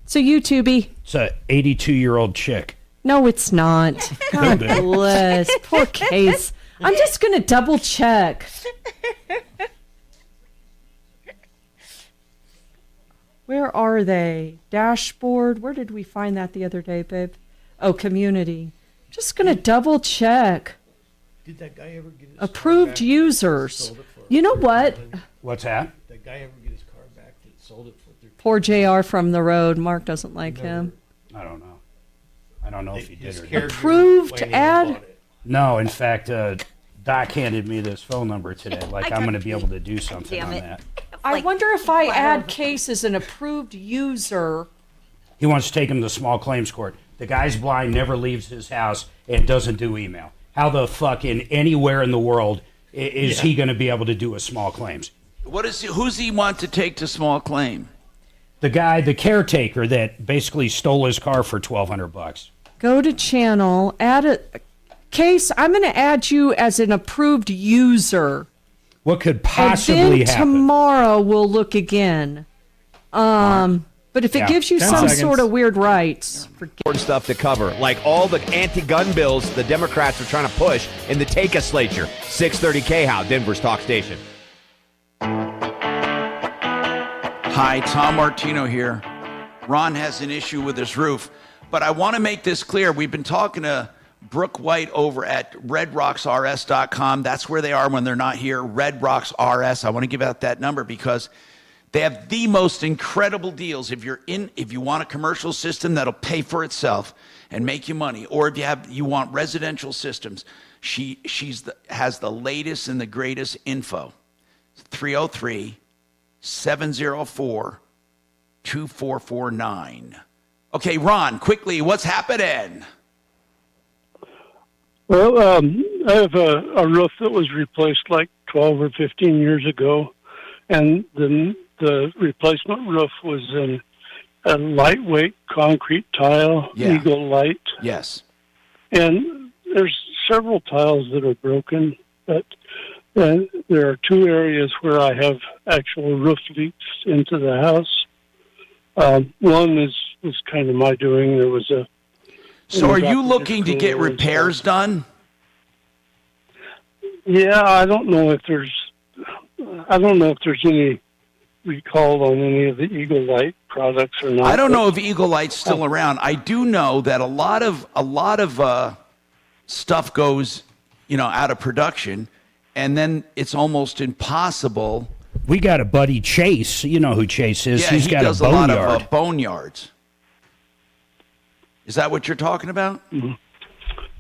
Speaker 8: So YouTubey.
Speaker 12: It's a 82-year-old chick.
Speaker 8: No, it's not. God
Speaker 12: Could be.
Speaker 8: bless. Poor Case. I'm just gonna double check. Where are they? Dashboard. Where did we find that the other day, babe? Oh, community. Just gonna double check.
Speaker 10: Did that guy ever get his
Speaker 8: Approved
Speaker 10: car back?
Speaker 8: users.
Speaker 10: Sold it for
Speaker 8: You know what?
Speaker 12: What's that?
Speaker 10: That guy ever get his car back that sold it for 13?
Speaker 8: Poor JR from the road. Mark doesn't like him.
Speaker 12: I don't know. I don't know if he did
Speaker 10: His
Speaker 12: or not.
Speaker 10: character
Speaker 8: Approved
Speaker 10: went in and
Speaker 8: ad.
Speaker 10: bought it.
Speaker 12: No, in fact, Doc handed me this phone number today. Like I'm going to be able to do something
Speaker 13: Damn
Speaker 12: on
Speaker 13: it.
Speaker 12: that.
Speaker 8: I wonder if I add Case as an approved user.
Speaker 12: He wants to take him to small claims court. The guy's blind, never leaves his house, and doesn't do email. How the fuck in anywhere in the world is he going to be able to do a small claims?
Speaker 1: Who's he want to take to small claim?
Speaker 12: The guy, the caretaker that basically stole his car for $1,200.
Speaker 8: Go to channel, add a Case. I'm going to add you as an approved user.
Speaker 12: What could
Speaker 8: And
Speaker 12: possibly
Speaker 8: then
Speaker 12: happen?
Speaker 8: tomorrow we'll look again. But if it
Speaker 12: Yeah,
Speaker 8: gives you
Speaker 12: 10
Speaker 8: some
Speaker 12: seconds.
Speaker 8: sort of weird rights,
Speaker 17: Important stuff to cover, like all the anti-gun bills the Democrats are trying to push in the Take-A-Slature. 630 KHOW, Denver's talk station.
Speaker 1: Hi, Tom Martino here. Ron has an issue with his roof, but I want to make this clear. We've been talking to Brooke White over at redrocksrs.com. That's where they are when they're not here, Red Rocks RS. I want to give out that number because they have the most incredible deals. If you want a commercial system that'll pay for itself and make you money, or if you want residential systems, she has the latest and the greatest info. 303-704-2449. Okay, Ron, quickly, what's happening?
Speaker 21: Well, I have a roof that was replaced like 12 or 15 years ago, and the replacement roof was in a lightweight concrete tile,
Speaker 1: Yeah.
Speaker 21: Eagle Light.
Speaker 1: Yes.
Speaker 21: And there's several tiles that are broken, but there are two areas where I have actual roof leaks into the house. One was kind of my doing. There was a.
Speaker 1: So are you looking to get repairs done?
Speaker 21: Yeah, I don't know if there's any recall on any of the Eagle Light products or not.
Speaker 1: I don't know if Eagle Light's still around. I do know that a lot of stuff goes, out of production, and then it's almost impossible.
Speaker 12: We got a buddy, Chase. You know who Chase is.
Speaker 1: Yeah,
Speaker 12: He's
Speaker 1: he
Speaker 12: got
Speaker 1: does
Speaker 12: a boneyard.
Speaker 1: lot of boneyards. Is that what you're talking about,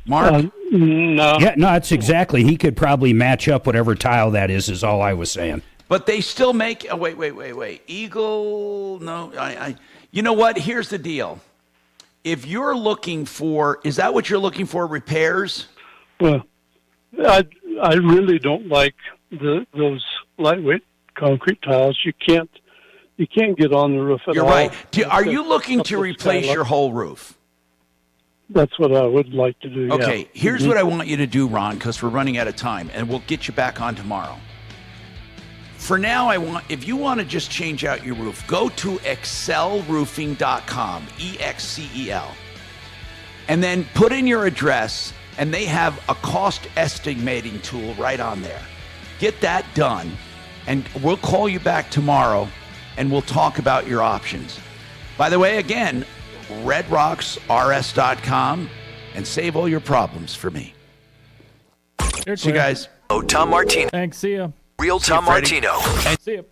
Speaker 1: Mark?
Speaker 21: No.
Speaker 12: Yeah, no, that's exactly. He could probably match up whatever tile that is all I was saying.
Speaker 1: But they still make. Oh, wait. Eagle. No, I. You know what? Here's the deal. If you're looking for, is that what you're looking for? Repairs?
Speaker 21: Well, I really don't like those lightweight concrete tiles. You can't get on the roof at all.
Speaker 1: You're right. Are you looking to replace your whole roof?
Speaker 21: That's what I would like to do.
Speaker 1: Okay,
Speaker 21: yeah.
Speaker 1: here's what I want you to do, Ron, because we're running out of time, and we'll get you back on tomorrow. For now, if you want to just change out your roof, go to excelroofing.com, EXCEL, and then put in your address, and they have a cost estimating tool right on there. Get that done, and we'll call you back tomorrow, and we'll talk about your options. By the way, again, redrocksrs.com, and save all your problems for me. See you guys.
Speaker 22: Tom Martino.
Speaker 5: Thanks. See ya.
Speaker 22: Real Tom Martino.
Speaker 5: See ya.